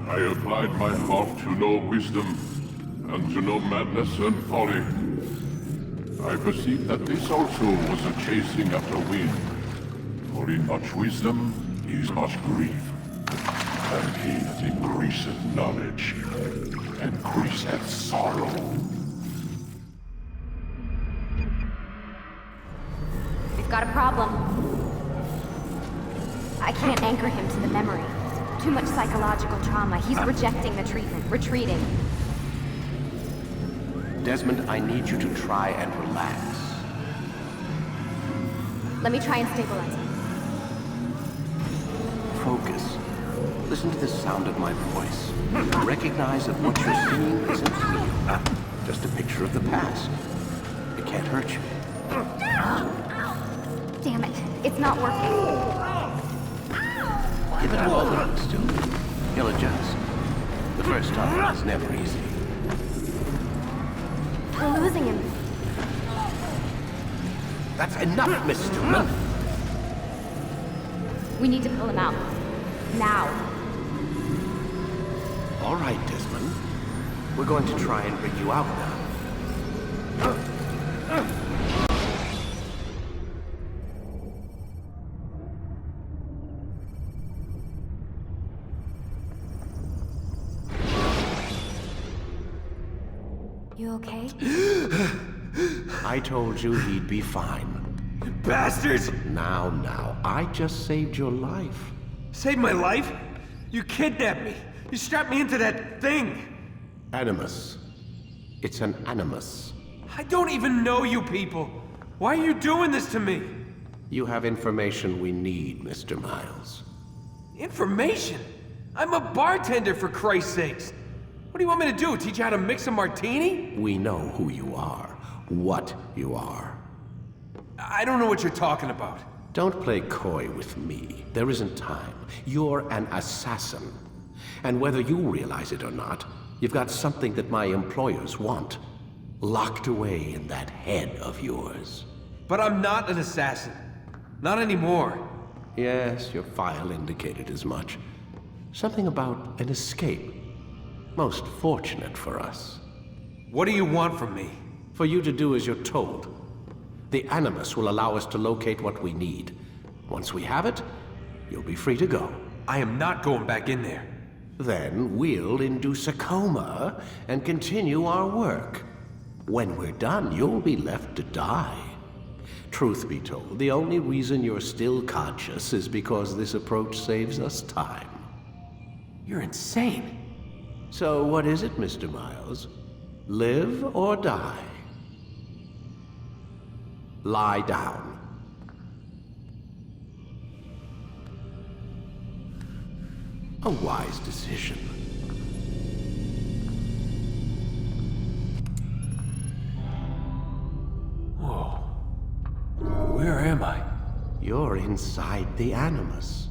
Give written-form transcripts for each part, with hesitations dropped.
I applied my thought to know wisdom, and to know madness and folly. I perceived that this also was a chasing after wind. For in much wisdom is much grief, and he that increaseth knowledge increaseth sorrow. We've got a problem. I can't anchor him to the memory. Too much psychological trauma. He's rejecting the treatment, retreating. Desmond, I need you to try and relax. Let me try and stabilize him. Focus. Listen to the sound of my voice. Recognize that what you're seeing isn't real. Just a picture of the past. It can't hurt you. Damn it. It's not working. Give it a moment still. He'll adjust. The first time is never easy. We're losing him. That's enough, Miss Stillman. We need to pull him out. Now. All right, Desmond. We're going to try and bring you out now. You okay? I told you he'd be fine. You bastards! Now, I just saved your life. Saved my life? You kidnapped me. You strapped me into that thing. Animus. It's an animus. I don't even know you people. Why are you doing this to me? You have information we need, Mr. Miles. Information? I'm a bartender, for Christ's sakes. What do you want me to do? Teach you how to mix a martini? We know who you are, what you are. I don't know what you're talking about. Don't play coy with me. There isn't time. You're an assassin. And whether you realize it or not, you've got something that my employers want. Locked away in that head of yours. But I'm not an assassin. Not anymore. Yes, your file indicated as much. Something about an escape. Most fortunate for us. What do you want from me? For you to do as you're told. The Animus will allow us to locate what we need. Once we have it, you'll be free to go. I am not going back in there. Then we'll induce a coma and continue our work. When we're done, you'll be left to die. Truth be told, the only reason you're still conscious is because this approach saves us time. You're insane. So what is it, Mr. Miles? Live or die? Lie down. A wise decision. Whoa. Where am I? You're inside the Animus.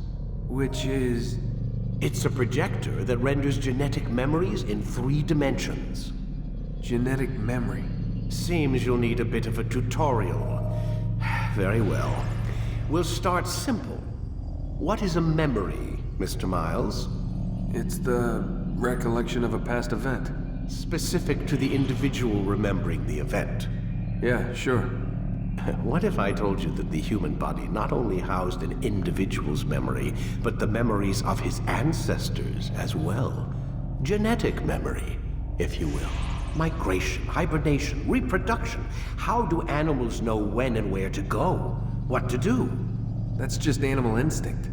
Which is... It's a projector that renders genetic memories in 3 dimensions. genetic memory. Seems you'll need a bit of a tutorial. Very well. We'll start simple. What is a memory, Mr. Miles? It's the recollection of a past event. Specific to the individual remembering the event. Yeah, sure. What if I told you that the human body not only housed an individual's memory, but the memories of his ancestors as well? Genetic memory, if you will. Migration, hibernation, reproduction. How do animals know when and where to go? What to do? That's just animal instinct.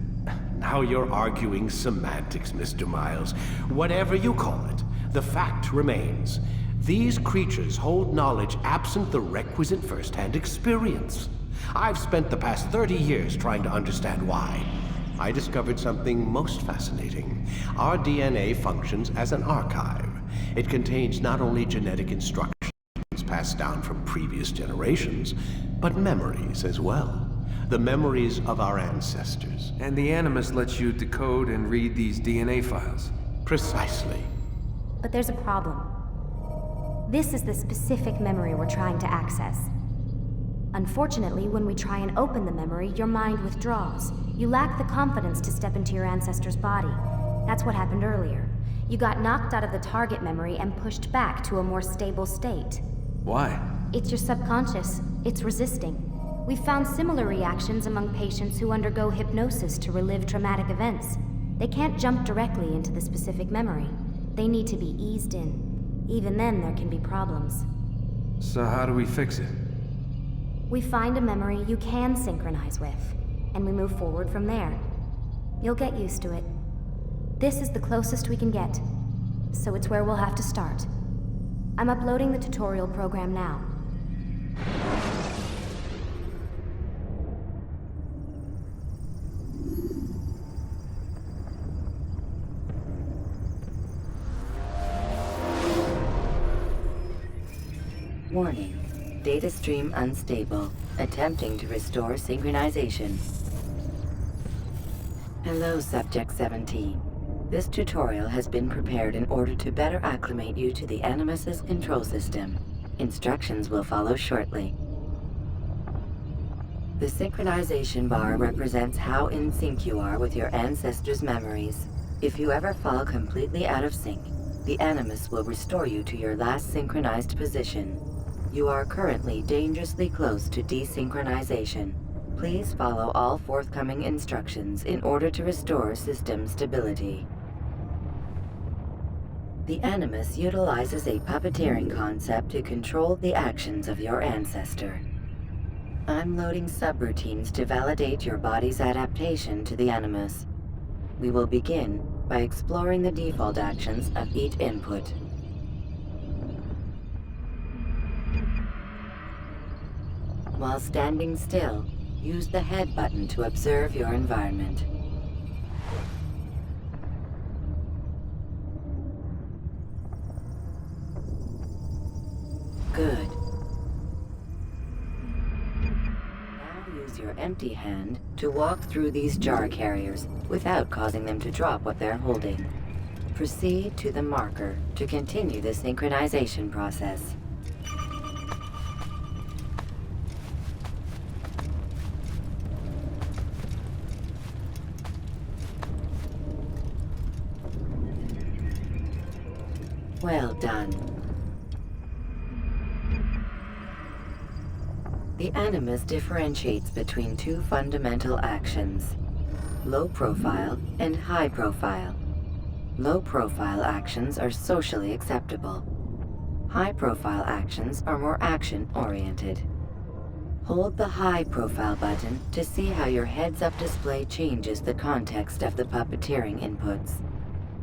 Now you're arguing semantics, Mr. Miles. Whatever you call it, the fact remains. These creatures hold knowledge absent the requisite first-hand experience. I've spent the past 30 years trying to understand why. I discovered something most fascinating. Our DNA functions as an archive. It contains not only genetic instructions passed down from previous generations, but memories as well. The memories of our ancestors. And the Animus lets you decode and read these DNA files. Precisely. But there's a problem. This is the specific memory we're trying to access. Unfortunately, when we try and open the memory, your mind withdraws. You lack the confidence to step into your ancestor's body. That's what happened earlier. You got knocked out of the target memory and pushed back to a more stable state. Why? It's your subconscious. It's resisting. We've found similar reactions among patients who undergo hypnosis to relive traumatic events. They can't jump directly into the specific memory. They need to be eased in. Even then, there can be problems. So how do we fix it? We find a memory you can synchronize with, and we move forward from there. You'll get used to it. This is the closest we can get, so it's where we'll have to start. I'm uploading the tutorial program now. Warning. Data stream unstable. Attempting to restore synchronization. Hello, Subject 17. This tutorial has been prepared in order to better acclimate you to the Animus's control system. Instructions will follow shortly. The synchronization bar represents how in sync you are with your ancestors' memories. If you ever fall completely out of sync, the Animus will restore you to your last synchronized position. You are currently dangerously close to desynchronization. Please follow all forthcoming instructions in order to restore system stability. The Animus utilizes a puppeteering concept to control the actions of your ancestor. I'm loading subroutines to validate your body's adaptation to the Animus. We will begin by exploring the default actions of each input. While standing still, use the head button to observe your environment. Good. Now use your empty hand to walk through these jar carriers without causing them to drop what they're holding. Proceed to the marker to continue the synchronization process. Well done. The Animus differentiates between two fundamental actions: low profile and high profile. Low profile actions are socially acceptable. High profile actions are more action-oriented. Hold the high profile button to see how your heads-up display changes the context of the puppeteering inputs.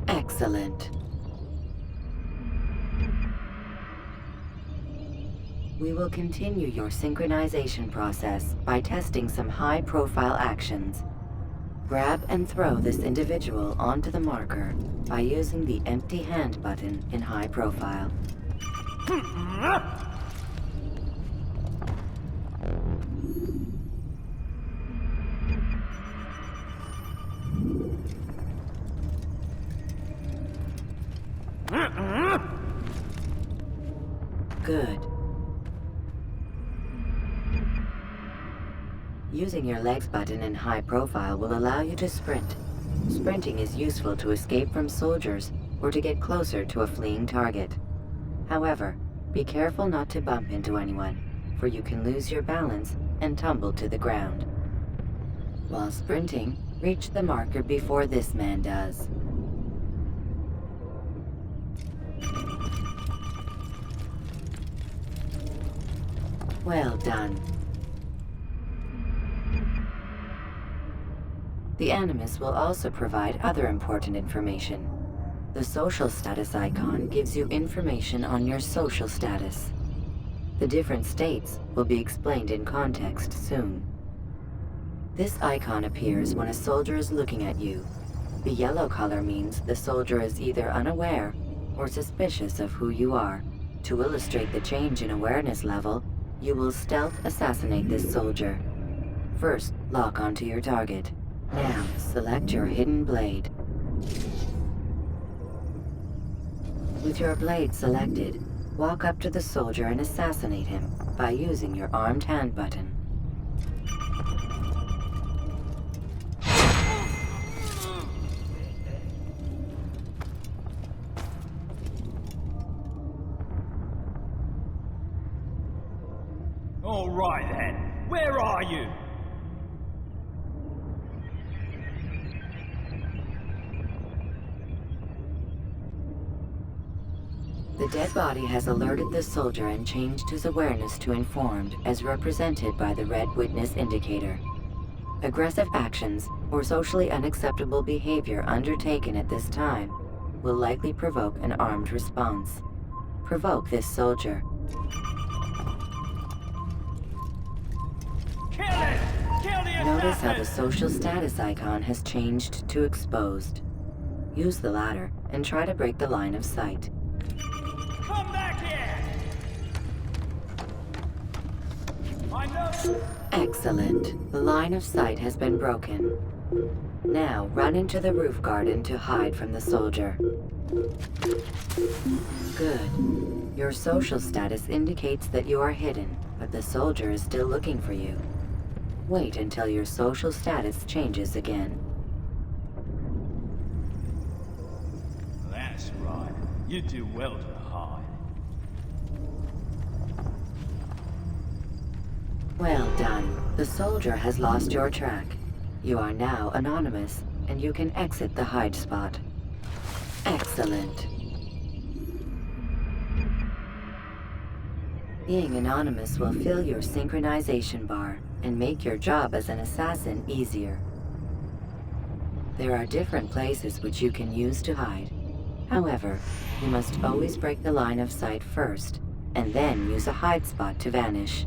Excellent. We will continue your synchronization process by testing some high-profile actions. Grab and throw this individual onto the marker by using the empty hand button in high profile. Good. Using your legs button in high profile will allow you to sprint. Sprinting is useful to escape from soldiers or to get closer to a fleeing target. However, be careful not to bump into anyone, for you can lose your balance and tumble to the ground. While sprinting, reach the marker before this man does. Well done. The Animus will also provide other important information. The social status icon gives you information on your social status. The different states will be explained in context soon. This icon appears when a soldier is looking at you. The yellow color means the soldier is either unaware or suspicious of who you are. To illustrate the change in awareness level, you will stealth assassinate this soldier. First, lock onto your target. Now, select your hidden blade. With your blade selected, walk up to the soldier and assassinate him by using your armed hand button. All right then, where are you? The dead body has alerted the soldier and changed his awareness to informed, as represented by the red witness indicator. Aggressive actions or socially unacceptable behavior undertaken at this time will likely provoke an armed response. Provoke this soldier. Kill it! Kill the Notice how the assassin! social status icon has changed to exposed. Use the latter and try to break the line of sight. Come back here! I know... Excellent. The line of sight has been broken. Now run into the roof garden to hide from the soldier. Good. Your social status indicates that you are hidden, but the soldier is still looking for you. Wait until your social status changes again. That's right. You do well to hide. Well done. The soldier has lost your track. You are now anonymous, and you can exit the hide spot. Excellent. Being anonymous will fill your synchronization bar and make your job as an assassin easier. There are different places which you can use to hide. However, you must always break the line of sight first, and then use a hide spot to vanish.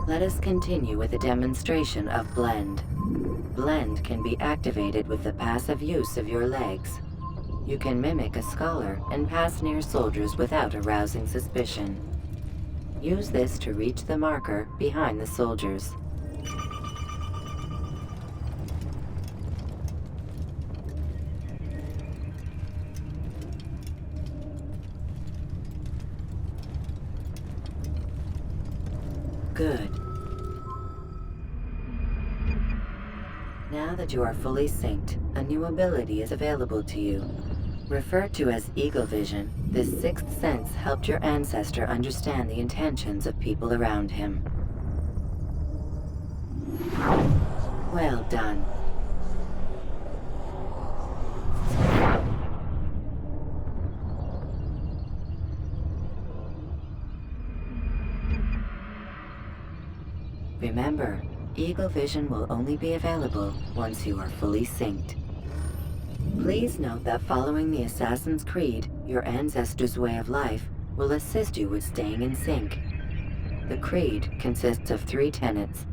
Let us continue with a demonstration of Blend. Blend can be activated with the passive use of your legs. You can mimic a scholar and pass near soldiers without arousing suspicion. Use this to reach the marker behind the soldiers. Good. Now that you are fully synced, a new ability is available to you. Referred to as Eagle Vision, this sixth sense helped your ancestor understand the intentions of people around him. Well done. Remember, Eagle Vision will only be available once you are fully synced. Please note that following the Assassin's Creed, your ancestors' way of life, will assist you with staying in sync. The Creed consists of 3 tenets.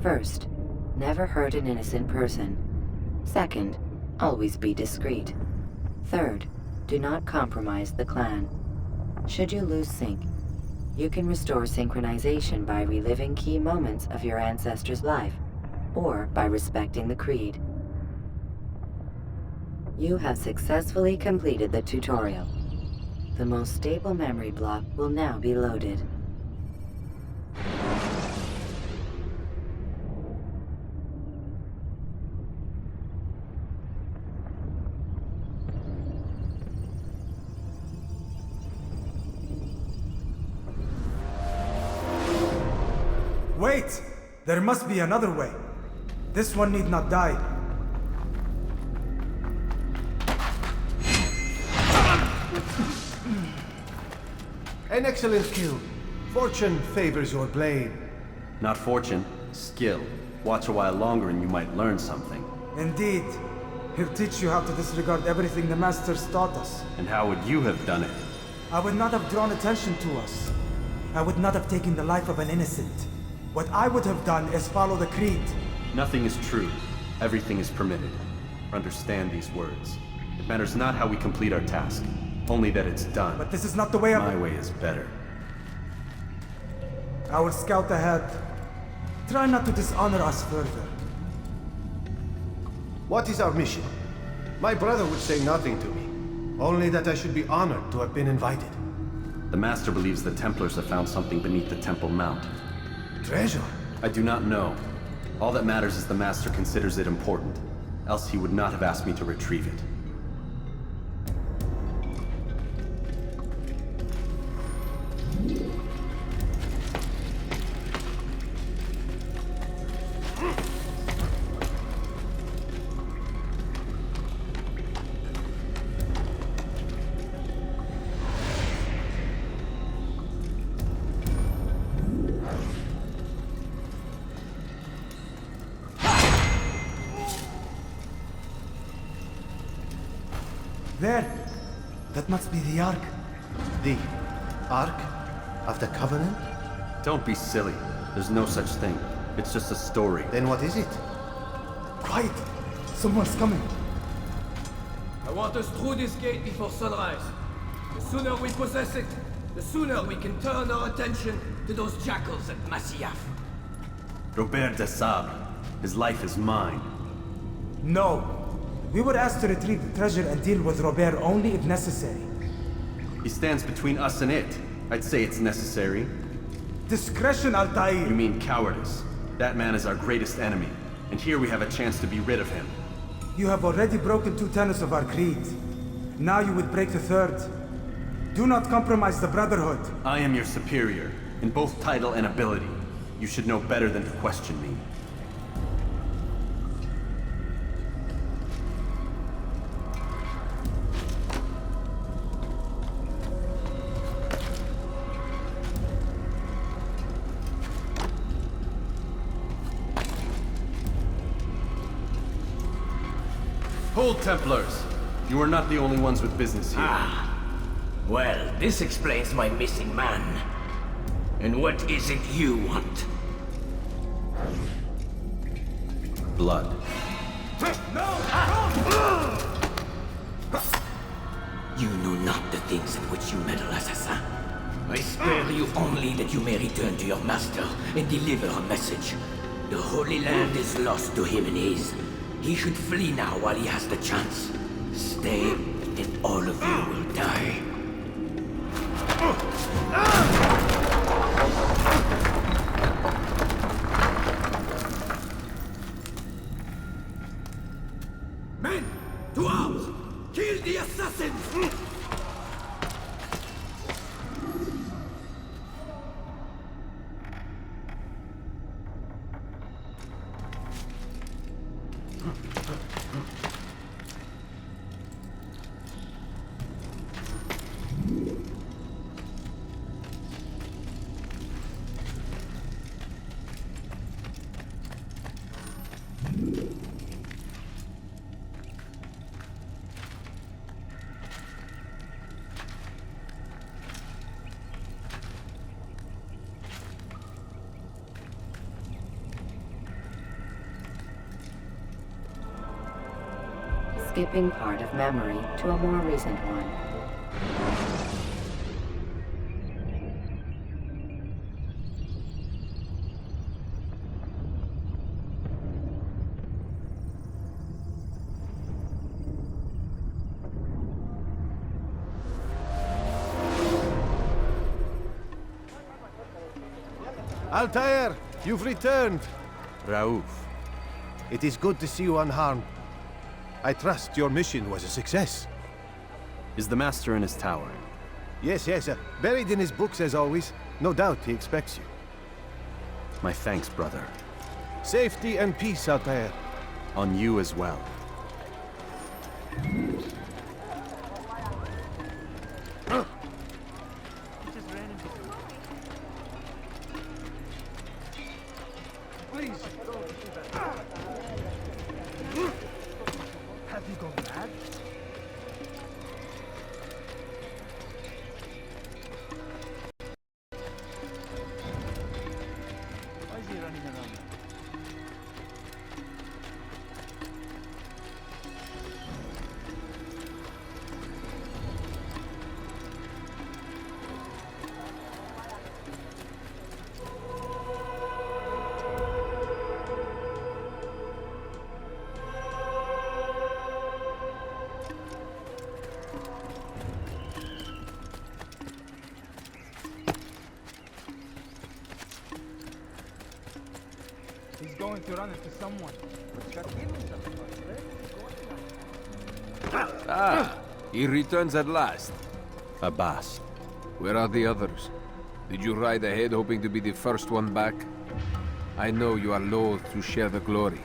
First, never hurt an innocent person. Second, always be discreet. Third, do not compromise the clan. Should you lose sync, you can restore synchronization by reliving key moments of your ancestor's life, or by respecting the Creed. You have successfully completed the tutorial. The most stable memory block will now be loaded. Wait! There must be another way. This one need not die. An excellent kill. Fortune favors your blade. Not fortune, skill. Watch a while longer and you might learn something. Indeed. He'll teach you how to disregard everything the Masters taught us. And how would you have done it? I would not have drawn attention to us. I would not have taken the life of an innocent. What I would have done is follow the Creed. Nothing is true. Everything is permitted. Understand these words. It matters not how we complete our task, only that it's done. But this is not the way My way is better. I will scout ahead. Try not to dishonor us further. What is our mission? My brother would say nothing to me. Only that I should be honored to have been invited. The Master believes the Templars have found something beneath the Temple Mount. Treasure? I do not know. All that matters is the Master considers it important. Else he would not have asked me to retrieve it. There! That must be the Ark. The Ark of the Covenant? Don't be silly. There's no such thing. It's just a story. Then what is it? Quiet! Someone's coming. I want us through this gate before sunrise. The sooner we possess it, the sooner we can turn our attention to those jackals at Masyaf. Robert de Sable. His life is mine. No. We were asked to retrieve the treasure and deal with Robert only if necessary. He stands between us and it. I'd say it's necessary. Discretion, Altair! You mean cowardice. That man is our greatest enemy, and here we have a chance to be rid of him. You have already broken 2 tenets of our creed. Now you would break the 3rd. Do not compromise the Brotherhood. I am your superior, in both title and ability. You should know better than to question me. Hold, Templars! You are not the only ones with business here. Well, this explains my missing man. And what is it you want? Blood. You know not the things in which you meddle, assassin. I spare you only that you may return to your master and deliver a message. The Holy Land is lost to him and his. He should flee now while he has the chance. Stay, and all of you will die. Men, to arms! Kill the assassins! Skipping part of memory to a more recent one. Altair, you've returned. Raouf. It is good to see you unharmed. I trust your mission was a success. Is the Master in his tower? Yes, buried in his books as always. No doubt he expects you. My thanks, brother. Safety and peace, Altair. On you as well. Have you gone mad? Why is he running around? He's going to run into someone. Ah, he returns at last. Abbas. Where are the others? Did you ride ahead hoping to be the first one back? I know you are loath to share the glory.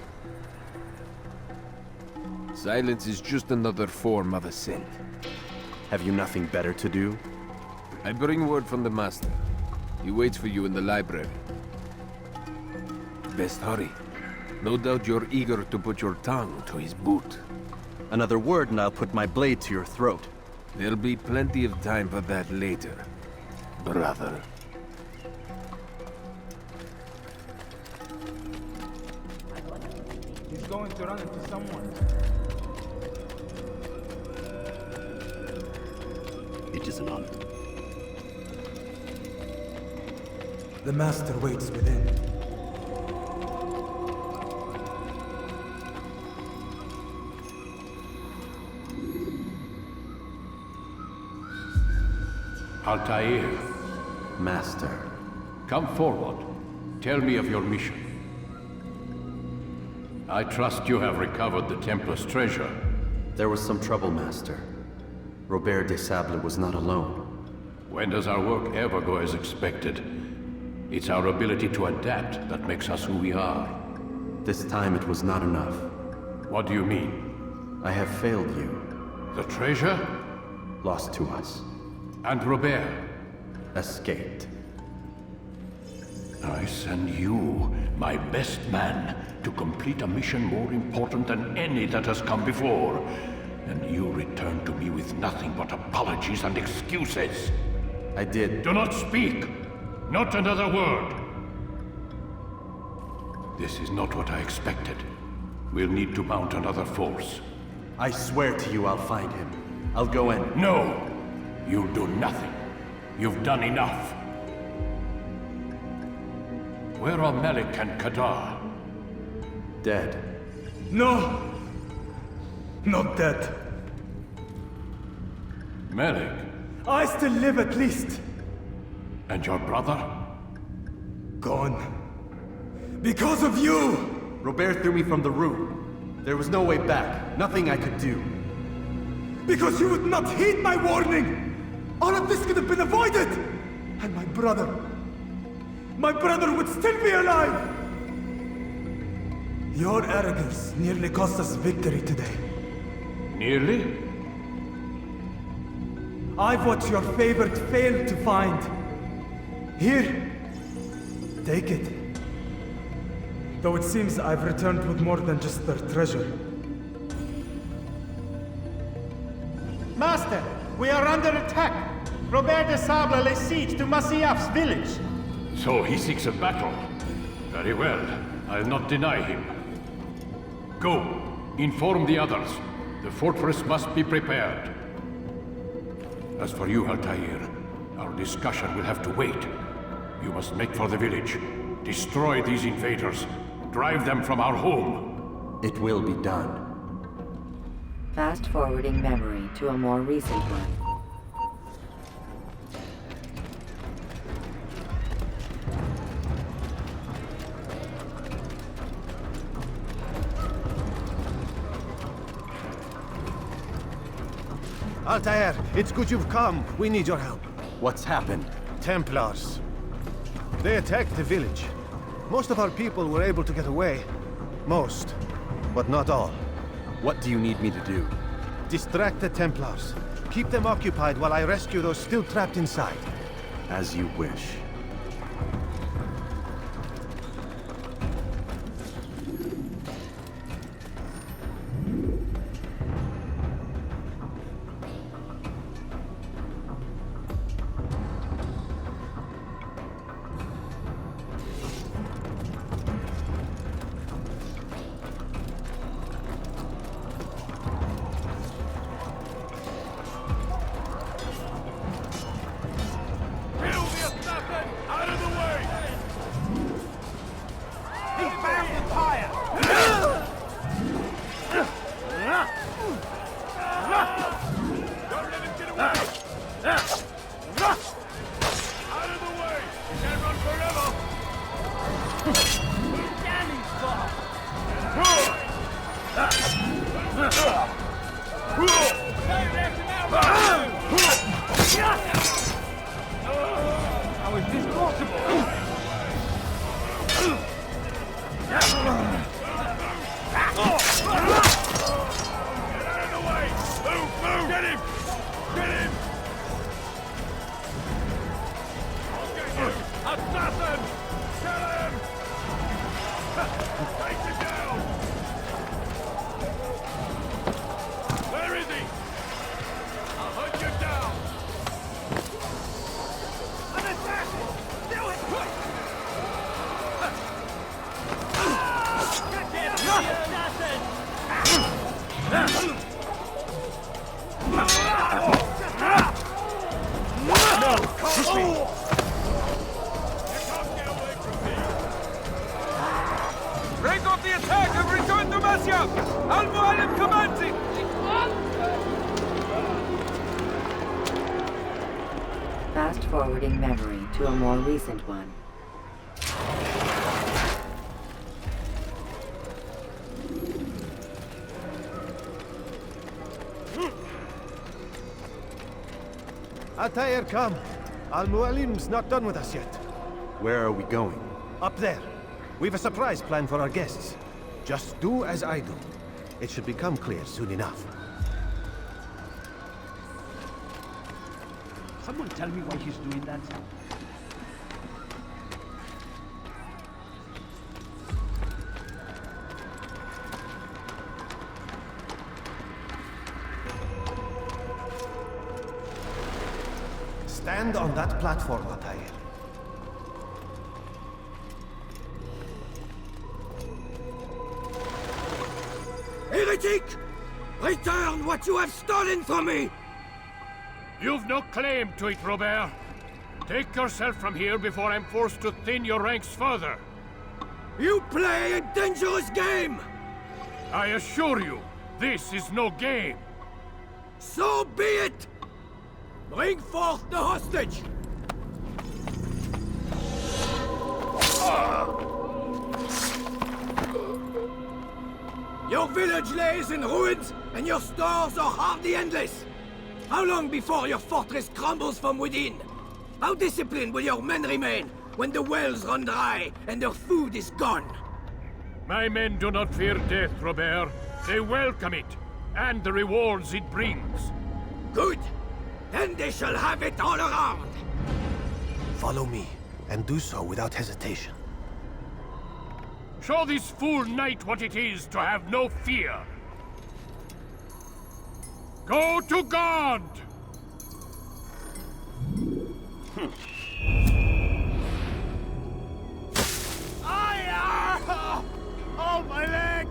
Silence is just another form of assent. Have you nothing better to do? I bring word from the Master. He waits for you in the library. Best hurry. No doubt you're eager to put your tongue to his boot. Another word and I'll put my blade to your throat. There'll be plenty of time for that later, brother. He's going to run into someone. It is an honor. The Master waits within. Altair, Master. come forward. Tell me of your mission. I trust you have recovered the Templar's treasure. There was some trouble, Master. Robert de Sable was not alone. When does our work ever go as expected? It's our ability to adapt that makes us who we are. This time it was not enough. What do you mean? I have failed you. The treasure? Lost to us. And Robert? Escaped. I send you, my best man, to complete a mission more important than any that has come before. And you return to me with nothing but apologies and excuses. I did. Do not speak! Not another word! This is not what I expected. We'll need to mount another force. I swear to you I'll find him. I'll go in. No! You'll do nothing. You've done enough. Where are Melik and Kadar? Dead. No! Not dead. Melik? I still live at least. And your brother? Gone. Because of you! Robert threw me from the room. There was no way back. Nothing I could do. Because you would not heed my warning! All of this could have been avoided! And my brother would still be alive! Your arrogance nearly cost us victory today. Nearly? I've what your favorite failed to find. Here, take it. Though it seems I've returned with more than just their treasure. Master, we are under attack. Robert de Sable lays siege to Masyaf's village. So he seeks a battle. Very well. I'll not deny him. Go. Inform the others. The fortress must be prepared. As for you, Altair, our discussion will have to wait. You must make for the village. Destroy these invaders. Drive them from our home. It will be done. Fast-forwarding memory to a more recent one. Altair, it's good you've come. We need your help. What's happened? Templars. They attacked the village. Most of our people were able to get away. Most, but not all. What do you need me to do? Distract the Templars. Keep them occupied while I rescue those still trapped inside. As you wish. How is this possible? Break off the attack and return to Masyaf! Al-Mualim commencing! Fast-forwarding memory to a more recent one. Altair, come. Al-Mualim's not done with us yet. Where are we going? Up there. We've a surprise plan for our guests. Just do as I do. It should become clear soon enough. Someone tell me why he's doing that. Stand on that platform, Altair. Heretic! Return what you have stolen from me! You've no claim to it, Robert. Take yourself from here before I'm forced to thin your ranks further. You play a dangerous game! I assure you, this is no game. So be it! Bring forth the hostage! Your village lays in ruins, and your stores are hardly endless. How long before your fortress crumbles from within? How disciplined will your men remain when the wells run dry and their food is gone? My men do not fear death, Robert. They welcome it, and the rewards it brings. Good. Then they shall have it all around. Follow me, and do so without hesitation. Show this fool knight what it is to have no fear. Go to God! Oh, my leg!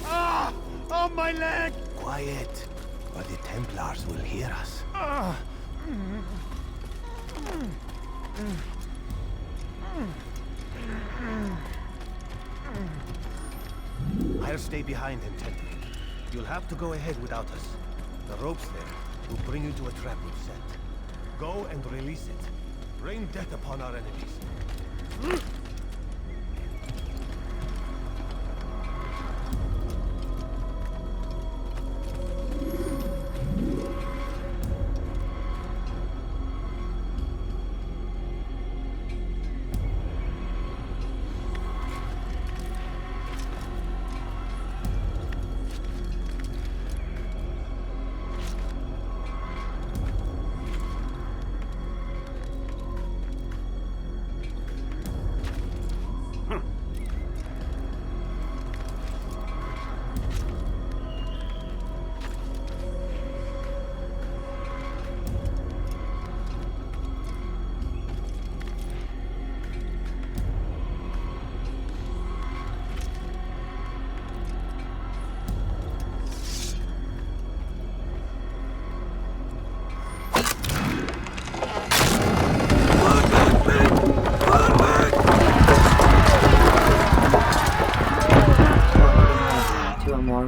Ah! Oh, my leg! Quiet, or the Templars will hear us. I'll stay behind him, Tendrick. You'll have to go ahead without us. The ropes there will bring you to a trap we've set. Go and release it. Rain death upon our enemies.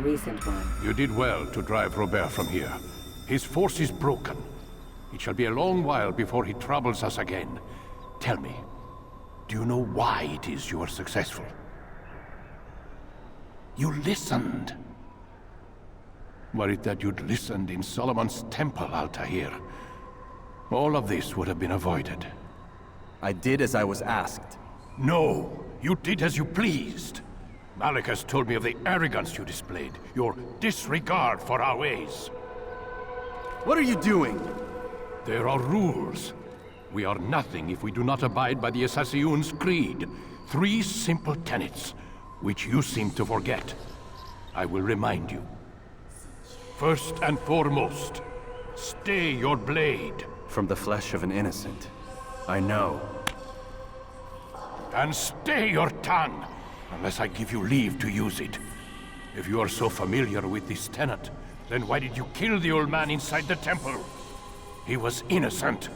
Recent one. You did well to drive Robert from here. His force is broken. It shall be a long while before he troubles us again. Tell me, do you know why it is you are successful? You listened. Were it that you'd listened in Solomon's temple, Altair, all of this would have been avoided. I did as I was asked. No, you did as you pleased. Malik has told me of the arrogance you displayed, your disregard for our ways. What are you doing? There are rules. We are nothing if we do not abide by the Assassin's creed. 3 simple tenets, which you seem to forget. I will remind you. First and foremost, stay your blade. From the flesh of an innocent. I know. And stay your tongue, unless I give you leave to use it. If you are so familiar with this tenet, then why did you kill the old man inside the temple? He was innocent.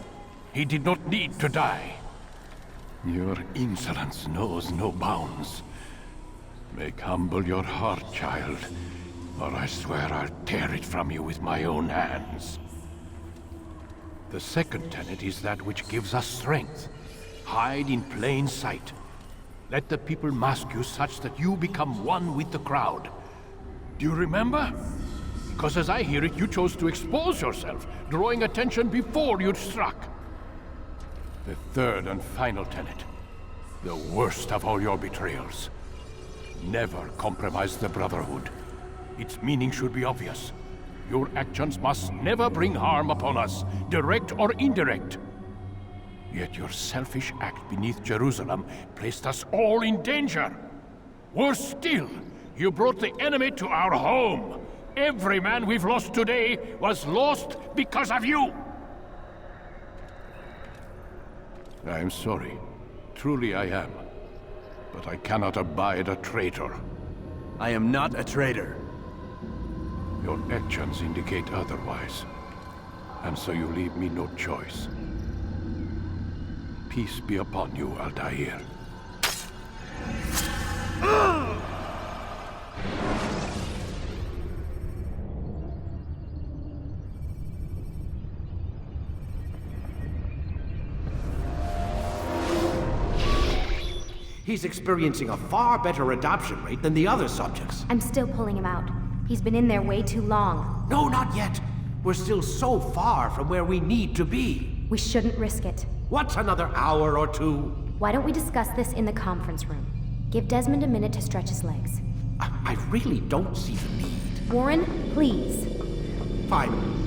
He did not need to die. Your insolence knows no bounds. Make humble your heart, child, or I swear I'll tear it from you with my own hands. The second tenet is that which gives us strength. Hide in plain sight. Let the people mask you such that you become one with the crowd. Do you remember? Because as I hear it, you chose to expose yourself, drawing attention before you'd struck. The third and final tenet. The worst of all your betrayals. Never compromise the Brotherhood. Its meaning should be obvious. Your actions must never bring harm upon us, direct or indirect. Yet your selfish act beneath Jerusalem placed us all in danger. Worse still, you brought the enemy to our home. Every man we've lost today was lost because of you. I am sorry. Truly I am. But I cannot abide a traitor. I am not a traitor. Your actions indicate otherwise. And so you leave me no choice. Peace be upon you, Altair. He's experiencing a far better adoption rate than the other subjects. I'm still pulling him out. He's been in there way too long. No, not yet. We're still so far from where we need to be. We shouldn't risk it. What's another hour or two? Why don't we discuss this in the conference room? Give Desmond a minute to stretch his legs. I really don't see the need. Warren, please. Fine.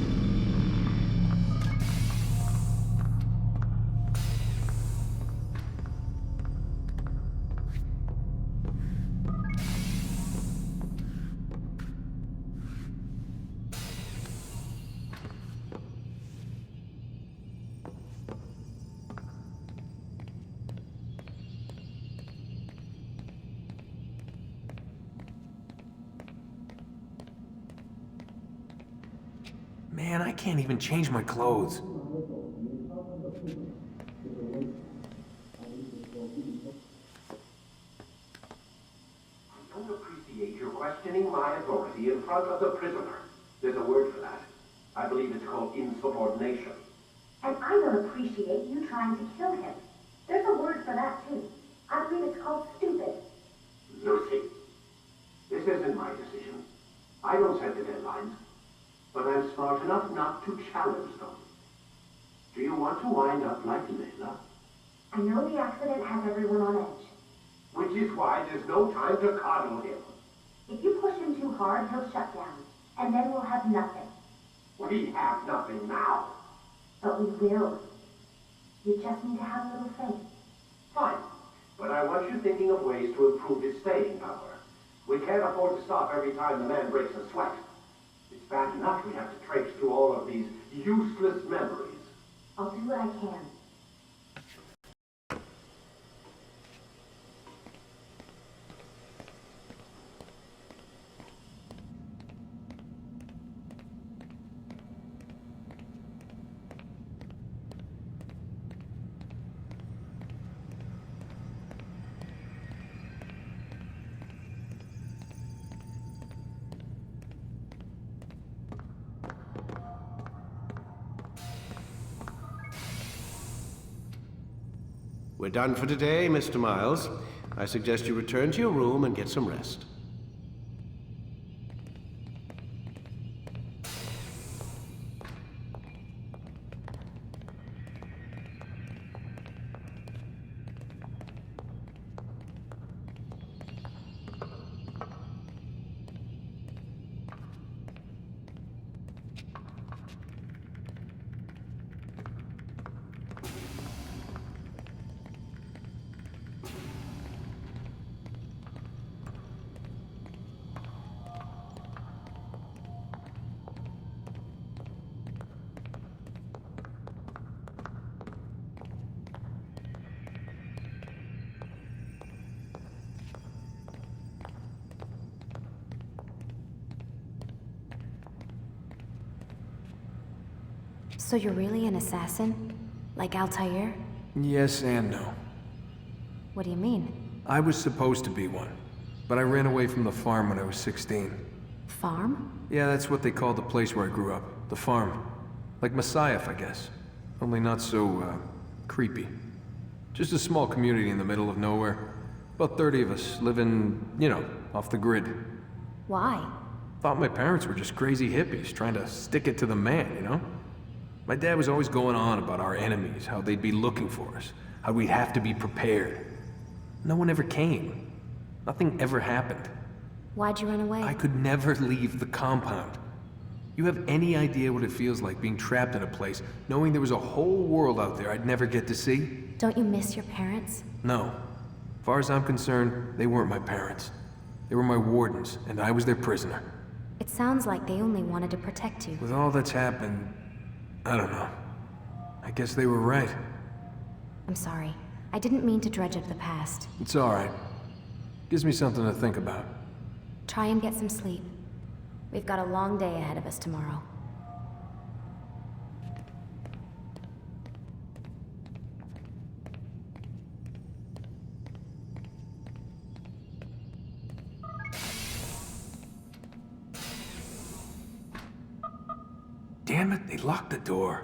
Man, I can't even change my clothes. I don't appreciate you questioning my authority in front of the prisoner. There's a word for that. I believe it's called insubordination. And I don't appreciate you trying to kill him. There's a word for that, too. I believe it's called stupid. Lucy, this isn't my decision. I don't set the deadlines. But I'm smart enough not to challenge them. Do you want to wind up like Layla? I know the accident has everyone on edge. Which is why there's no time to coddle him. If you push him too hard, he'll shut down. And then we'll have nothing. We have nothing now. But we will. You just need to have a little faith. Fine. But I want you thinking of ways to improve his staying power. We can't afford to stop every time the man breaks a sweat. It's bad enough we have to traipse through all of these useless memories. I'll do what I can. We're done for today, Mr. Miles. I suggest you return to your room and get some rest. So you're really an assassin? Like Altair? Yes and no. What do you mean? I was supposed to be one, but I ran away from the farm when I was 16. Farm? Yeah, that's what they called the place where I grew up. The farm. Like Messiah, I guess. Only not so, creepy. Just a small community in the middle of nowhere. About 30 of us, living, you know, off the grid. Why? Thought my parents were just crazy hippies trying to stick it to the man, you know? My dad was always going on about our enemies, how they'd be looking for us, how we'd have to be prepared. No one ever came. Nothing ever happened. Why'd you run away? I could never leave the compound. You have any idea what it feels like being trapped in a place, knowing there was a whole world out there I'd never get to see? Don't you miss your parents? No. As far as I'm concerned, they weren't my parents. They were my wardens, and I was their prisoner. It sounds like they only wanted to protect you. With all that's happened, I don't know. I guess they were right. I'm sorry. I didn't mean to dredge up the past. It's all right. Gives me something to think about. Try and get some sleep. We've got a long day ahead of us tomorrow. Damn it, they locked the door.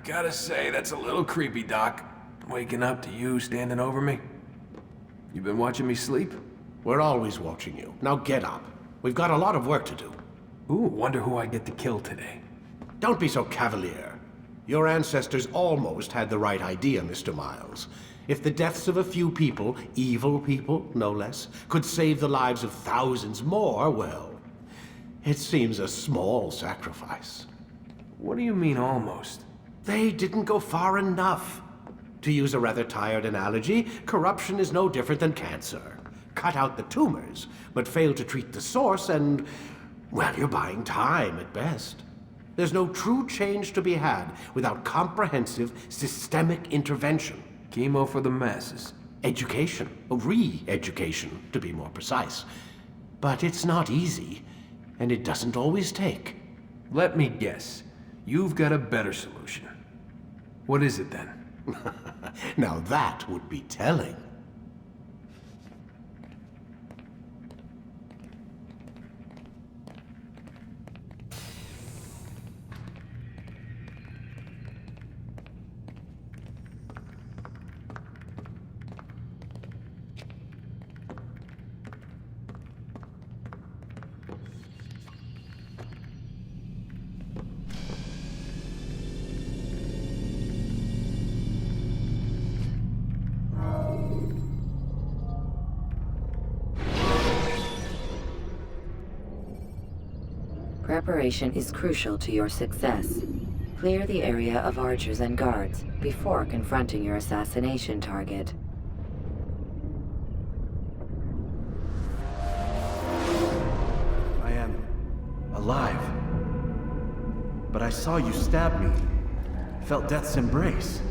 Gotta say, that's a little creepy, Doc. Waking up to you standing over me. You been watching me sleep? We're always watching you. Now get up. We've got a lot of work to do. Ooh, wonder who I get to kill today. Don't be so cavalier. Your ancestors almost had the right idea, Mr. Miles. If the deaths of a few people, evil people, no less, could save the lives of thousands more, well, it seems a small sacrifice. What do you mean, almost? They didn't go far enough. To use a rather tired analogy, corruption is no different than cancer. Cut out the tumors, but fail to treat the source and, well, you're buying time at best. There's no true change to be had without comprehensive, systemic intervention. Chemo for the masses. Education, re-education, to be more precise. But it's not easy, and it doesn't always take. Let me guess. You've got a better solution. What is it then? Now that would be telling. Preparation is crucial to your success. Clear the area of archers and guards before confronting your assassination target. I am alive. But I saw you stab me. Felt death's embrace.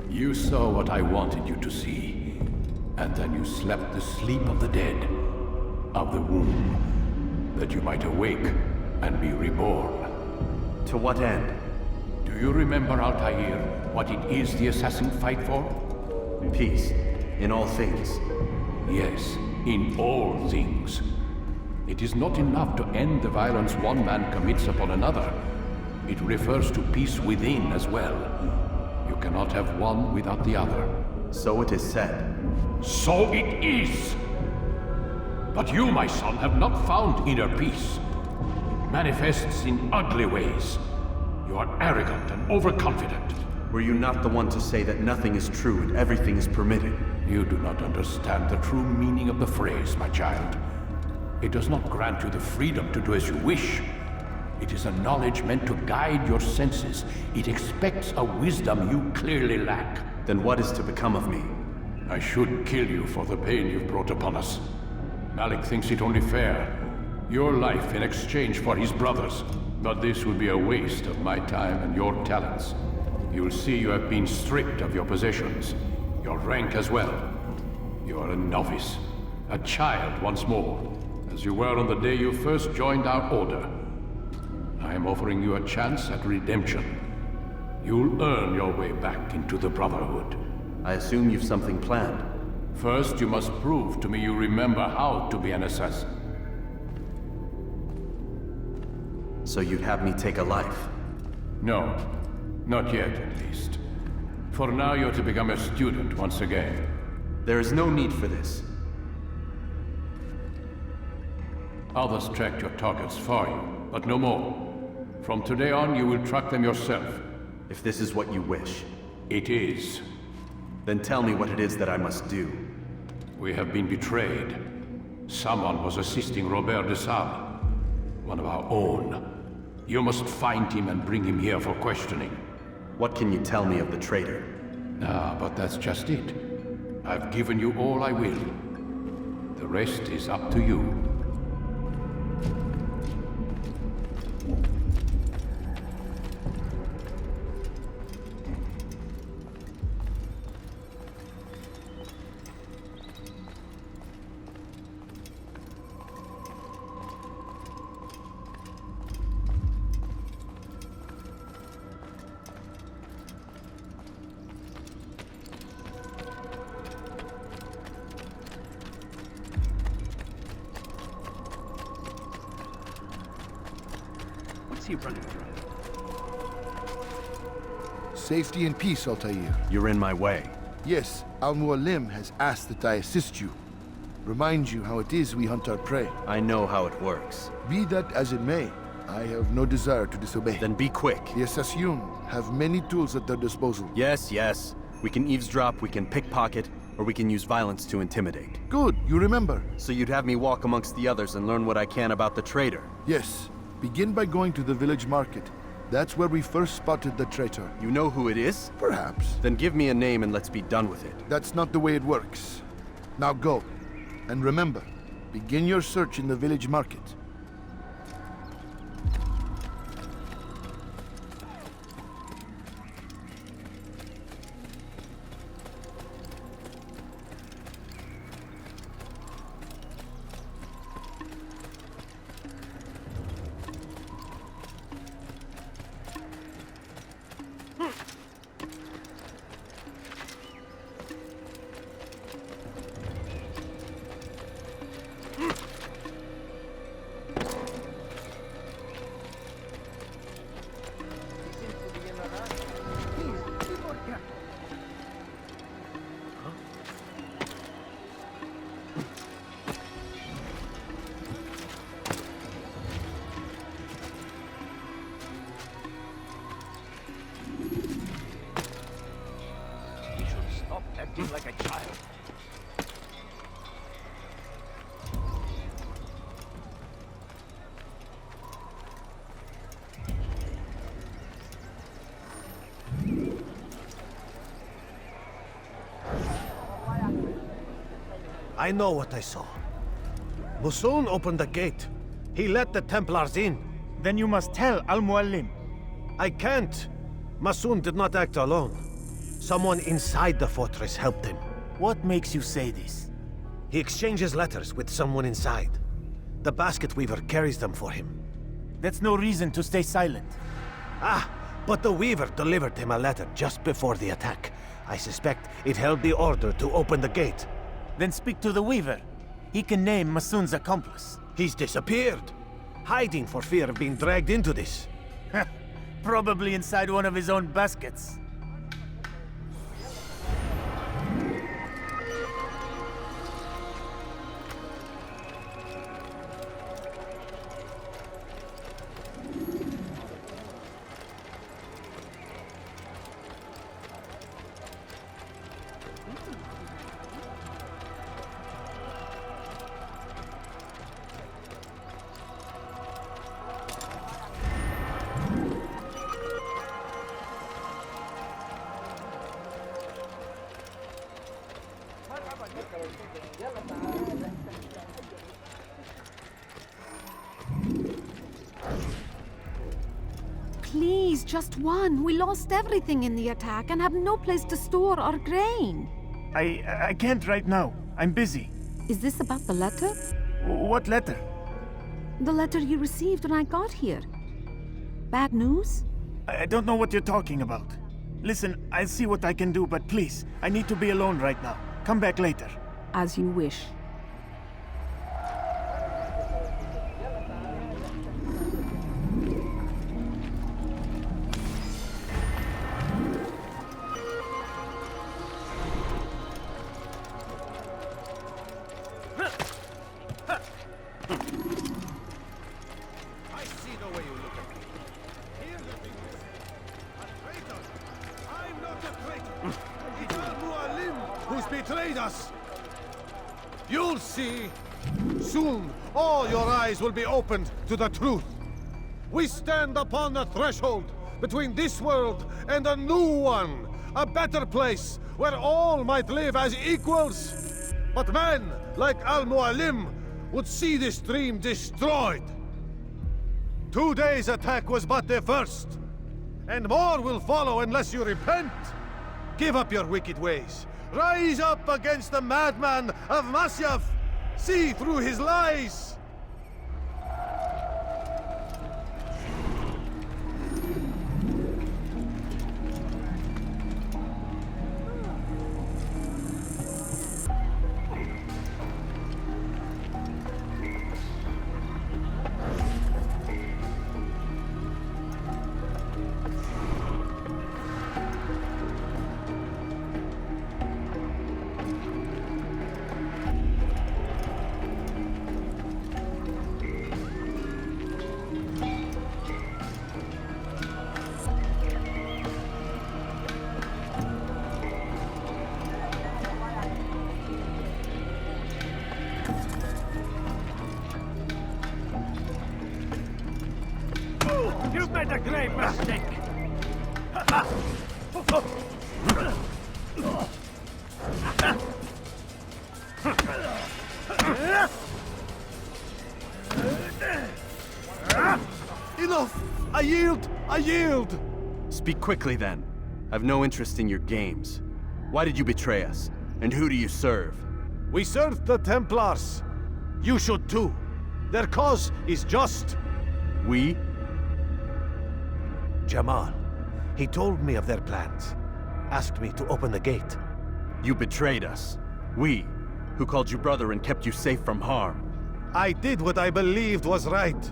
You saw what I wanted you to see. And then you slept the sleep of the dead, of the womb, that you might awake and be reborn. To what end? Do you remember, Altair, what it is the assassins fight for? Peace. In all things. Yes, in all things. It is not enough to end the violence one man commits upon another. It refers to peace within as well. You cannot have one without the other. So it is said. So it is! But you, my son, have not found inner peace. It manifests in ugly ways. You are arrogant and overconfident. Were you not the one to say that nothing is true and everything is permitted? You do not understand the true meaning of the phrase, my child. It does not grant you the freedom to do as you wish. It is a knowledge meant to guide your senses. It expects a wisdom you clearly lack. Then what is to become of me? I should kill you for the pain you've brought upon us. Malik thinks it only fair. Your life in exchange for his brother's. But this would be a waste of my time and your talents. You'll see you have been stripped of your possessions. Your rank as well. You are a novice. A child once more. As you were on the day you first joined our order. I am offering you a chance at redemption. You'll earn your way back into the Brotherhood. I assume you've something planned. First, you must prove to me you remember how to be an assassin. So you'd have me take a life? No. Not yet, at least. For now, you're to become a student once again. There is no need for this. Others tracked your targets for you, but no more. From today on, you will track them yourself. If this is what you wish. It is. Then tell me what it is that I must do. We have been betrayed. Someone was assisting Robert de Sable, one of our own. You must find him and bring him here for questioning. What can you tell me of the traitor? Ah, but that's just it. I've given you all I will. The rest is up to you. What's he running from? Safety and peace, Altair. You're in my way. Yes, Al-Mualim has asked that I assist you. Remind you how it is we hunt our prey. I know how it works. Be that as it may, I have no desire to disobey. Then be quick. The Assassin have many tools at their disposal. Yes, yes. We can eavesdrop, we can pickpocket, or we can use violence to intimidate. Good, you remember. So you'd have me walk amongst the others and learn what I can about the traitor? Yes. Begin by going to the village market. That's where we first spotted the traitor. You know who it is? Perhaps. Then give me a name and let's be done with it. That's not the way it works. Now go. And remember, begin your search in the village market. Like a child. I know what I saw. Masoon opened the gate. He let the Templars in. Then you must tell Al-Mualim. I can't. Masoon did not act alone. Someone inside the fortress helped him. What makes you say this? He exchanges letters with someone inside. The basket weaver carries them for him. That's no reason to stay silent. Ah, but the weaver delivered him a letter just before the attack. I suspect it held the order to open the gate. Then speak to the weaver. He can name Masoon's accomplice. He's disappeared. Hiding for fear of being dragged into this. Probably inside one of his own baskets. Please, just one. We lost everything in the attack and have no place to store our grain. I can't right now. I'm busy. Is this about the letter? What letter? The letter you received when I got here. Bad news? I don't know what you're talking about. Listen, I'll see what I can do, but please, I need to be alone right now. Come back later. As you wish. You'll see. Soon, all your eyes will be opened to the truth. We stand upon the threshold between this world and a new one. A better place where all might live as equals. But men like Al-Mualim would see this dream destroyed. Today's attack was but the first. And more will follow unless you repent. Give up your wicked ways. Rise up against the madman of Masyaf! See through his lies! You made a grave mistake! Enough! I yield! I yield! Speak quickly then. I've no interest in your games. Why did you betray us? And who do you serve? We serve the Templars. You should too. Their cause is just. We? Jamal. He told me of their plans. Asked me to open the gate. You betrayed us. We, who called you brother and kept you safe from harm. I did what I believed was right.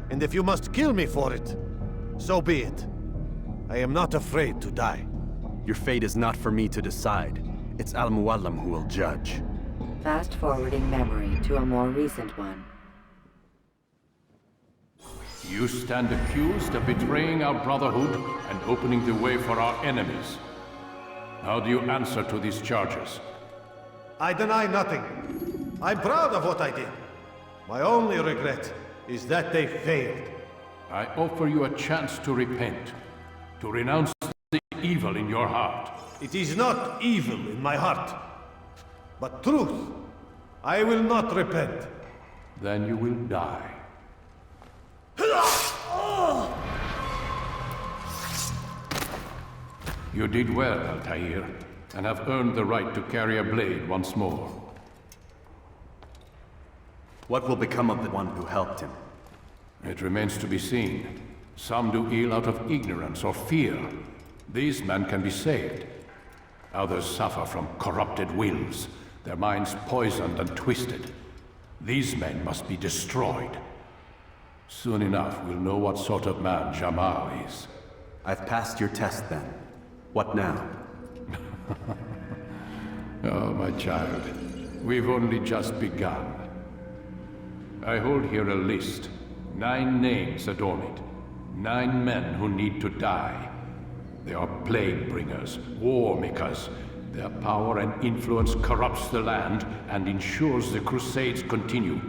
And if you must kill me for it, so be it. I am not afraid to die. Your fate is not for me to decide. It's Al-Mualim who will judge. Fast-forwarding memory to a more recent one. You stand accused of betraying our Brotherhood and opening the way for our enemies. How do you answer to these charges? I deny nothing. I'm proud of what I did. My only regret is that they failed. I offer you a chance to repent, to renounce the evil in your heart. It is not evil in my heart, but truth. I will not repent. Then you will die. You did well, Altair, and have earned the right to carry a blade once more. What will become of the one who helped him? It remains to be seen. Some do ill out of ignorance or fear. These men can be saved. Others suffer from corrupted wills, their minds poisoned and twisted. These men must be destroyed. Soon enough, we'll know what sort of man Jamal is. I've passed your test then. What now? Oh, my child. We've only just begun. I hold here a list. 9 names adorn it. 9 men who need to die. They are plague bringers, war makers. Their power and influence corrupts the land and ensures the Crusades continue.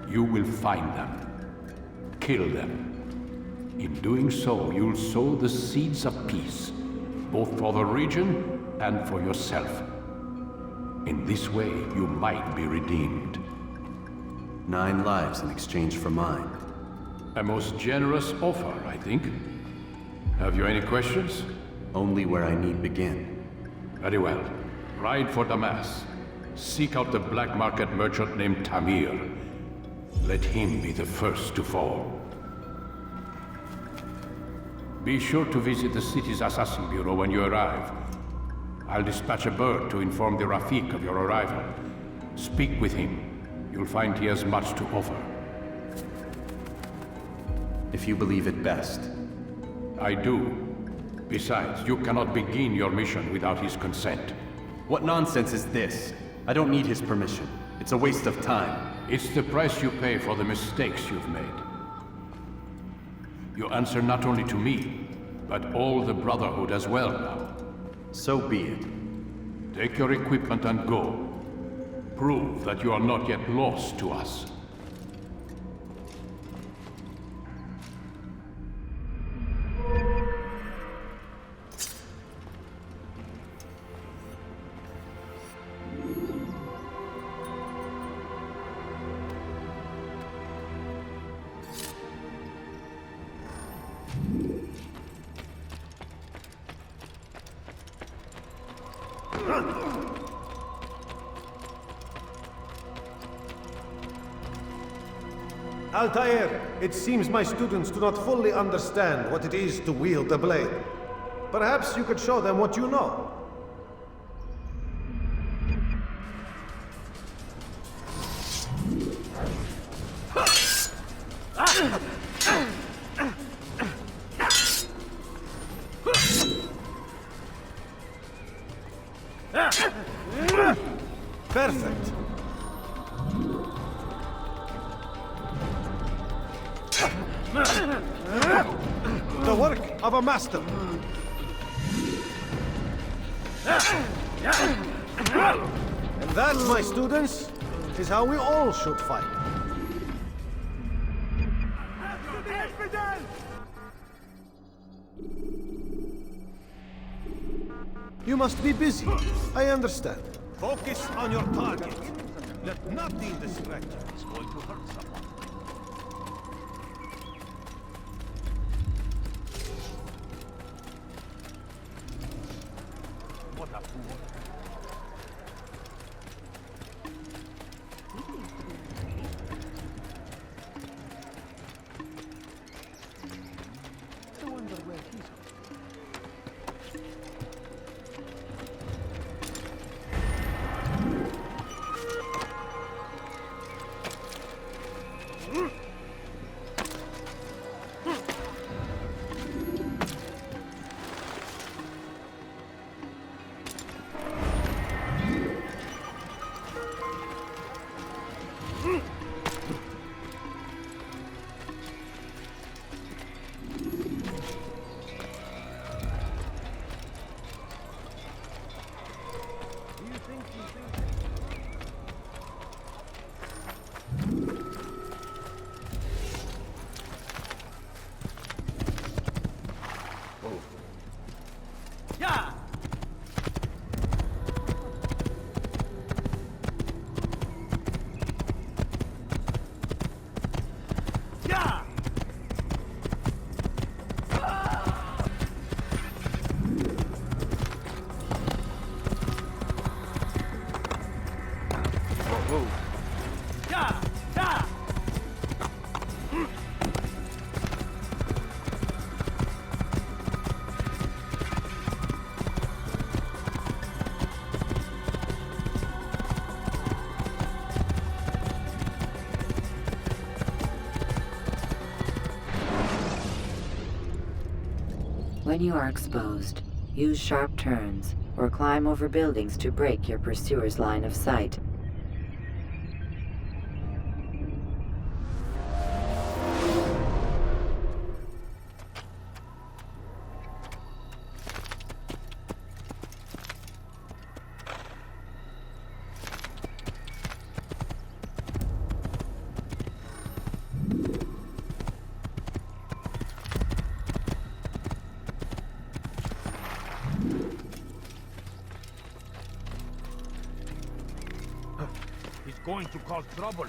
You will find them. Kill them. In doing so, you'll sow the seeds of peace, both for the region and for yourself. In this way, you might be redeemed. 9 lives in exchange for mine. A most generous offer, I think. Have you any questions? Only where I need begin. Very well. Ride for Damas. Seek out the black market merchant named Tamir. Let him be the first to fall. Be sure to visit the city's assassin bureau when you arrive. I'll dispatch a bird to inform the Rafik of your arrival. Speak with him. You'll find he has much to offer. If you believe it best. I do. Besides, you cannot begin your mission without his consent. What nonsense is this? I don't need his permission. It's a waste of time. It's the price you pay for the mistakes you've made. You answer not only to me, but all the Brotherhood as well now. So be it. Take your equipment and go. Prove that you are not yet lost to us. Altair, it seems my students do not fully understand what it is to wield the blade. Perhaps you could show them what you know. Perfect. The work of a master. And that, my students, is how we all should fight. You must be busy. I understand. Focus on your target. Let nothing distract you. It's going to hurt someone. What a fool. I wonder where he's When you are exposed, use sharp turns or climb over buildings to break your pursuer's line of sight. He's going to cause trouble.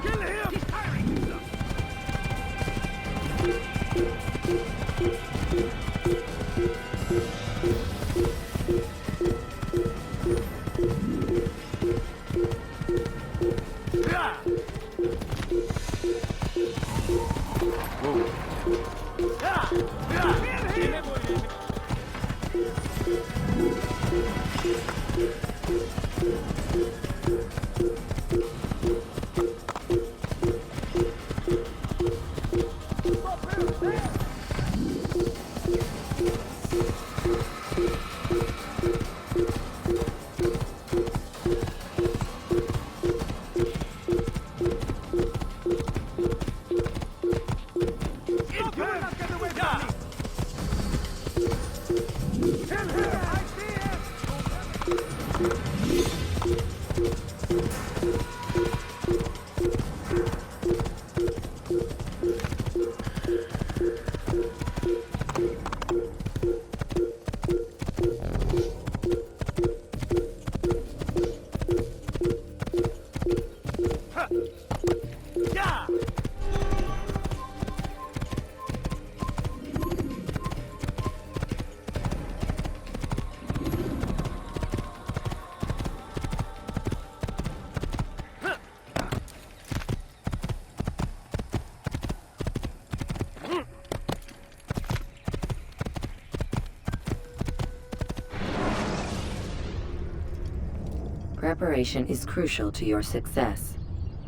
Kill him! Preparation is crucial to your success.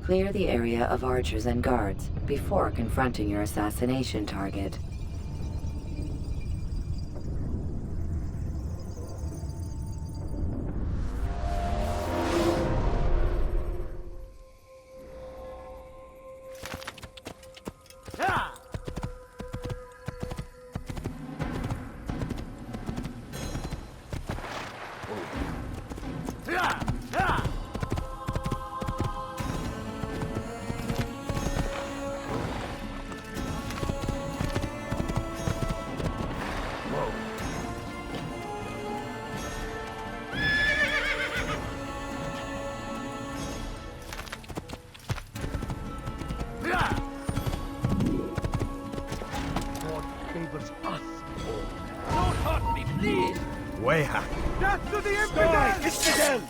Clear the area of archers and guards before confronting your assassination target. Weha! Death to the infidel! Infidel!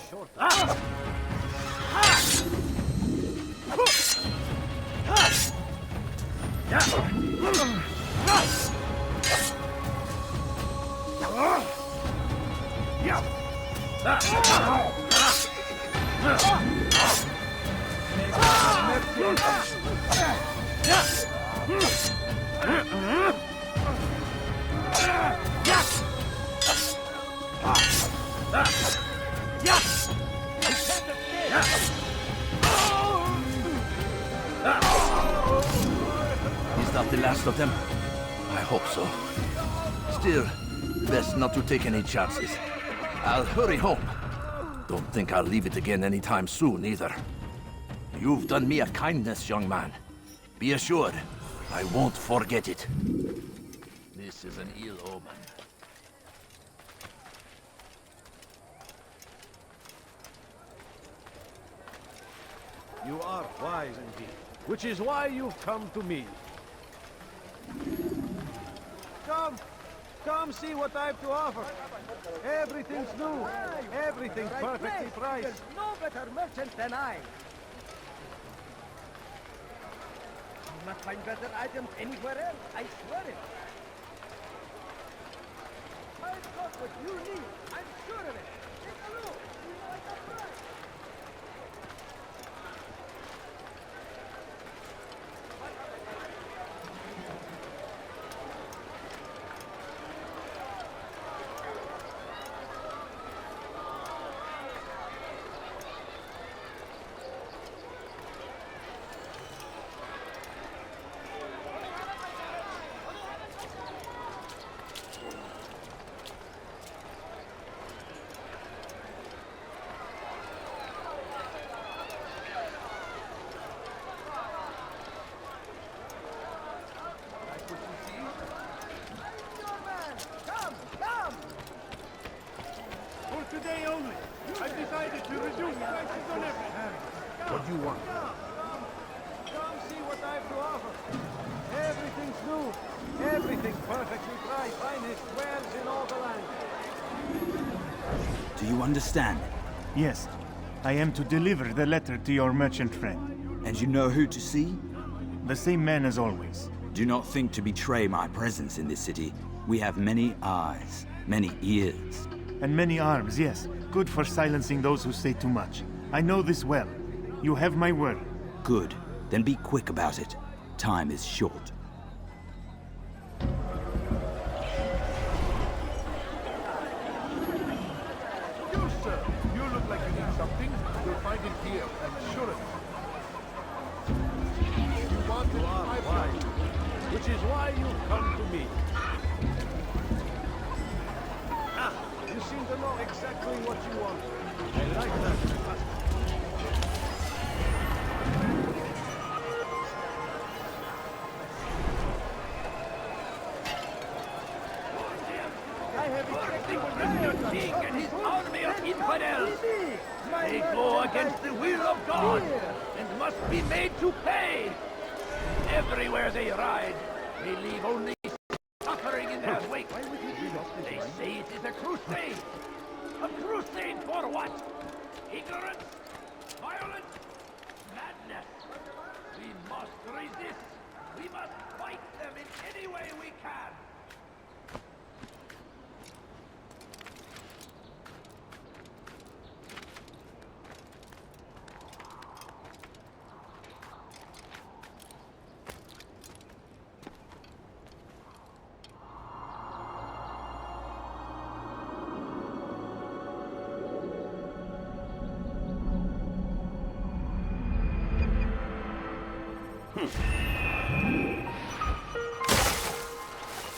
Is that the last of them? I hope so. Still, best not to take any chances. I'll hurry home. Don't think I'll leave it again anytime soon, either. You've done me a kindness, young man. Be assured, I won't forget it. This is an ill omen. You are wise indeed, which is why you've come to me. Come see what I have to offer. Everything's new, everything's perfectly priced. There's no better merchant than I. You must find better items anywhere else, I swear it. I've got what you need, I'm sure of it. Take a look. You know I got right. Today only. I've decided to reduce prices on everything. What do you want? Come see what what I have to offer. Everything's new. Everything perfectly dry. Finest wares in all the land. Do you understand? Yes. I am to deliver the letter to your merchant friend. And you know who to see? The same man as always. Do not think to betray my presence in this city. We have many eyes, many ears. And many arms, yes. Good for silencing those who say too much. I know this well. You have my word. Good. Then be quick about it. Time is short. You, sir. You look like you need something. You'll find it here, I'm sure of it. You want it, my friend. Which is why you come to me. Ah, you seem to know exactly what you want. I like that. The king and his army of infidels. They go against the will of God and must be made to pay. Everywhere they ride, they leave only suffering in their wake. They say it is a crusade. A crusade for what? Ignorance? Violence? Madness? We must resist. We must fight them in any way we can.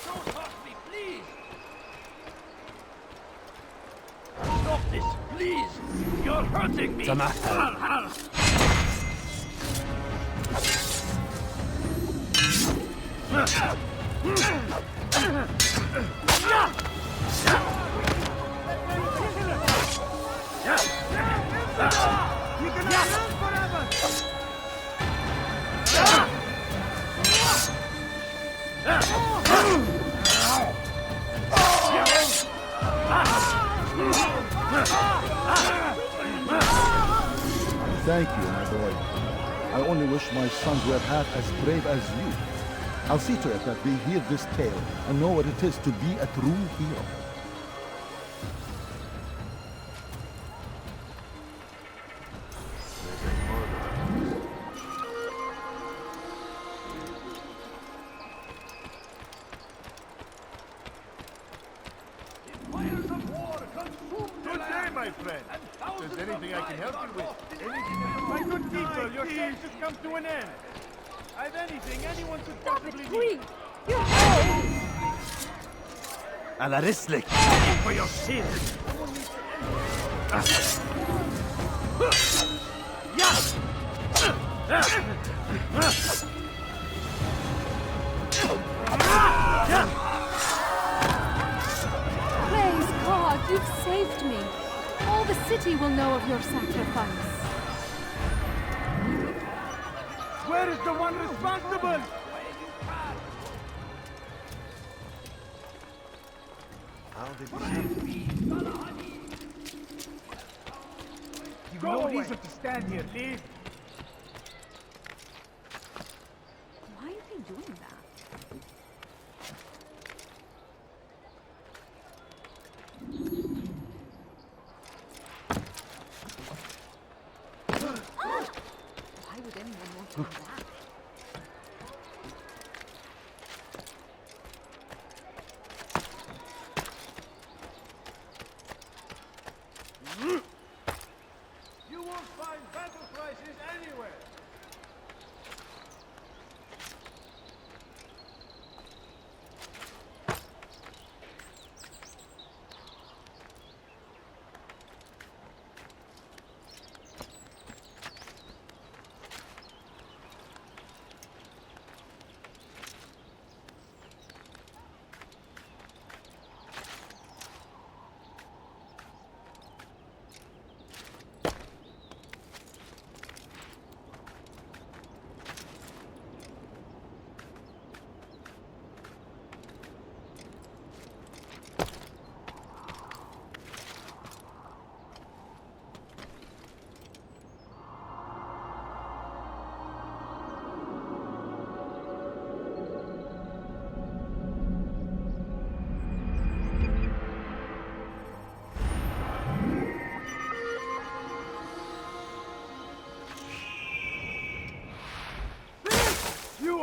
Don't hurt me, please! Stop this, please! You're hurting me! You cannot live forever! Thank you, my boy. I only wish my sons were half as brave as you. I'll see to it that they hear this tale and know what it is to be a true hero. Good day, my friend. If there's anything I can help you with, anything... My good people, your search has come to an end. I've anything anyone could possibly need. Alarislik, For your sins. Praise God, you've saved me. All the city will know of your sacrifice. Where is the one responsible? You've no reason to stand here, leave. Why are they doing that? Why would anyone want to do that? You won't find battle prices anywhere.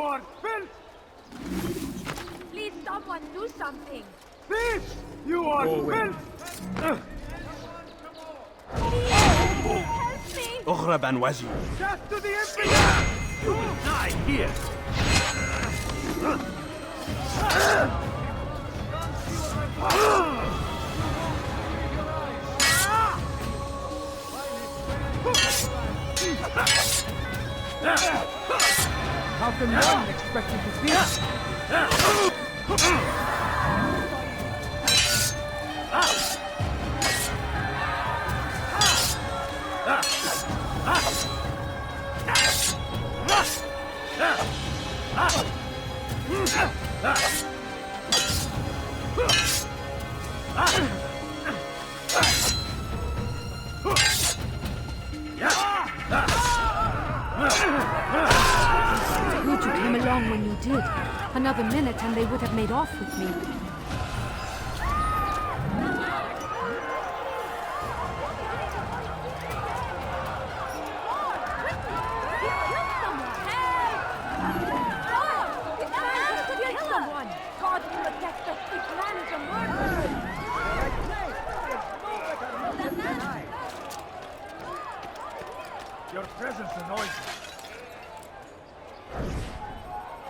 are filth! Please, someone do something! Please! You are filth! Help me! اغرب عن وجهي. Death to the Emperor! You will die here. How can one expect to defeat? Good you came along when you did. Another minute and they would have made off with me. God protect us! This man is a murderer! Your presence annoys me.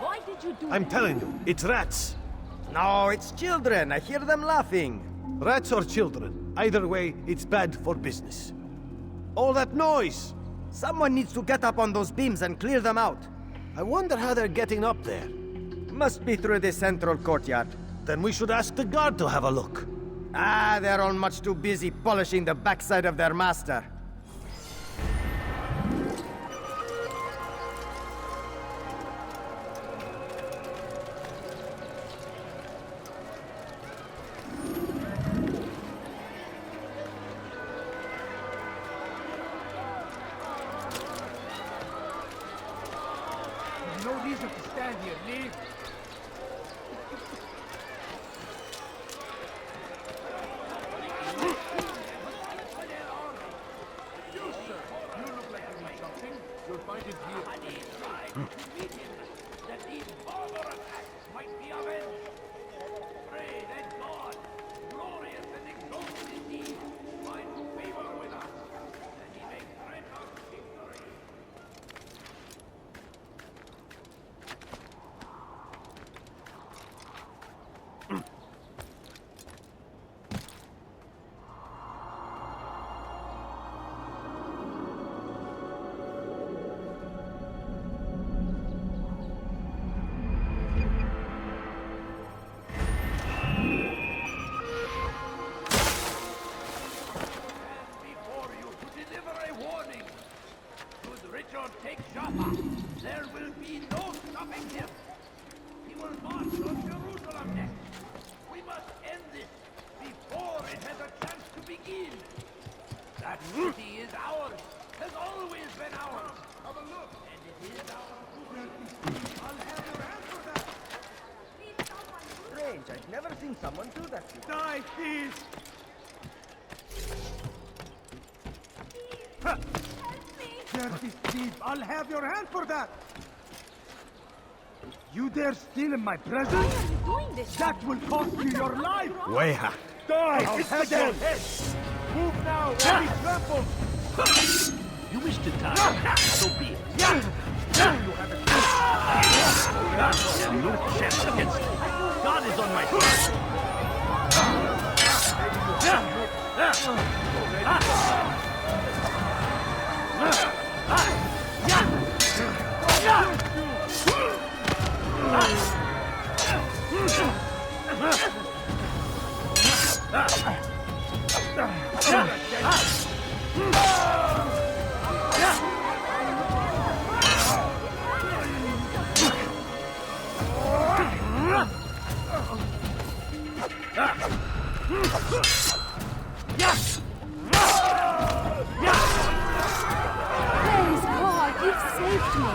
Why did you do I'm this? telling you, it's rats. No, it's children. I hear them laughing. Rats or children. Either way, it's bad for business. All that noise! Someone needs to get up on those beams and clear them out. I wonder how they're getting up there. Must be through the central courtyard. Then we should ask the guard to have a look. Ah, they're all much too busy polishing the backside of their master. No reason to stand here. Leave. Take Jaffa. There will be no stopping him. He will march on Jerusalem next. We must end this before it has a chance to begin. That city is ours. Has always been ours. Have a look. And it is ours. I'll have your hand for that. Strange, I've never seen someone do that before. Die, thieves! Dirty thief! I'll have your hand for that! You dare steal in my presence? Why are you doing this? That will cost you your life! Weha. Die! I'll have your head! Move now, or be trampled! You wish to die? So be it. You have Stand no chance against me. God is on my side. Praise God, you've saved me.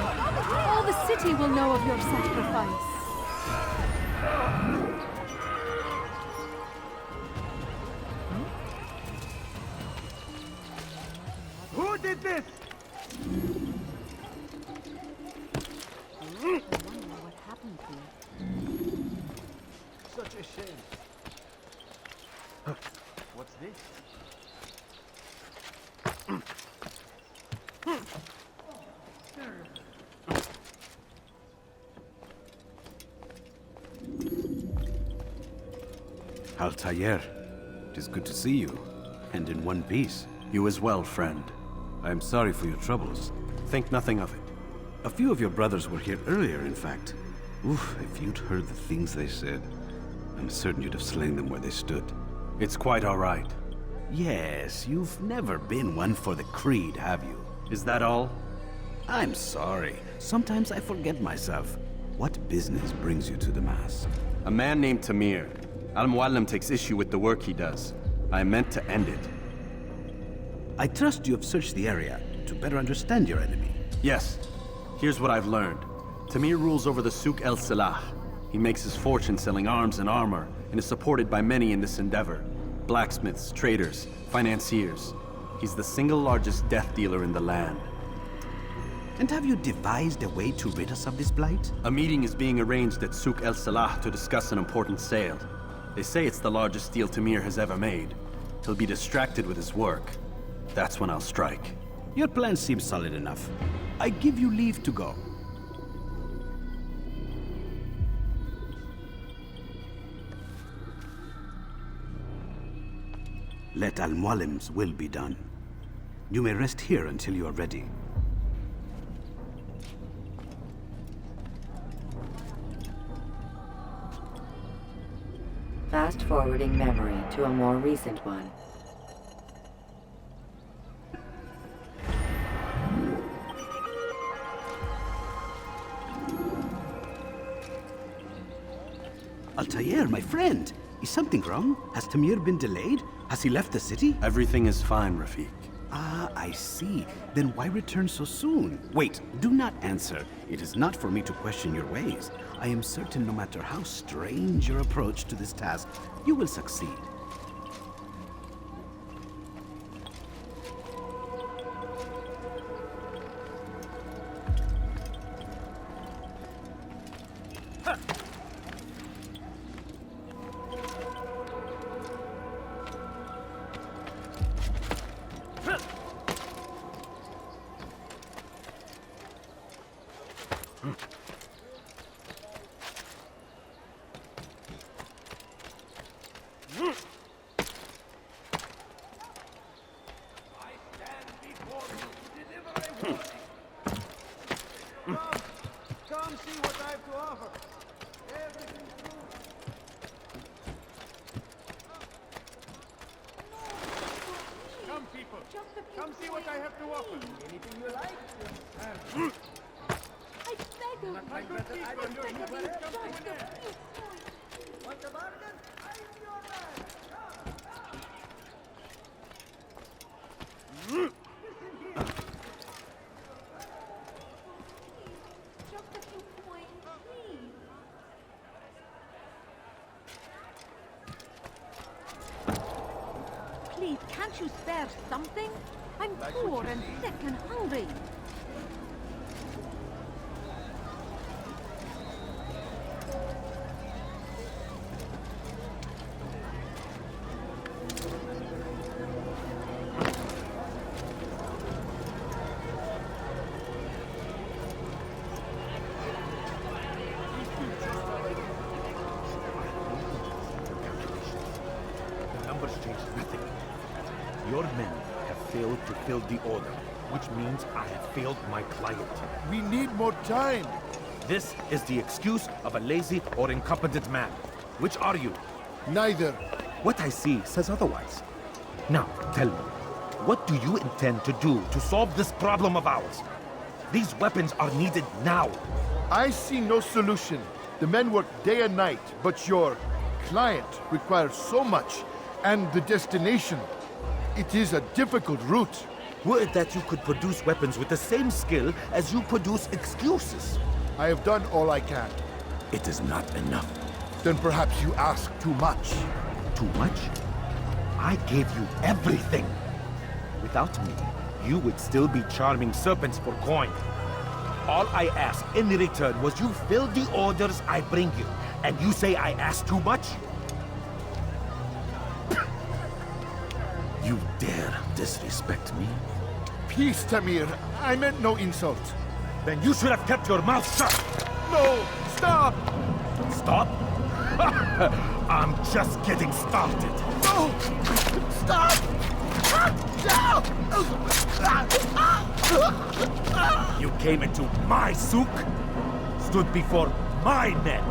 All the city will know of your sacrifice. Who did this? Altair, it is good to see you, and in one piece. You as well, friend. I am sorry for your troubles. Think nothing of it. A few of your brothers were here earlier, in fact. Oof, if you'd heard the things they said, I'm certain you'd have slain them where they stood. It's quite all right. Yes, you've never been one for the creed, have you? Is that all? I'm sorry. Sometimes I forget myself. What business brings you to the Mask? A man named Tamir. Al-Mualim takes issue with the work he does. I meant to end it. I trust you have searched the area to better understand your enemy. Yes. Here's what I've learned. Tamir rules over the Souk El Salah. He makes his fortune selling arms and armor, and is supported by many in this endeavor. Blacksmiths, traders, financiers. He's the single largest death dealer in the land. And have you devised a way to rid us of this blight? A meeting is being arranged at Souk El Salah to discuss an important sale. They say it's the largest deal Tamir has ever made. He'll be distracted with his work. That's when I'll strike. Your plan seems solid enough. I give you leave to go. Let Al-Mualim's will be done. You may rest here until you are ready. Fast-forwarding memory to a more recent one. Altair, my friend! Is something wrong? Has Tamir been delayed? Has he left the city? Everything is fine, Rafik. Ah, I see. Then why return so soon? Wait, do not answer. It is not for me to question your ways. I am certain no matter how strange your approach to this task, you will succeed. Come see what I have to offer. Everything's true. Come, people. Come see what I have to offer. Anything you like? I beg of My good people, your you, evil just has come to an a end. few Want a bargain? I'm your man. Come. just a few coins, please. Please, can't you spare something? I'm poor and sick and hungry. The numbers change nothing. Your men have failed to fill the order, which means I have failed my client. We need more time. This is the excuse of a lazy or incompetent man. Which are you? Neither. What I see says otherwise. Now, tell me, what do you intend to do to solve this problem of ours? These weapons are needed now. I see no solution. The men work day and night, but your client requires so much, and the destination. It is a difficult route. Would that you could produce weapons with the same skill as you produce excuses. I have done all I can. It is not enough. Then perhaps you ask too much. Too much? I gave you everything. Without me, you would still be charming serpents for coin. All I ask in return was you fill the orders I bring you. And you say I ask too much? You dare disrespect me? Peace, Tamir. I meant no insult. Then you should have kept your mouth shut! No! Stop! Stop? I'm just getting started. No! Stop! You came into my souk, stood before my men,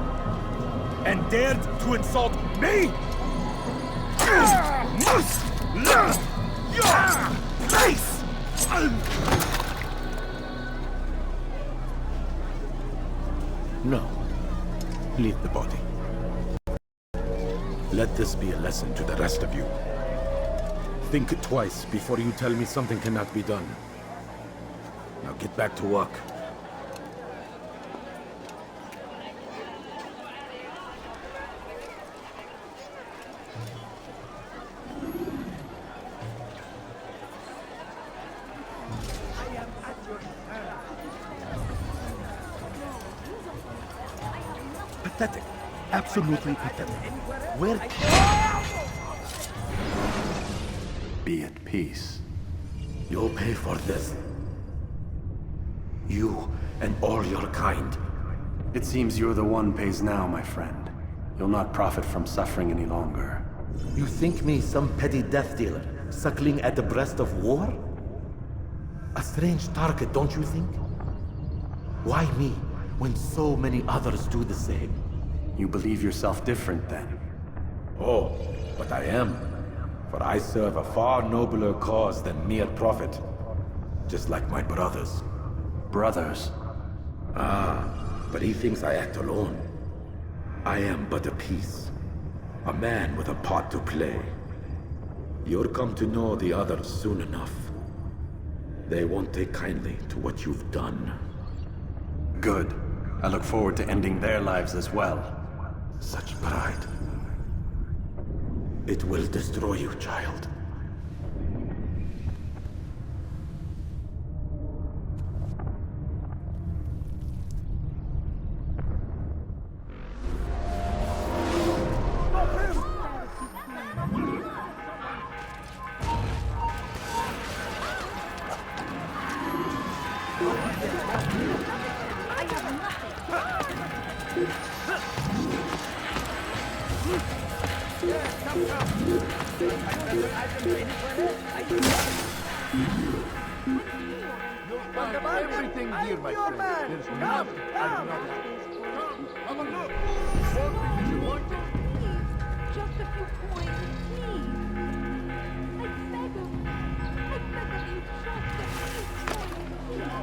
and dared to insult me? You must learn your place! No. Leave the body. Let this be a lesson to the rest of you. Think twice before you tell me something cannot be done. Now get back to work. Pathetic. Absolutely pathetic. Where... Be at peace. You'll pay for this. You and all your kind. It seems you're the one pays now, my friend. You'll not profit from suffering any longer. You think me some petty death dealer, suckling at the breast of war? A strange target, don't you think? Why me, when so many others do the same? You believe yourself different, then? Oh, but I am. For I serve a far nobler cause than mere profit. Just like my brothers. Brothers? Ah, but he thinks I act alone. I am but a piece. A man with a part to play. You'll come to know the others soon enough. They won't take kindly to what you've done. Good. I look forward to ending their lives as well. Such pride. It will destroy you, child. Everything here, my friend. There's nothing I do not have. Come and look. Won't be disappointed. Just a few coins, please. I beg of you. I beg of you, just a few coins, please.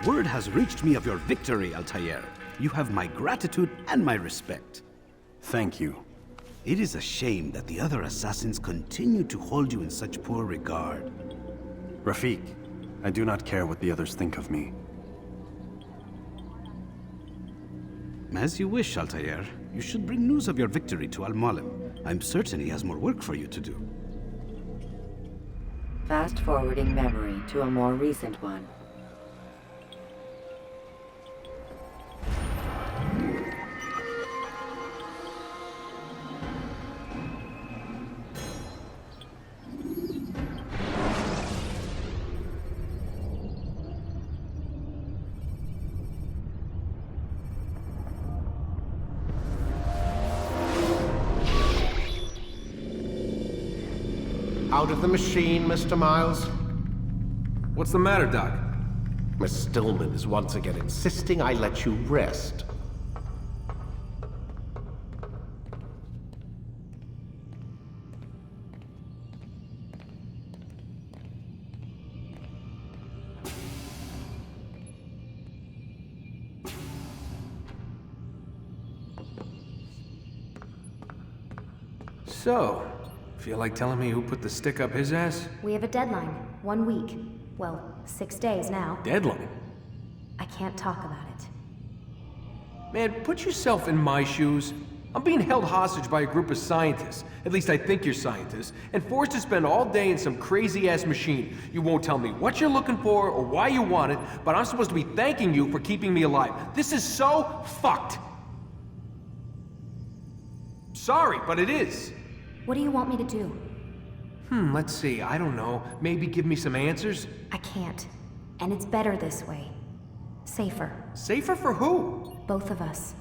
Word has reached me of your victory, Altair. You have my gratitude and my respect. Thank you. It is a shame that the other assassins continue to hold you in such poor regard. Rafik, I do not care what the others think of me. As you wish, Altair. You should bring news of your victory to Al-Mualim. I'm certain he has more work for you to do. Fast forwarding memory to a more recent one. Out of the machine, Mr. Miles. What's the matter, Doc? Miss Stillman is once again insisting I let you rest. So, feel like telling me who put the stick up his ass? We have a deadline. 1 week. Well, 6 days now. Deadline? I can't talk about it. Man, put yourself in my shoes. I'm being held hostage by a group of scientists. At least I think you're scientists. And forced to spend all day in some crazy-ass machine. You won't tell me what you're looking for or why you want it, but I'm supposed to be thanking you for keeping me alive. This is so fucked. Sorry, but it is. What do you want me to do? Let's see. I don't know. Maybe give me some answers? I can't. And it's better this way. Safer. Safer for who? Both of us.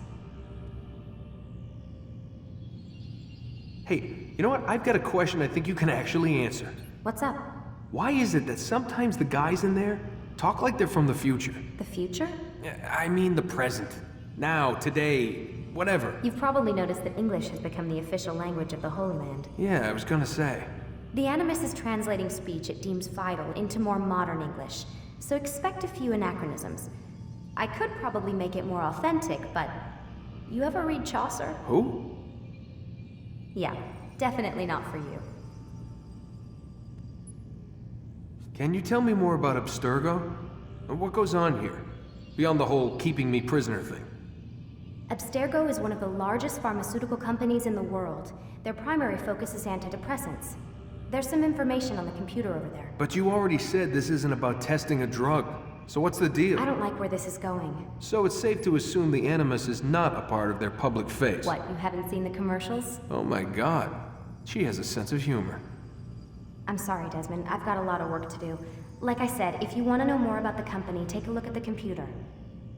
Hey, you know what? I've got a question I think you can actually answer. What's up? Why is it that sometimes the guys in there talk like they're from the future? The future? I mean the present. Now, today, whatever. You've probably noticed that English has become the official language of the Holy Land. Yeah, I was gonna say. The Animus is translating speech it deems vital into more modern English, so expect a few anachronisms. I could probably make it more authentic, but... You ever read Chaucer? Who? Yeah, definitely not for you. Can you tell me more about Abstergo? What goes on here? Beyond the whole keeping me prisoner thing. Abstergo is one of the largest pharmaceutical companies in the world. Their primary focus is antidepressants. There's some information on the computer over there. But you already said this isn't about testing a drug. So what's the deal? I don't like where this is going. So it's safe to assume the Animus is not a part of their public face. What, you haven't seen the commercials? Oh my god. She has a sense of humor. I'm sorry, Desmond. I've got a lot of work to do. Like I said, if you want to know more about the company, take a look at the computer.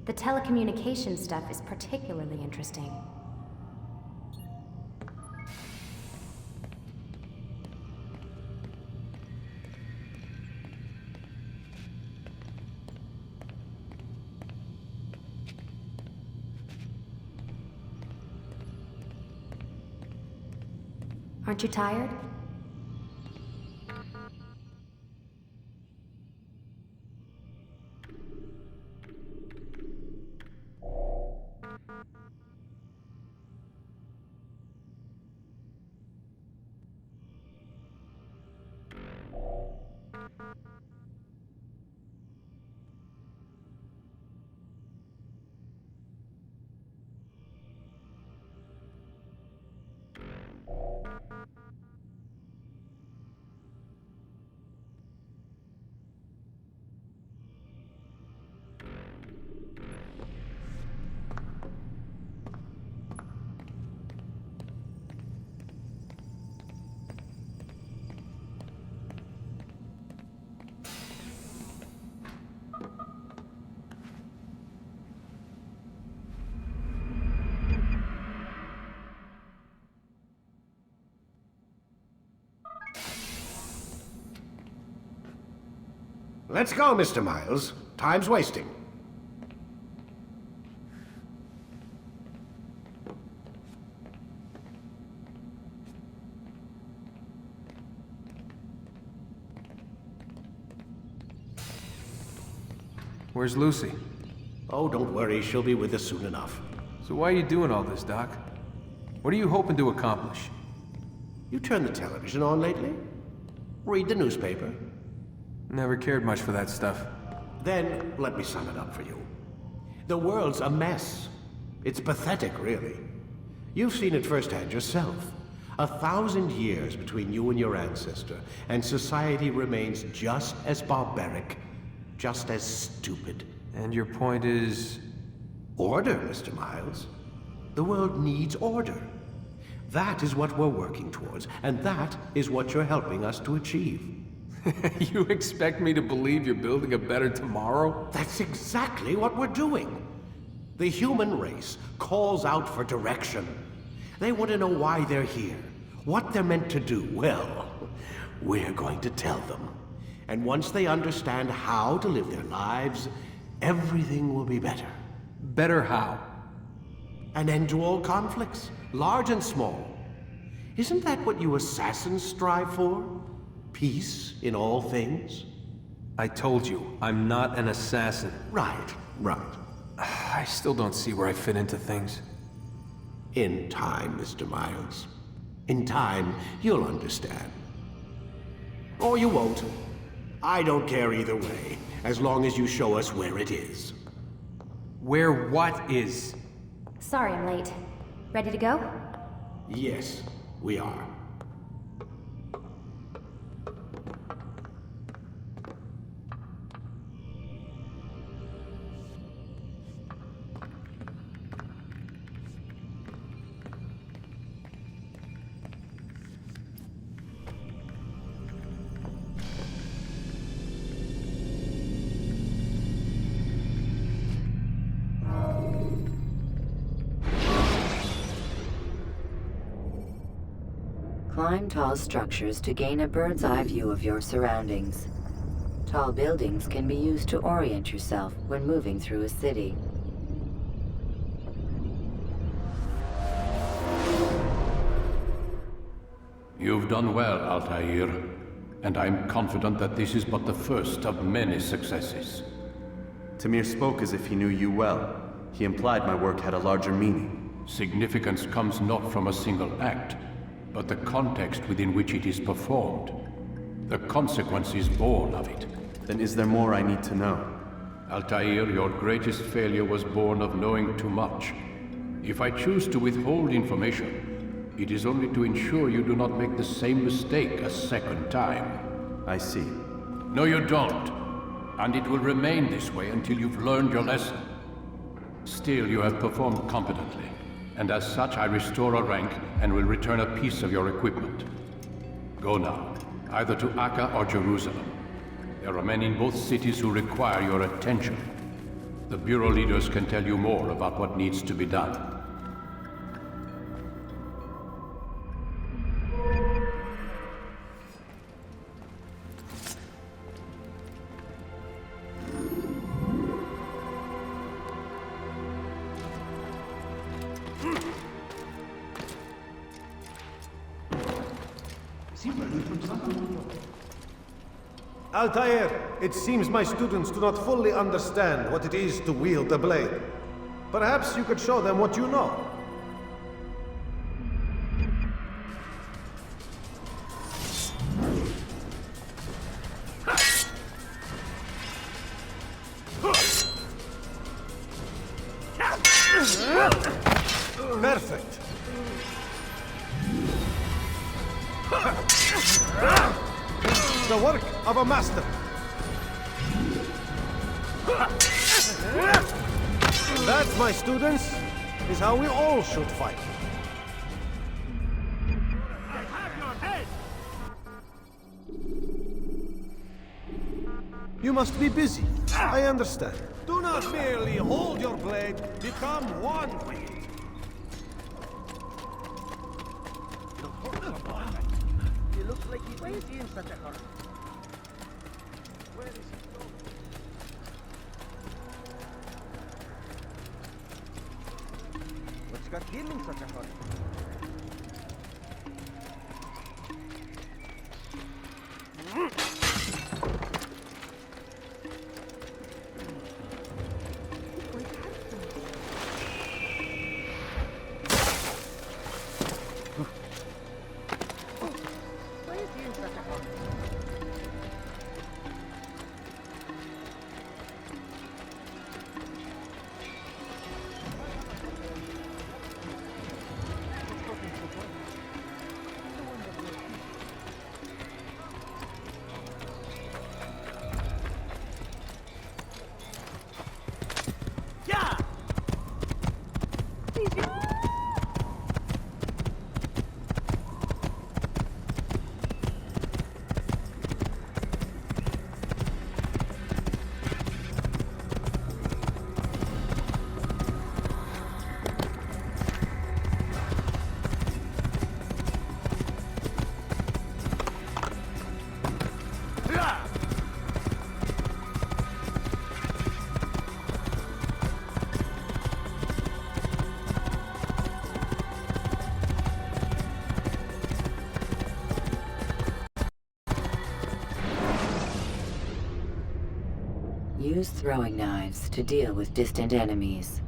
The telecommunications stuff is particularly interesting. Aren't you tired? Let's go, Mr. Miles. Time's wasting. Where's Lucy? Oh, don't worry. She'll be with us soon enough. So why are you doing all this, Doc? What are you hoping to accomplish? You turned the television on lately? Read the newspaper? Never cared much for that stuff. Then, let me sum it up for you. The world's a mess. It's pathetic, really. You've seen it firsthand yourself. 1,000 years between you and your ancestor, and society remains just as barbaric, just as stupid. And your point is? Order, Mr. Miles. The world needs order. That is what we're working towards, and that is what you're helping us to achieve. You expect me to believe you're building a better tomorrow? That's exactly what we're doing. The human race calls out for direction. They want to know why they're here, what they're meant to do. Well, we're going to tell them. And once they understand how to live their lives, everything will be better. Better how? An end to all conflicts, large and small. Isn't that what you assassins strive for? Peace in all things? I told you, I'm not an assassin. Right. I still don't see where I fit into things. In time, Mr. Miles. In time, you'll understand. Or you won't. I don't care either way, as long as you show us where it is. Where what is? Sorry I'm late. Ready to go? Yes, we are. Climb tall structures to gain a bird's eye view of your surroundings. Tall buildings can be used to orient yourself when moving through a city. You've done well, Altair, and I'm confident that this is but the first of many successes. Tamir spoke as if he knew you well. He implied my work had a larger meaning. Significance comes not from a single act, but the context within which it is performed. The consequences born of it. Then is there more I need to know? Altair, your greatest failure was born of knowing too much. If I choose to withhold information, it is only to ensure you do not make the same mistake a second time. I see. No, you don't. And it will remain this way until you've learned your lesson. Still, you have performed competently. And as such, I restore a rank and will return a piece of your equipment. Go now, either to Acre or Jerusalem. There are men in both cities who require your attention. The Bureau leaders can tell you more about what needs to be done. Altair, it seems my students do not fully understand what it is to wield a blade. Perhaps you could show them what you know. Perfect. The work of a master. That, my students, is how we all should fight. You must be busy. I understand. Do not merely hold your blade, become one with it. He looks like he's in such a hurry. Where is he going? What's got him in such a hurry? Use throwing knives to deal with distant enemies.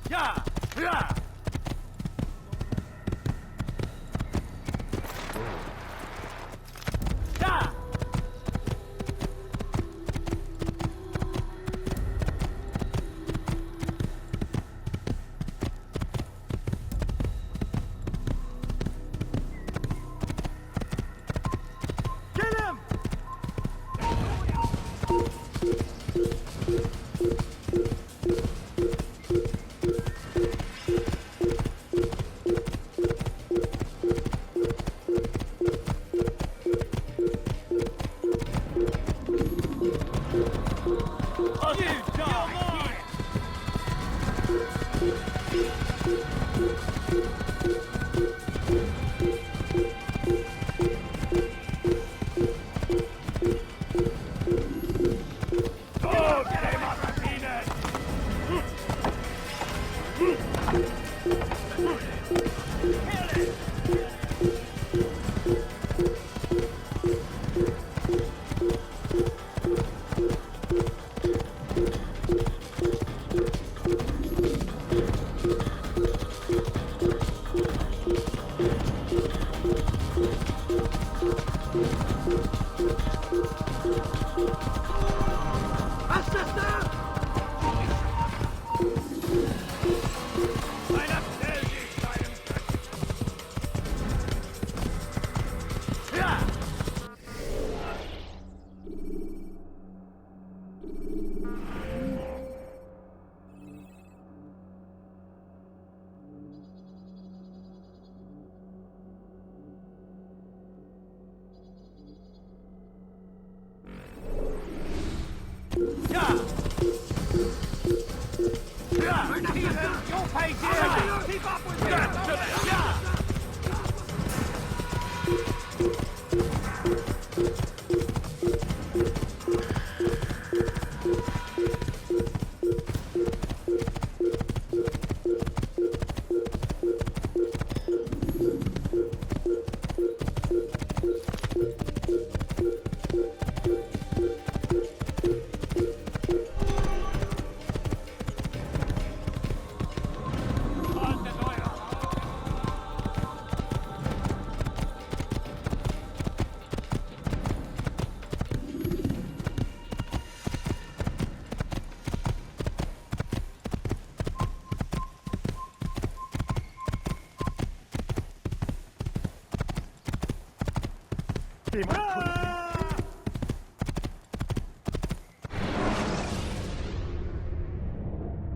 Yeah! Yeah! Yeah! Kill him!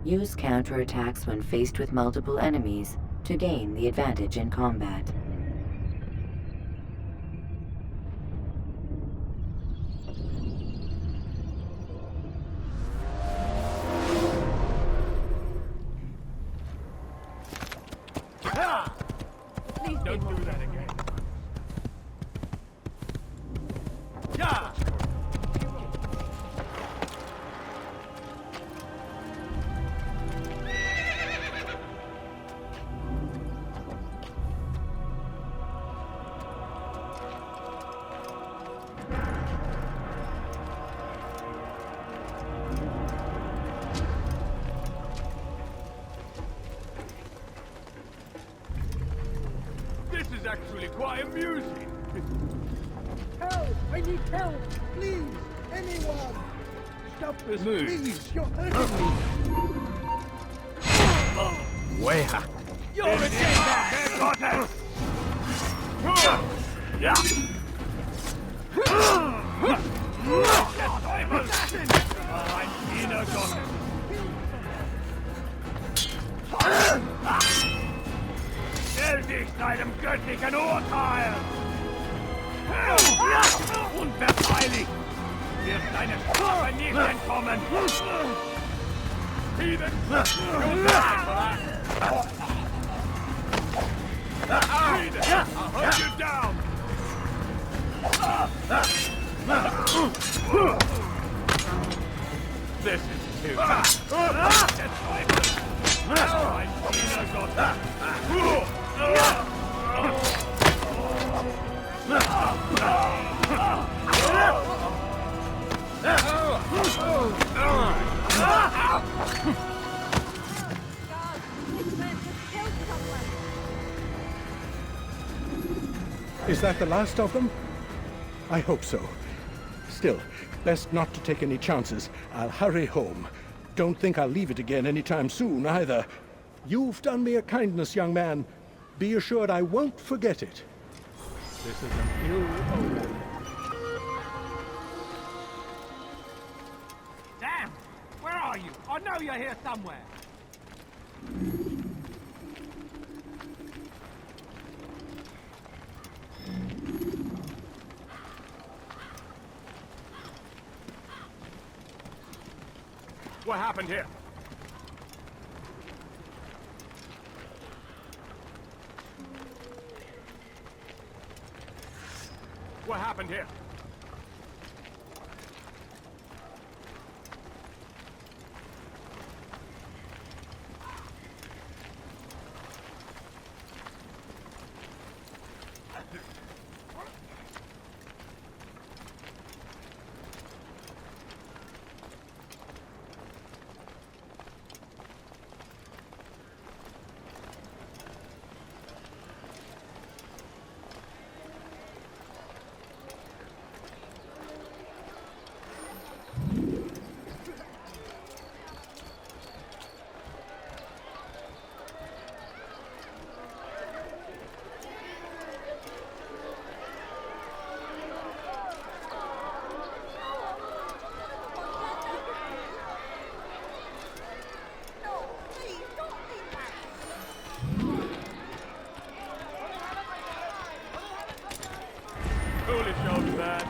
Use counterattacks when faced with multiple enemies to gain the advantage in combat. Don't do that again. Yeah! This is actually quite amusing. Help! I need help! Please! Anyone! Stop this, please! You're hurting me! Where? You're a dead man! Yeah! I'm inner goddess! Stell dich deinem göttlichen Urteil! Unverfeilig! Wird deine Strafe nicht entkommen! Steven! Steven! I'll hunt you down! This is too much! Is that the last of them? I hope so. Still, best not to take any chances. I'll hurry home. Don't think I'll leave it again anytime soon, either. You've done me a kindness, young man. Be assured I won't forget it. This is an ill omen. Damn! Where are you? I know you're here somewhere. What happened here? What happened here? Foolish old man.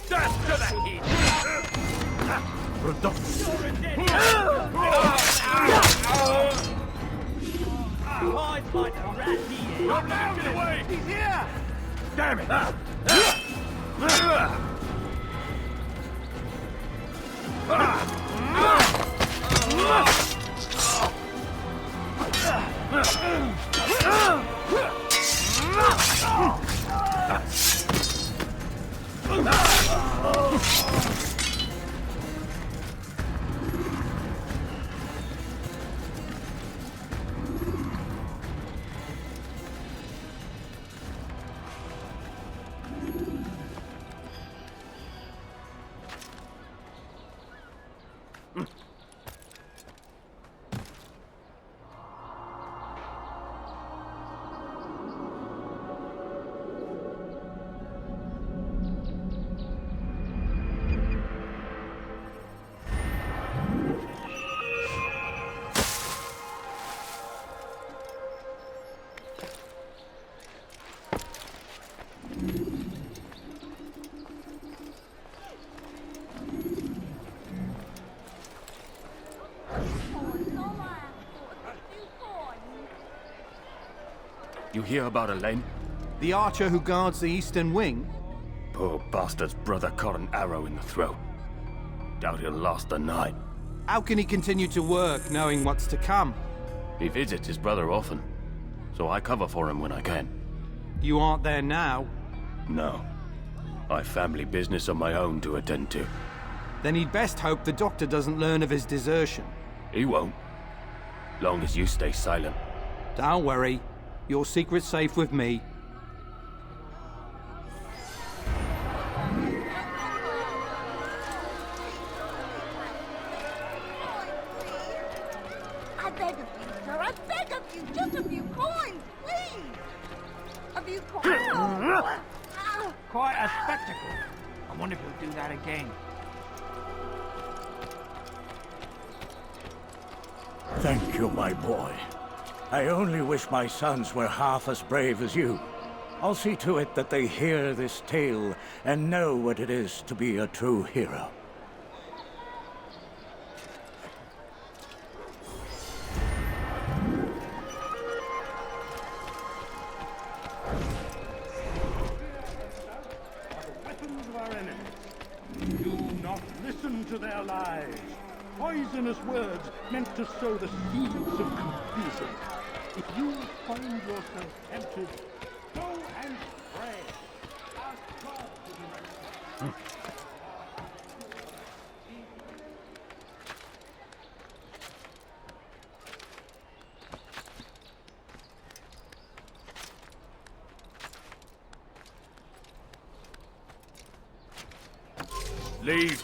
Death to the heat! Hide like a rat he is. Don't out of the way! He's here! Damn it! You hear about Elaine? The archer who guards the eastern wing? Poor bastard's brother caught an arrow in the throat. Doubt he'll last the night. How can he continue to work, knowing what's to come? He visits his brother often, so I cover for him when I can. You aren't there now? No. I've family business of my own to attend to. Then he'd best hope the doctor doesn't learn of his desertion. He won't. Long as you stay silent. Don't worry. Your secret's safe with me. I beg of you, sir. I beg of you. Just a few coins, please. A few coins. Quite a spectacle. I wonder if he'll do that again. Thank you, my boy. I only wish my sons were half as brave as you. I'll see to it that they hear this tale and know what it is to be a true hero. Weapons of our enemies. Do not listen to their lies. poisonous words meant to sow the seeds of confusion. If you find yourself tempted, go and pray. Ask God to direct you. Leave.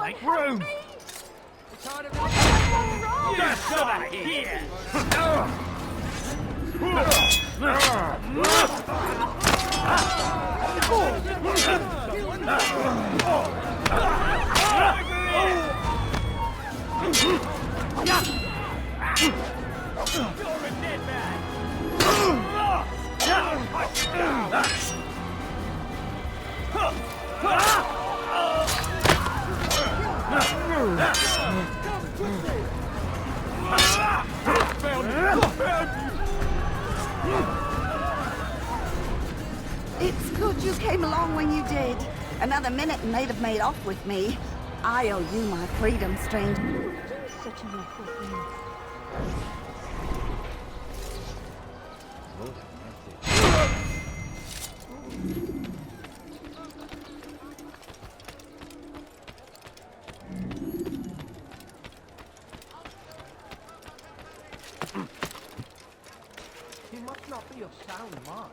Make room! Get back here! It's good you came along when you did. Another minute and they'd have made off with me. I owe you my freedom, stranger. Such an awful thing. He must not be of sound mind.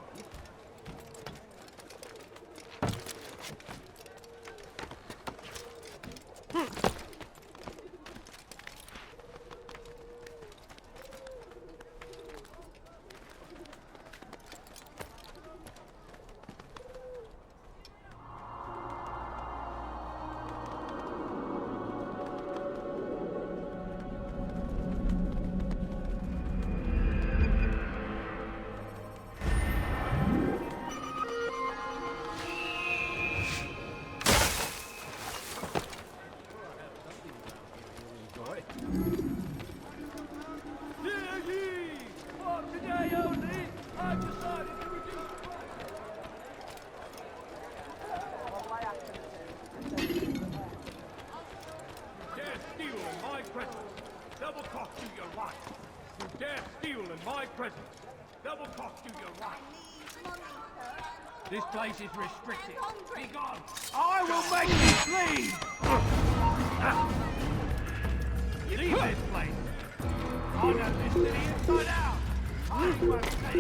This place is restricted. Be gone. I will make you leave. Leave this place. I know this city inside out. I won't stay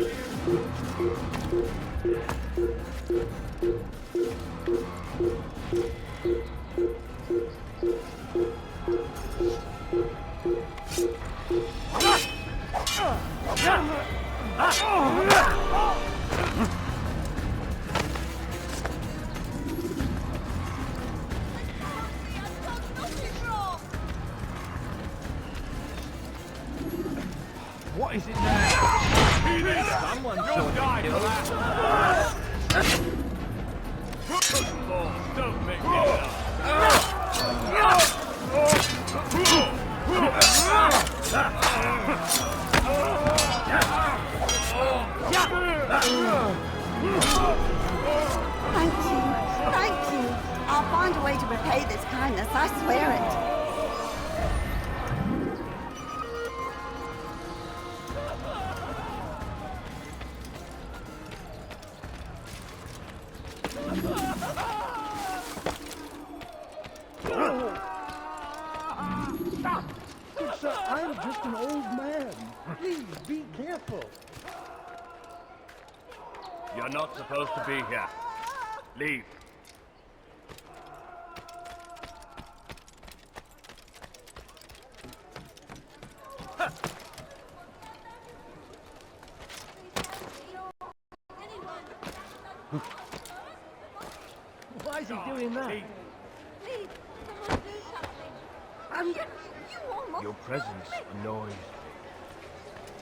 What is it now? Someone you'll die for that. Don't make me Thank you. Thank you. I'll find a way to repay this kindness, I swear it. Sir, I'm just an old man. Please, be careful. You're not supposed to be here. Leave. Why is he doing in there? Please, someone do something. You almost Your presence annoys me.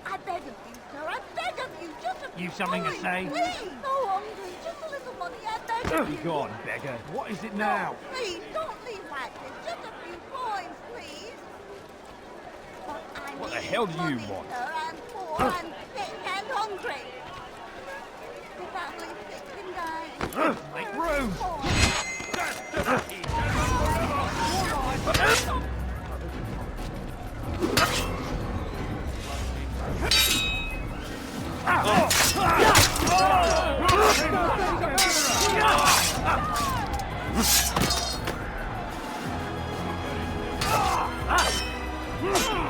I beg of you, sir. I beg of you. Just a few You've something to coins, say? Please. No, Andre. Just a little money. I beg of you. Go on, beggar. What is it now? No, please, don't leave like this. Just a few coins, please. But I What the need hell do you money, want? Sir. I'm poor. I'm sick and hungry. The family's sick and dying. Make room!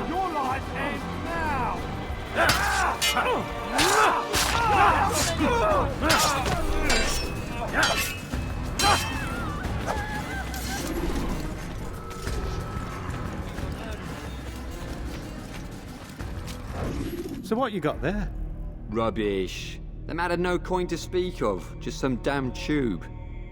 Your life ends now! So what you got there? Rubbish. The man had no coin to speak of, just some damn tube.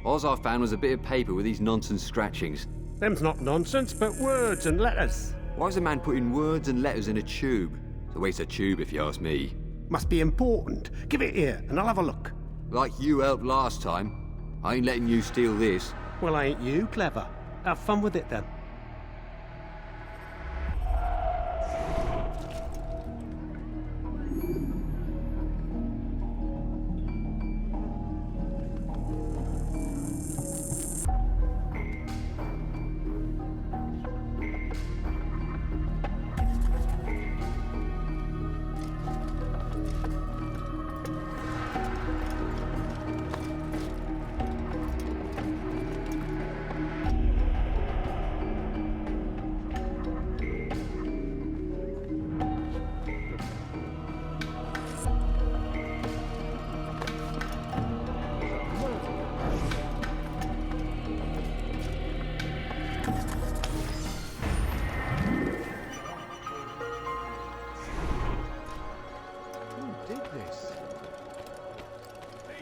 All I found was a bit of paper with these nonsense scratchings. Them's not nonsense, but words and letters. Why's a man putting words and letters in a tube? It's a waste of tube, if you ask me. Must be important. Give it here, and I'll have a look. Like you helped last time. I ain't letting you steal this. Well, ain't you clever? Have fun with it, then.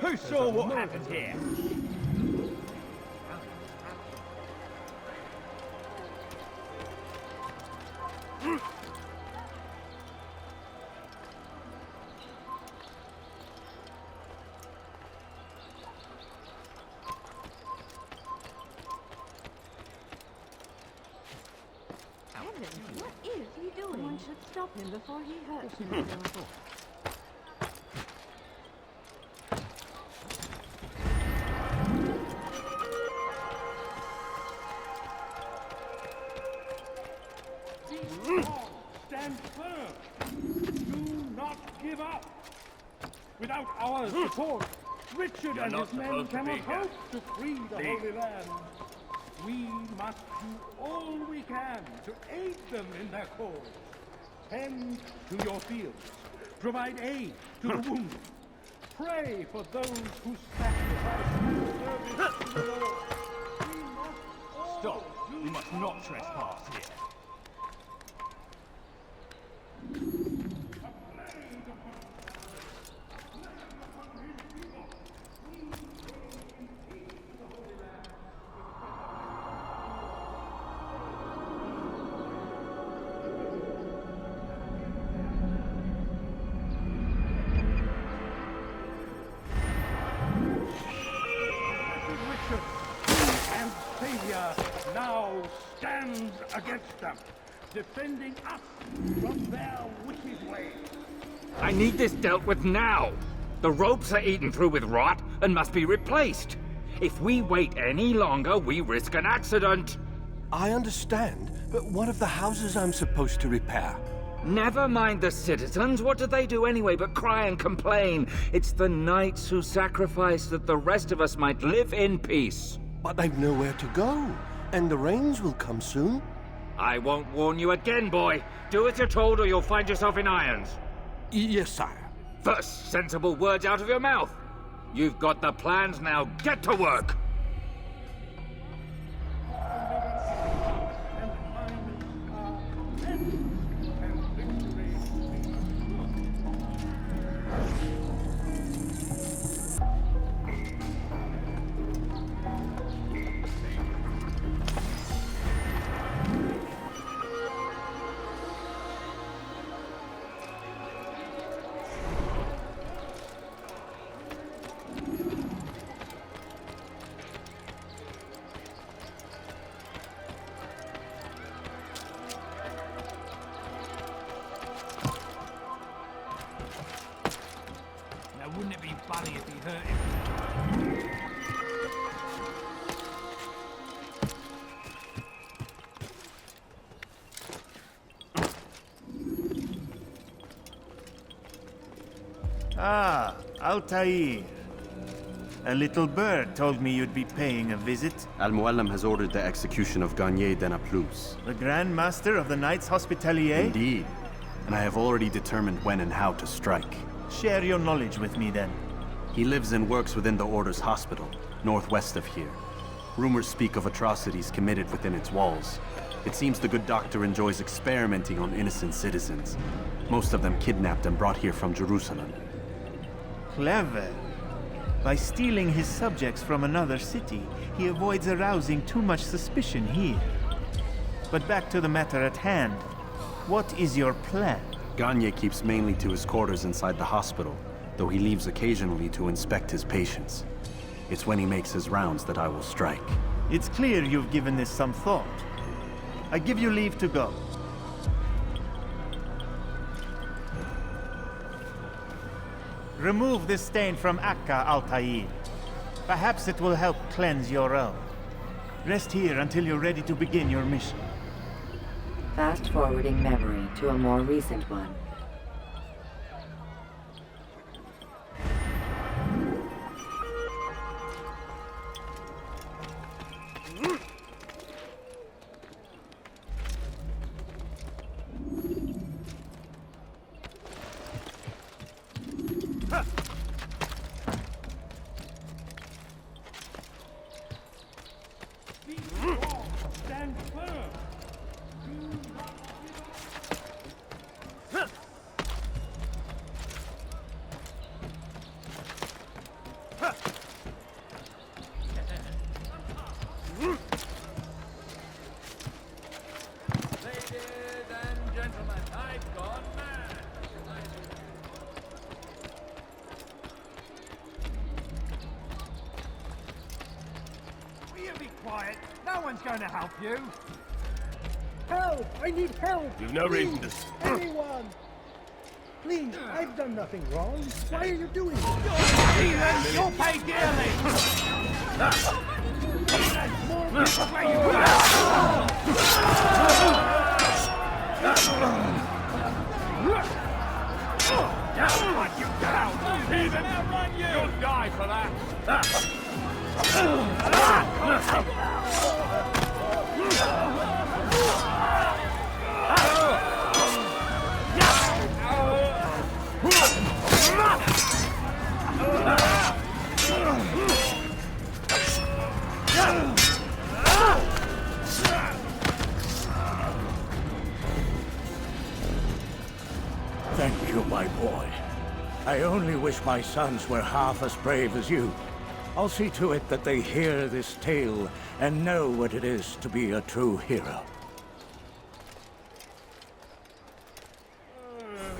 Who saw what happened here? What is he doing? Someone should stop him before he hurts himself. Stand firm. Do not give up. Without our support, Richard and his men cannot hope to free the Holy Land. We must do all we can to aid them in their cause. Tend to your fields. Provide aid to the wounded. Pray for those who sacrifice their service to the Lord. Stop. You must not trespass here. And Savior now stands against them, defending us from their wicked ways. I need this dealt with now. The ropes are eaten through with rot and must be replaced. If we wait any longer, we risk an accident. I understand, but what of the houses I'm supposed to repair? Never mind the citizens. What do they do anyway but cry and complain? It's the knights who sacrifice that the rest of us might live in peace. But they've nowhere to go, and the rains will come soon. I won't warn you again, boy. Do as you're told or you'll find yourself in irons. Yes, sire. First, sensible words out of your mouth. You've got the plans, now get to work. Ah, Altair. A little bird told me you'd be paying a visit. Al-Muallim has ordered the execution of Garnier de Naplouse. The Grand Master of the Knights Hospitalier? Indeed. And I have already determined when and how to strike. Share your knowledge with me, then. He lives and works within the Order's hospital, northwest of here. Rumors speak of atrocities committed within its walls. It seems the good doctor enjoys experimenting on innocent citizens. Most of them kidnapped and brought here from Jerusalem. Clever. By stealing his subjects from another city, he avoids arousing too much suspicion here. But back to the matter at hand. What is your plan? Garnier keeps mainly to his quarters inside the hospital, though he leaves occasionally to inspect his patients. It's when he makes his rounds that I will strike. It's clear you've given this some thought. I give you leave to go. Remove this stain from Akka, Altair. Perhaps it will help cleanse your own. Rest here until you're ready to begin your mission. Fast-forwarding memory to a more recent one. Stand firm. Ladies and gentlemen, I've gone mad. Will you be quiet? No one's going to help you. Help! I need help! You've no reason to... Please, anyone! Please, I've done nothing wrong. Why are you doing this? You'll pay dearly! You get out! Heathen! You'll die for that! Thank you, my boy. I only wish my sons were half as brave as you. I'll see to it that they hear this tale and know what it is to be a true hero.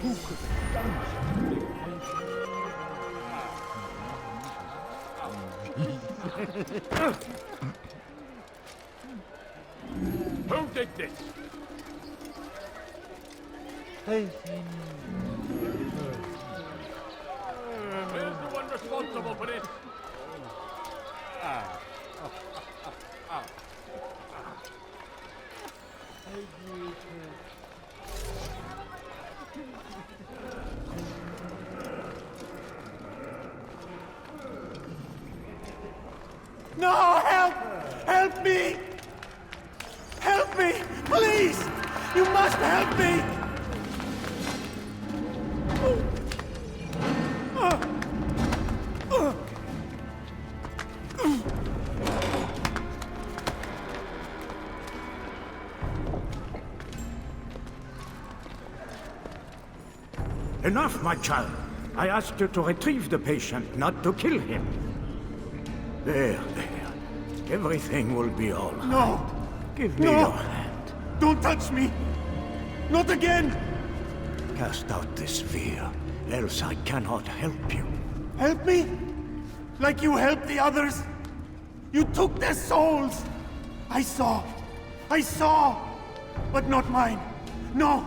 Who could have done Who did this? Who's the one responsible for this? No! Help! Help me! Help me! Please! You must help me! Enough, my child. I asked you to retrieve the patient, not to kill him. There. Everything will be all right. No! Give me No! your hand. Don't touch me! Not again! Cast out this fear, else I cannot help you. Help me? Like you helped the others? You took their souls! I saw! But not mine! No!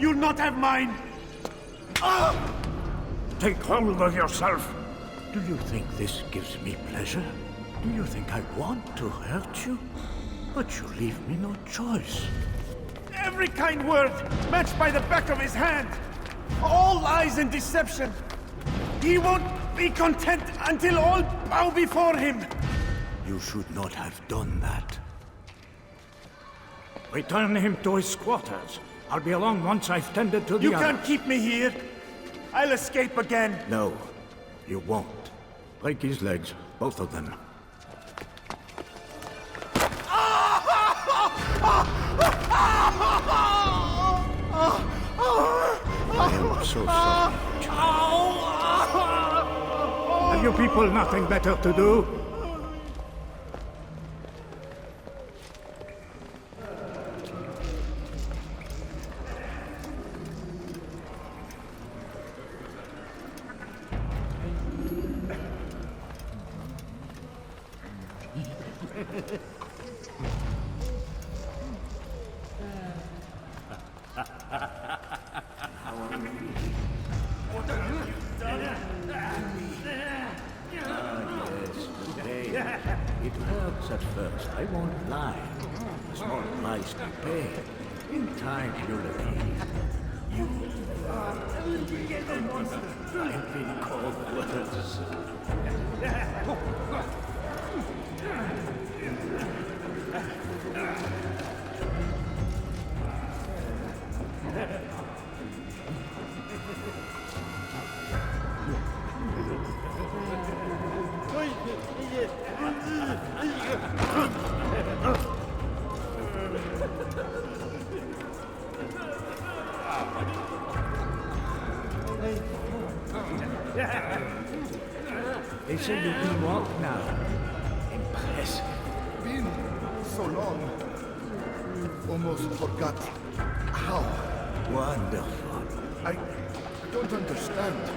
You'll not have mine! Ah! Take hold of yourself! Do you think this gives me pleasure? Do you think I want to hurt you? But you leave me no choice. Every kind word matched by the back of his hand! All lies and deception! He won't be content until all bow before him! You should not have done that. Return him to his quarters. I'll be along once I've tended to the You others. can't keep me here! I'll escape again! No, you won't. Break his legs, both of them. I am so sorry. Have you people nothing better to do? It hurts at first, I won't lie. A small price to pay. In time, you'll appease. You I've been called words. They say you can walk now. Impressive. Been so long. Almost forgot how. Wonderful. I don't understand.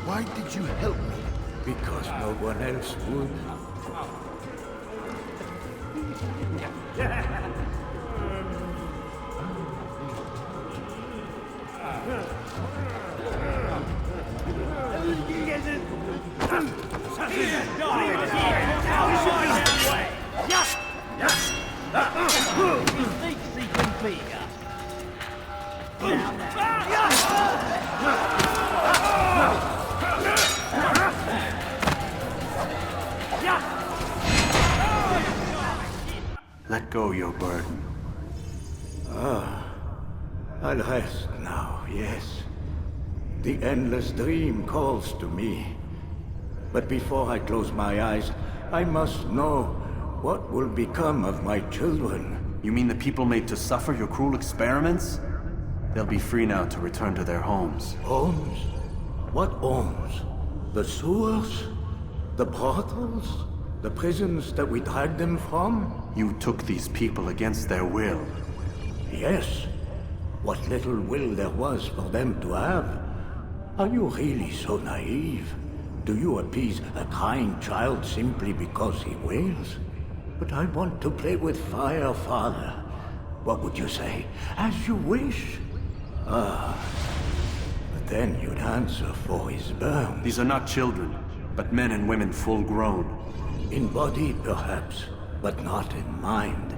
Why did you help me? Because no one else would. Let go your burden. I'll rest now, yes. The endless dream calls to me. But before I close my eyes, I must know what will become of my children. You mean the people made to suffer your cruel experiments? They'll be free now to return to their homes. Homes? What homes? The sewers? The brothels? The prisons that we dragged them from? You took these people against their will. Yes. What little will there was for them to have. Are you really so naive? Do you appease a crying child simply because he wails? But I want to play with fire, Father. What would you say? As you wish. But then you'd answer for his burn. These are not children, but men and women full grown. In body, perhaps, but not in mind.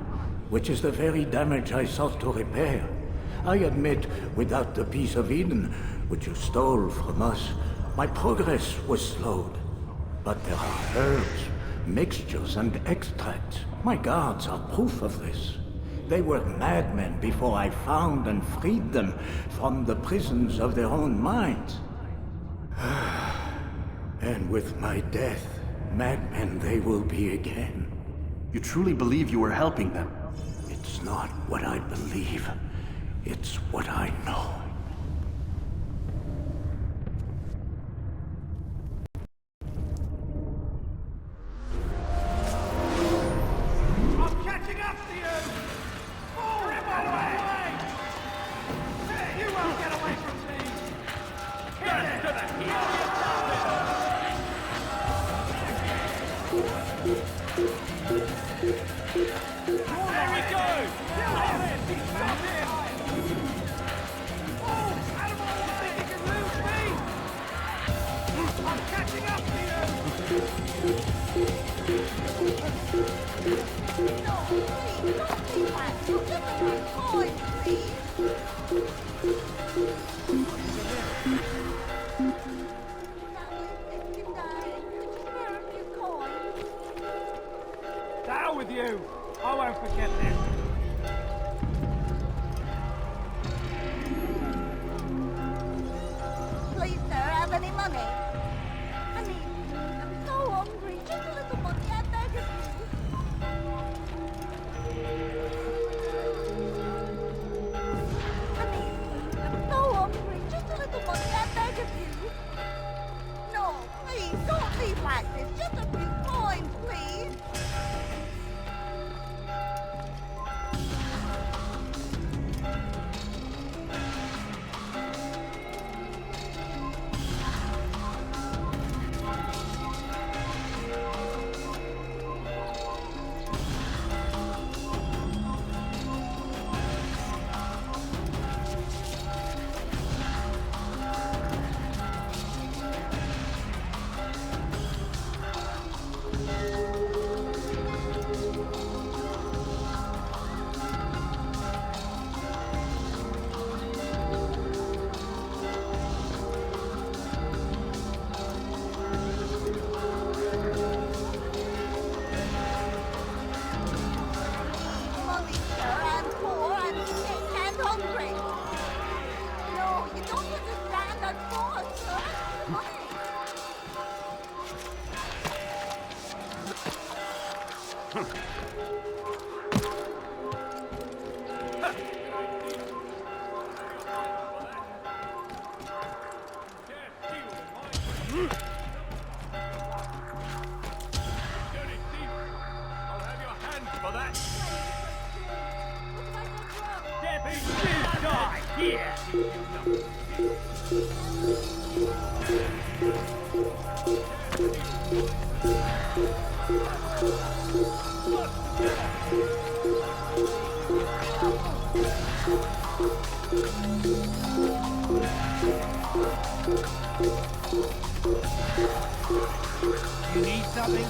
Which is the very damage I sought to repair. I admit, without the piece of Eden, which you stole from us, my progress was slowed. But there are herbs, mixtures, and extracts. My guards are proof of this. They were madmen before I found and freed them from the prisons of their own minds. And with my death, madmen they will be again. You truly believe you were helping them? It's not what I believe. It's what I know. I'm catching up to you! Oh, rip out of my way! Hey, you won't get away from me! Get to the There we go! Kill him! Stop him! Oh, out of my way! You can lose me! I'm catching up to you! No, please, don't do that. You'll get the right boy, please. practice. Just a few coins, please. You need something?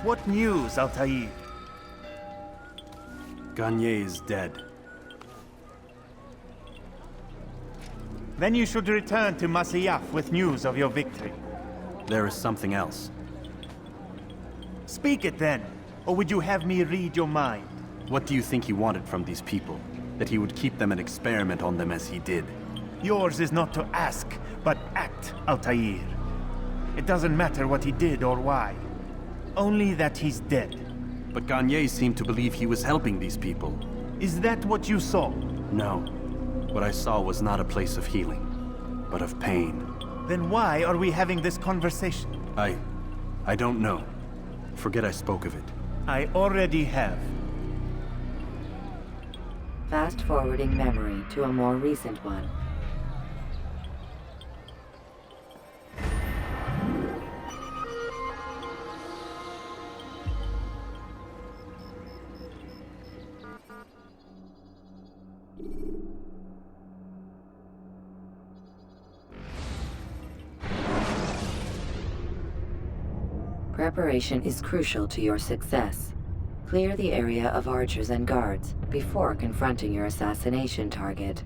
What news, Altair? Garnier is dead. Then you should return to Masyaf with news of your victory. There is something else. Speak it then, or would you have me read your mind? What do you think he wanted from these people? That he would keep them and experiment on them as he did? Yours is not to ask, but act, Altair. It doesn't matter what he did or why. Only that he's dead. But Garnier seemed to believe he was helping these people. Is that what you saw? No. What I saw was not a place of healing, but of pain. Then why are we having this conversation? I don't know. Forget I spoke of it. I already have. Fast-forwarding memory to a more recent one. Preparation is crucial to your success. Clear the area of archers and guards before confronting your assassination target.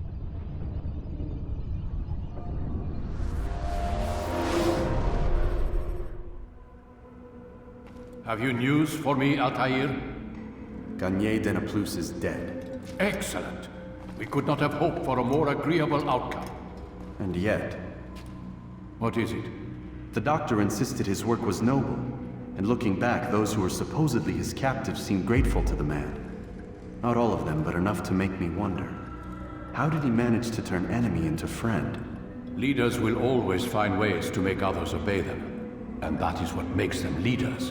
Have you news for me, Altair? Garnier de Naplouse is dead. Excellent. We could not have hoped for a more agreeable outcome. And yet... What is it? The doctor insisted his work was noble, and looking back, those who were supposedly his captives seemed grateful to the man. Not all of them, but enough to make me wonder. How did he manage to turn enemy into friend? Leaders will always find ways to make others obey them, and that is what makes them leaders.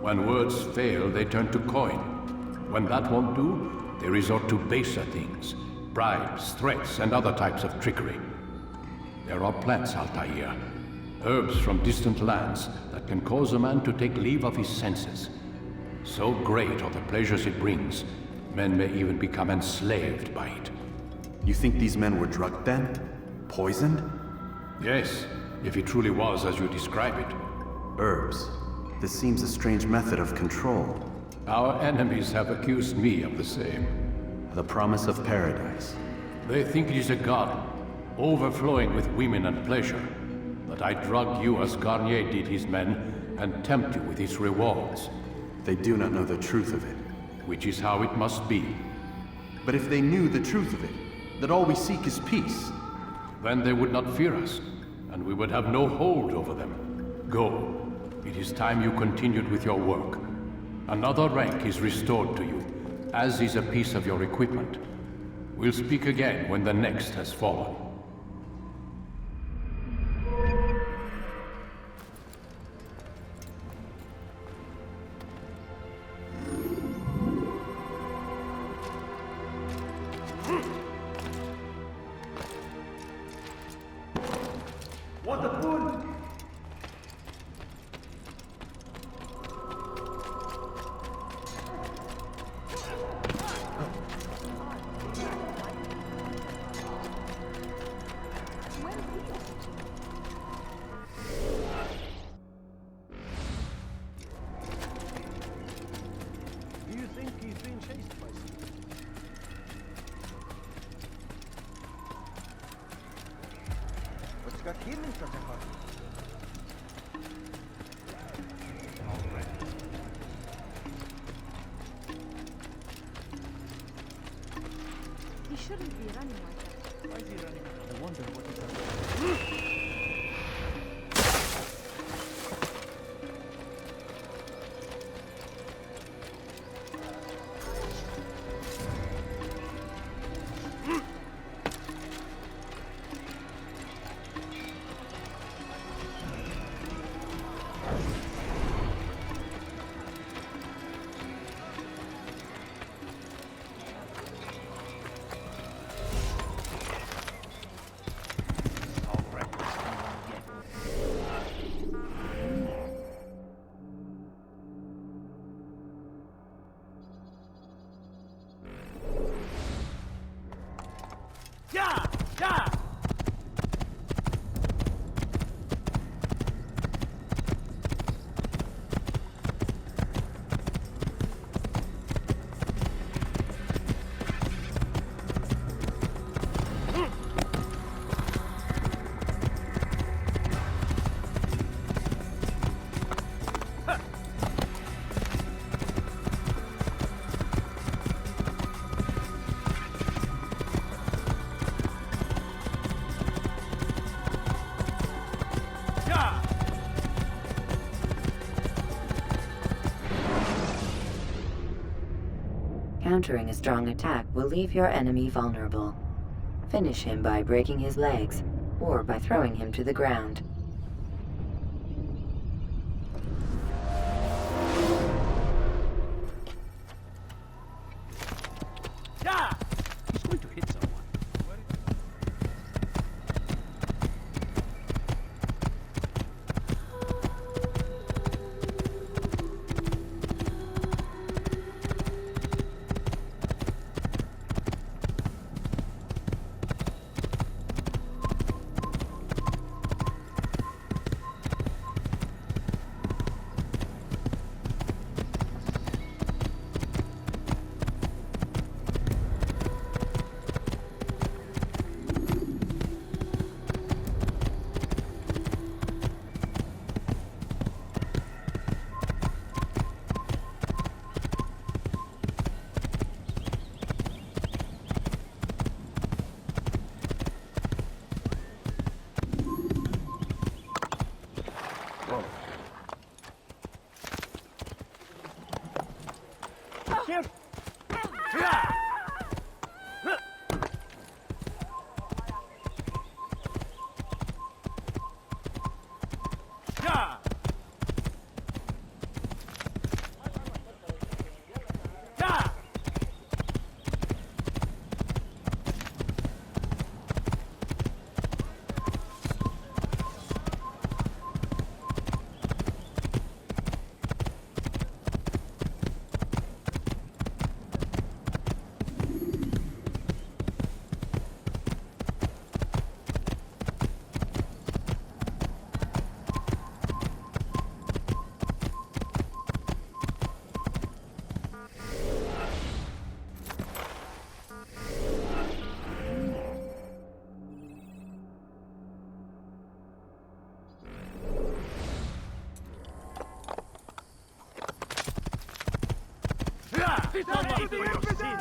When words fail, they turn to coin. When that won't do, they resort to baser things, bribes, threats, and other types of trickery. There are plants, Altair. Herbs from distant lands that can cause a man to take leave of his senses. So great are the pleasures it brings, men may even become enslaved by it. You think these men were drugged then? Poisoned? Yes, if it truly was as you describe it. Herbs. This seems a strange method of control. Our enemies have accused me of the same. The promise of paradise. They think it is a garden, overflowing with women and pleasure. That I drug you as Garnier did his men, and tempt you with his rewards. They do not know the truth of it. Which is how it must be. But if they knew the truth of it, that all we seek is peace, then they would not fear us, and we would have no hold over them. Go. It is time you continued with your work. Another rank is restored to you, as is a piece of your equipment. We'll speak again when the next has fallen. Got him in such a hurry. He shouldn't be running like that. Why is he running? I wonder what he's up to. Countering a strong attack will leave your enemy vulnerable. Finish him by breaking his legs, or by throwing him to the ground. He's going to hit someone. This is for your sin!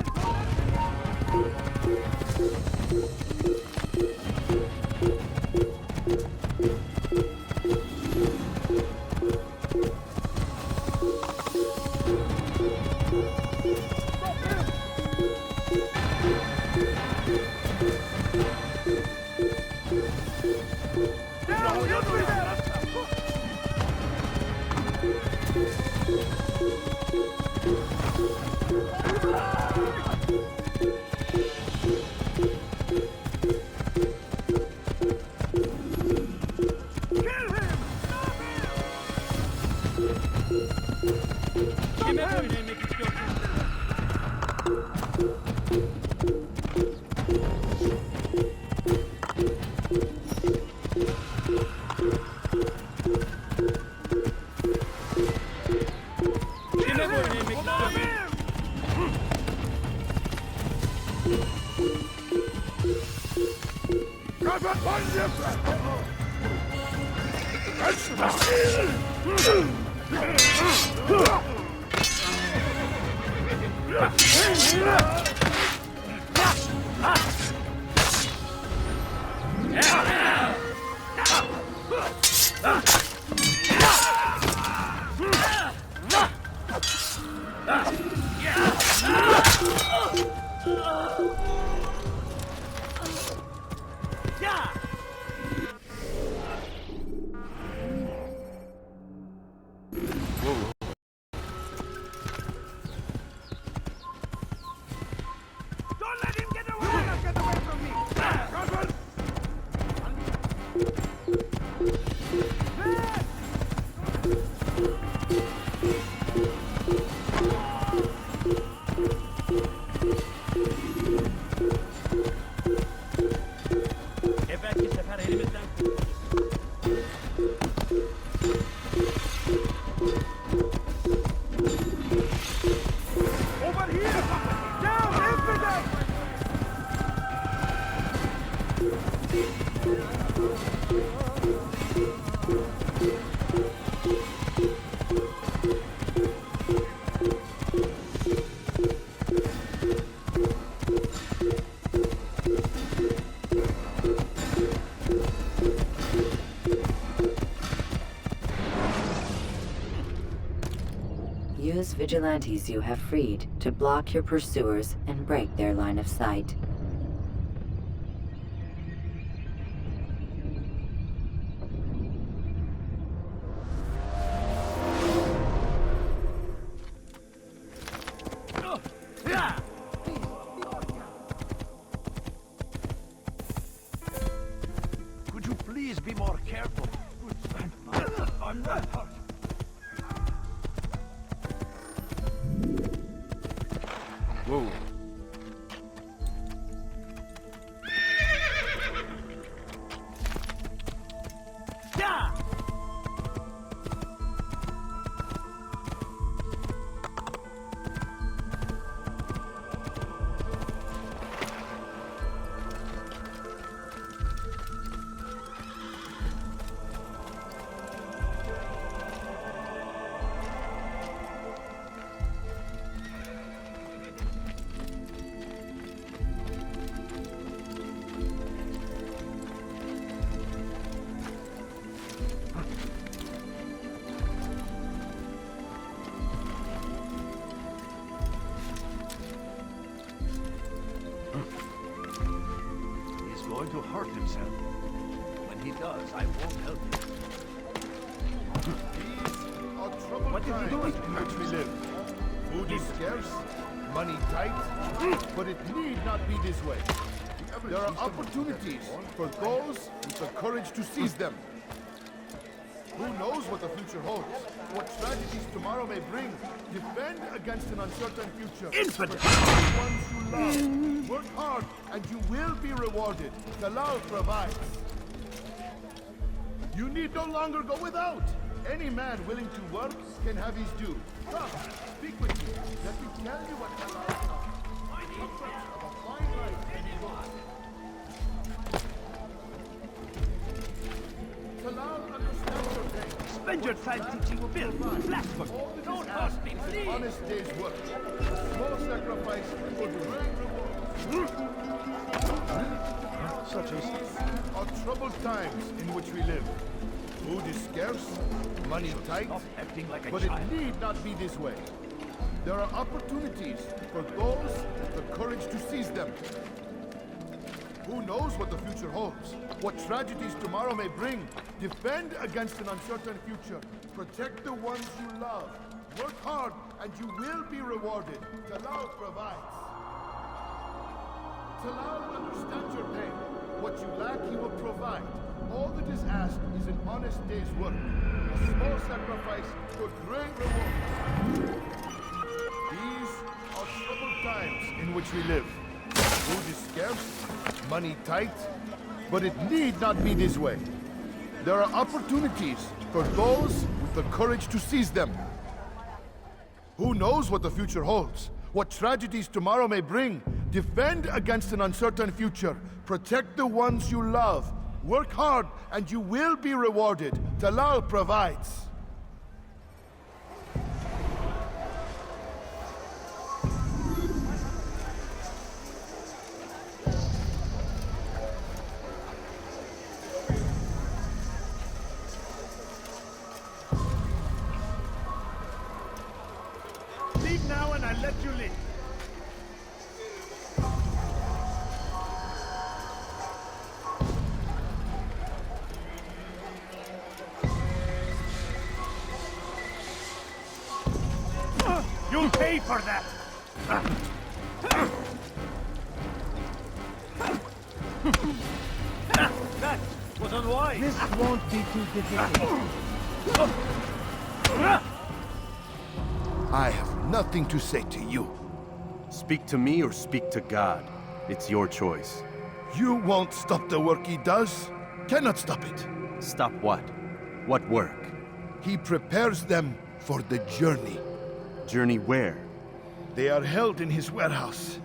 Use vigilantes you have freed to block your pursuers and break their line of sight. Could you please be more careful? I'm not hurt. Whoa. Going to hurt himself. When he does, I won't help him. What did he do in which we live? Food is scarce, money tight, but it need not be this way. There are opportunities for those with the courage to seize them. Who knows what the future holds? What tragedies tomorrow may bring? Defend against an uncertain future. Infidel! Protect the ones you love. Work hard, and you will be rewarded. Talal provides. You need no longer go without. Any man willing to work can have his due. Come, speak with me. Let me tell you what Talal is. Comforts of a fine life and good. Talal understands your pain. Spend your time teaching Bill, Blackfoot. Don't ask me, please. Honest day's work. Small such as... are troubled times in which we live. Food is scarce, money tight, but it need not be this way. There are opportunities for those with the courage to seize them. Who knows what the future holds? What tragedies tomorrow may bring? Defend against an uncertain future. Protect the ones you love. Work hard, and you will be rewarded. Talal provides. Talal understands your pain. What you lack, he will provide. All that is asked is an honest day's work. A small sacrifice for great rewards. These are troubled times in which we live. Food is scarce, money tight, but it need not be this way. There are opportunities for those with the courage to seize them. Who knows what the future holds? What tragedies tomorrow may bring? Defend against an uncertain future. Protect the ones you love. Work hard, and you will be rewarded. Talal provides. Leave now and I'll let you live. You'll pay for that! That was unwise! This won't be too difficult. I have nothing to say to you. Speak to me or speak to God. It's your choice. You won't stop the work he does. Cannot stop it. Stop what? What work? He prepares them for the journey. Journey where? They are held in his warehouse.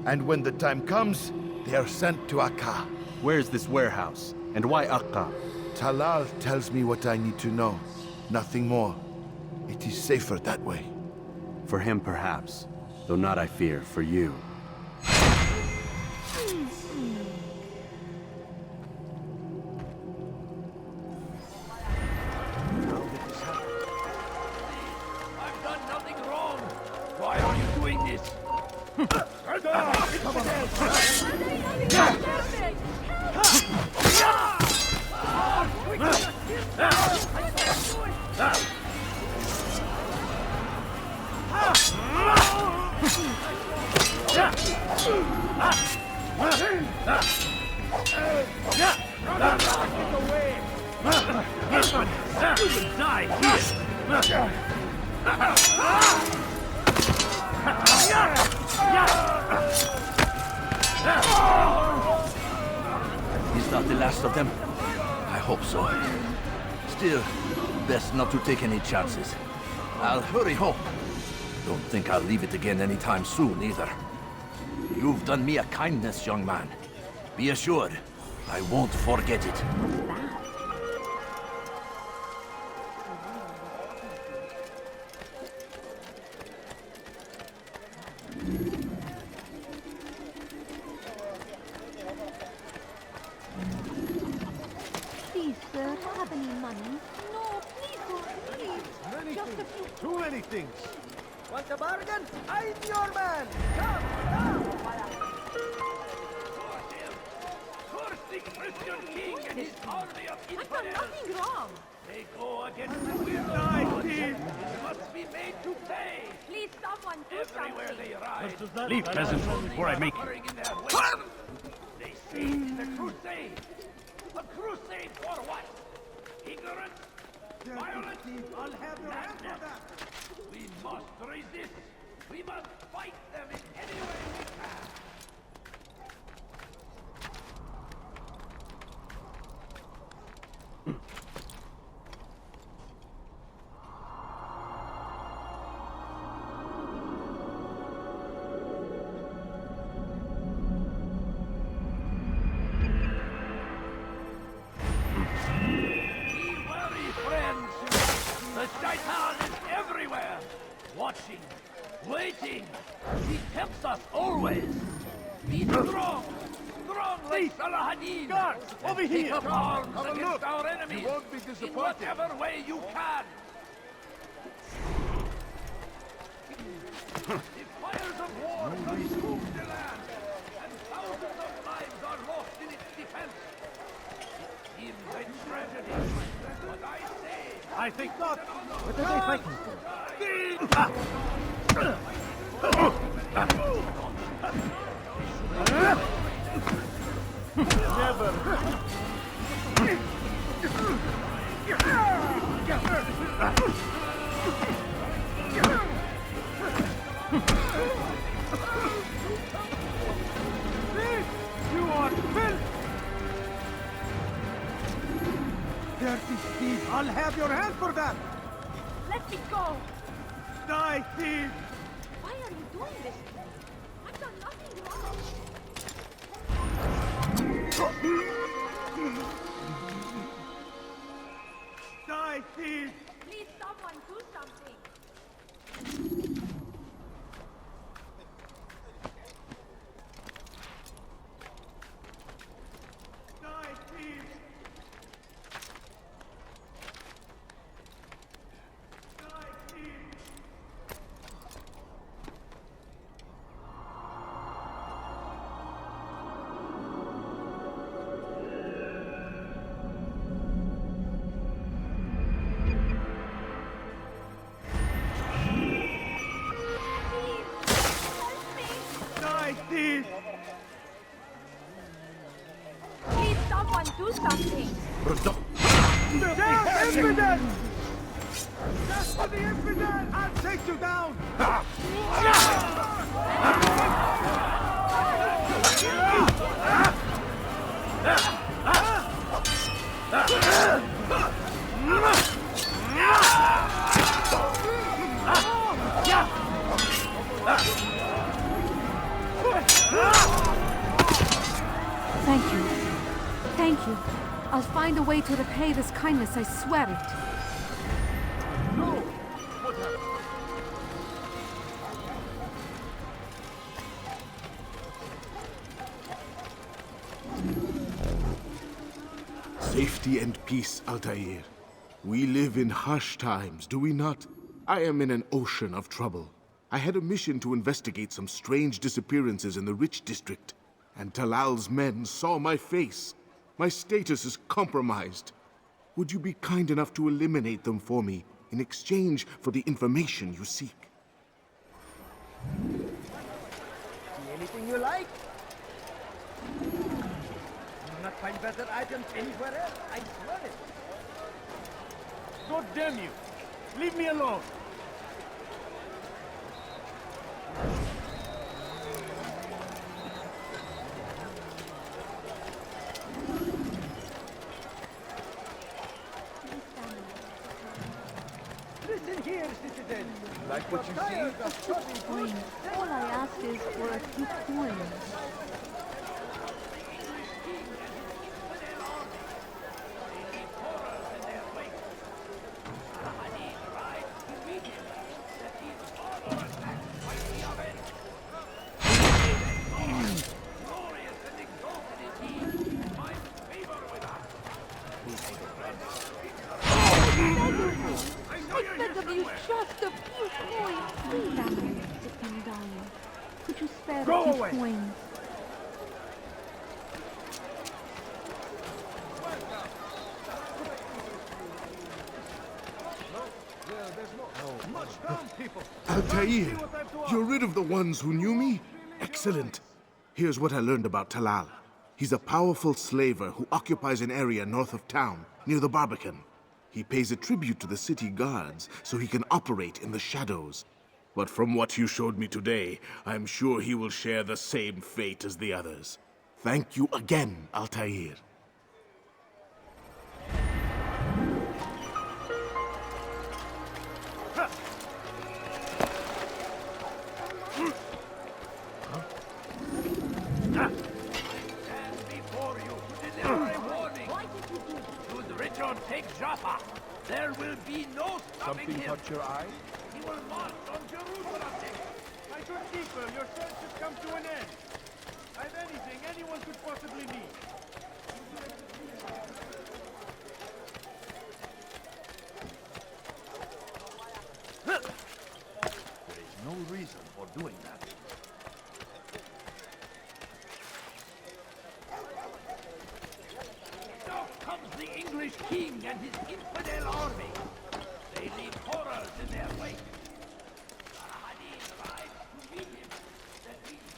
And when the time comes, they are sent to Akka. Where's this warehouse? And why Akka? Talal tells me what I need to know. Nothing more. It is safer that way. For him, perhaps. Though not, I fear, for you. I've done nothing wrong. Why are you doing this? Is that the last of them? I hope so. Still, best not to take any chances. I'll hurry home. Don't think I'll leave it again anytime soon, either. You've done me a kindness, young man. Be assured, I won't forget it. Please, sir, have any money? No, please, sir, please. Many Just a things. few. Too many things. Want a bargain? I'm your man! Come! Cursing Christian king and his army of I've done nothing wrong. They go against the will of They must be made to pay. Please, someone do Everywhere something. they ride. Leave, peasant, before I make you. They say it's a crusade. A crusade for what? Ignorance? Violence? I'll have your hand for that. We must resist. We must fight them in any way we can. Be wary, friends. The Shaitan is everywhere. Watching. Waiting. He tempts us always. Be strong. Strong like Salah-ad-Din. Guards, over and here. Take up arms Have a against look. our enemies. You won't be in disappointed. whatever way you can. The fires of war consume the land, and thousands of lives are lost in its defense. It seems a tragedy, but I say... I think not. What are they fighting You are filth! Dirty thief! I'll have your hand for that! Let me go! Die, thief! Why are you doing this? I've done nothing wrong. Die, thief! Please, someone do something. Die, thief! Die, thief! Die, thief! Please, someone do something. Damn infidel! Just for the infidel! I'll take you down! Thank you. Thank you. I'll find a way to repay this kindness, I swear it. No! What happened? Safety and peace, Altair. We live in harsh times, do we not? I am in an ocean of trouble. I had a mission to investigate some strange disappearances in the Rich District, and Talal's men saw my face. My status is compromised. Would you be kind enough to eliminate them for me in exchange for the information you seek? See anything you like? You'll not find better items anywhere else, I swear it. God damn you! Leave me alone! Listen here, citizen. Like what you see? Coins. All I ask is for a few coins. Just a few coins, please. Family, sick darling. Could you spare Go a few away. coins? Altair, you're rid of the ones who knew me? Excellent. Here's what I learned about Talal. He's a powerful slaver who occupies an area north of town, near the Barbican. He pays a tribute to the city guards so he can operate in the shadows. But from what you showed me today, I'm sure he will share the same fate as the others. Thank you again, Altair. Stand before you to deliver a warning. Should Richard take Jaffa, there will be no stopping Something him. caught your eye? He will march on Jerusalem. My good people, your search has come to an end. I've anything anyone could possibly need. There is no reason for doing that. Now comes the English king and his infidel army. They leave horrors in their wake. Saladin rides to meet him. That means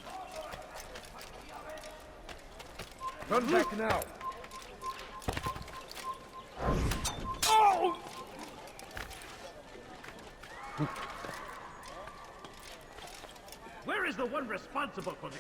Run back now. Oh! Where is the one responsible for this?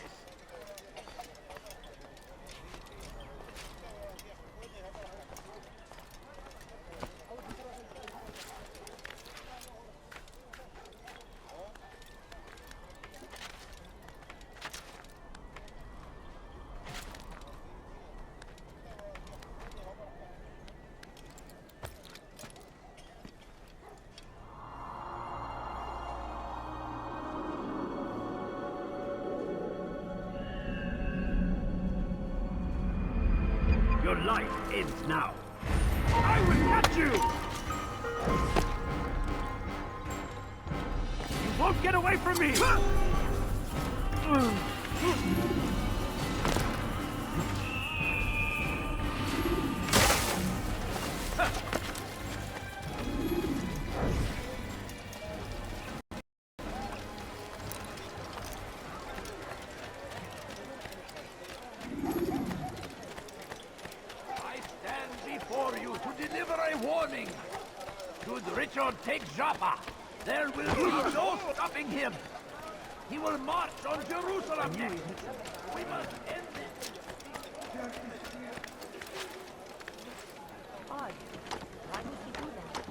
Your life ends now. I will catch you! You won't get away from me! For you to deliver a warning. Should Richard take Joppa, there will be no stopping him. He will march on Jerusalem next. We must end this. Odd. Why would he do that?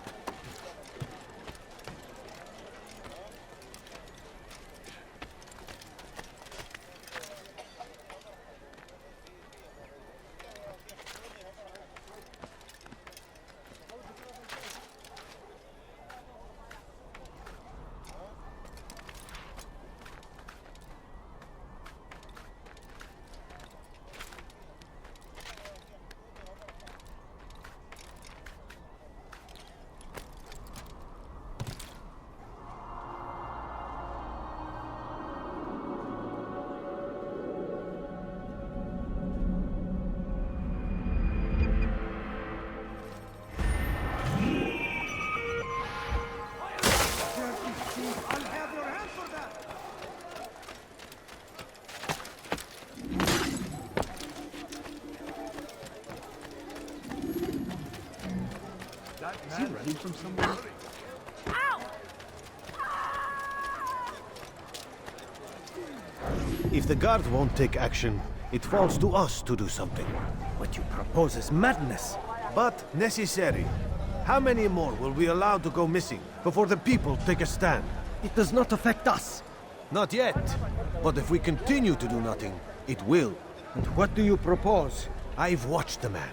I'll have your hand for that! Is he running from somewhere? If the guard won't take action, it falls to us to do something. What you propose is madness. But necessary. How many more will we allow to go missing before the people take a stand? It does not affect us. Not yet. But if we continue to do nothing, it will. And what do you propose? I've watched the man.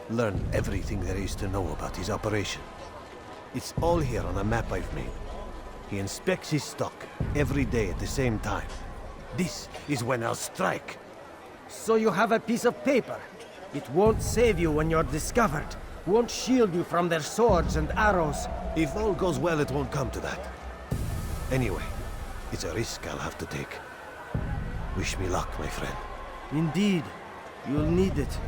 Learned everything there is to know about his operation. It's all here on a map I've made. He inspects his stock every day at the same time. This is when I'll strike. So you have a piece of paper. It won't save you when you're discovered. Won't shield you from their swords and arrows. If all goes well, it won't come to that. Anyway, it's a risk I'll have to take. Wish me luck, my friend. Indeed. You'll need it.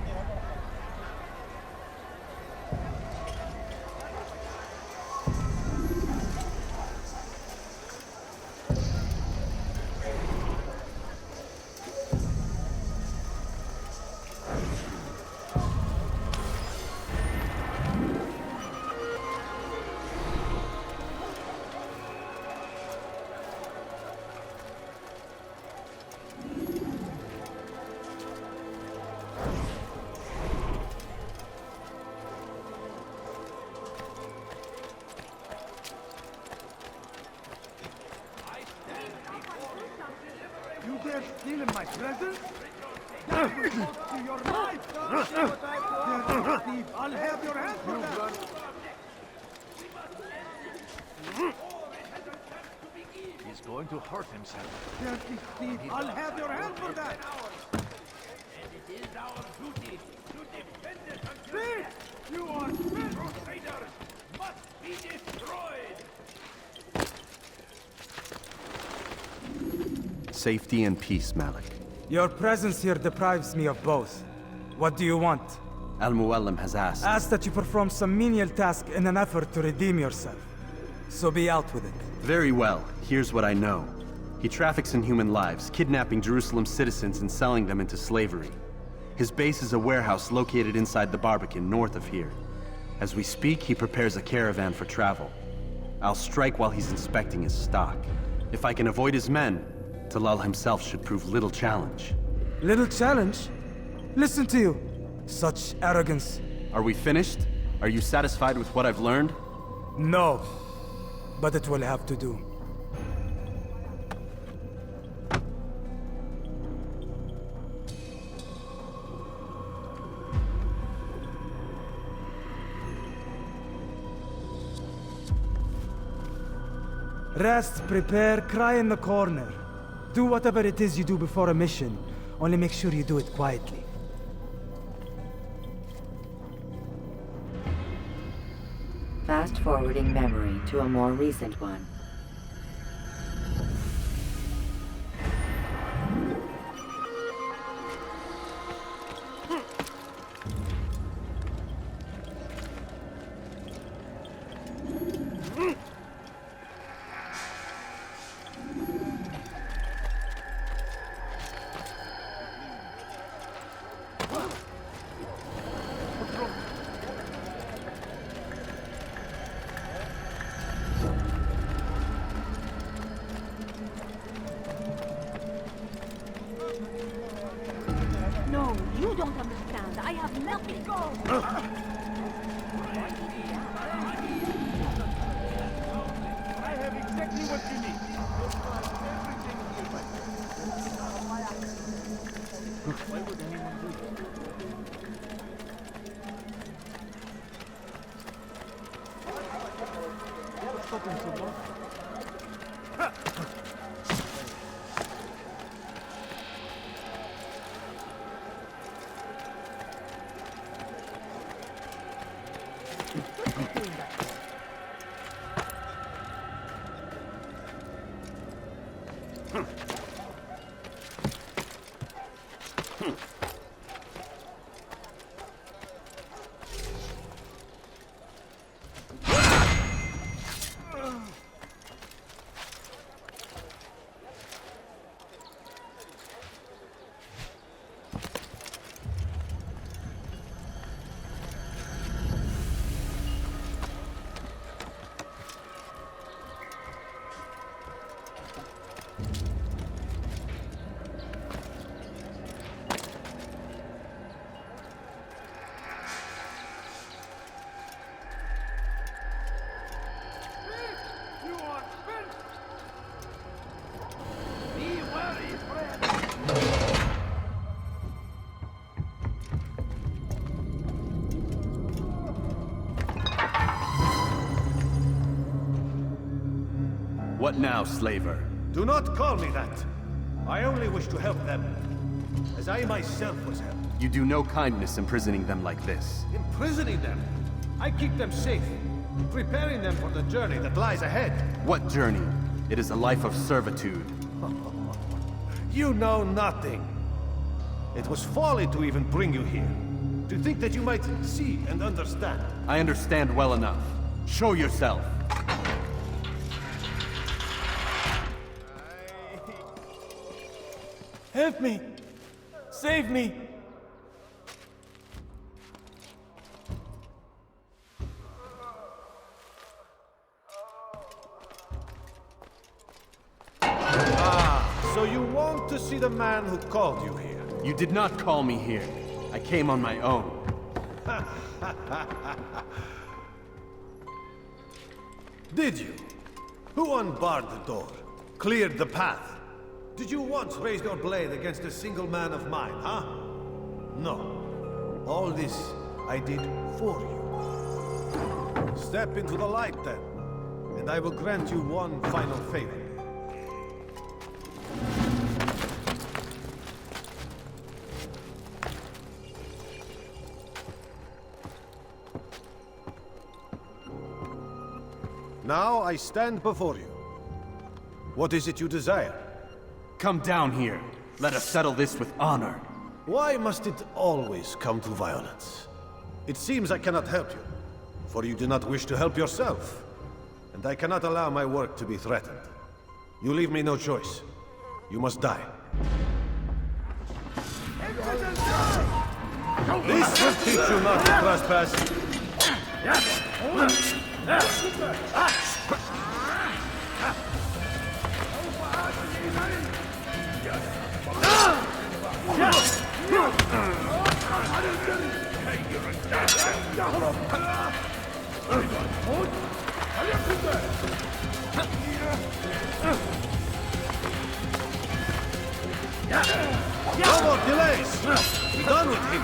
You dare steal in my presence? That will cost you your life! Thief, I'll have your hand for that! He's going to hurt himself. Dirty thief, I'll have your hand for that! our duty to defend it until death. You are fit. Crusaders must be destroyed. Safety and peace, Malik. Your presence here deprives me of both. What do you want? Al-Muallim has asked. Ask that you perform some menial task in an effort to redeem yourself. So be out with it. Very well. Here's what I know. He traffics in human lives, kidnapping Jerusalem citizens and selling them into slavery. His base is a warehouse located inside the Barbican, north of here. As we speak, he prepares a caravan for travel. I'll strike while he's inspecting his stock. If I can avoid his men, Talal himself should prove little challenge. Little challenge? Listen to you. Such arrogance. Are we finished? Are you satisfied with what I've learned? No. But it will have to do. Rest, prepare, cry in the corner. Do whatever it is you do before a mission. Only make sure you do it quietly. Fast-forwarding memory to a more recent one. No, you don't understand. I have nothing. I have exactly what you need. Why would anyone do that? What's stopping so long? What now, slaver? Do not call me that. I only wish to help them, as I myself was helped. You do no kindness imprisoning them like this. Imprisoning them? I keep them safe, preparing them for the journey that lies ahead. What journey? It is a life of servitude. You know nothing. It was folly to even bring you here. To think that you might see and understand. I understand well enough. Show yourself. Help me! Save me! So you want to see the man who called you here? You did not call me here. I came on my own. Did you? Who unbarred the door? Cleared the path? Did you once raise your blade against a single man of mine, huh? No. All this I did for you. Step into the light then, and I will grant you one final favor. Now I stand before you. What is it you desire? Come down here. Let us settle this with honor. Why must it always come to violence? It seems I cannot help you, for you do not wish to help yourself. And I cannot allow my work to be threatened. You leave me no choice. You must die. This will teach you not to trespass. No more delays! Be done with him!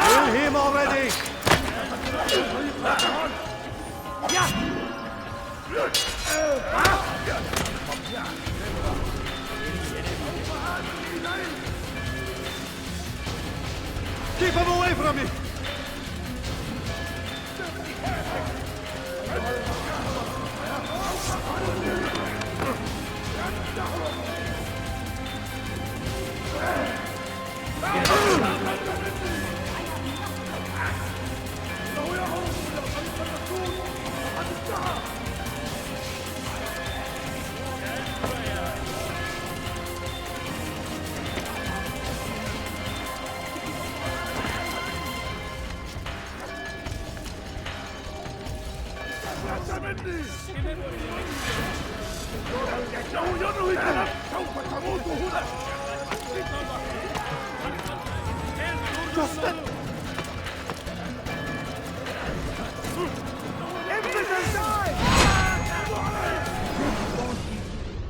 Kill him already! Keep him away from me!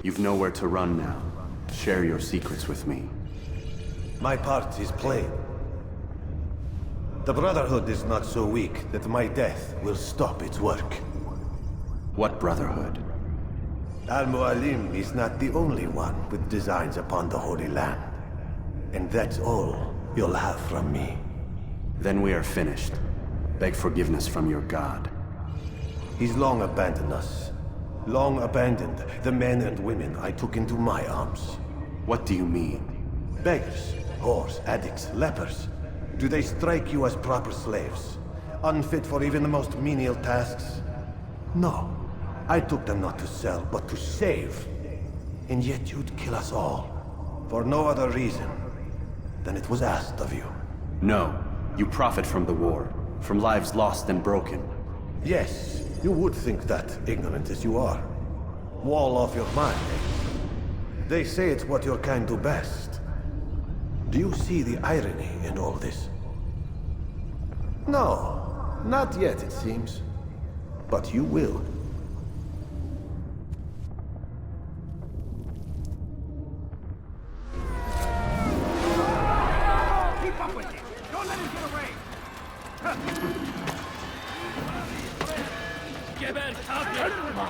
You've nowhere to run now. Share your secrets with me. My part is plain. The Brotherhood is not so weak that my death will stop its work. What Brotherhood? Al-Mualim is not the only one with designs upon the Holy Land. And that's all you'll have from me. Then we are finished. Beg forgiveness from your god. He's long abandoned us. Long abandoned the men and women I took into my arms. What do you mean? Beggars, whores, addicts, lepers. Do they strike you as proper slaves? Unfit for even the most menial tasks? No. I took them not to sell, but to save. And yet you'd kill us all. For no other reason than it was asked of you. No. You profit from the war. From lives lost and broken. Yes. You would think that, ignorant as you are. Wall off your mind, eh? They say it's what your kind do best. Do you see the irony in all this? No, not yet, it seems. But you will. Keep up with him! Don't let him get away! Against our enemies!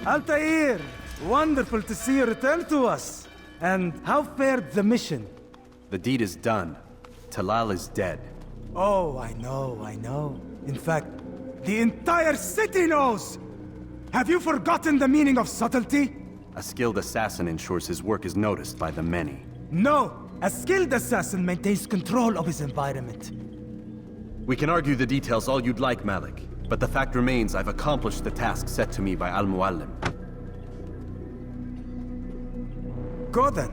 Altair! Wonderful to see you return to us. And how fared the mission? The deed is done. Talal is dead. Oh, I know. In fact, the entire city knows! Have you forgotten the meaning of subtlety? A skilled assassin ensures his work is noticed by the many. No! A skilled assassin maintains control of his environment. We can argue the details all you'd like, Malik. But the fact remains I've accomplished the task set to me by Al-Mualim. Go then.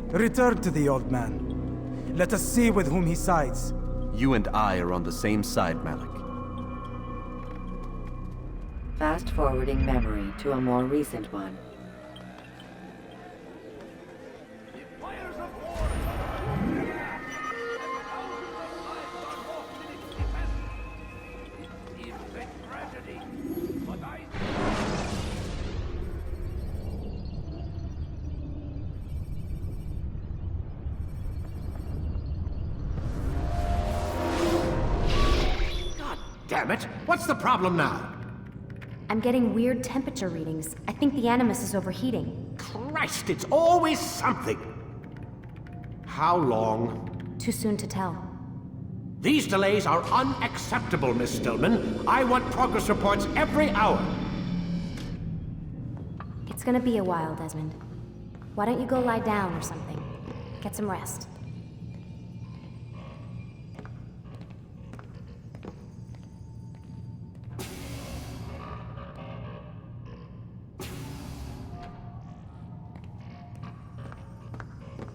Return to the old man. Let us see with whom he sides. You and I are on the same side, Malik. Fast-forwarding memory to a more recent one. Damn it! What's the problem now? I'm getting weird temperature readings. I think the Animus is overheating. Christ, it's always something! How long? Too soon to tell. These delays are unacceptable, Miss Stillman. I want progress reports every hour. It's gonna be a while, Desmond. Why don't you go lie down or something? Get some rest.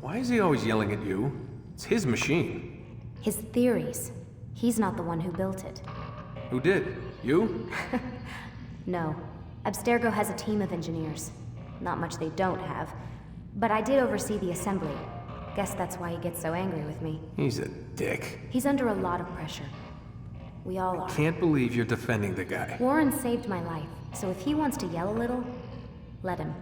Why is he always yelling at you? It's his machine. His theories. He's not the one who built it. Who did? You? No. Abstergo has a team of engineers. Not much they don't have. But I did oversee the assembly. Guess that's why he gets so angry with me. He's a dick. He's under a lot of pressure. We all are. Can't believe you're defending the guy. Warren saved my life, so if he wants to yell a little, let him.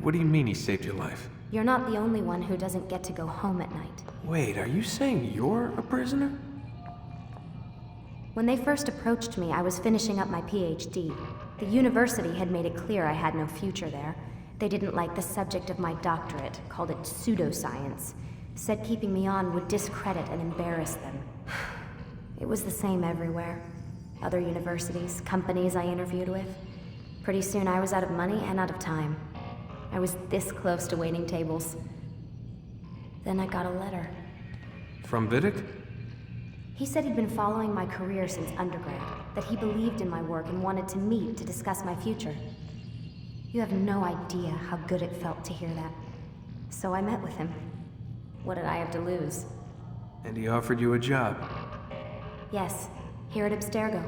What do you mean he saved your life? You're not the only one who doesn't get to go home at night. Wait, are you saying you're a prisoner? When they first approached me, I was finishing up my PhD. The university had made it clear I had no future there. They didn't like the subject of my doctorate, called it pseudoscience. Said keeping me on would discredit and embarrass them. It was the same everywhere. Other universities, companies I interviewed with. Pretty soon I was out of money and out of time. I was this close to waiting tables. Then I got a letter. From Vidic? He said he'd been following my career since undergrad, that he believed in my work and wanted to meet to discuss my future. You have no idea how good it felt to hear that. So I met with him. What did I have to lose? And he offered you a job. Yes, here at Abstergo,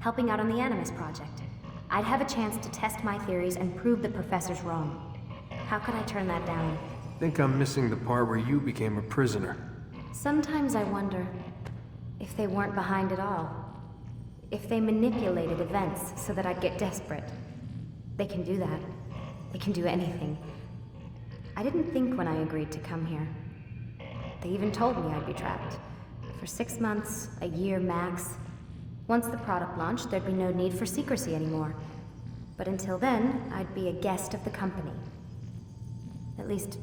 helping out on the Animus project. I'd have a chance to test my theories and prove the professors wrong. How could I turn that down? Think I'm missing the part where you became a prisoner. Sometimes I wonder if they weren't behind it all. If they manipulated events so that I'd get desperate. They can do that. They can do anything. I didn't think when I agreed to come here. They even told me I'd be trapped. For 6 months, a year max. Once the product launched, there'd be no need for secrecy anymore. But until then, I'd be a guest of the company. At least,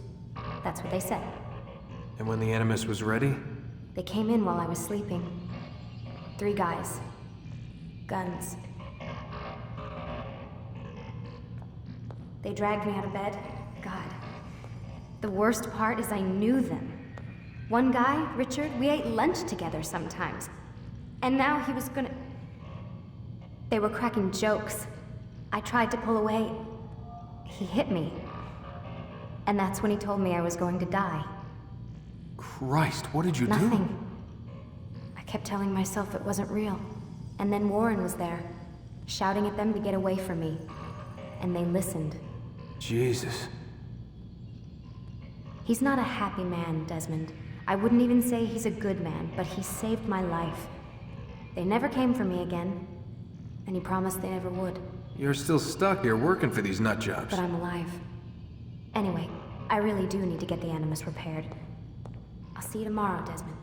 that's what they said. And when the Animus was ready? They came in while I was sleeping. 3 guys. Guns. They dragged me out of bed. God. The worst part is I knew them. One guy, Richard, we ate lunch together sometimes. And now he was gonna... They were cracking jokes. I tried to pull away. He hit me. And that's when he told me I was going to die. Christ, what did you do? Nothing. I kept telling myself it wasn't real. And then Warren was there, shouting at them to get away from me. And they listened. Jesus. He's not a happy man, Desmond. I wouldn't even say he's a good man, but he saved my life. They never came for me again, and he promised they never would. You're still stuck here working for these nut jobs. But I'm alive. Anyway, I really do need to get the Animus repaired. I'll see you tomorrow, Desmond.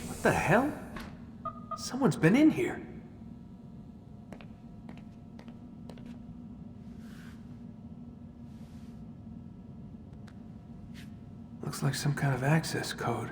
What the hell? Someone's been in here. Looks like some kind of access code.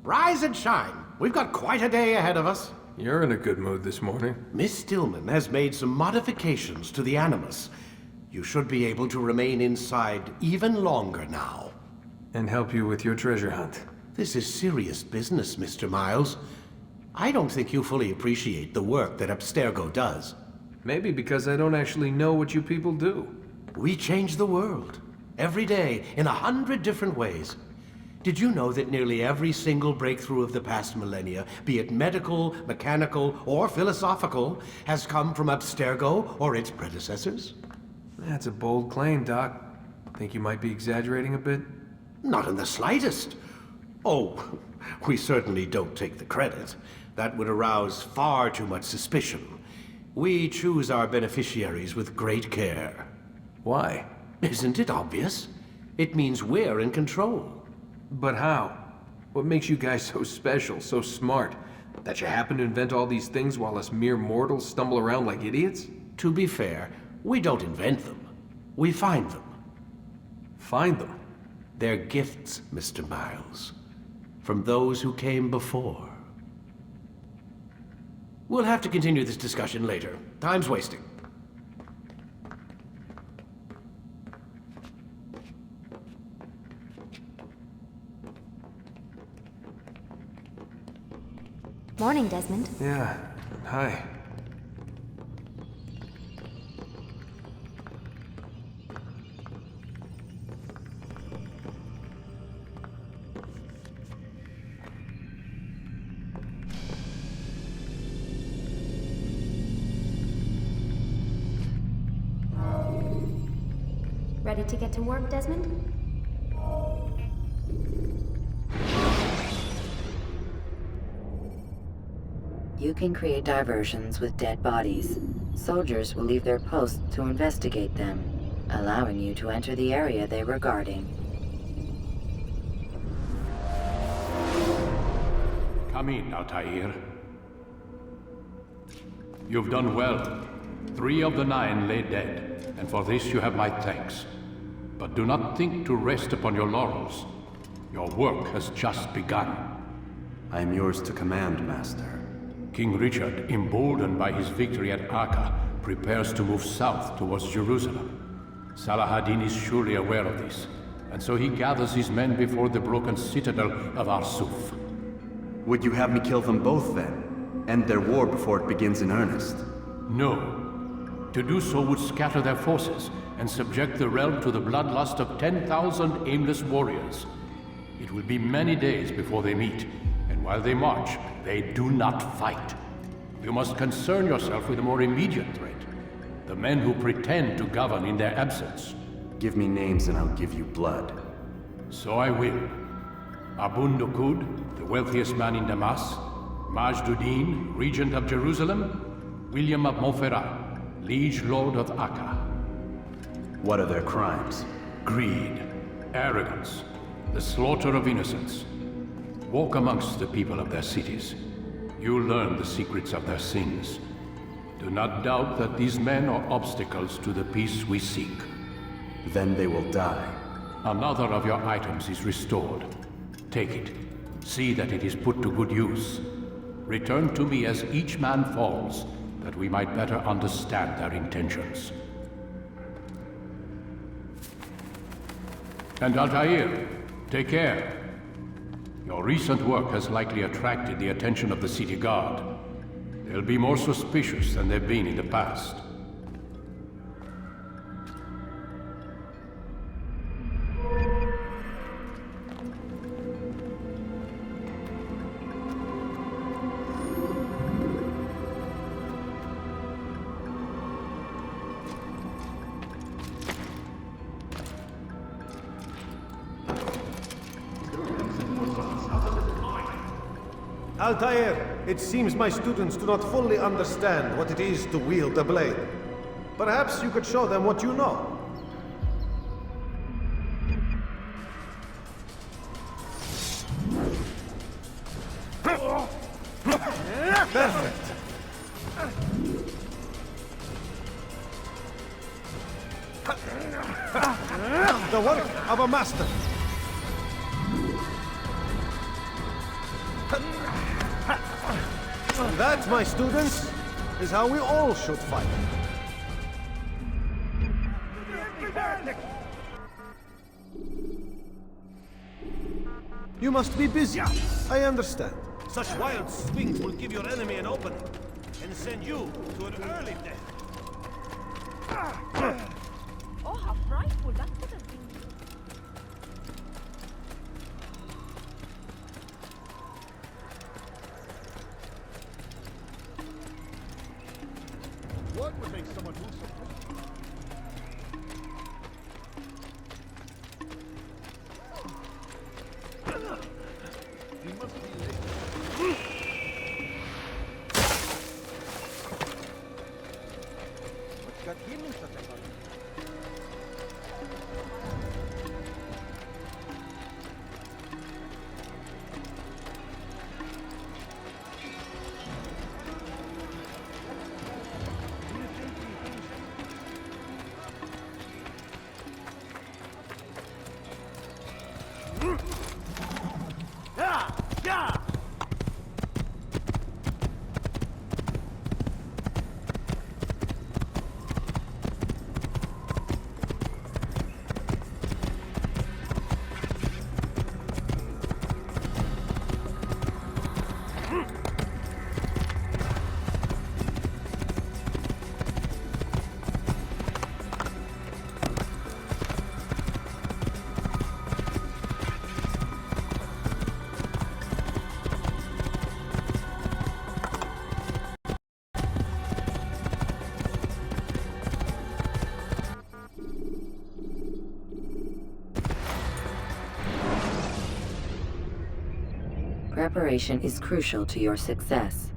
Rise and shine. We've got quite a day ahead of us. You're in a good mood this morning. Miss Stillman has made some modifications to the Animus. You should be able to remain inside even longer now. And help you with your treasure hunt. This is serious business, Mr. Miles. I don't think you fully appreciate the work that Abstergo does. Maybe because I don't actually know what you people do. We change the world. Every day, in 100 different ways. Did you know that nearly every single breakthrough of the past millennia, be it medical, mechanical, or philosophical, has come from Abstergo or its predecessors? That's a bold claim, Doc. Think you might be exaggerating a bit? Not in the slightest. Oh, we certainly don't take the credit. That would arouse far too much suspicion. We choose our beneficiaries with great care. Why? Isn't it obvious? It means we're in control. But how? What makes you guys so special, so smart? That you happen to invent all these things while us mere mortals stumble around like idiots? To be fair, we don't invent them. We find them. Find them? They're gifts, Mr. Miles. From those who came before. We'll have to continue this discussion later. Time's wasting. Morning, Desmond. Yeah, hi. Ready to get to work, Desmond? You can create diversions with dead bodies. Soldiers will leave their posts to investigate them, allowing you to enter the area they were guarding. Come in, Altair. You've done well. 3 of the 9 lay dead, and for this you have my thanks. But do not think to rest upon your laurels. Your work has just begun. I am yours to command, Master. King Richard, emboldened by his victory at Acre, prepares to move south towards Jerusalem. Salah-ad-Din is surely aware of this, and so he gathers his men before the broken citadel of Arsuf. Would you have me kill them both then? End their war before it begins in earnest? No. To do so would scatter their forces and subject the realm to the bloodlust of 10,000 aimless warriors. It will be many days before they meet, and while they march, they do not fight. You must concern yourself with a more immediate threat. The men who pretend to govern in their absence. Give me names and I'll give you blood. So I will. Abun Nukud, the wealthiest man in Damas. Majduddin, regent of Jerusalem. William of Montferrat, liege lord of Acre. What are their crimes? Greed, arrogance, the slaughter of innocents. Walk amongst the people of their cities. You'll learn the secrets of their sins. Do not doubt that these men are obstacles to the peace we seek. Then they will die. Another of your items is restored. Take it. See that it is put to good use. Return to me as each man falls, that we might better understand their intentions. And Altair, take care. Your recent work has likely attracted the attention of the city guard. They'll be more suspicious than they've been in the past. Altair, it seems my students do not fully understand what it is to wield a blade. Perhaps you could show them what you know. Perfect. The work of a master. That, my students, is how we all should fight. You must be busy. I understand. Such wild swings will give your enemy an opening, and send you to an early death. Oh, how frightful that could have been. What would make someone do something? You must be late. What's got him in such a hurry? Preparation is crucial to your success.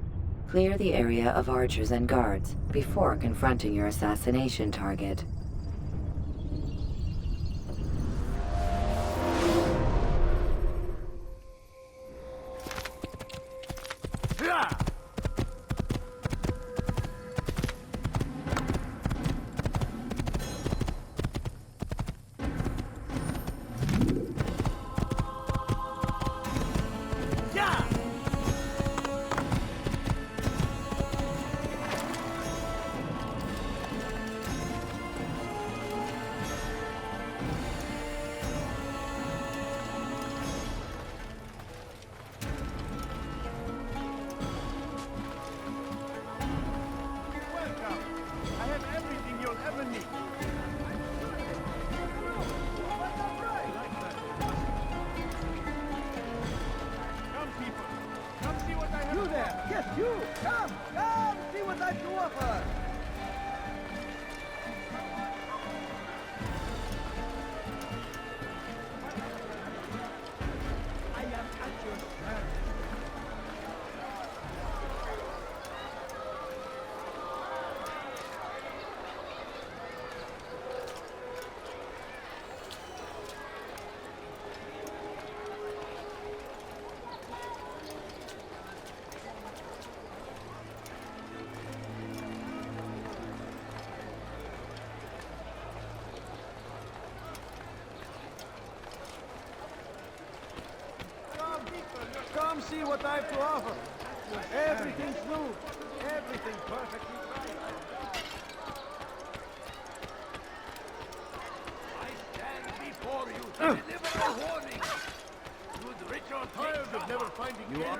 Clear the area of archers and guards before confronting your assassination target. Come see what I have to offer. Everything's smooth. Everything perfectly right. I stand before you to deliver a warning. Would Richard Tired of never finding you up.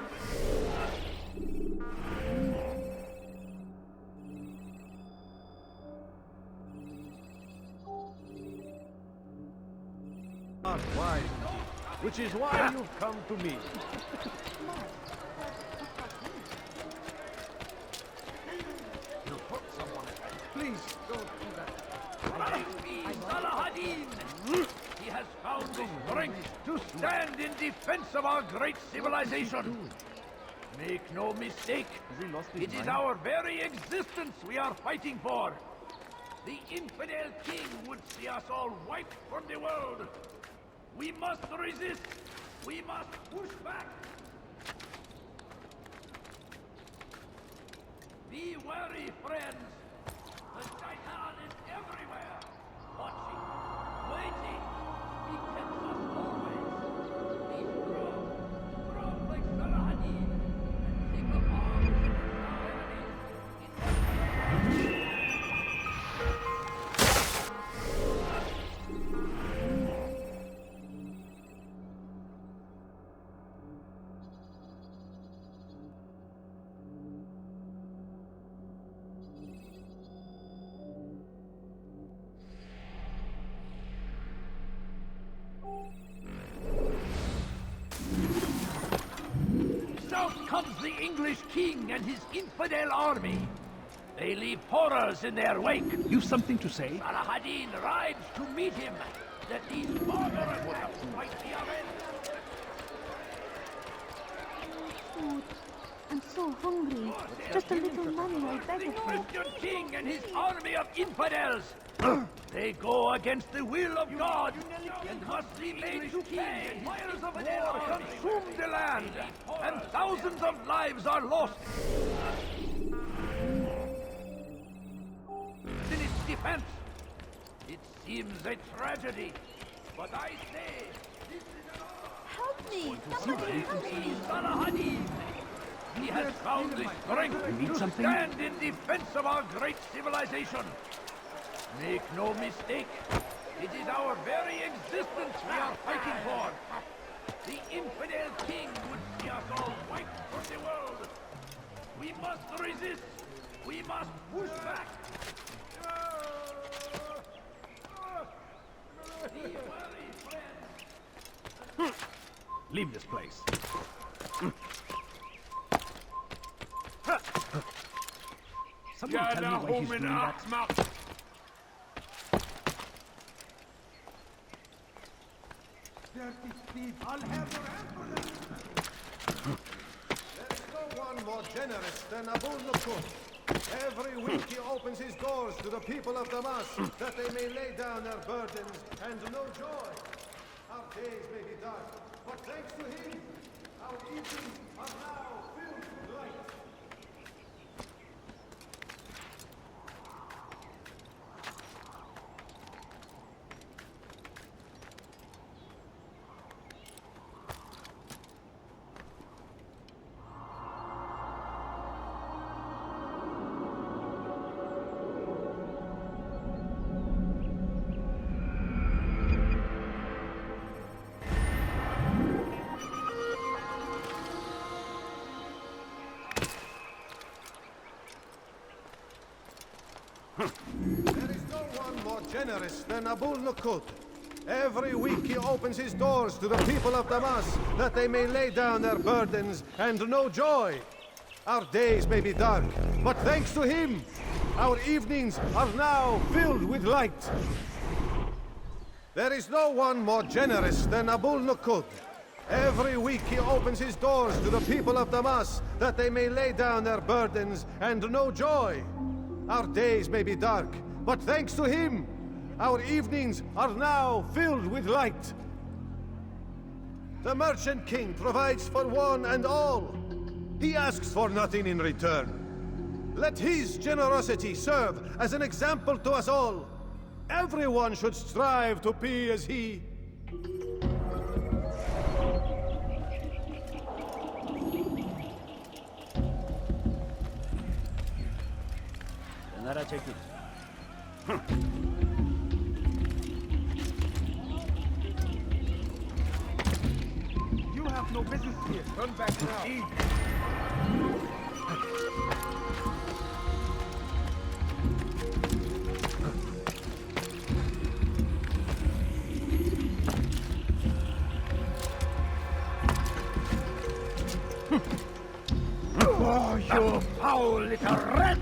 Not wise, which is why you've come to me. You'll hurt someone. Please, don't do that. Saladin! He has found the strength to stand in defense of our great civilization. Make no mistake, it is our very existence we are fighting for. The infidel king would see us all wiped from the world. We must resist. We must push back. Be wary, friends. The Titan is everywhere. Watching, waiting. He tempts us always. Be strong. Strong like Saladin. And take up arms against our enemies. comes the English king and his infidel army. They leave horrors in their wake. You've something to say? Salah-ad-Din rides to meet him. That these barbarous might be our end. Food. I'm so hungry. Just a little money, I beg The of you. Christian king and his army of infidels. They go against the will of God and must be made to pay. Fires of war consume the land, and thousands of lives are lost. In its defense, it seems a tragedy, but I say this is an Help me! Somebody help me! Salah-ad-Din. He has found the strength to stand in defense of our great civilization. Make no mistake, it is our very existence we are fighting for. The infidel king would see us all wiped from the world. We must resist. We must push back. Leave this place. Someone tell me why he's doing that. Dirty thief, I'll have your hand for this. There's no one more generous than Abu Nukud. Every week he opens his doors to the people of Damas, that they may lay down their burdens and know joy. Our days may be dark, but thanks to him, our evenings are now filled with light. There is no one more generous than Abu Nukud. Every week he opens his doors to the people of Damas, that they may lay down their burdens and know joy. Our days may be dark, but thanks to him, our evenings are now filled with light. There is no one more generous than Abu Nukud. Every week he opens his doors to the people of Damas, that they may lay down their burdens and know joy. Our days may be dark, but thanks to him, our evenings are now filled with light. The Merchant King provides for one and all. He asks for nothing in return. Let his generosity serve as an example to us all. Everyone should strive to be as he. You have no business here. Turn back now. Oh, you foul little wretch!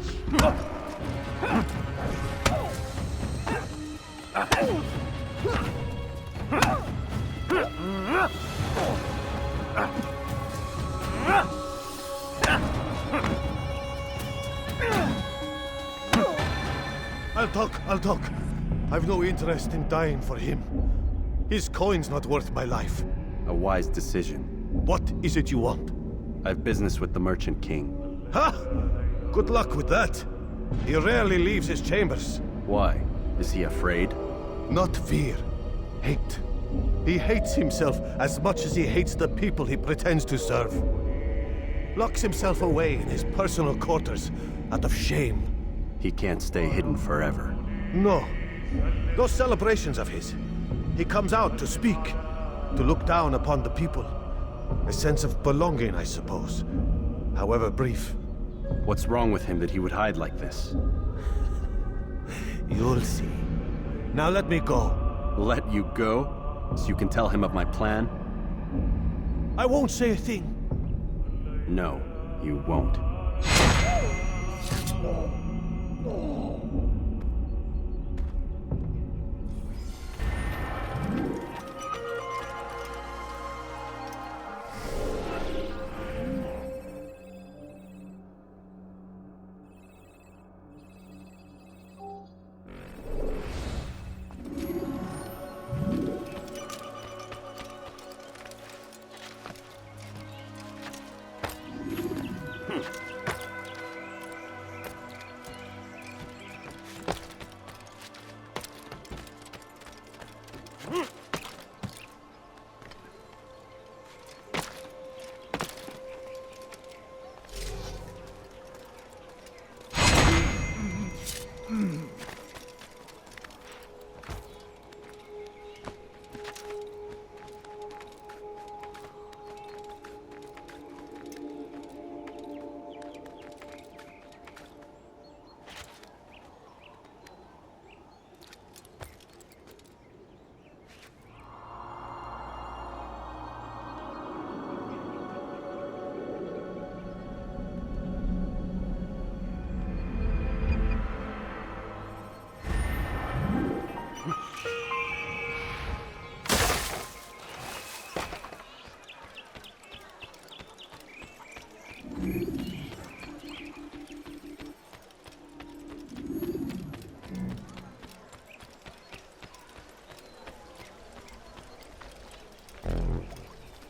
I'll talk. I've no interest in dying for him. His coin's not worth my life. A wise decision. What is it you want? I have business with the Merchant King. Ha! Good luck with that. He rarely leaves his chambers. Why? Is he afraid? Not fear. Hate. He hates himself as much as he hates the people he pretends to serve. Locks himself away in his personal quarters out of shame. He can't stay hidden forever. No. Those celebrations of his. He comes out to speak, to look down upon the people. A sense of belonging, I suppose. However brief. What's wrong with him that he would hide like this? You'll see. Now let me go. Let you go? So you can tell him of my plan? I won't say a thing. No, you won't.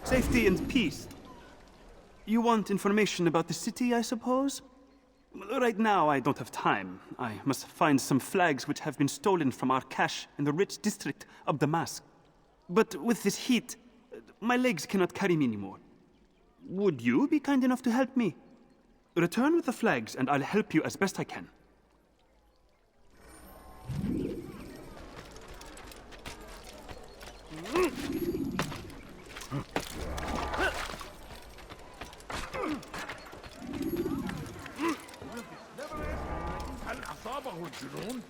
Safety and peace. You want information about the city, I suppose? Well, right now, I don't have time. I must find some flags which have been stolen from our cache in the rich district of Damask. But with this heat, my legs cannot carry me anymore. Would you be kind enough to help me? Return with the flags, and I'll help you as best I can. هل أصابه الجنون؟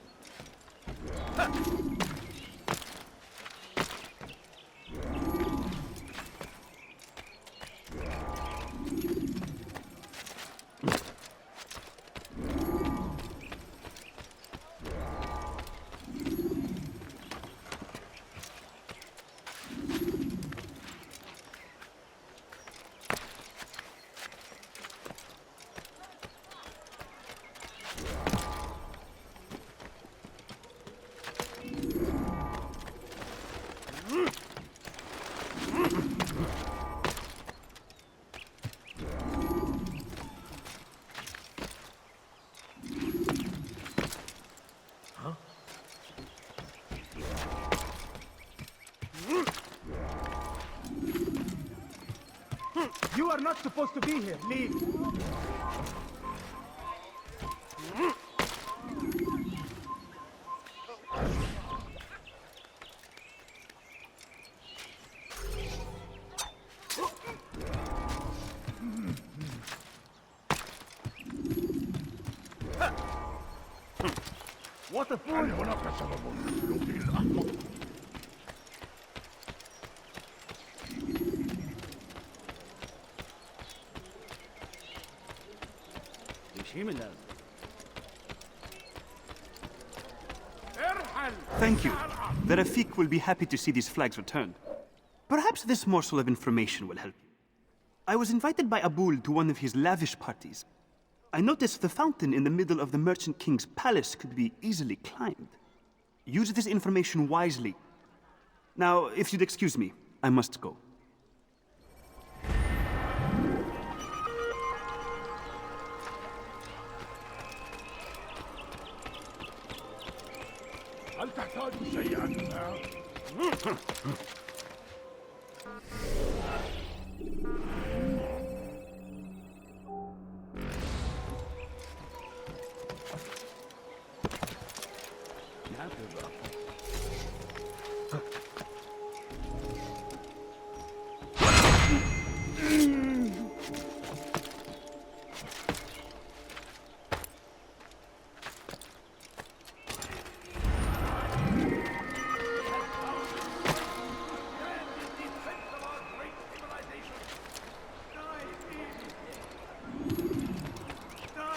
You are not supposed to be here. Leave. What a fool! Thank you. The Rafik will be happy to see these flags returned. Perhaps this morsel of information will help you. I was invited by Abul to one of his lavish parties. I noticed the fountain in the middle of the Merchant King's palace could be easily climbed. Use this information wisely. Now, if you'd excuse me, I must go. هل تحتاج شيئا؟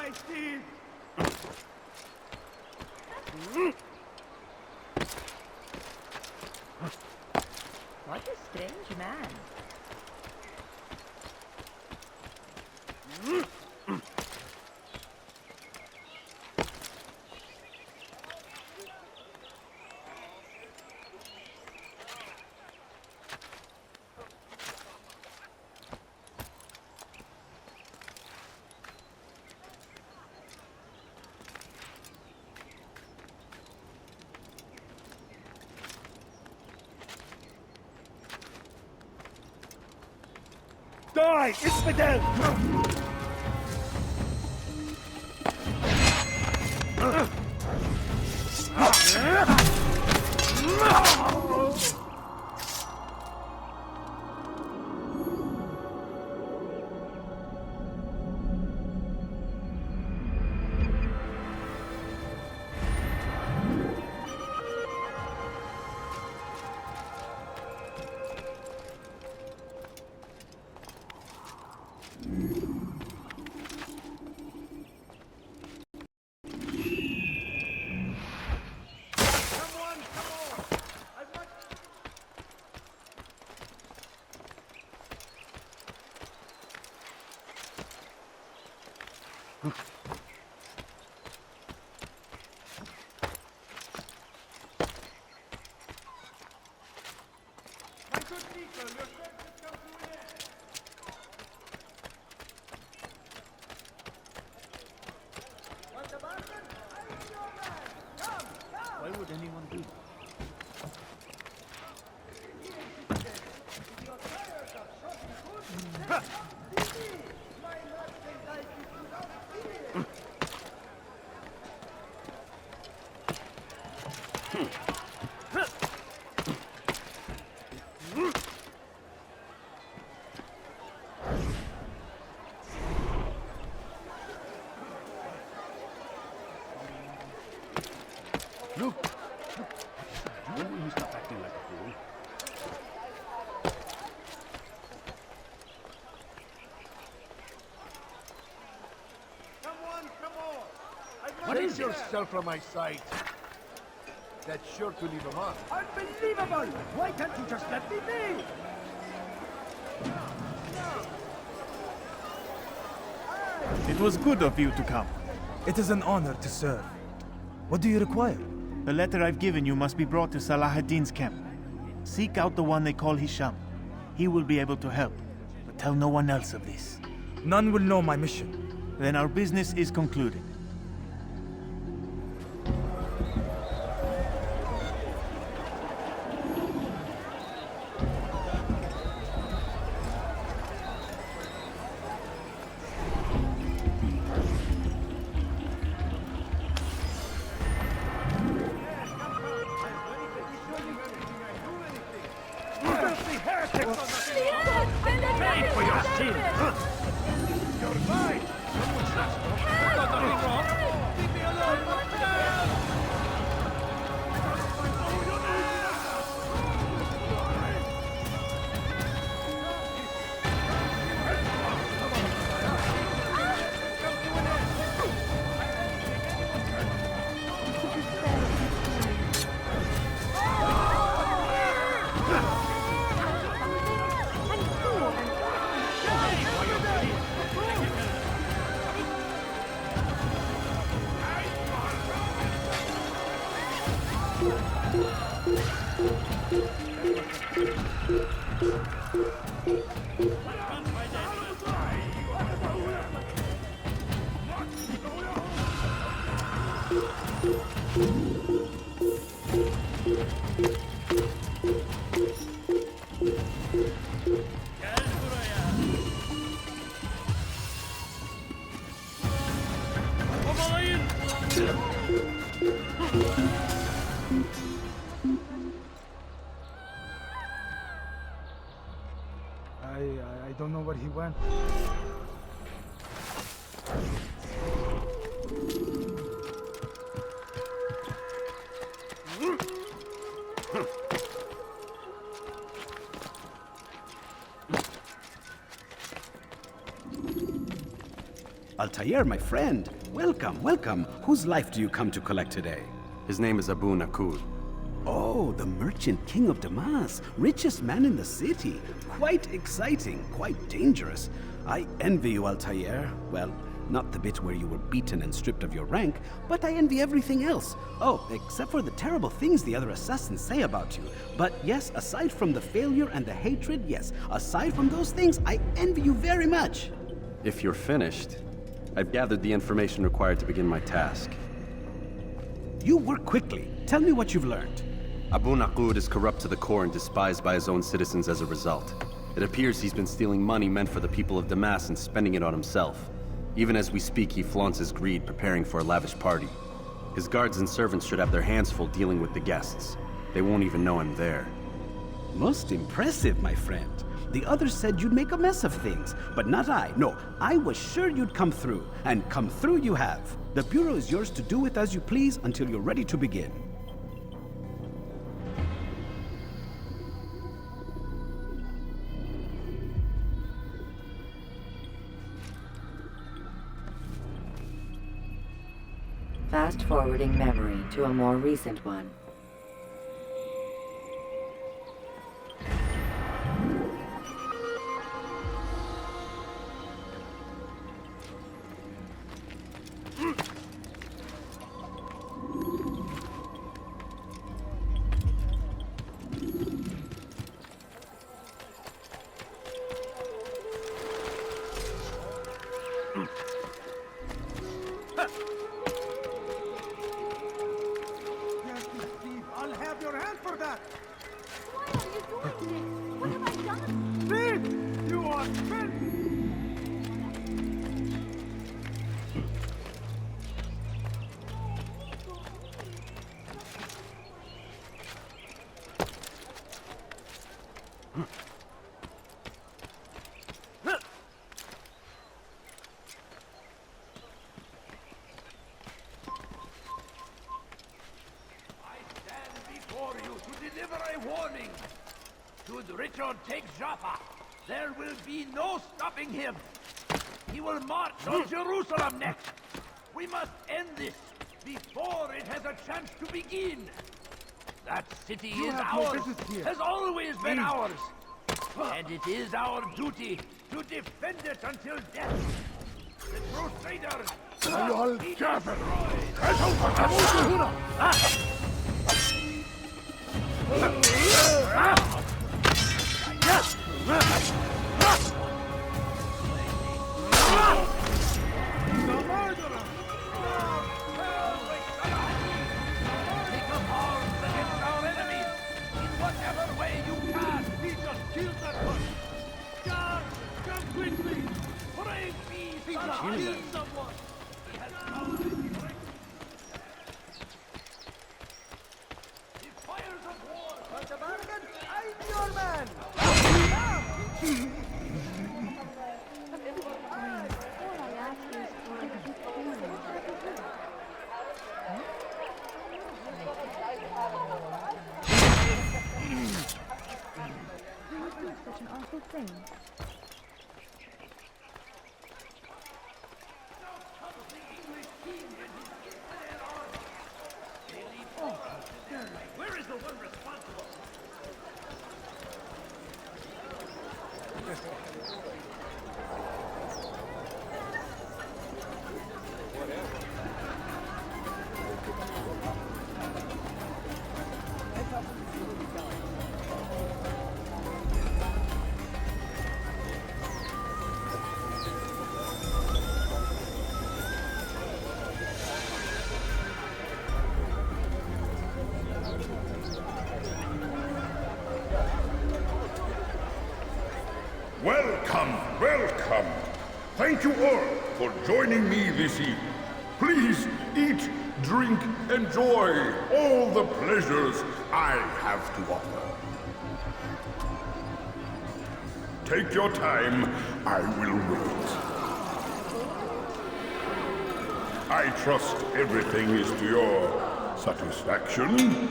my teeth! What a strange man. Die, infidel! Why would anyone do that? Look! When will you stop acting like a fool? Raise yourself from my sight. That's sure to leave a mark. Unbelievable! Why can't you just let me be? It was good of you to come. It is an honor to serve. What do you require? The letter I've given you must be brought to Salah ad-Din's camp. Seek out the one they call Hisham. He will be able to help, but tell no one else of this. None will know my mission. Then our business is concluded. Pay for your sins! You're mine! Someone's last one. I've done nothing wrong! Leave me alone! I don't know where he went. Altair, my friend. Welcome, welcome. Whose life do you come to collect today? His name is Abu Nakud. Oh, the merchant king of Damas. Richest man in the city. Quite exciting, quite dangerous. I envy you, Altair. Well, not the bit where you were beaten and stripped of your rank, but I envy everything else. Oh, except for the terrible things the other assassins say about you. But yes, aside from the failure and the hatred, yes, aside from those things, I envy you very much. If you're finished, I've gathered the information required to begin my task. You work quickly. Tell me what you've learned. Abu Nakud is corrupt to the core and despised by his own citizens as a result. It appears he's been stealing money meant for the people of Damas and spending it on himself. Even as we speak, he flaunts his greed, preparing for a lavish party. His guards and servants should have their hands full dealing with the guests. They won't even know I'm there. Most impressive, my friend. The others said you'd make a mess of things, but not I. No, I was sure you'd come through, and come through you have. The Bureau is yours to do with as you please until you're ready to begin. Fast-forwarding memory to a more recent one. I'll have your hand for that! Why are you doing this? What have I done? Thief! You are filthy! Warning! Should Richard take Jaffa, there will be no stopping him. He will march on Jerusalem next. We must end this before it has a chance to begin. That city You is have no ours, business here. has always been Leave. ours. And it is our duty to defend it until death. The Crusaders أيها be الكافر destroyed. سوف تموت هنا Take up arms against our enemies in whatever way you can. He just killed that one! Guard! Come quickly! Pray me, He son just of killed someone! He has power to break the fires of war. I'm your man! Such an awful thing. Where is the one responsible? Welcome, welcome. Thank you all for joining me this evening. Please eat, drink, enjoy all the pleasures I have to offer. Take your time, I will wait. I trust everything is to your satisfaction.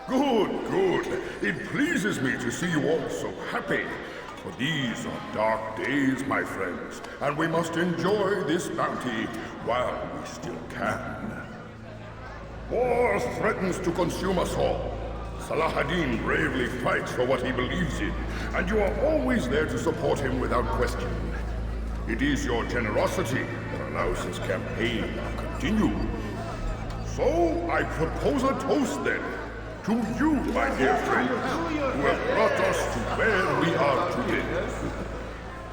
Good, good. It pleases me to see you all so happy. For these are dark days, my friends, and we must enjoy this bounty while we still can. War threatens to consume us all. Salah ad-Din bravely fights for what he believes in, and you are always there to support him without question. It is your generosity that allows his campaign to continue. So, I propose a toast then, to you, my dear friends, who have brought us to where we are today.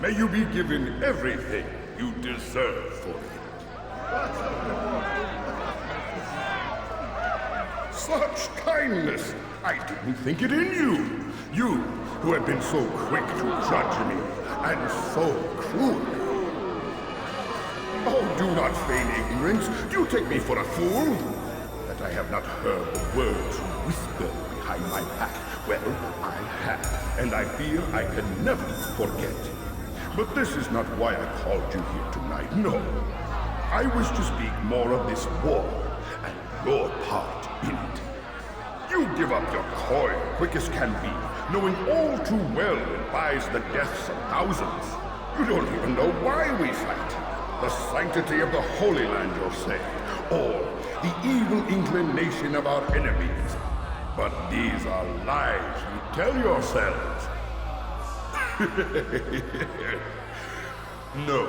May you be given everything you deserve for it. Such kindness! I didn't think it in you! You, who have been so quick to judge me, and so cruel. Oh, do not feign ignorance. Do you take me for a fool? That I have not heard the words you whisper behind my back. Well, I have, and I fear I can never forget. But this is not why I called you here tonight, no. I wish to speak more of this war, and your part in it. You give up your coin quick as can be, knowing all too well it buys the deaths of thousands. You don't even know why we fight. The sanctity of the Holy Land, you'll say, or the evil inclination of our enemies. But these are lies you tell yourselves. No,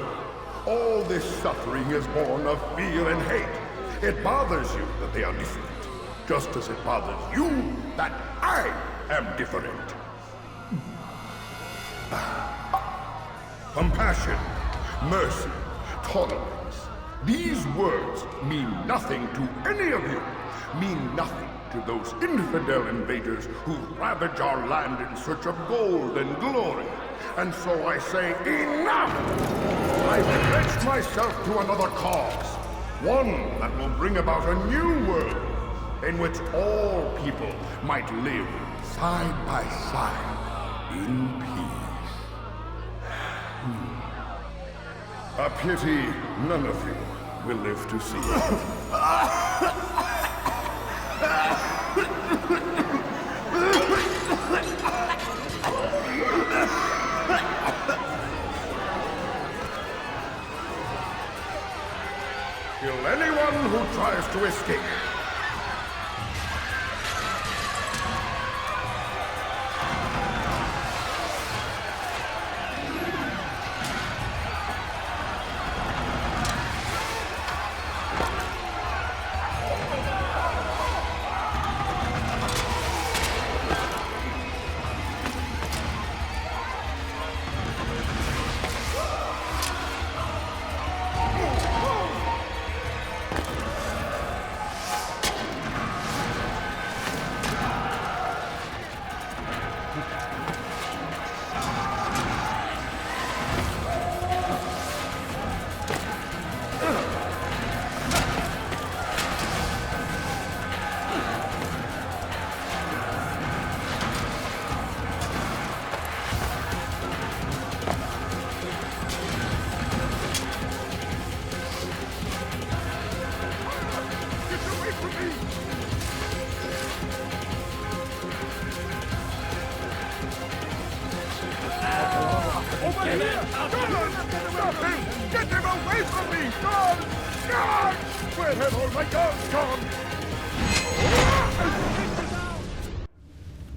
all this suffering is born of fear and hate. It bothers you that they are different, just as it bothers you that I am different. Compassion, mercy, tolerance. These words mean nothing to any of you, mean nothing to those infidel invaders who ravage our land in search of gold and glory. And so I say, enough! I've pledged myself to another cause, one that will bring about a new world, in which all people might live side by side in peace. A pity none of you will live to see it. Kill anyone who tries to escape.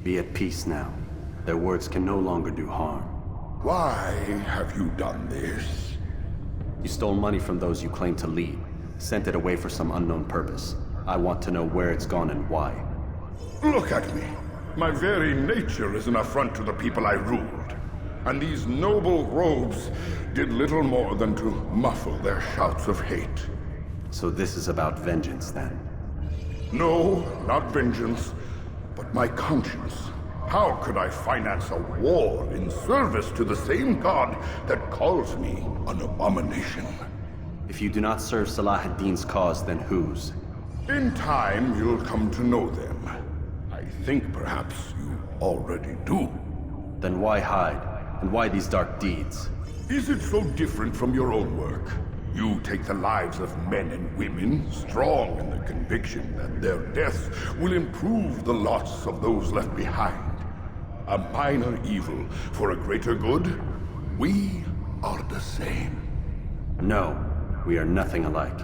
Be at peace now. Their words can no longer do harm. Why have you done this? You stole money from those you claim to lead, sent it away for some unknown purpose. I want to know where it's gone and why. Look at me. My very nature is an affront to the people I ruled. And these noble robes did little more than to muffle their shouts of hate. So this is about vengeance, then? No, not vengeance, but my conscience. How could I finance a war in service to the same god that calls me an abomination? If you do not serve Salah ad-Din's cause, then whose? In time, you'll come to know them. I think perhaps you already do. Then why hide? And why these dark deeds? Is it so different from your own work? You take the lives of men and women, strong in the conviction that their deaths will improve the lots of those left behind. a minor evil for a greater good? We are the same. No, we are nothing alike.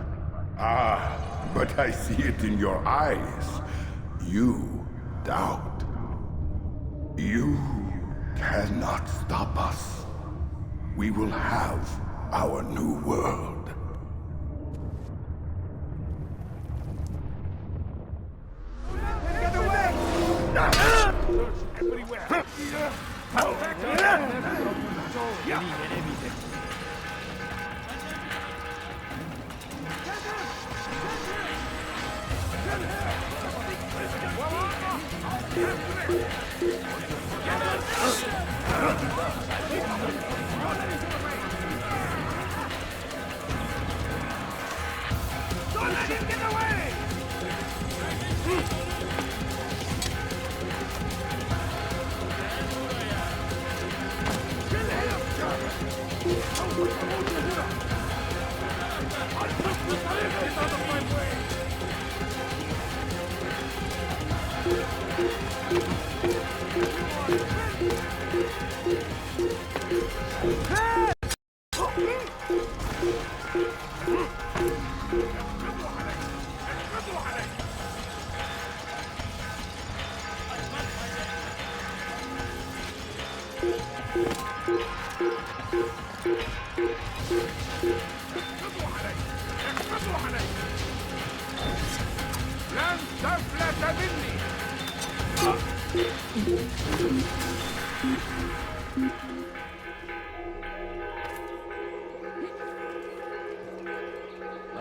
Ah, but I see it in your eyes. You doubt. You cannot stop us. We will have our new world. Get away! Everywhere! Don't let him get away!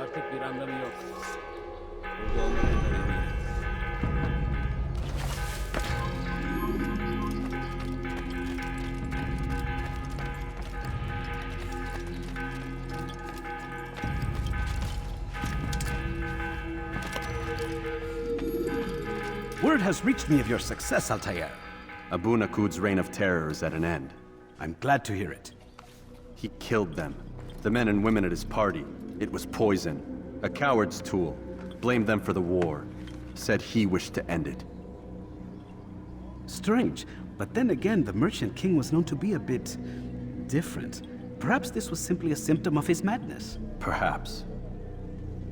Artık bir anlamı yok. Burada olmanın önemli. Word has reached me of your success, Altair. Abu Nakud's reign of terror is at an end. I'm glad to hear it. He killed them. The men and women at his party. It was poison. A coward's tool. Blamed them for the war. Said he wished to end it. Strange, but then again, the Merchant King was known to be a bit different. Perhaps this was simply a symptom of his madness. Perhaps.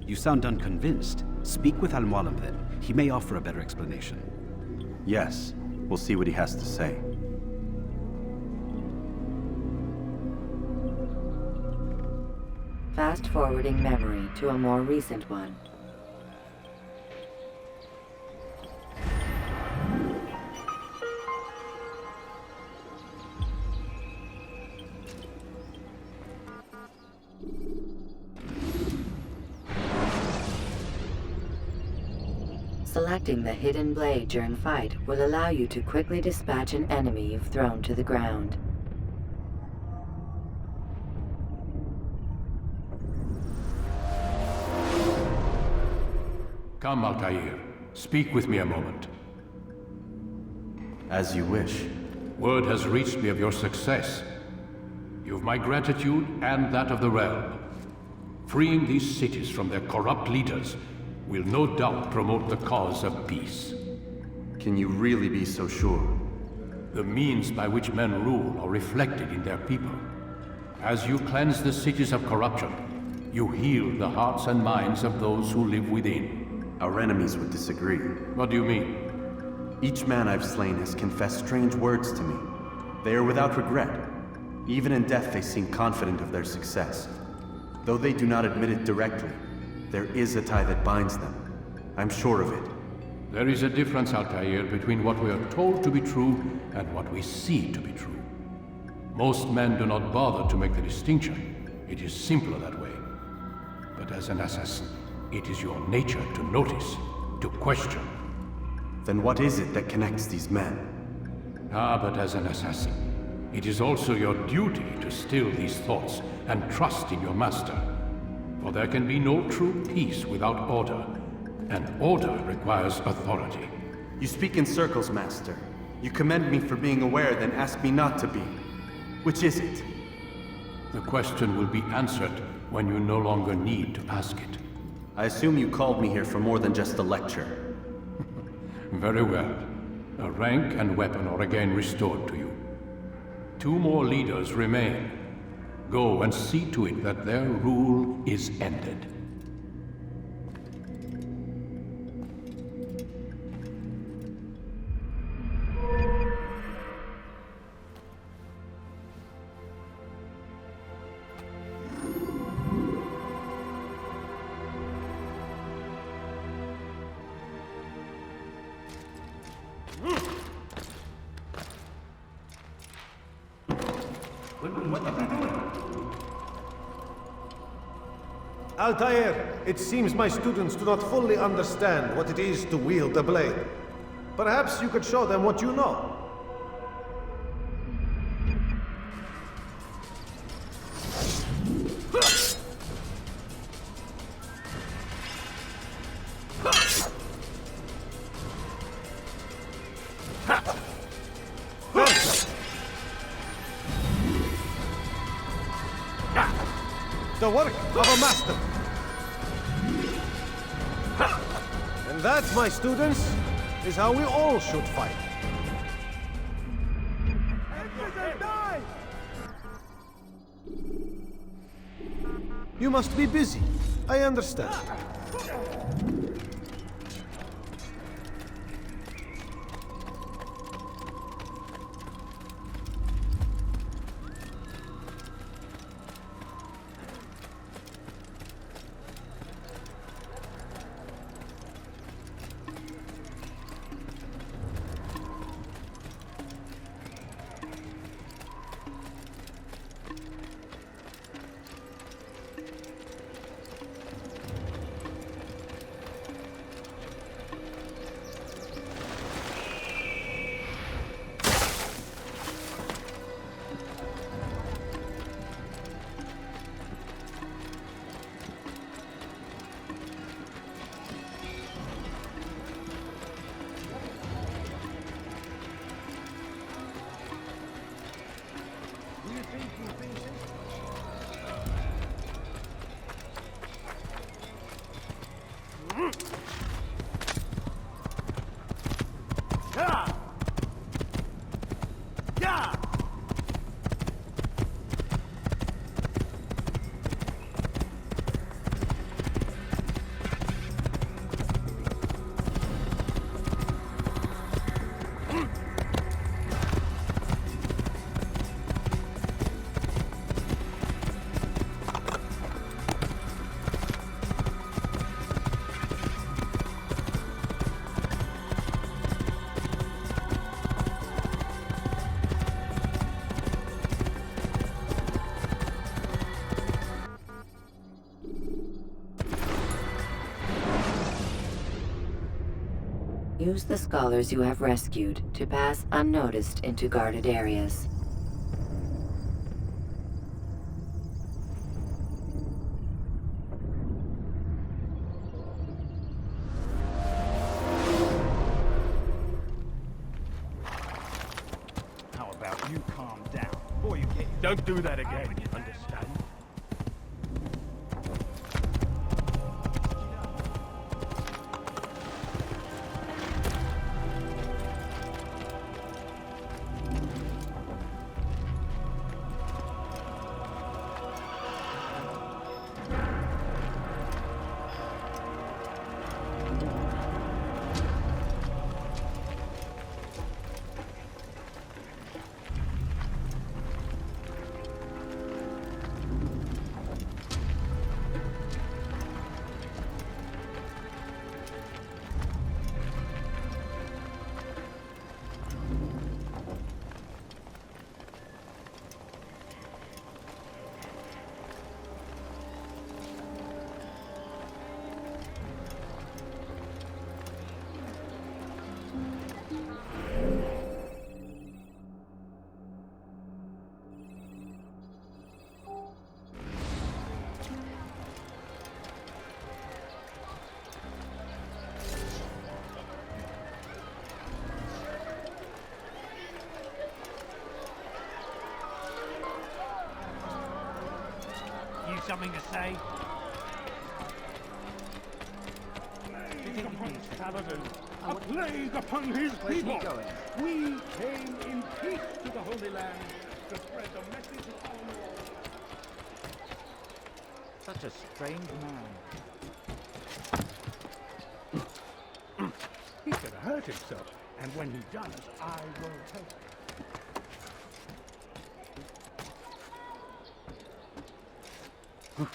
You sound unconvinced. Speak with Al-Mualim then. He may offer a better explanation. Yes. We'll see what he has to say. Fast-forwarding memory to a more recent one. Selecting the hidden blade during fight will allow you to quickly dispatch an enemy you've thrown to the ground. Come, Altair. Speak with me a moment. As you wish. Word has reached me of your success. You've my gratitude and that of the realm. Freeing these cities from their corrupt leaders will no doubt promote the cause of peace. Can you really be so sure? The means by which men rule are reflected in their people. As you cleanse the cities of corruption, you heal the hearts and minds of those who live within. Our enemies would disagree. What do you mean? Each man I've slain has confessed strange words to me. They are without regret. Even in death they seem confident of their success. Though they do not admit it directly, there is a tie that binds them. I'm sure of it. There is a difference, Altair, between what we are told to be true and what we see to be true. Most men do not bother to make the distinction. It is simpler that way. But as an assassin, it is your nature to notice, to question. Then what is it that connects these men? Ah, but as an assassin, it is also your duty to still these thoughts and trust in your master. For there can be no true peace without order, and order requires authority. You speak in circles, Master. You commend me for being aware, then ask me not to be. Which is it? The question will be answered when you no longer need to ask it. I assume you called me here for more than just a lecture. Very well. a rank and weapon are again restored to you. 2 more leaders remain. Go and see to it that their rule is ended. Altair, it seems my students do not fully understand what it is to wield the blade. Perhaps you could show them what you know. The work of a master. And that, my students, is how we all should fight. You must be busy. I understand. Use the scholars you have rescued to pass unnoticed into guarded areas. How about you calm down? Boy, you can't. Don't do that again. Understand? Something to say? Paladin. a plague upon his people. We came in peace to the Holy Land to spread the message of our Lord. Such a strange man. He could hurt himself, and when he does, I will help him.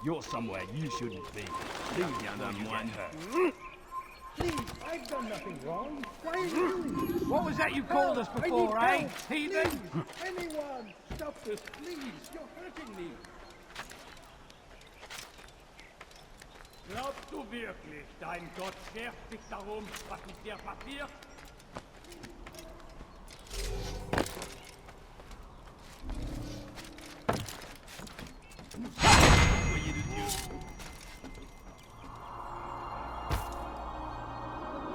You're somewhere you shouldn't be. Leave before you get hurt. Please, I've done nothing wrong. Why are you doing this? What was that you called us before, I eh? need help. Heathen? Please, anyone, stop this, please. You're hurting me. Glaubst du wirklich, dein Gott schert sich darum, was mit dir passiert?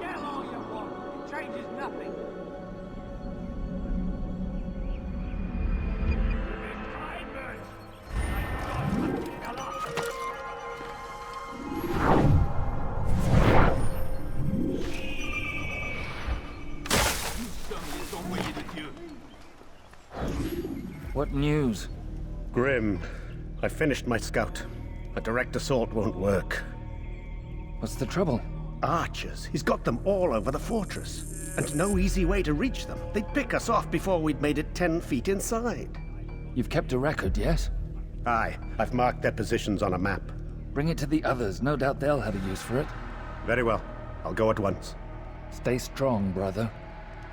Yell all you want. It changes nothing. What news? Grim, I finished my scout. A direct assault won't work. What's the trouble? Archers. He's got them all over the fortress. And no easy way to reach them. They'd pick us off before we'd made it 10 feet inside. You've kept a record, yes? Aye. I've marked their positions on a map. Bring it to the others. No doubt they'll have a use for it. Very well. I'll go at once. Stay strong, brother.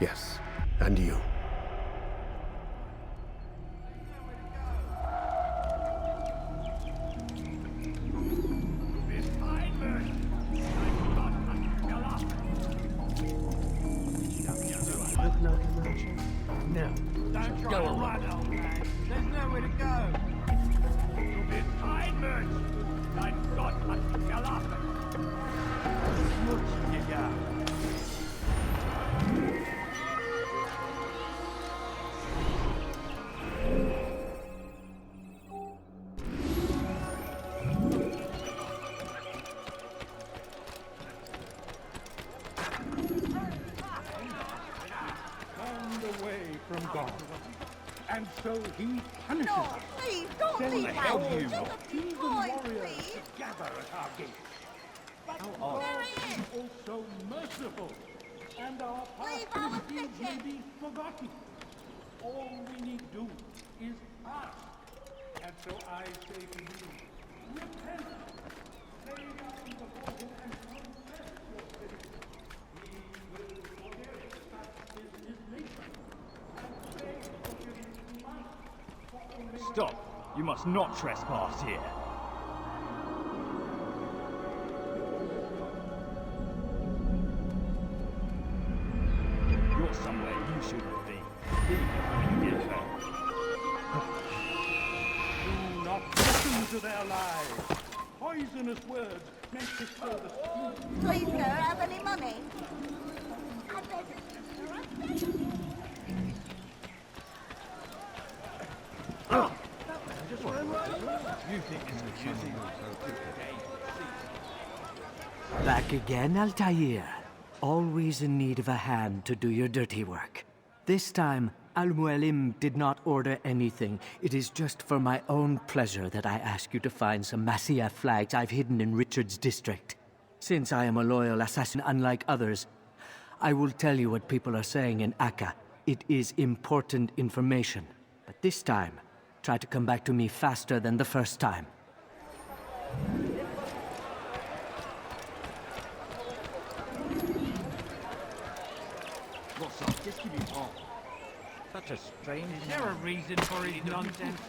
Yes. And you. Now, don't try to run, old man. There's nowhere to go. Du bist Einmütz. Dein Gott hat dich gelassen. Schmutzjäger. From God. And so he punishes No, us. please, don't Send leave the my hell boy. you Just a few heathen coins, warriors please. to gather at our gates. But How God odd. is also merciful, and our Leave past our misdeeds may kitchen. be forgotten. All we need do is ask. And so I say to you, repent. Lay down before him and confess your sins. He will forgive. Such is his nature. Stop. You must not trespass here. You're somewhere you shouldn't be. Leave before you get hurt. Do not listen to their lies. poisonous words meant to sow the spleen. Please, sir, have any money? I beg you, sir, I beg you. Back again, Altair. Always in need of a hand to do your dirty work. This time, Al-Mualim did not order anything. It is just for my own pleasure that I ask you to find some Masyaf flags I've hidden in Richard's district. Since I am a loyal assassin unlike others, I will tell you what people are saying in Akka. It is important information. But this time, try to come back to me faster than the first time. What's up? Just give me one. Such a strange... Is there a reason for his nonsense?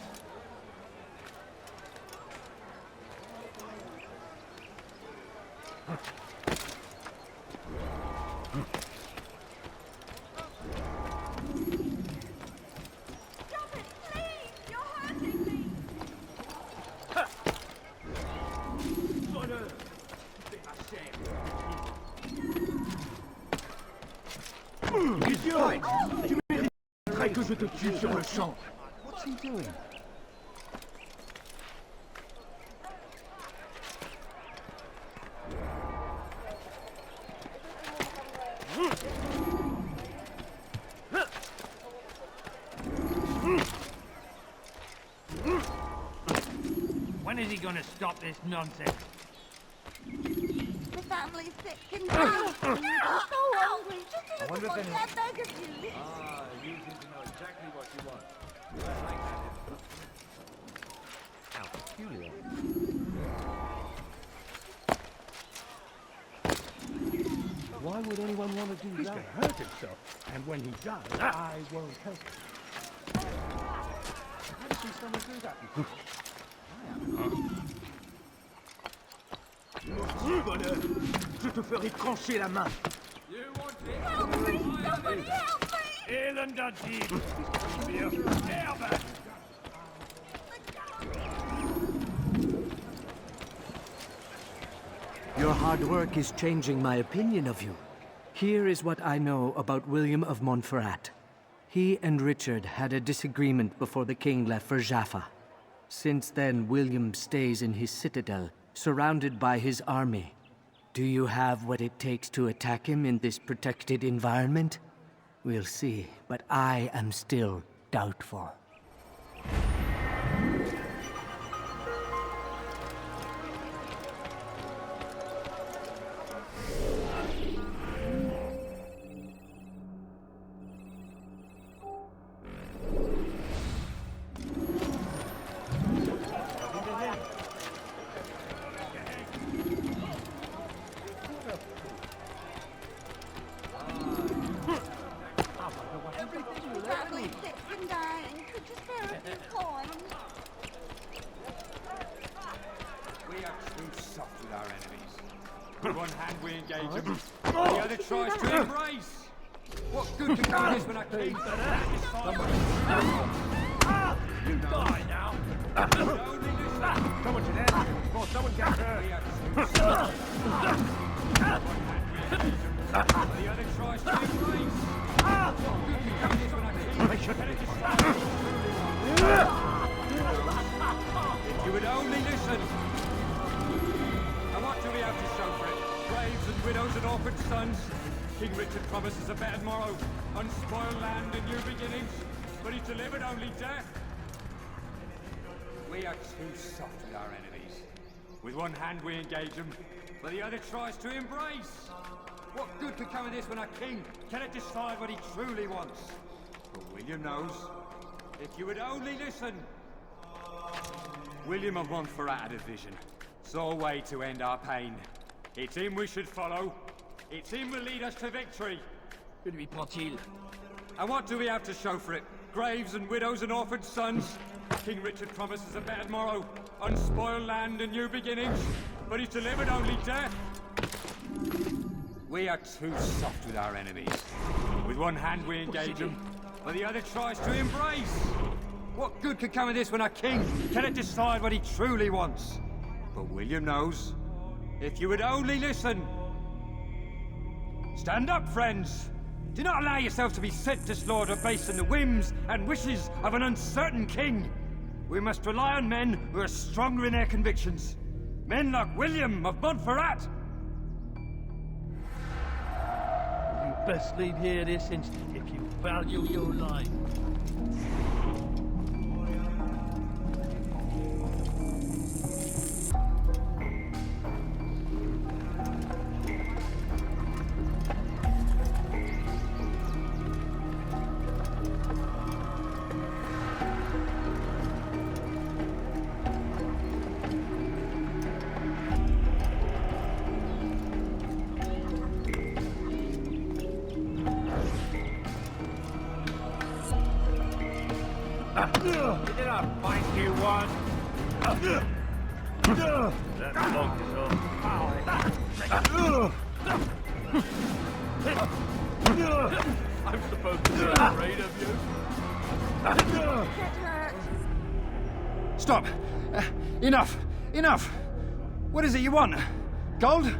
Stop it, please! You're hurting me! Idiot! Tu mériterais que je te tue sur le champ. What's he doing? When is he gonna stop this nonsense? The family's sick and dying. I'm so hungry. Just a little more, I beg of you. Ah, you seem to know exactly what you want. I like that. How peculiar. Why would anyone want to do that? He's going to hurt himself. And when he does, I won't help him. I've never seen someone do that before. Bonheur, je te ferai trancher la main. You want it? Help me! Somebody help me! Elender deed. Wir sterben. Your hard work is changing my opinion of you. Here is what I know about William of Montferrat. He and Richard had a disagreement before the king left for Jaffa. Since then, William stays in his citadel, surrounded by his army. Do you have what it takes to attack him in this protected environment? We'll see, but I am still doubtful. The family's sick and dying. Could you spare a few coins? We are too soft with our enemies. With one hand we engage them, the other tries to embrace. What good can come of this when I keep You die now. Someone should answer him before someone gets hurt. We are too soft. One hand we engage them, the other tries to embrace. What good can come of this when I keep If you would only listen. And what do we have to show for it? Graves and widows and orphan sons. King Richard promises a better morrow, unspoiled land and new beginnings, but he's delivered only death. We are too soft with our enemies. With one hand we engage them, but the other tries to embrace. What good could come of this when our king cannot decide what he truly wants? But William knows. If you would only listen. William of Montferrat had a vision. Saw a way to end our pain. It's him we should follow. It's him will lead us to victory. Que lui prend-il? And what do we have to show for it? Graves and widows and orphan sons. King Richard promises a better morrow, unspoiled land and new beginnings, but he's delivered only death. We are too soft with our enemies. With one hand we engage them, but the other tries to embrace. What good could come of this when our king cannot decide what he truly wants? But William knows. If you would only listen. Stand up, friends. Do not allow yourself to be sent to slaughter based on the whims and wishes of an uncertain king. We must rely on men who are stronger in their convictions. Men like William of Montferrat. You best leave here this instant if you value your life. Did I find you one? That monk is all foul. I'm supposed to be afraid of you? Stop! Enough! Enough! What is it you want? Gold?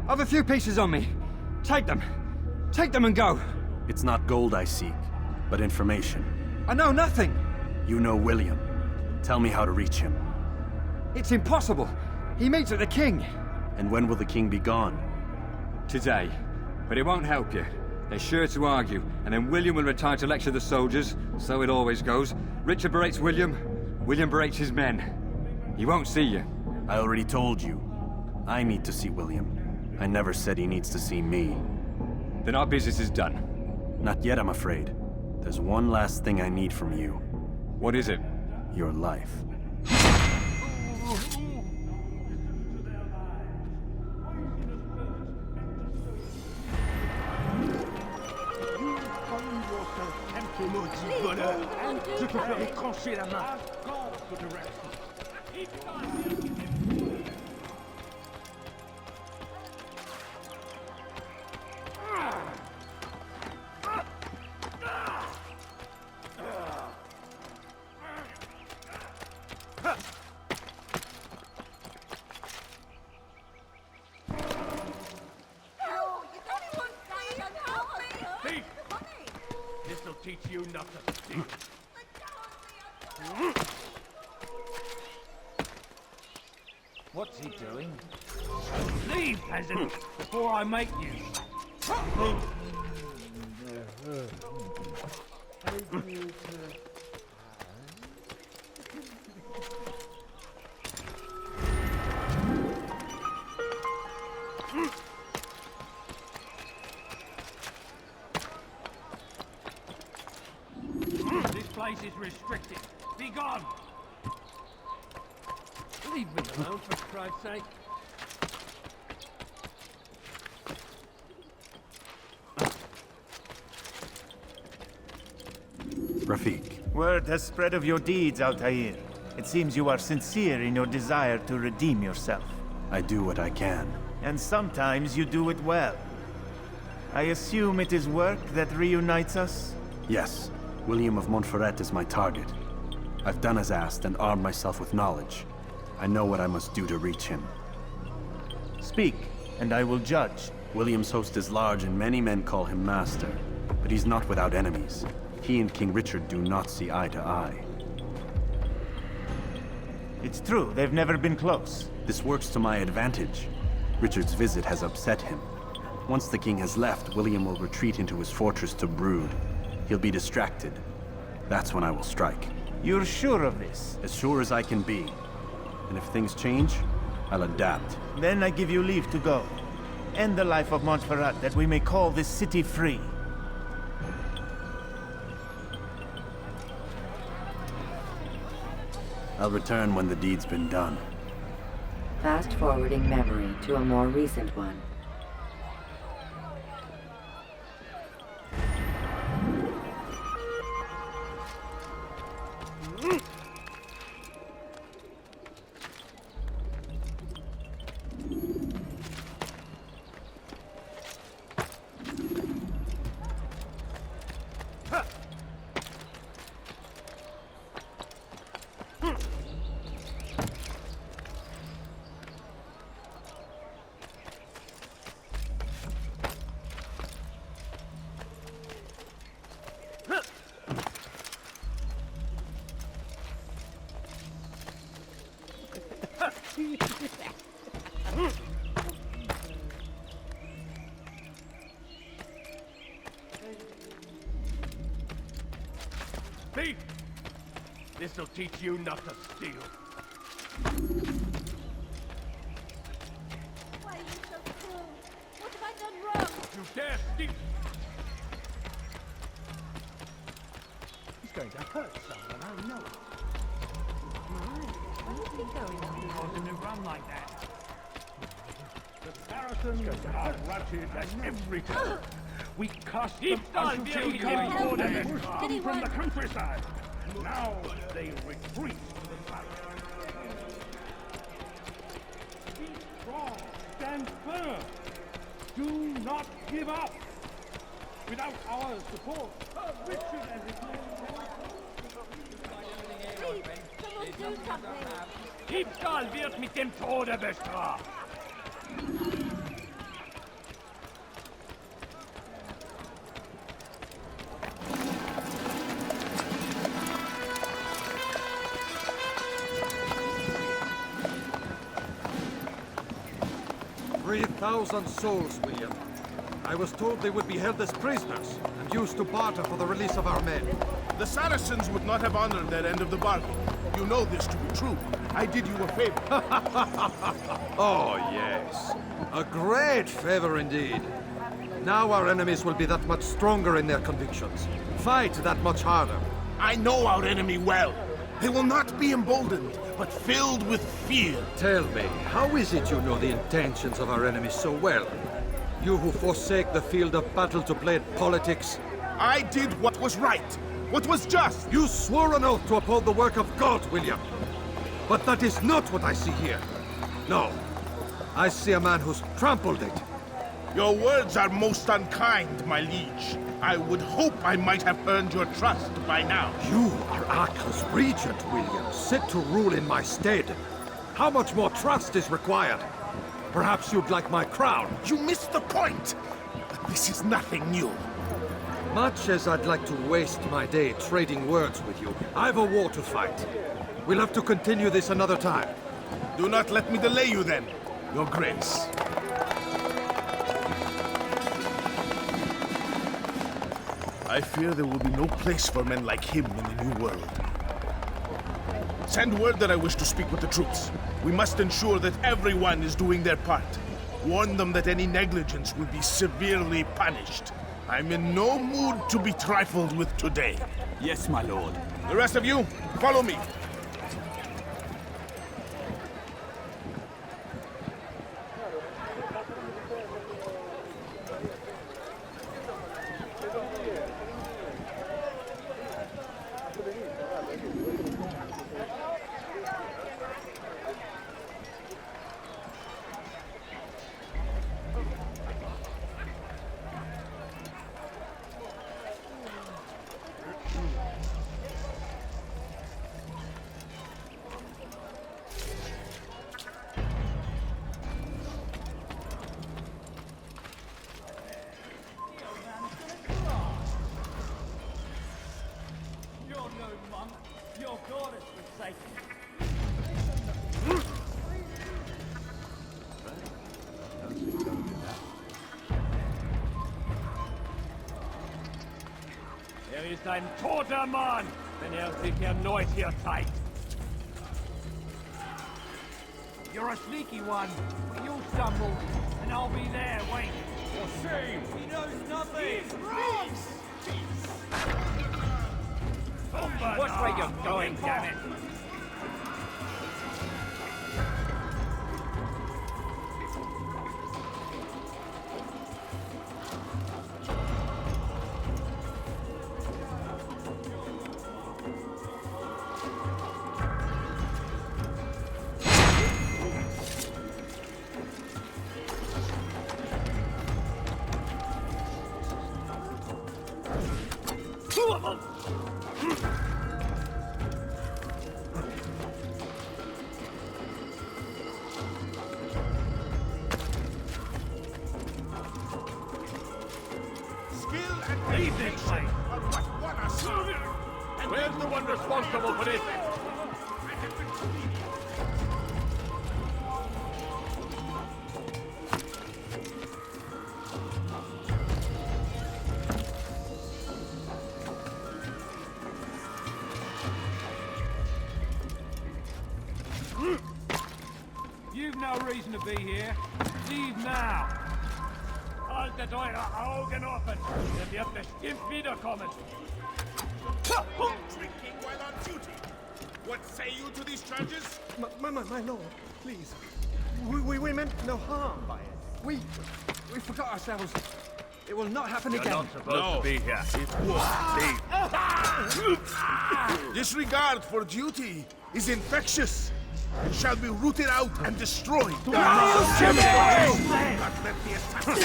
I've a few pieces on me. Take them. Take them and go. It's not gold I seek, but information. I know nothing. You know William. Tell me how to reach him. It's impossible. He meets with the king. And when will the king be gone? Today. But it won't help you. They're sure to argue, and then William will retire to lecture the soldiers. So it always goes. Richard berates William. William berates his men. He won't see you. I already told you. I need to see William. I never said he needs to see me. Then our business is done. Not yet, I'm afraid. There's one last thing I need from you. What is it? Your life. Je te ferai trancher la main. This'll teach you not to steal. What's he doing? Leave, peasant, before I make you. This place is restricted. Be gone! Leave me alone, for Christ's sake. Rafik. Word has spread of your deeds, Altair. It seems you are sincere in your desire to redeem yourself. I do what I can. And sometimes you do it well. I assume it is work that reunites us? Yes. William of Montferrat is my target. I've done as asked and armed myself with knowledge. I know what I must do to reach him. Speak, and I will judge. William's host is large and many men call him master. But he's not without enemies. He and King Richard do not see eye to eye. It's true, they've never been close. This works to my advantage. Richard's visit has upset him. Once the king has left, William will retreat into his fortress to brood. He'll be distracted. That's when I will strike. You're sure of this? As sure as I can be. And if things change, I'll adapt. Then I give you leave to go. End the life of Montferrat, that we may call this city free. I'll return when the deed's been done. Fast-forwarding memory to a more recent one. Thief! This'll teach you not to steal. Why are you so cruel? What have I done wrong? You dare steal! He's going to hurt someone, I know. Where's he going? Causing him to run like that. The Saracens are routed at every turn. We cast them unto the orders come from the countryside. Now they retreat to the valley. Be strong, stand firm. Do not give up. Without our support, Richard and his men Please, someone do something. Diebstahl wird mit dem Tode bestraft. 3,000 souls, William. I was told they would be held as prisoners and used to barter for the release of our men. The Saracens would not have honored their end of the bargain. You know this to be true. I did you a favor. Oh, yes. A great favor indeed. Now our enemies will be that much stronger in their convictions. Fight that much harder. I know our enemy well. They will not be emboldened, but filled with fear. Tell me, how is it you know the intentions of our enemies so well? You who forsake the field of battle to play at politics? I did what was right, what was just. You swore an oath to uphold the work of God, William. But that is not what I see here. No. I see a man who's trampled it. Your words are most unkind, my liege. I would hope I might have earned your trust by now. You are Arkell's regent, William, set to rule in my stead. How much more trust is required? Perhaps you'd like my crown. You missed the point. This is nothing new. Much as I'd like to waste my day trading words with you, I've a war to fight. We'll have to continue this another time. Do not let me delay you then, Your Grace. I fear there will be no place for men like him in the New World. Send word that I wish to speak with the troops. We must ensure that everyone is doing their part. Warn them that any negligence will be severely punished. I'm in no mood to be trifled with today. Yes, my lord. The rest of you, follow me. Ist ein toter Mann, wenn sich erneut hier zeigt. You're a sneaky one, but you'll stumble, and I'll be there waiting. For shame! He knows nothing! He's wrong! Watch where you're going, damn it! Where's the one responsible for this? reason to be here. Leave now. Alte eure Augen offen. Ihr werdet bestimmt wiederkommen. Drinking while on duty. What say you to these charges? My lord, please. We meant no harm by it. We forgot ourselves. It will not happen You're again. not supposed to be here. Leave. Disregard for duty is infectious. It shall be rooted out and destroyed. Not let the assassin.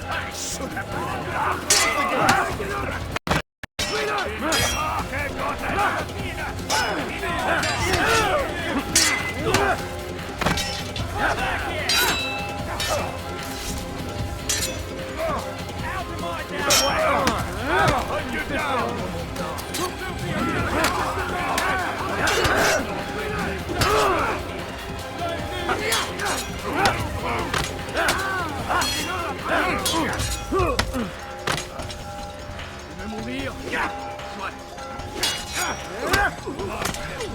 I should mourir. Soit.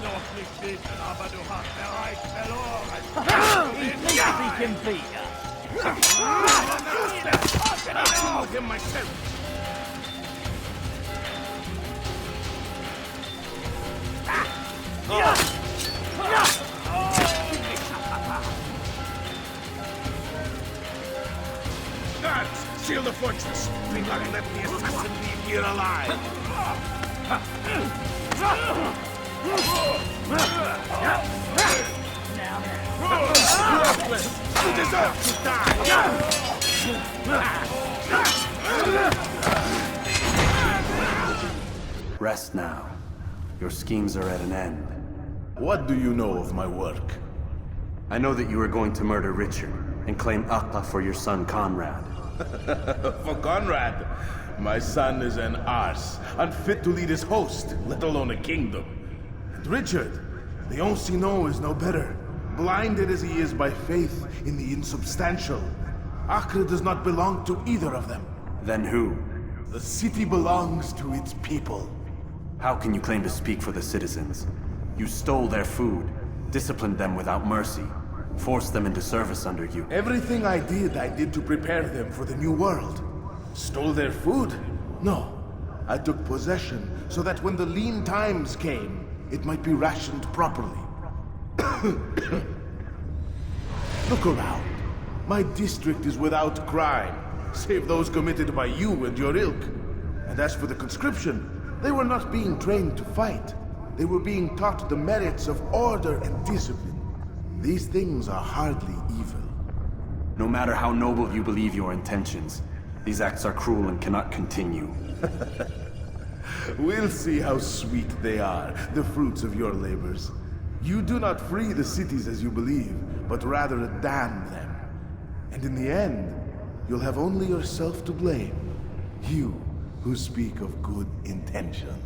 Noch nicht wissen, aber du hast bereits verloren. Ich bin wieder. I'll him myself. Guards, seal the fortress. Do not let the assassin leave here alive. Worthless! You deserve to die! Rest now. Your schemes are at an end. What do you know of my work? I know that you are going to murder Richard and claim Akla for your son Conrad. For Conrad, my son is an arse, unfit to lead his host, let alone a kingdom. And Richard, the Ancien is no better, blinded as he is by faith in the insubstantial. Acre does not belong to either of them. Then who? The city belongs to its people. How can you claim to speak for the citizens? You stole their food, disciplined them without mercy, forced them into service under you. Everything I did to prepare them for the new world. Stole their food? No. I took possession so that when the lean times came, it might be rationed properly. Look around. My district is without crime, save those committed by you and your ilk. And as for the conscription, they were not being trained to fight. They were being taught the merits of order and discipline. These things are hardly evil. No matter how noble you believe your intentions, these acts are cruel and cannot continue. We'll see how sweet they are, the fruits of your labors. You do not free the cities as you believe, but rather damn them. And in the end, you'll have only yourself to blame. You who speak of good intentions.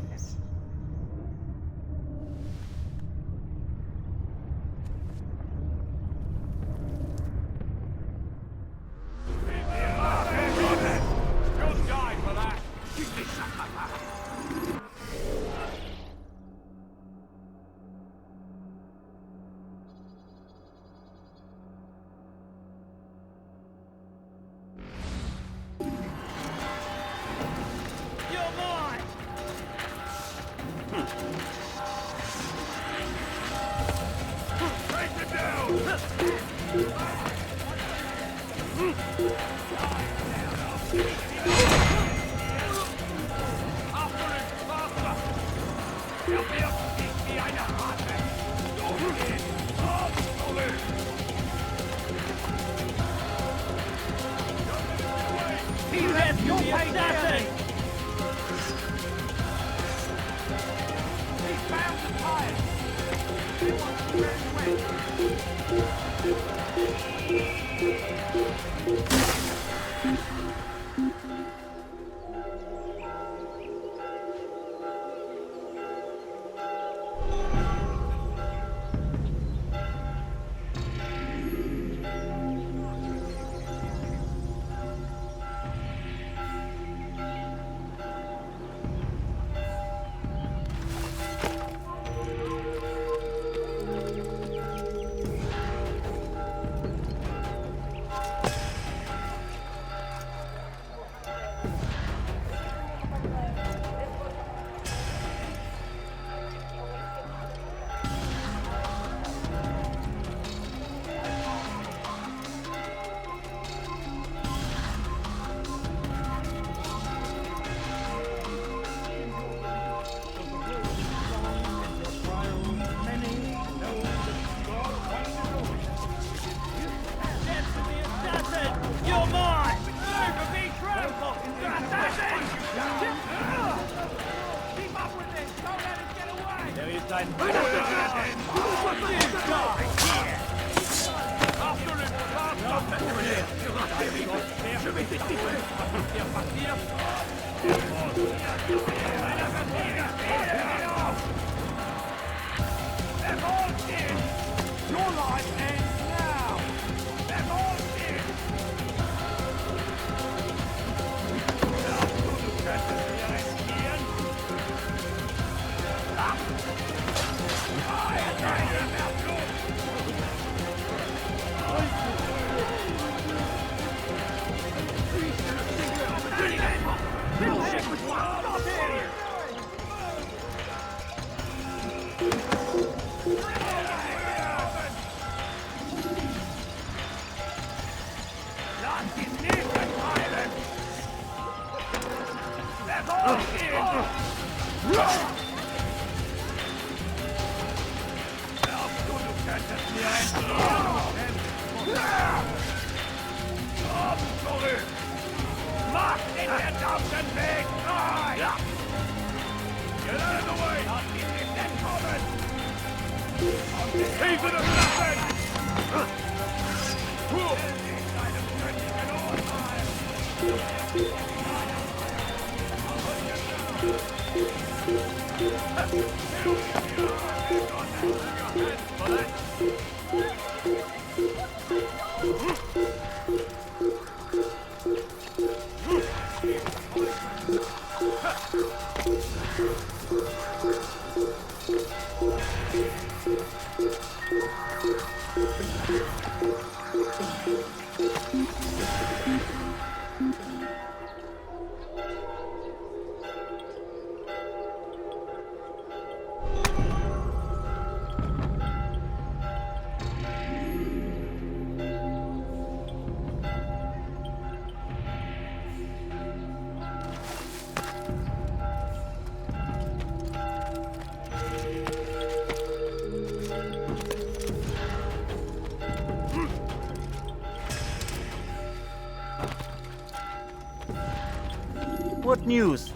What news?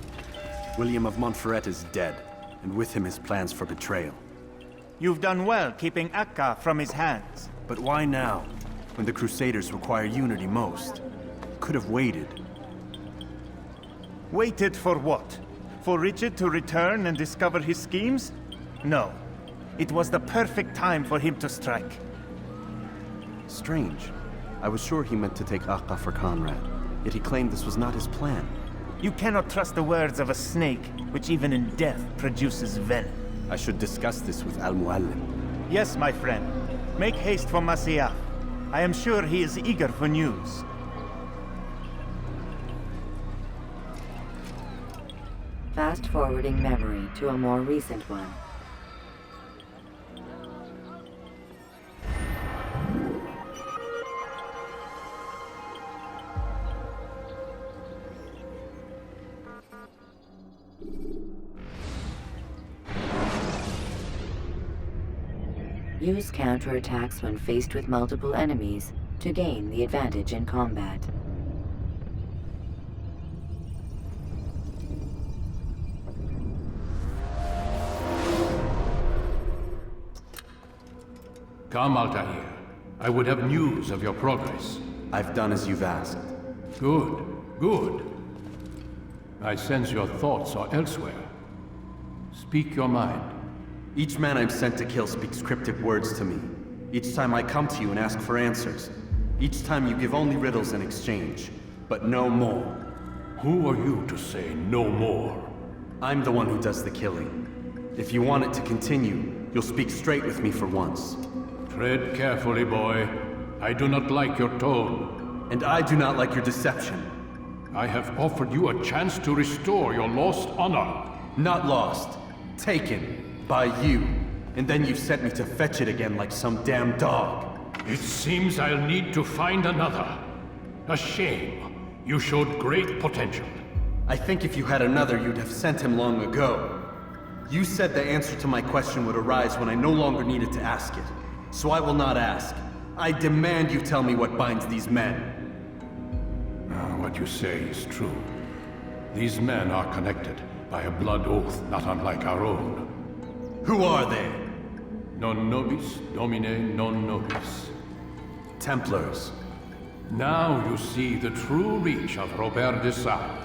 William of Montferrat is dead, and with him his plans for betrayal. You've done well keeping Akka from his hands. But why now, when the Crusaders require unity most? Could have waited. Waited for what? For Richard to return and discover his schemes? No. It was the perfect time for him to strike. Strange. I was sure he meant to take Akka for Conrad, yet he claimed this was not his plan. You cannot trust the words of a snake, which even in death produces venom. I should discuss this with Al-Mualim. Yes, my friend. Make haste for Masyaf. I am sure he is eager for news. Fast-forwarding memory to a more recent one. Use counterattacks when faced with multiple enemies to gain the advantage in combat. Come, Altair. I would have news of your progress. I've done as you've asked. Good, good. I sense your thoughts are elsewhere. Speak your mind. Each man I'm sent to kill speaks cryptic words to me. Each time I come to you and ask for answers. Each time you give only riddles in exchange, but no more. Who are you to say no more? I'm the one who does the killing. If you want it to continue, you'll speak straight with me for once. Tread carefully, boy. I do not like your tone. And I do not like your deception. I have offered you a chance to restore your lost honor. Not lost. Taken. By you. And then you sent me to fetch it again like some damn dog. It seems I'll need to find another. A shame. You showed great potential. I think if you had another, you'd have sent him long ago. You said the answer to my question would arise when I no longer needed to ask it. So I will not ask. I demand you tell me what binds these men. What you say is true. These men are connected by a blood oath not unlike our own. Who are they? Non nobis, domine non nobis. Templars. Now you see the true reach of Robert de Sade.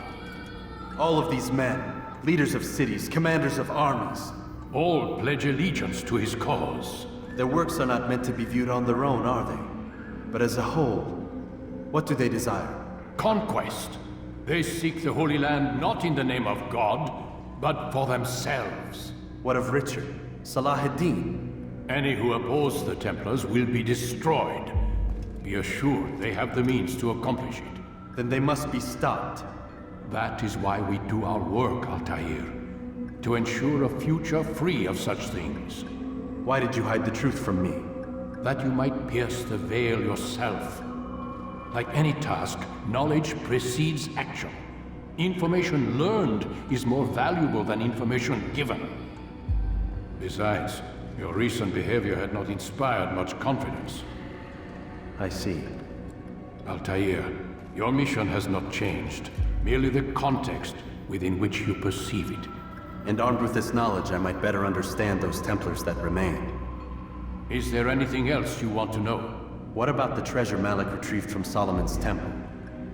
All of these men, leaders of cities, commanders of armies. All pledge allegiance to his cause. Their works are not meant to be viewed on their own, are they? But as a whole, what do they desire? Conquest. They seek the Holy Land not in the name of God, but for themselves. What of Richard? Salah ad-Din? Any who oppose the Templars will be destroyed. Be assured they have the means to accomplish it. Then they must be stopped. That is why we do our work, Altair. To ensure a future free of such things. Why did you hide the truth from me? That you might pierce the veil yourself. Like any task, knowledge precedes action. Information learned is more valuable than information given. Besides, your recent behavior had not inspired much confidence. I see. Altair, your mission has not changed. Merely the context within which you perceive it. And armed with this knowledge, I might better understand those Templars that remain. Is there anything else you want to know? What about the treasure Malik retrieved from Solomon's temple?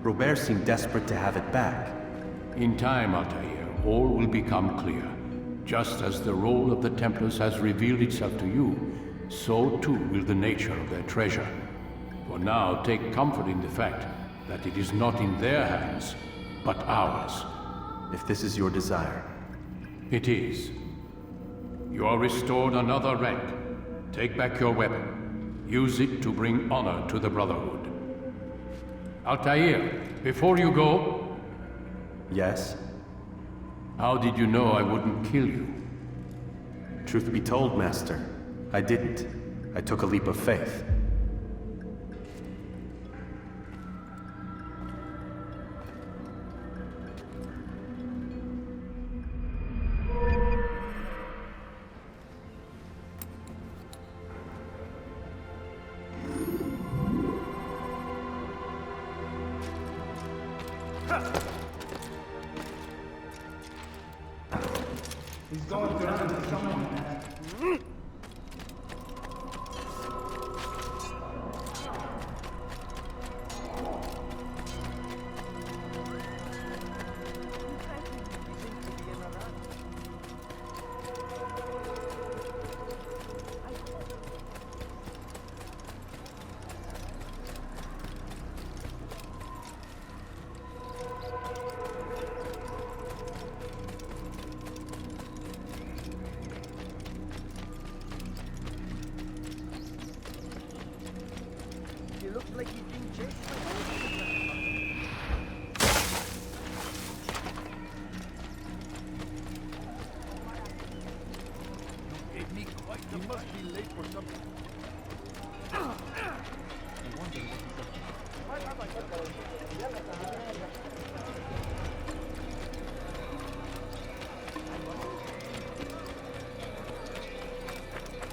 Robert seemed desperate to have it back. In time, Altair, all will become clear. Just as the role of the Templars has revealed itself to you, so too will the nature of their treasure. For now, take comfort in the fact that it is not in their hands, but ours. If this is your desire. It is. You are restored another rank. Take back your weapon. Use it to bring honor to the Brotherhood. Altair, before you go... Yes? How did you know I wouldn't kill you? Truth be told, Master, I didn't. I took a leap of faith. He's going to run into someone.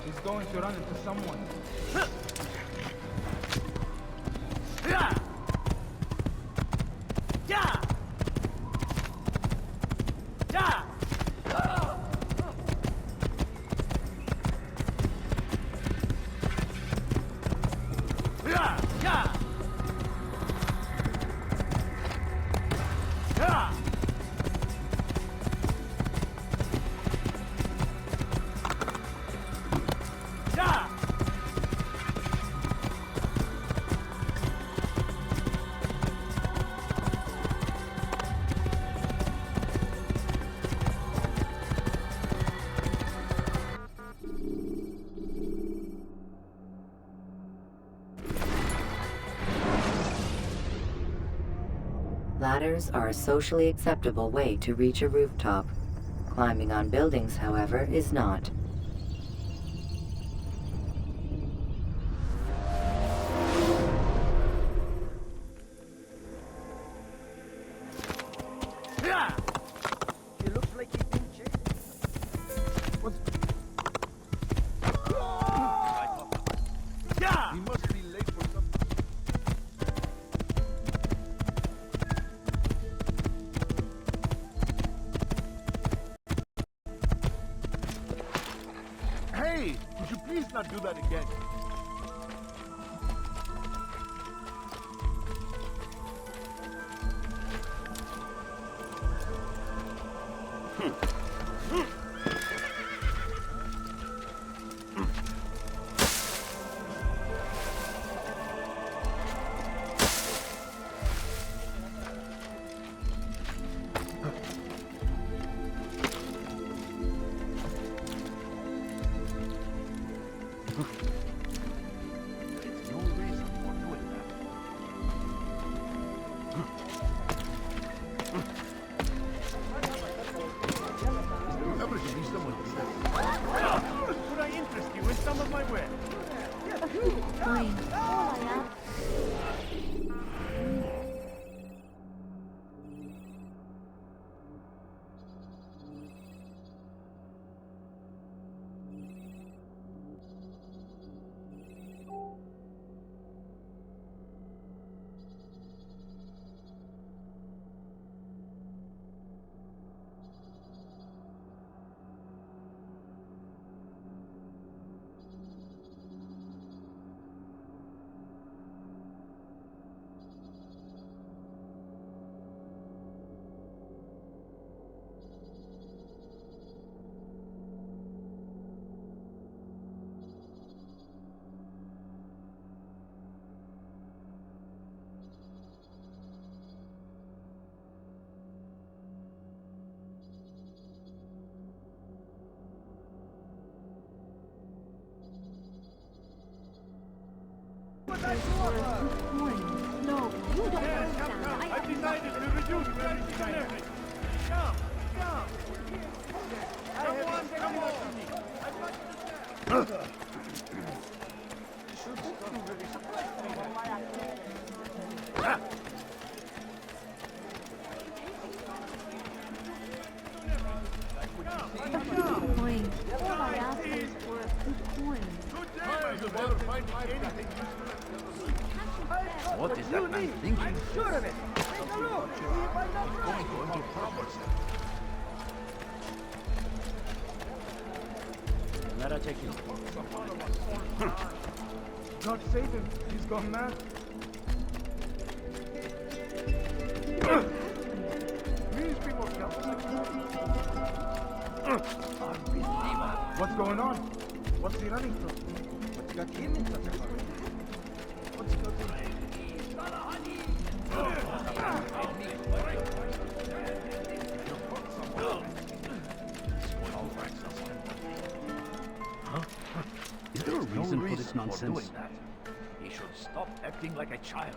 He's going to run into someone. Ladders are a socially acceptable way to reach a rooftop. Climbing on buildings, however, is not. Please not do that again. Could I interest you in some of my wares? Fine. All I ask. No, you don't understand. I've decided to reduce everything and everything. Come. Someone come up to me. I'd like to understand. Coin. All I ask is for a good coin. What is that man thinking? I'm sure of it. Take a look. See if I'm not right. Going to trouble. Let her take him. God save him. He's gone mad. Please be more careful. What's going on? What's he running from? What's got him in such a hurry? What's got him? Is there a reason for this nonsense? He should stop acting like a child.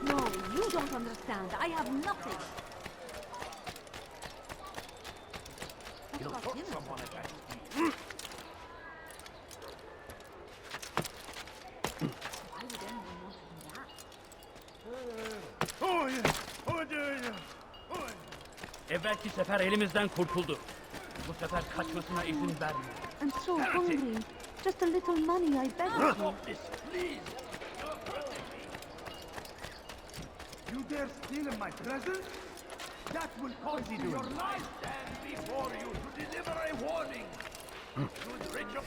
No, you don't understand. I have nothing. He'll put someone against me. Why would anyone want to do that? Evvelki sefer elimizden kurtuldu. Bu sefer kaçmasına izin vermiyor. I'm so hungry. Just a little money, I beg of you. Stop this, please. You dare steal my presents? That will cause you Your life stands before you to deliver a warning. Should Richard...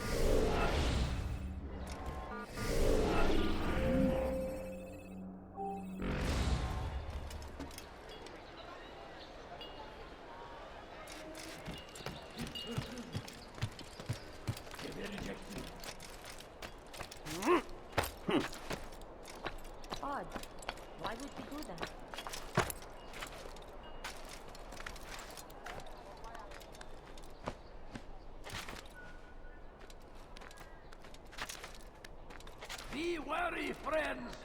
worry, friends.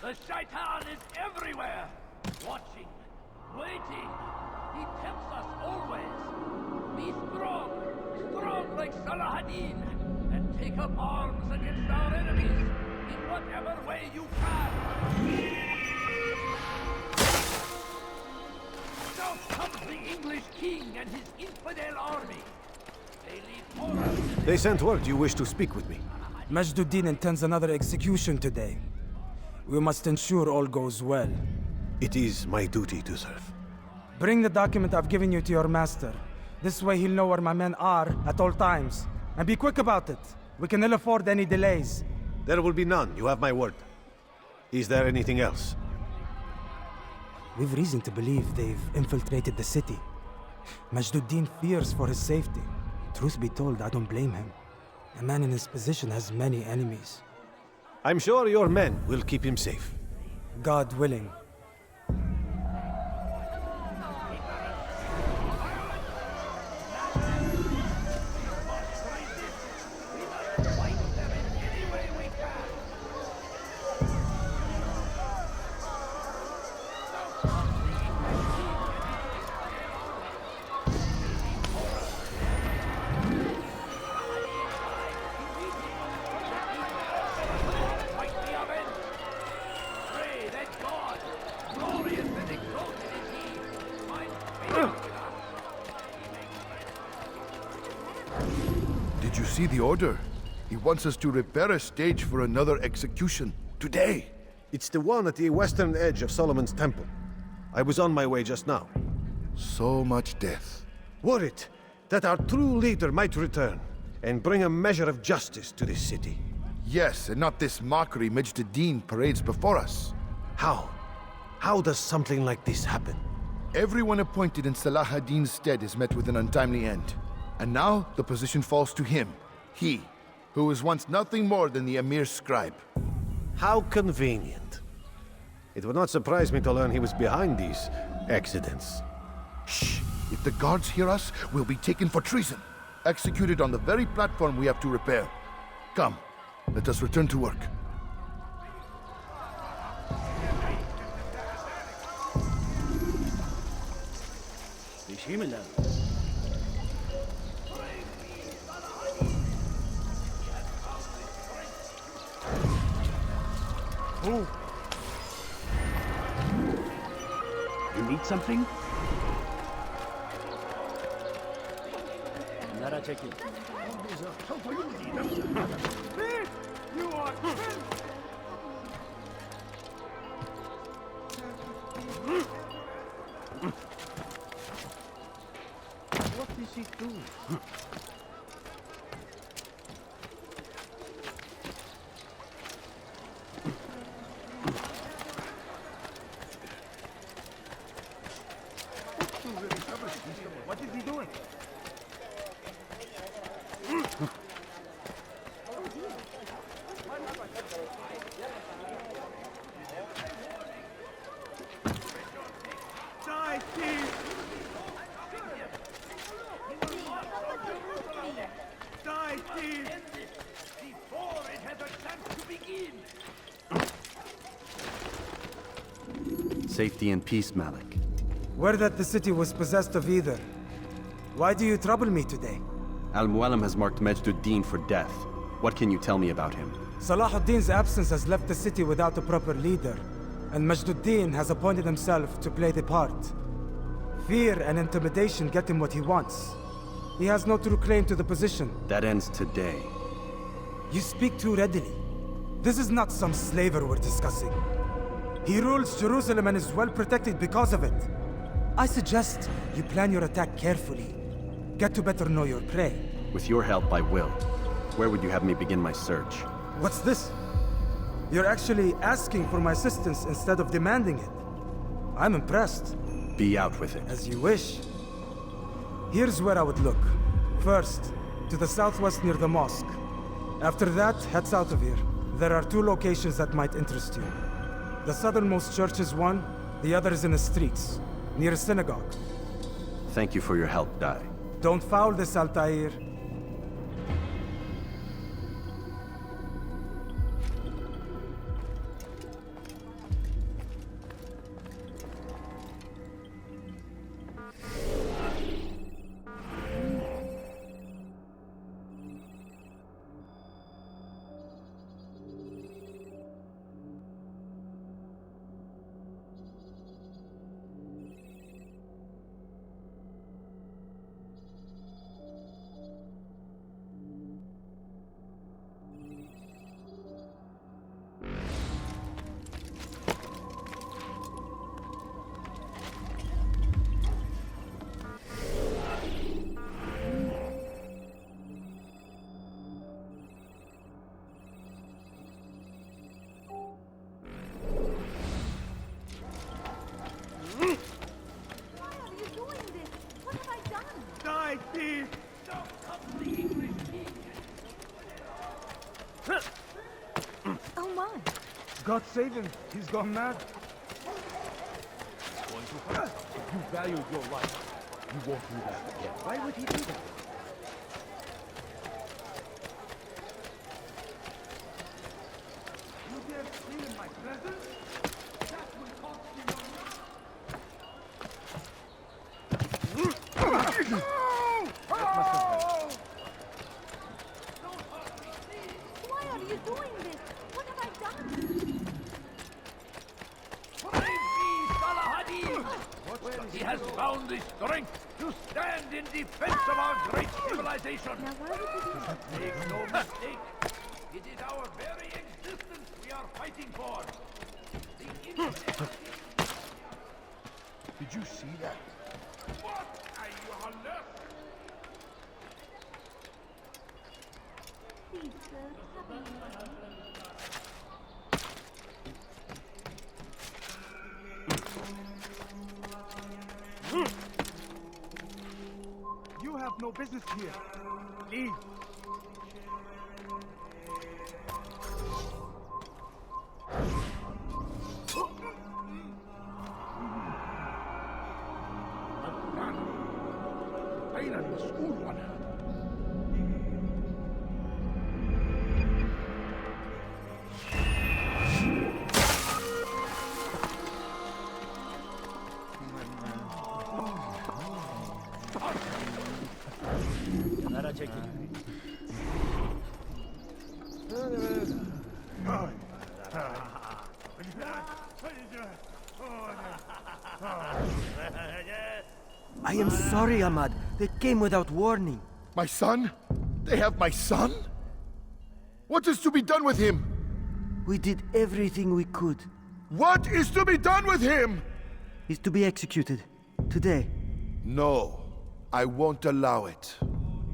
The Shaitan is everywhere, watching, waiting. He tempts us always. Be strong, strong like Salah-ad-Din, and take up arms against our enemies in whatever way you can. Now comes the English king and his infidel army. They lead horror. They sent word you wish to speak with me. Majduddin intends another execution today. We must ensure all goes well. It is my duty to serve. Bring the document I've given you to your master. This way he'll know where my men are at all times. And be quick about it. We can ill afford any delays. There will be none, you have my word. Is there anything else? We've reason to believe they've infiltrated the city. Majduddin fears for his safety. Truth be told, I don't blame him. A man in his position has many enemies. I'm sure your men will keep him safe. God willing. Did you see the order? He wants us to repair a stage for another execution. Today! It's the one at the western edge of Solomon's Temple. I was on my way just now. So much death. Worried that our true leader might return and bring a measure of justice to this city. Yes, and not this mockery Majduddin parades before us. How? How does something like this happen? Everyone appointed in Salah ad-Din's stead is met with an untimely end. And now the position falls to him. He, who was once nothing more than the Emir's scribe. How convenient. It would not surprise me to learn he was behind these accidents. Shh! If the guards hear us, we'll be taken for treason. Executed on the very platform we have to repair. Come, let us return to work. Oh. You need something? Nara checking. You are What is he doing? What is he doing? Die, thief! Die, thief! Before it has a chance to begin! Safety and peace, Malik. Word that the city was possessed of either. Why do you trouble me today? Al-Mualim has marked Majduddin for death. What can you tell me about him? Salahuddin's absence has left the city without a proper leader, and Majduddin has appointed himself to play the part. Fear and intimidation get him what he wants. He has no true claim to the position. That ends today. You speak too readily. This is not some slaver we're discussing. He rules Jerusalem and is well protected because of it. I suggest you plan your attack carefully. Get to better know your prey. With your help, I will. Where would you have me begin my search? What's this? You're actually asking for my assistance instead of demanding it. I'm impressed. Be out with it. As you wish. Here's where I would look. First, to the southwest near the mosque. After that, head south of here. There are two locations that might interest you. The southernmost church is one, the other is in the streets, near a synagogue. Thank you for your help, Dai. Don't foul this, Altair. Please, don't come to the English king. Oh my. God save him. He's gone mad. If you valued your life, you won't do that again. Why would he do that? You dare steal in my presence? That will cost you your Why are you doing this? What have I done? Brave me, Galahadin! He has found the strength to stand in defense of our great civilization. Make no mistake, it is our very existence we are fighting for. Did you see that? What are you on earth? Please, sir, have a You have no business here. Leave. أين المسؤول عنها؟ Kenara çekil. I am sorry, Ahmad. They came without warning. My son? They have my son? What is to be done with him? We did everything we could. What is to be done with him? He's to be executed. Today. No, I won't allow it.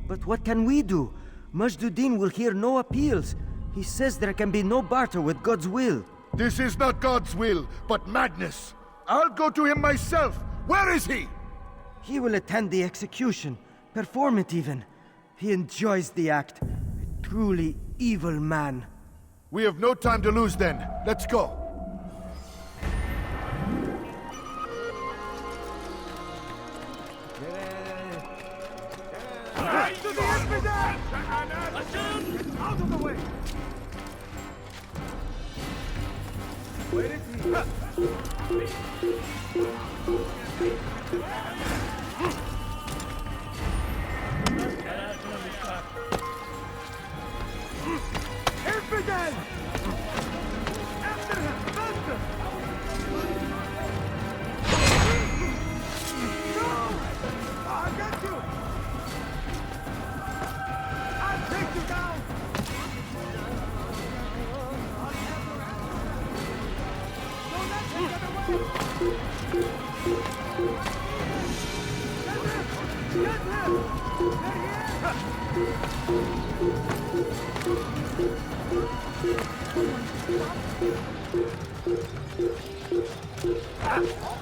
But what can we do? Majduddin will hear no appeals. He says there can be no barter with God's will. This is not God's will, but madness. I'll go to him myself. Where is he? He will attend the execution. Perform it even. He enjoys the act. A truly evil man. We have no time to lose then. Let's go. To the infidel! Out of the way! Where is he? Infidel! After him! Faster! No! I got you! I'll take you down! Don't let him get away! Get him!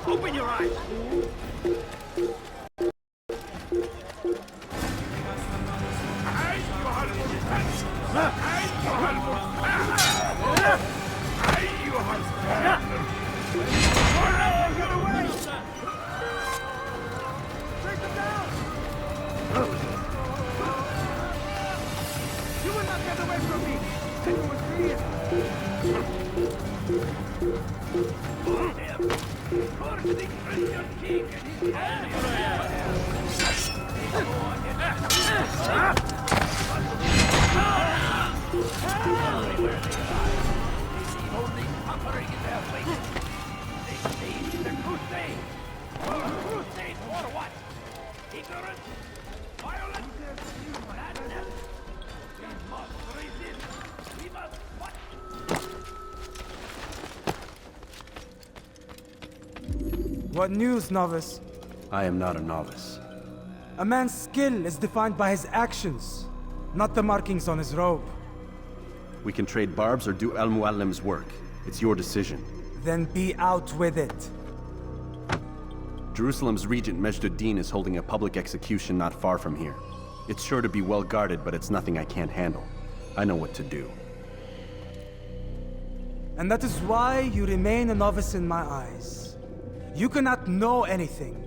Open your eyes! You will not get away from me! And you will see it! Curse the Christian king and only conquering in their faith. They staged the crusade. Crusade for what? Ignorance? Violence? Madness? We must resist. We must what? What news, novice? I am not a novice. A man's skill is defined by his actions, not the markings on his robe. We can trade barbs or do Al-Mualim's work. It's your decision. Then be out with it. Jerusalem's regent Majd-ud-Din is holding a public execution not far from here. It's sure to be well guarded, but it's nothing I can't handle. I know what to do. And that is why you remain a novice in my eyes. You cannot know anything,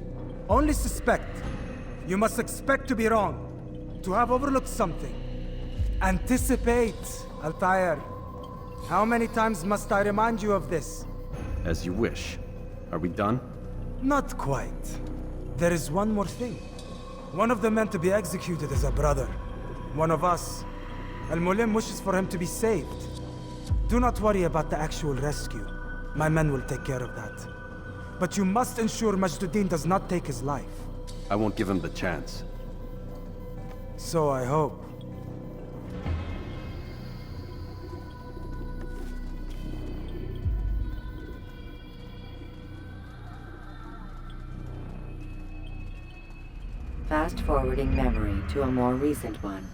only suspect. You must expect to be wrong, to have overlooked something. Anticipate, Altair. How many times must I remind you of this? As you wish. Are we done? Not quite. There is one more thing. One of the men to be executed is a brother. One of us. Al-Mualim wishes for him to be saved. Do not worry about the actual rescue. My men will take care of that. But you must ensure Majd-ud-Din does not take his life. I won't give him the chance. So I hope. Fast-forwarding memory to a more recent one.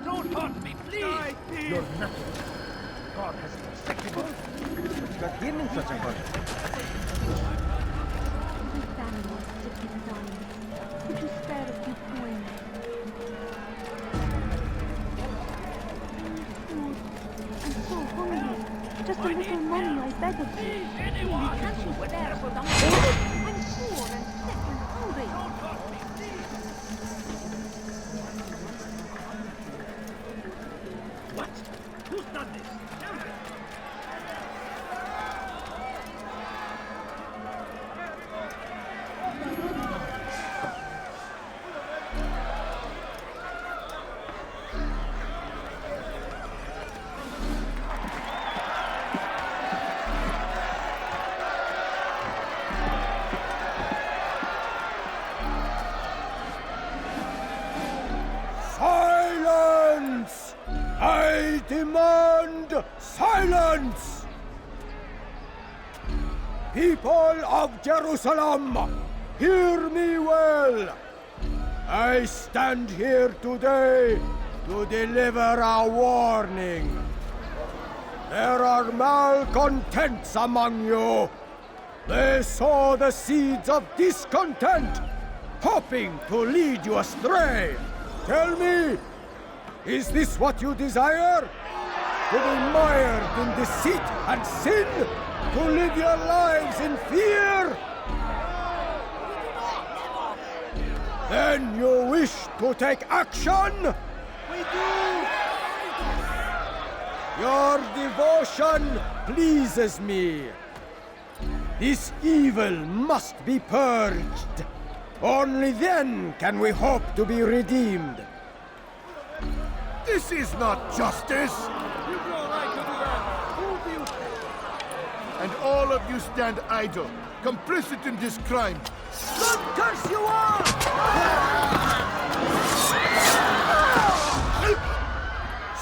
Don't hurt me, please! You're nothing. God has protected us. But you are giving such a hurt. Every family wants to keep dying. Could you spare a few coins? I'm so hungry. Just a little money, I beg of you. Can't you spare for them? I'm poor and sick and hungry. What? Who's done this? Tell me. Silence! I demand silence! People of Jerusalem, hear me well. I stand here today to deliver a warning. There are malcontents among you. They sow the seeds of discontent, hoping to lead you astray. Tell me, is this what you desire? To be mired in deceit and sin? To live your lives in fear? Then you wish to take action? We do! Your devotion pleases me. This evil must be purged. Only then can we hope to be redeemed. This is not justice! You've no right to do that! Who do you think? And all of you stand idle, complicit in this crime. God curse you all!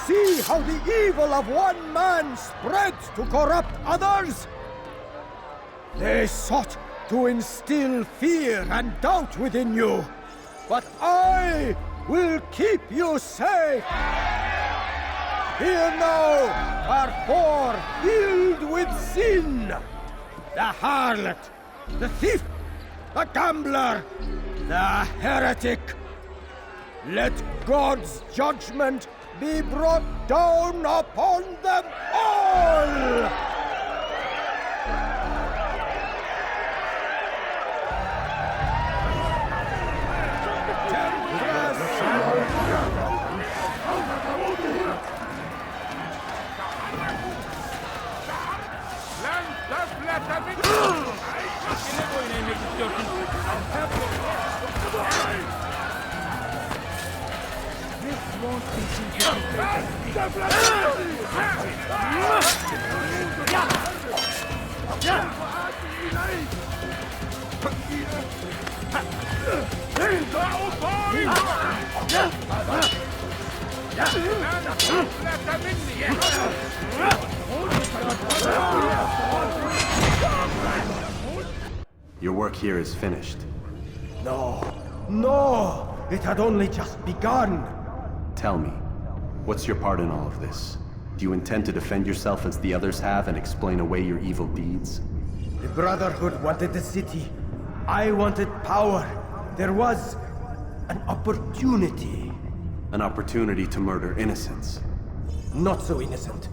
See how the evil of one man spreads to corrupt others? They sought to instill fear and doubt within you, but I will keep you safe. Here now are four filled with sin. The harlot, the thief, the gambler, the heretic. Let God's judgment be brought down upon them all! لا تفلت مني work here is finished. No, no! It had only just begun! Tell me, what's your part in all of this? Do you intend to defend yourself as the others have and explain away your evil deeds? The Brotherhood wanted the city. I wanted power. There was an opportunity. An opportunity to murder innocents. Not so innocent.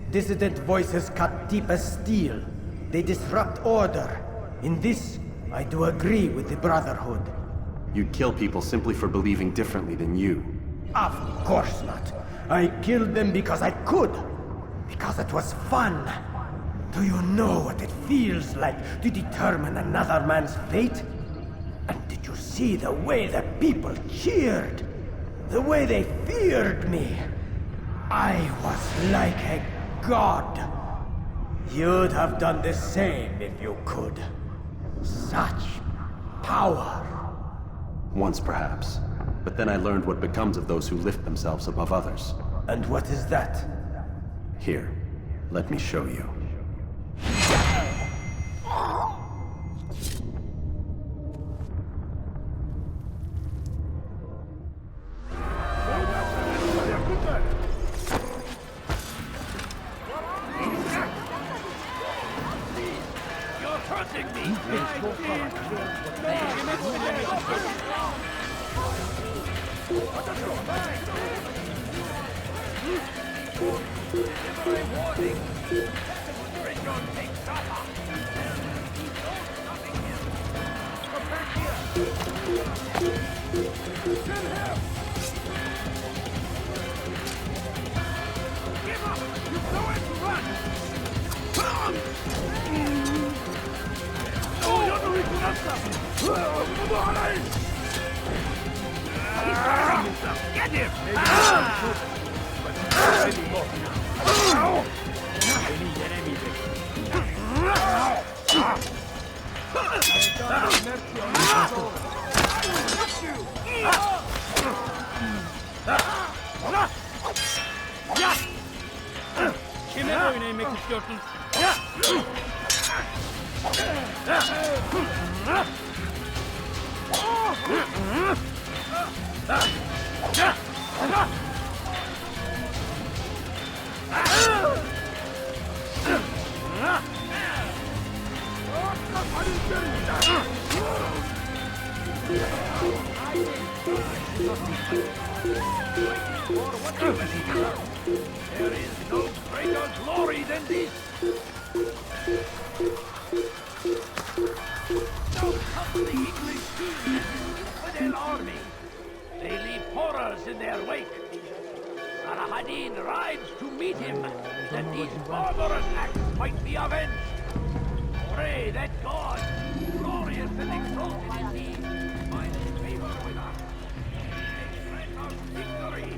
Dissident voices cut deep as steel. They disrupt order. In this, I do agree with the Brotherhood. You'd kill people simply for believing differently than you. Of course not. I killed them because I could. Because it was fun. Do you know what it feels like to determine another man's fate? And did you see the way the people cheered? The way they feared me? I was like a god. You'd have done the same if you could. Such power. Once, perhaps. But then I learned what becomes of those who lift themselves above others. And what is that? Here, let me show you. You're hurting me! Get him! Kime boyun eğmek istiyorsun? There is no greater glory than this! Now come the English king with an army. They leave horrors in their wake. Saladin rides to meet him, that these barbarous acts might be avenged. Pray that God, glorious and exalted is he, finds favor with us. May grant us victory.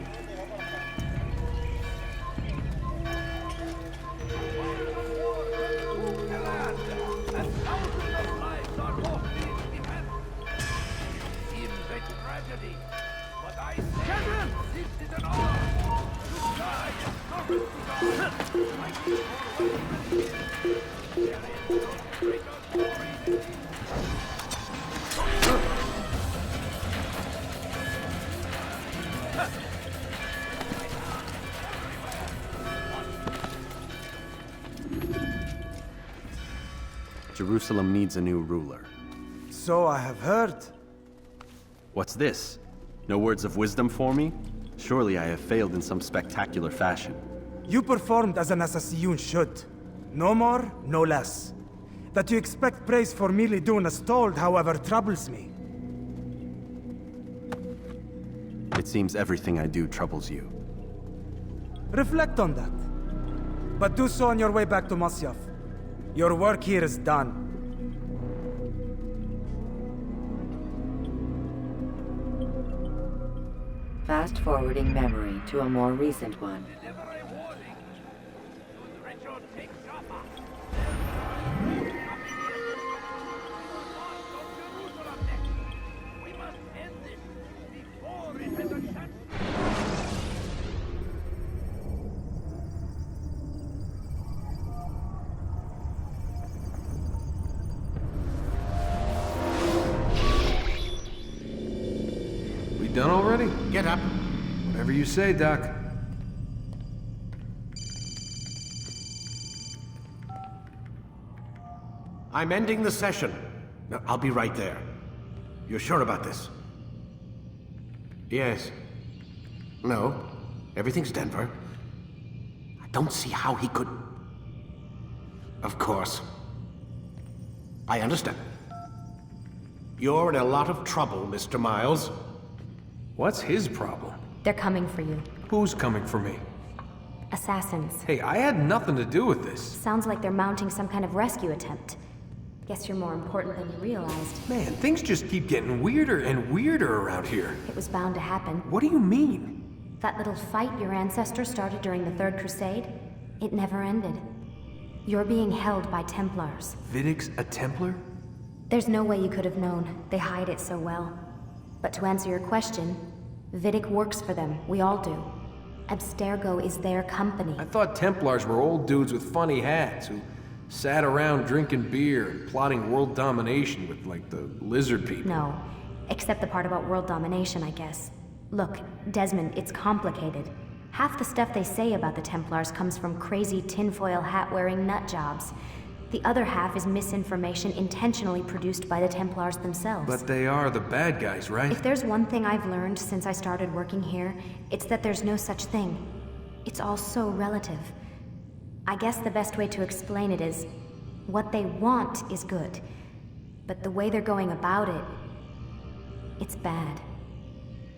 And thousands of lives are lost in its defense. It seems a tragedy, but I say this is an honor. To die is service to God. Fighting for what is. There is no greater glory than this. Jerusalem needs a new ruler. So I have heard. What's this? No words of wisdom for me? Surely I have failed in some spectacular fashion. You performed as an assassin should. No more, no less. That you expect praise for merely doing as told, however, troubles me. It seems everything I do troubles you. Reflect on that. But do so on your way back to Masyaf. Your work here is done. Fast-forwarding memory to a more recent one. done already? Get up. Whatever you say, Doc. I'm ending the session. No, I'll be right there. You're sure about this? Yes. No. Everything's Denver. I don't see how he could... Of course. I understand. You're in a lot of trouble, Mr. Miles. What's his problem? They're coming for you. Who's coming for me? Assassins. Hey, I had nothing to do with this. Sounds like they're mounting some kind of rescue attempt. Guess you're more important than you realized. Man, things just keep getting weirder and weirder around here. It was bound to happen. What do you mean? That little fight your ancestors started during the Third Crusade, it never ended. You're being held by Templars. Vidic's a Templar? There's no way you could have known. They hide it so well. But to answer your question, Vidic works for them. We all do. Abstergo is their company. I thought Templars were old dudes with funny hats who sat around drinking beer and plotting world domination with, like, the lizard people. No. Except the part about world domination, I guess. Look, Desmond, it's complicated. Half the stuff they say about the Templars comes from crazy tinfoil hat-wearing nut jobs. The other half is misinformation intentionally produced by the Templars themselves. But they are the bad guys, right? If there's one thing I've learned since I started working here, it's that there's no such thing. It's all so relative. I guess the best way to explain it is, what they want is good. But the way they're going about it, it's bad.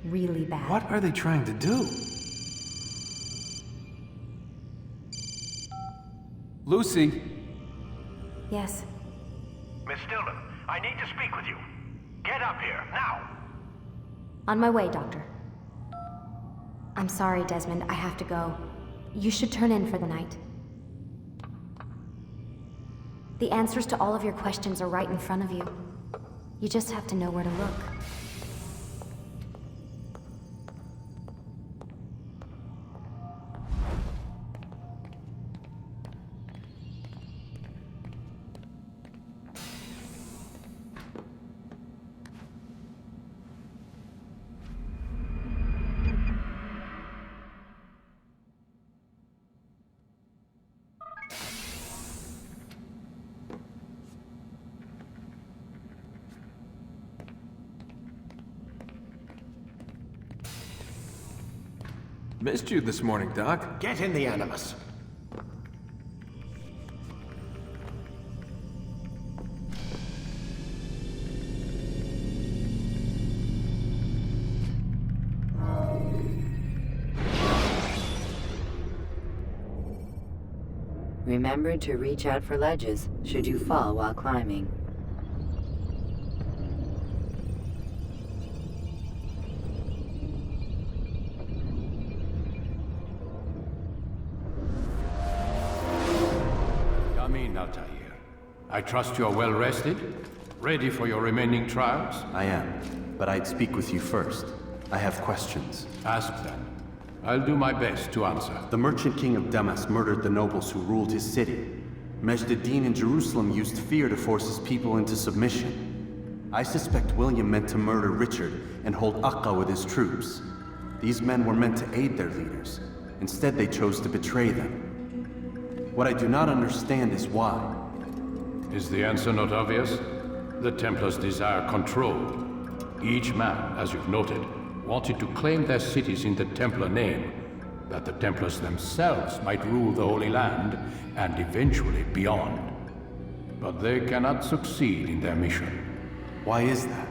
Really bad. What are they trying to do? Lucy? Yes. Miss Stillman, I need to speak with you. Get up here, now! On my way, Doctor. I'm sorry, Desmond, I have to go. You should turn in for the night. The answers to all of your questions are right in front of you. You just have to know where to look. Missed you this morning, Doc. Get in the Animus. Remember to reach out for ledges should you fall while climbing. Come in, Altair. I trust you are well rested? Ready for your remaining trials? I am, but I'd speak with you first. I have questions. Ask them. I'll do my best to answer. The Merchant King of Damas murdered the nobles who ruled his city. Majd ad-Din in Jerusalem used fear to force his people into submission. I suspect William meant to murder Richard and hold Aqqa with his troops. These men were meant to aid their leaders. Instead, they chose to betray them. What I do not understand is why. Is the answer not obvious? The Templars desire control. Each man, as you've noted, wanted to claim their cities in the Templar name, that the Templars themselves might rule the Holy Land, and eventually beyond. But they cannot succeed in their mission. Why is that?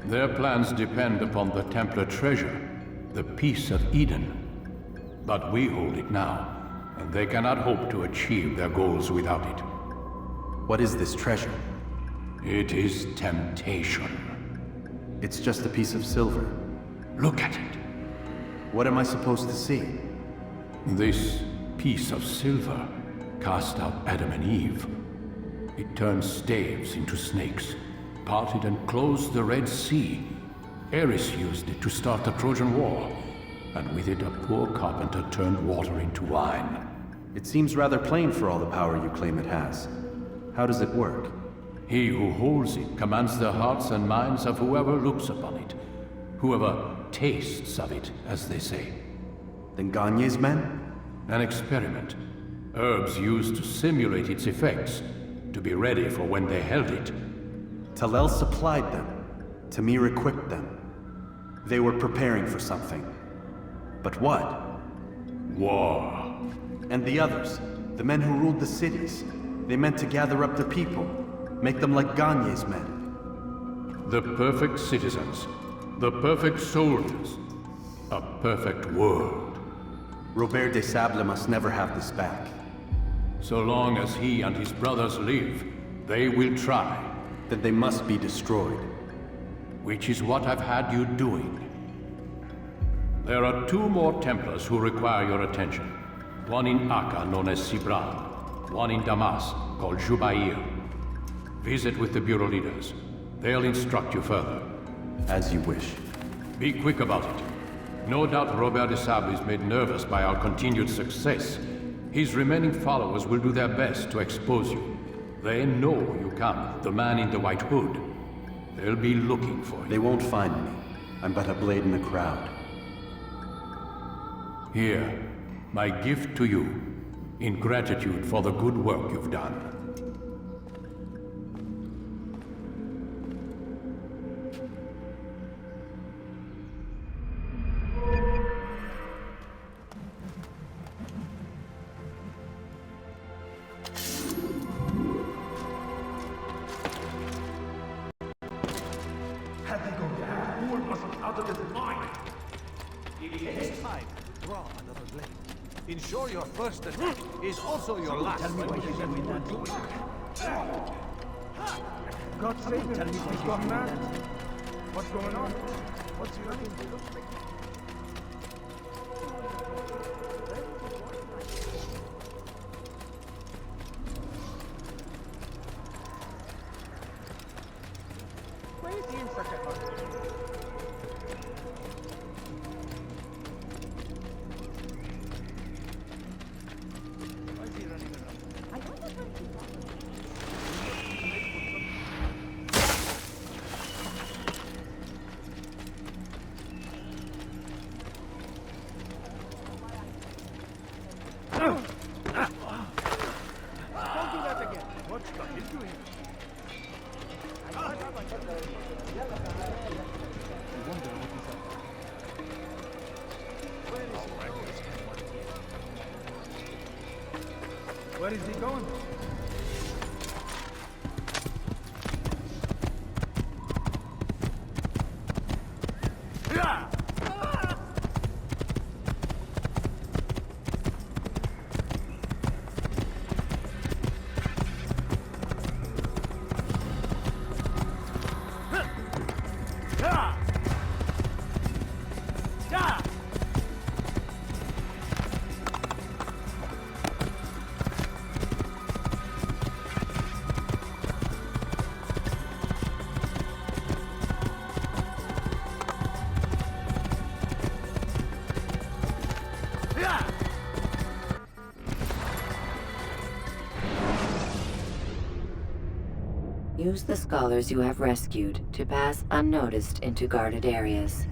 Their plans depend upon the Templar treasure, the Peace of Eden. But we hold it now, and they cannot hope to achieve their goals without it. What is this treasure? It is temptation. It's just a piece of silver. Look at it. What am I supposed to see? This piece of silver cast out Adam and Eve. It turned staves into snakes, parted and closed the Red Sea. Ares used it to start the Trojan War, and with it a poor carpenter turned water into wine. It seems rather plain for all the power you claim it has. How does it work? He who holds it commands the hearts and minds of whoever looks upon it. Whoever tastes of it, as they say. Then Gagne's men? An experiment. Herbs used to simulate its effects, to be ready for when they held it. Talel supplied them. Tamir equipped them. They were preparing for something. But what? War. And the others, the men who ruled the cities, they meant to gather up the people, make them like Gagne's men. The perfect citizens, the perfect soldiers, a perfect world. Robert des Sables must never have this back. So long as he and his brothers live, they will try. Then they must be destroyed. Which is what I've had you doing. There are 2 more Templars who require your attention. One in Acre, known as Sibran. One in Damas, called Jubair. Visit with the Bureau leaders. They'll instruct you further. As you wish. Be quick about it. No doubt Robert des Sables is made nervous by our continued success. His remaining followers will do their best to expose you. They know you come, the man in the white hood. They'll be looking for you. They won't find me. I'm but a blade in the crowd. Here, my gift to you, in gratitude for the good work you've done. Ensure your first attack is also your last. Tell me what you did with that. God save him. Tell me he's gone mad. What's going on? What's he looking for? Why is he in such a hurry? Where is he going? Use the scholars you have rescued to pass unnoticed into guarded areas.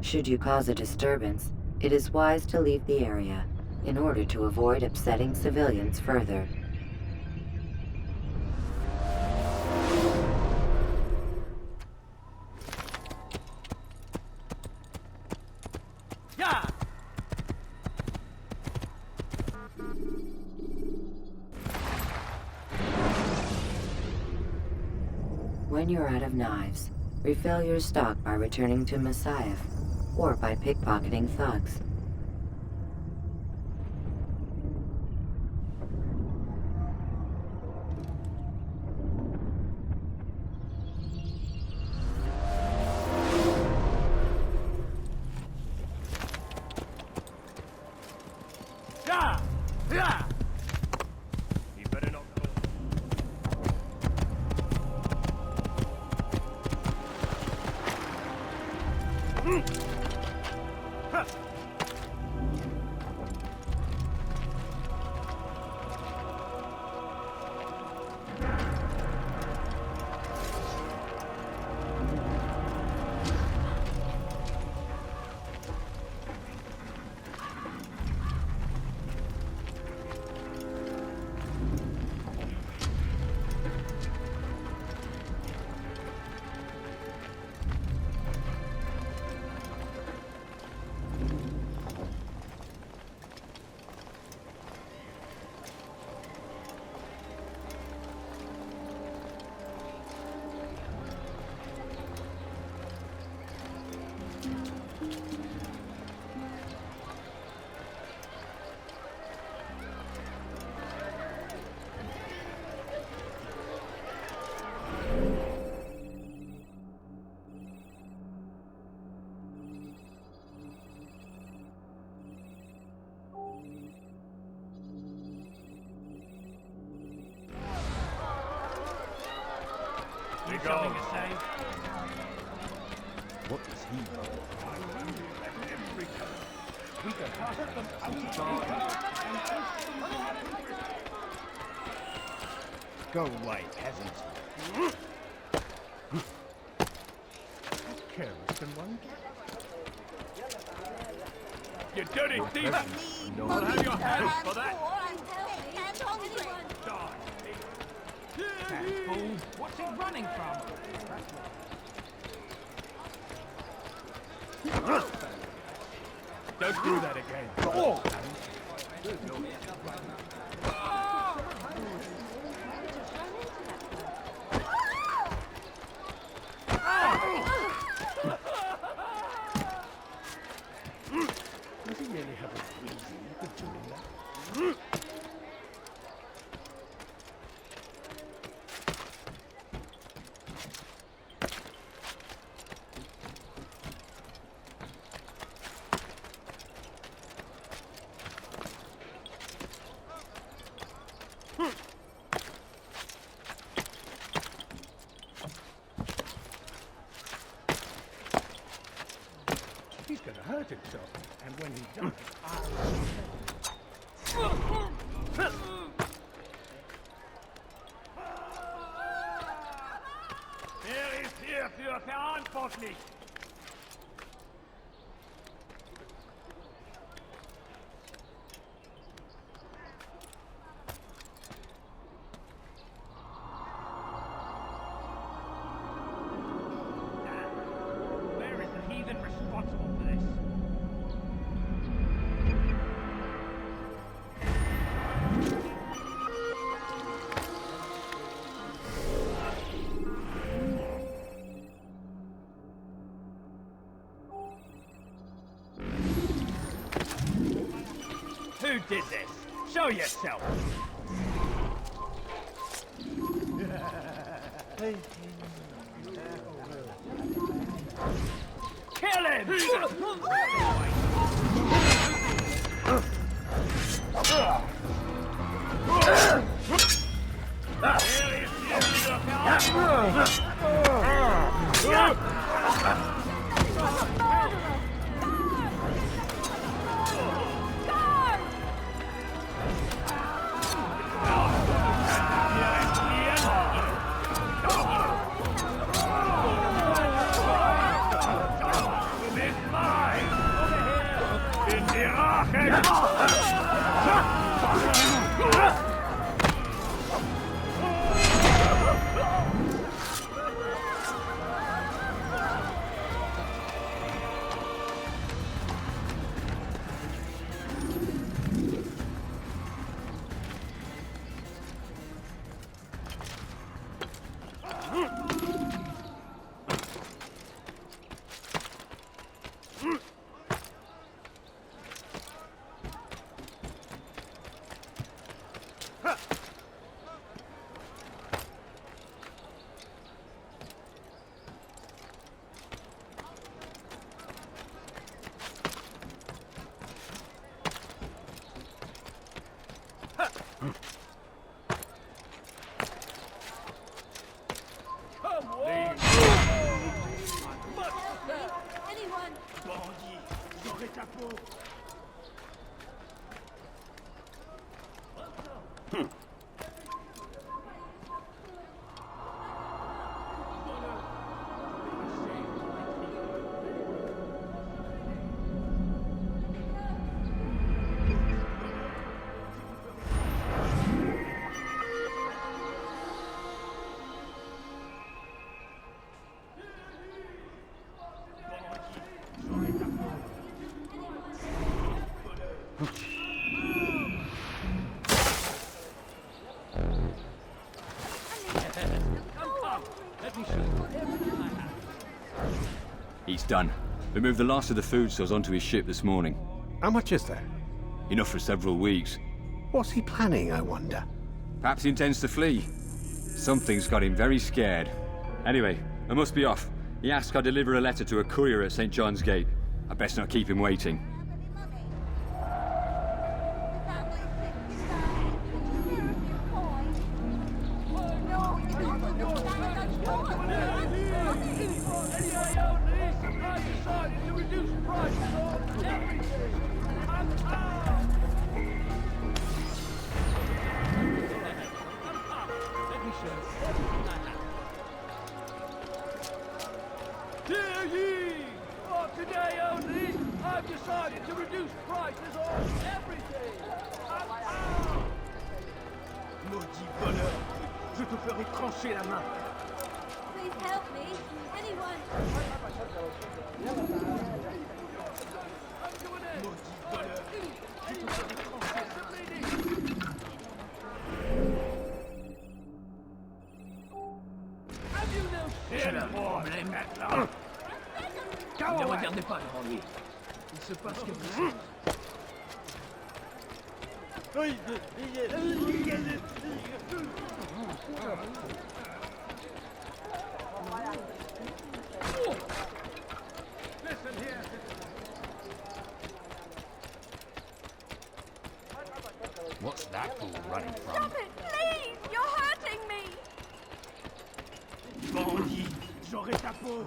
Should you cause a disturbance, it is wise to leave the area in order to avoid upsetting civilians further. When you're out of knives, refill your stock by returning to Masyaf, or by pickpocketing thugs. You something to say? What is he? We can toss them out. Go away, peasant. Careless than one. You dirty thief! No. I'll have your hands for that! That fool! What's he running from? Don't do that again. Oh! Does he really have a reason for doing that? He's gonna hurt himself, and when he does, Wer ist hier für verantwortlich? Where is the heathen responsible for this? Who did this? Show yourself! Kill him! Anyone? J'aurai ta peau. He's done. We moved the last of the food stores onto his ship this morning. How much is there? Enough for several weeks. What's he planning, I wonder? Perhaps he intends to flee. Something's got him very scared. Anyway, I must be off. He asked I deliver a letter to a courier at St. John's Gate. I best not keep him waiting. Hear ye! For today only, I've decided to reduce prices on everything! Maudit voleur! Je te ferai trancher la main! Please help me! Anyone! Maudit voleur! Je te ferai trancher la main! Have you no fear for me, Metla? Ne regardez pas devant lui. Il se passe quelque chose. Listen here. What's that fool running from? Stop it, please! You're hurting me! Bandit, j'aurai ta peau!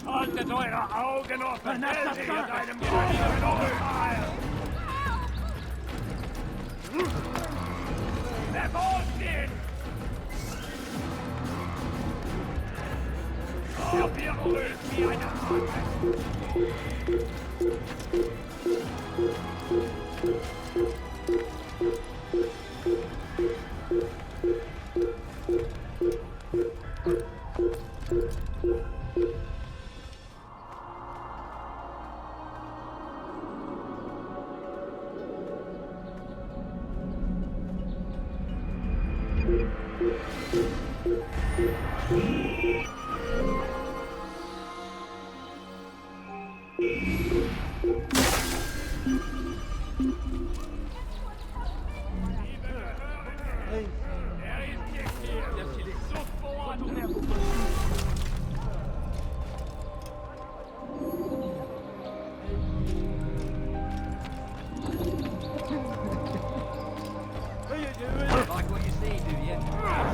Haltet eure Augen offen! Hält ihr deinem Feind Overfire! Verfolgt ihn! Ob ihr brüllt wie eine Ratte!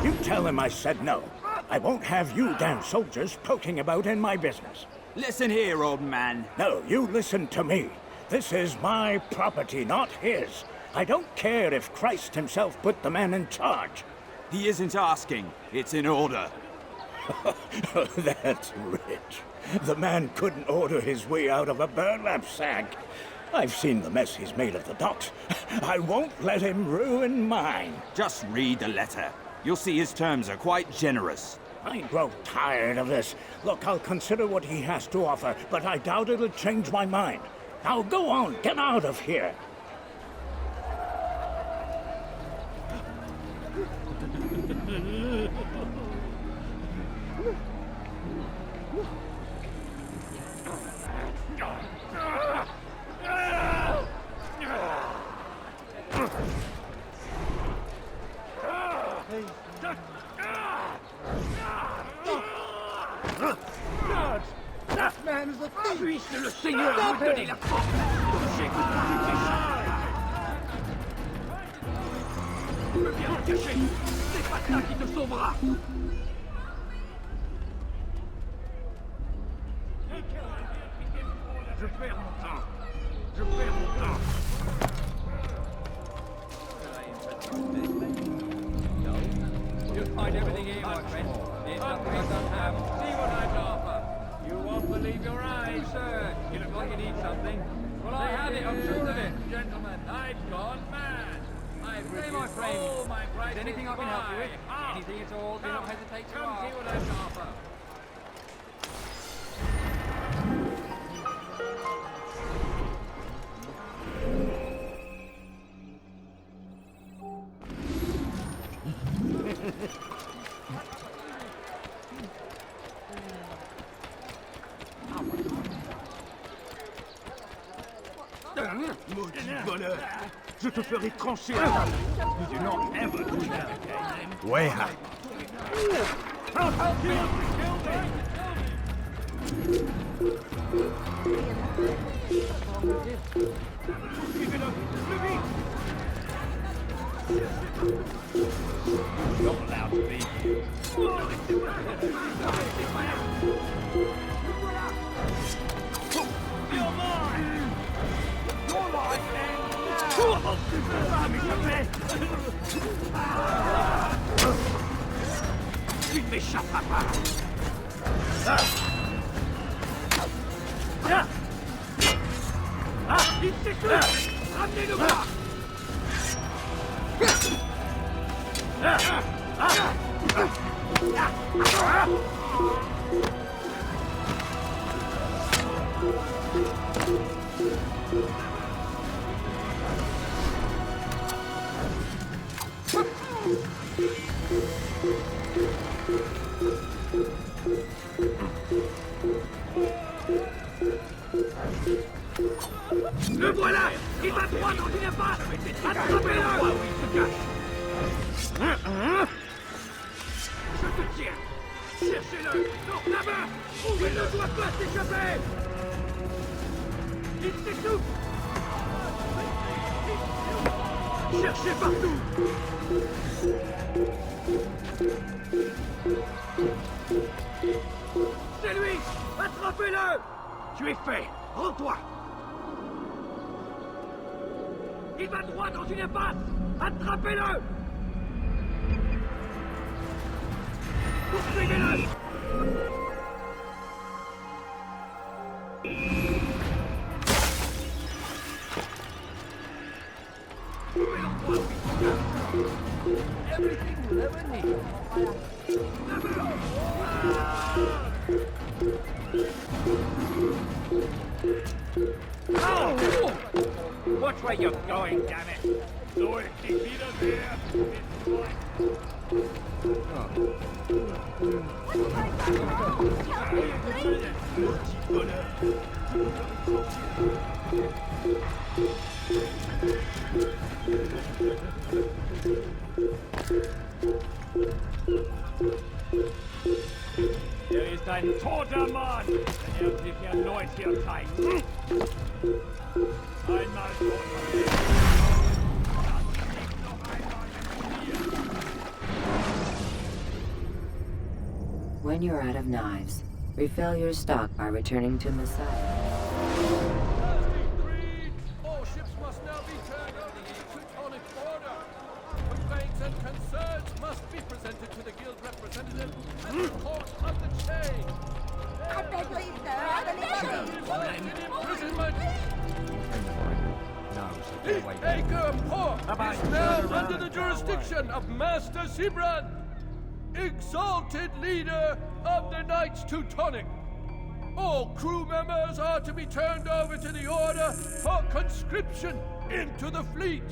You tell him I said no. I won't have you damn soldiers poking about in my business. Listen here, old man. No, you listen to me. This is my property, not his. I don't care if Christ himself put the man in charge. He isn't asking. It's in order. That's rich. The man couldn't order his way out of a burlap sack. I've seen the mess he's made of the docks. I won't let him ruin mine. Just read the letter. You'll see his terms are quite generous. I grow tired of this. Look, I'll consider what he has to offer, but I doubt it'll change my mind. Now go on, get out of here. That man is a thief! Puisse le Seigneur vous donner la force de j'écoute du péché. Viens te cacher. C'est pas ça qui te sauvera. Je Je perds mon temps. Je perds mon temps. You'll find everything here, my friend. There's nothing I don't have. See what I've to offer. You won't believe your eyes, sir. You look like you need something. Well, I have it, I'm sure of it. Gentlemen, I've gone mad. I've reduced all my prices. Anything I can help you with? Anything at all, do not hesitate to ask. Come see what I've to offer. Maudit voleur! Je te ferai trancher la table! You do not ever do that again. Way high. Help you! Suivez-le! Plus vite! You're not allowed to be here. You're mine! You're mine, man! Tu ne m'échapperas pas! Il s'étouffe! Ramenez-le moi! Le voilà! Il va droit dans une impasse! Attrapez-le! Où il se cache! Je te tiens! Cherchez-le! Non, là-bas! Il ne doit pas s'échapper! Il s'étouffe! Cherchez partout! C'est lui! Attrapez-le! Tu es fait! Rends-toi! Il va droit dans une impasse! Attrapez-le! Poursuivez-le! Everything you'll ever need. Oh! Watch where you're going, damn it! So if you beat us here, Hier ist ein toter Mann! Er sich erneut hier zeigt. Einmal When you're out of knives, refill your stock by returning to Messiah. All ships must now be turned over to the Teutonic Order. Complaints and concerns must be presented to the guild representative at the court of the chain. I beg leave, sir. I beg leave. Imprisonment. No, The Acre Port is now under the jurisdiction of Master Sibrand, exalted leader of the Knights Teutonic. All crew members are to be turned over to the Order for conscription into the fleet.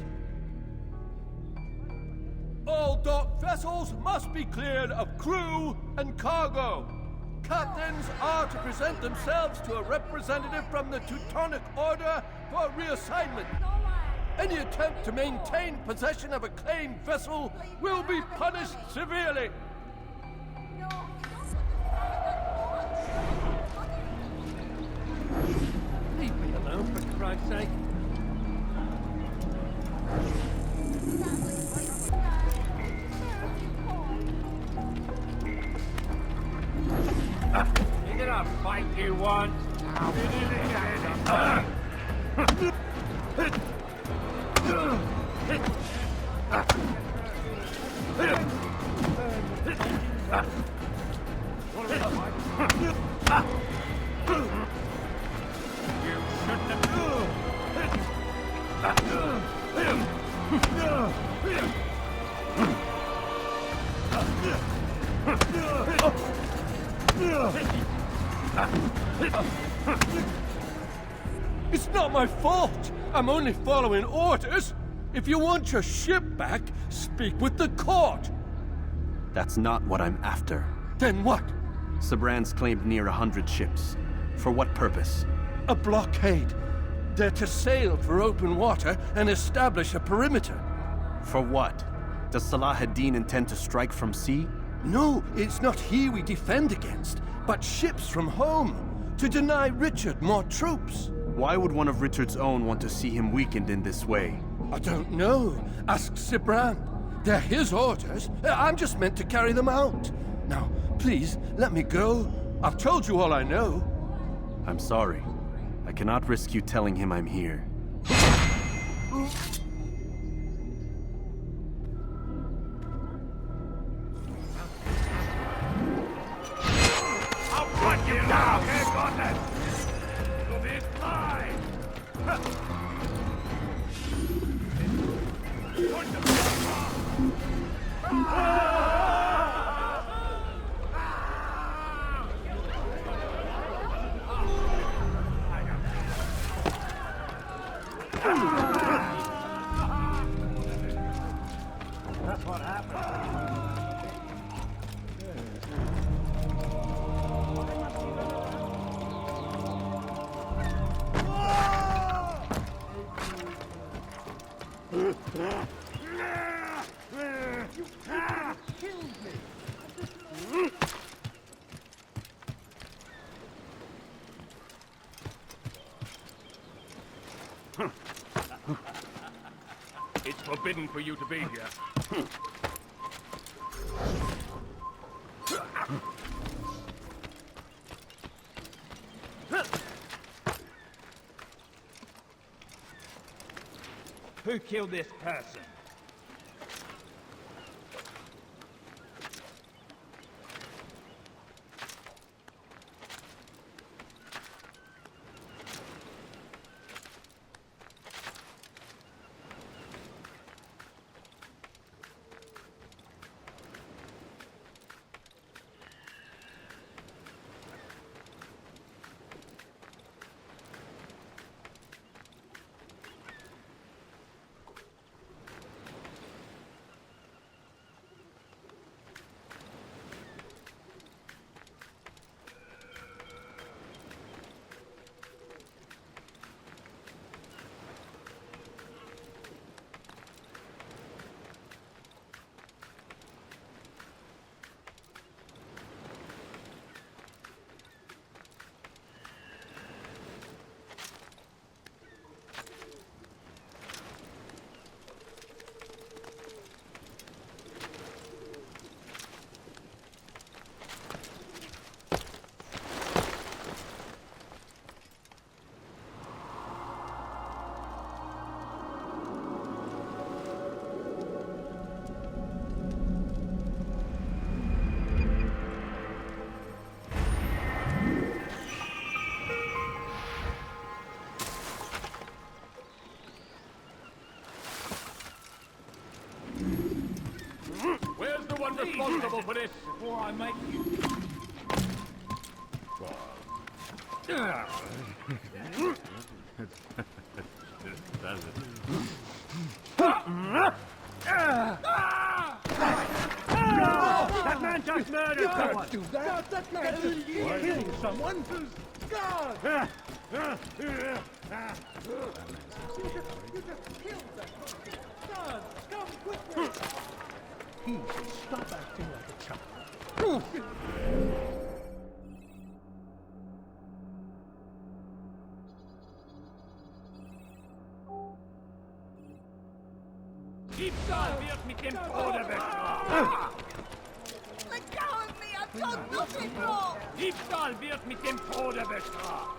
All docked vessels must be cleared of crew and cargo. Captains are to present themselves to a representative from the Teutonic Order for reassignment. Any attempt to maintain possession of a claimed vessel will be punished severely. Leave me alone, for Christ's sake. Is it a fight you want? It's not my fault. I'm only following orders. If you want your ship back, speak with the court. That's not what I'm after. Then what? Sabrans claimed near 100 ships. For what purpose? A blockade. They're to sail for open water and establish a perimeter. For what? Does Salah ad-Din intend to strike from sea? No, it's not he we defend against, but ships from home, to deny Richard more troops. Why would one of Richard's own want to see him weakened in this way? I don't know. Ask Sibran. They're his orders. I'm just meant to carry them out. Now, please, let me go. I've told you all I know. I'm sorry. I cannot risk you telling him I'm here. I'll put you down! Goodness! To this line! That's what happened. It's forbidden for you to be here. Who killed this person? Responsible for this before I make you. That man just murdered someone! Do that! That man is killing someone! God! You just killed that man! God, come quickly! He should stop acting like a child. Diebstahl wird mit dem Tode bestraft! Let go of me! I've done nothing wrong! Diebstahl wird mit dem Tode bestraft!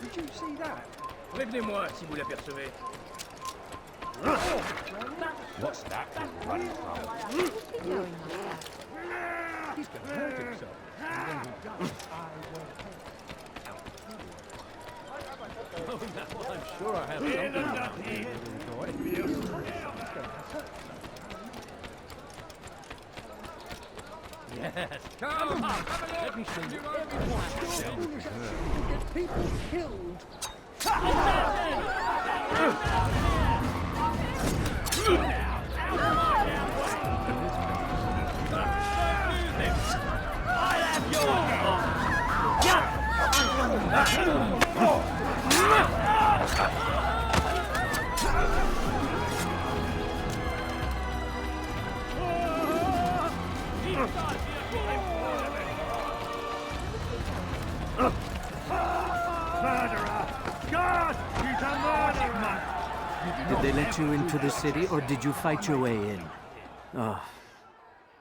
Did you see that? Prévenez-moi si vous l'apercevez. What's that running from? He's gonna hurt himself. And when he does, I will help. Oh, now I'm sure I have something to enjoy. Yes, come on, let me show you everyone. Get people killed. Murderer! God! He's a murderer! Did they let you into the city, or did you fight your way in? Oh,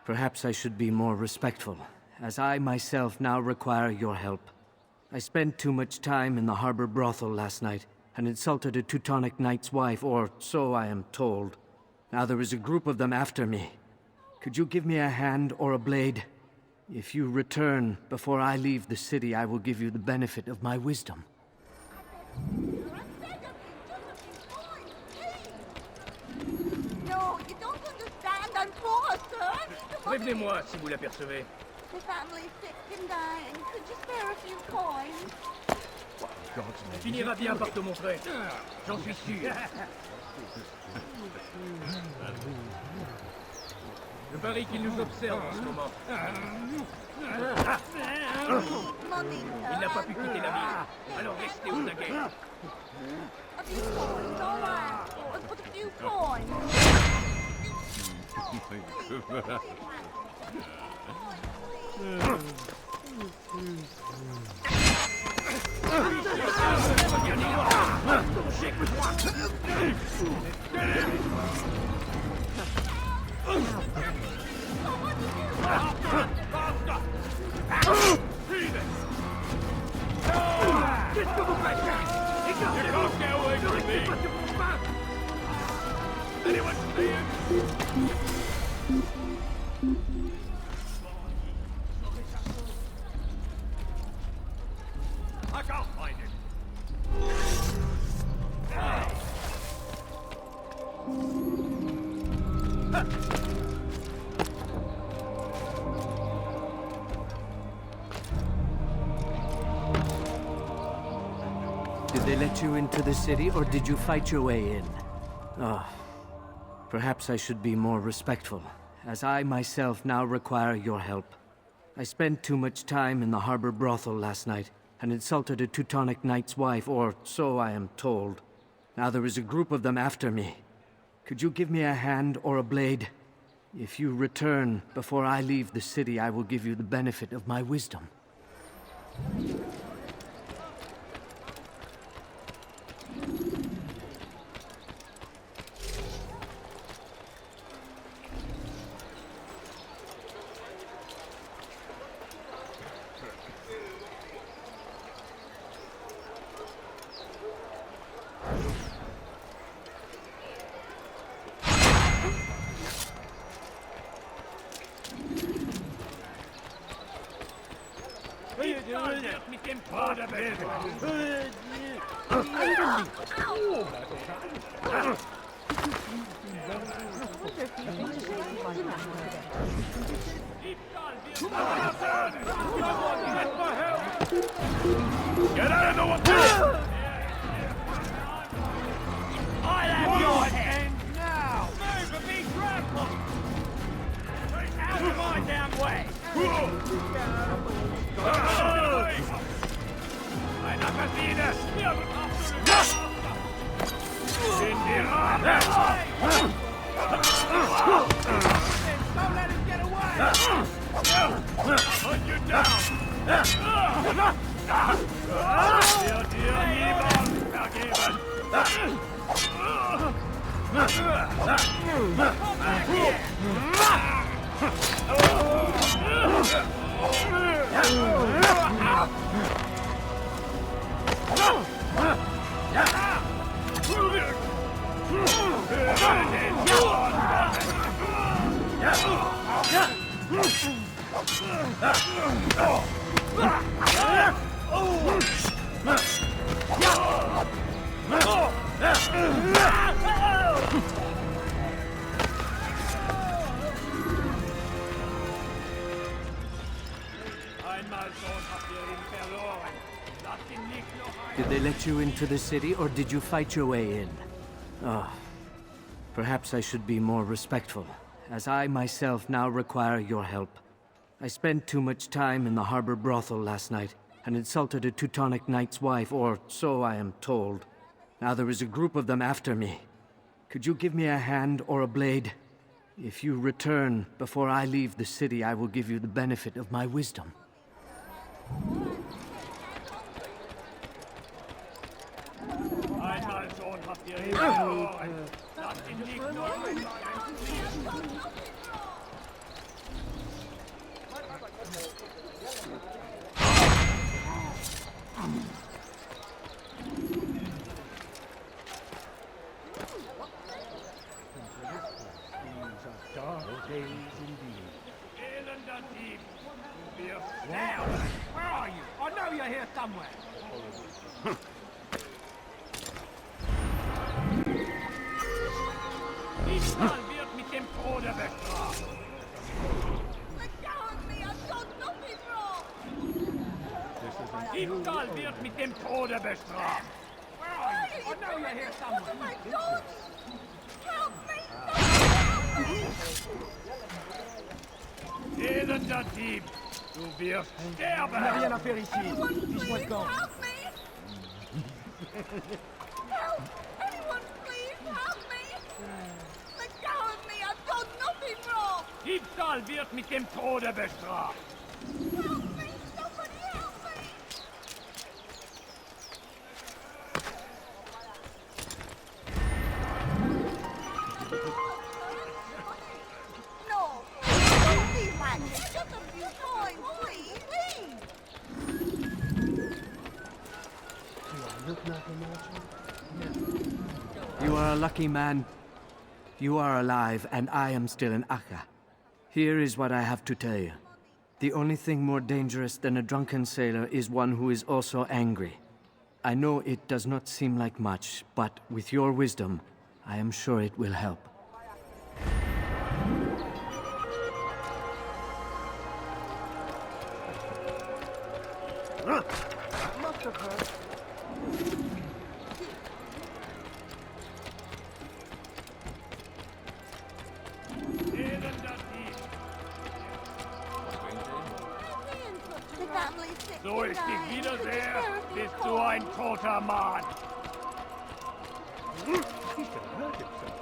perhaps I should be more respectful, as I myself now require your help. I spent too much time in the harbor brothel last night, and insulted a Teutonic knight's wife, or so I am told. Now there is a group of them after me. Could you give me a hand or a blade? If you return before I leave the city, I will give you the benefit of my wisdom. No, you don't understand. I'm poor, sir. Prévenez-moi si vous l'apercevez. The family's sick and dying. Could you spare a few coins? Finira bien par te montrer. J'en suis sûr. Je parie qu'il nous observe en ce moment. Il n'a pas pu quitter la ville. Alors restez aux aguets. A few coins, all right. But a few coins. Qu'est-ce que vous faites? Anyone see him? I can't find him. Did they let you into the city, or did you fight your way in? Oh, perhaps I should be more respectful, as I myself now require your help. I spent too much time in the harbor brothel last night, and insulted a Teutonic knight's wife, or so I am told. Now there is a group of them after me. Could you give me a hand or a blade? If you return before I leave the city, I will give you the benefit of my wisdom. Get out of the water! I'll have your hand now! Move and be careful! Out of my damn way! Einer Maschine! In die Rade! Don't let him get away! Put you down! Dir niemand vergeben! Did they let you into the city, or did you fight your way in? Oh, perhaps I should be more respectful, as I myself now require your help. I spent too much time in the harbor brothel last night, and insulted a Teutonic knight's wife, or so I am told. Now there is a group of them after me. Could you give me a hand or a blade? If you return before I leave the city, I will give you the benefit of my wisdom. Einmal schon habt ihr verloren. Lasst ihn nicht nur Dark days indeed. elender Dieb. Du wirst sterben. Where are you? I know you're here somewhere. Diesmal wird mit dem Tode bestraft. Diebstahl wird mit dem Tode bestraft. Where are you? I know you're here somewhere. Elender Dieb, du wirst sterben! On n'a rien à faire ici. Fiche-moi le camp. Diebstahl wird mit dem Tode bestraft. You are a lucky man. You are alive, and I am still in Akka. Here is what I have to tell you. The only thing more dangerous than a drunken sailor is one who is also angry. I know it does not seem like much, but with your wisdom, I am sure it will help. Must have hurt. So ich dich wiedersehe, bist du ein toter Mann. He's gonna hurt himself.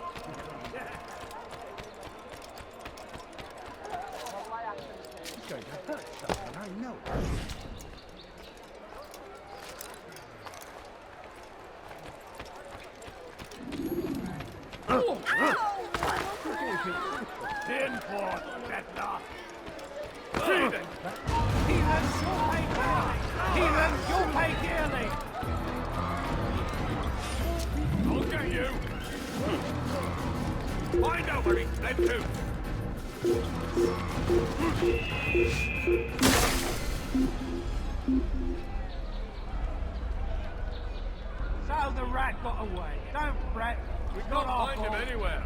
He's going to hurt someone, I know. Hinfort, Bettler! Frieden! Heathens, you'll pay dearly! Heathens, you'll pay dearly! I'll get you! I know where he's fled to! So the rat got away. Don't fret. We can't find him anywhere.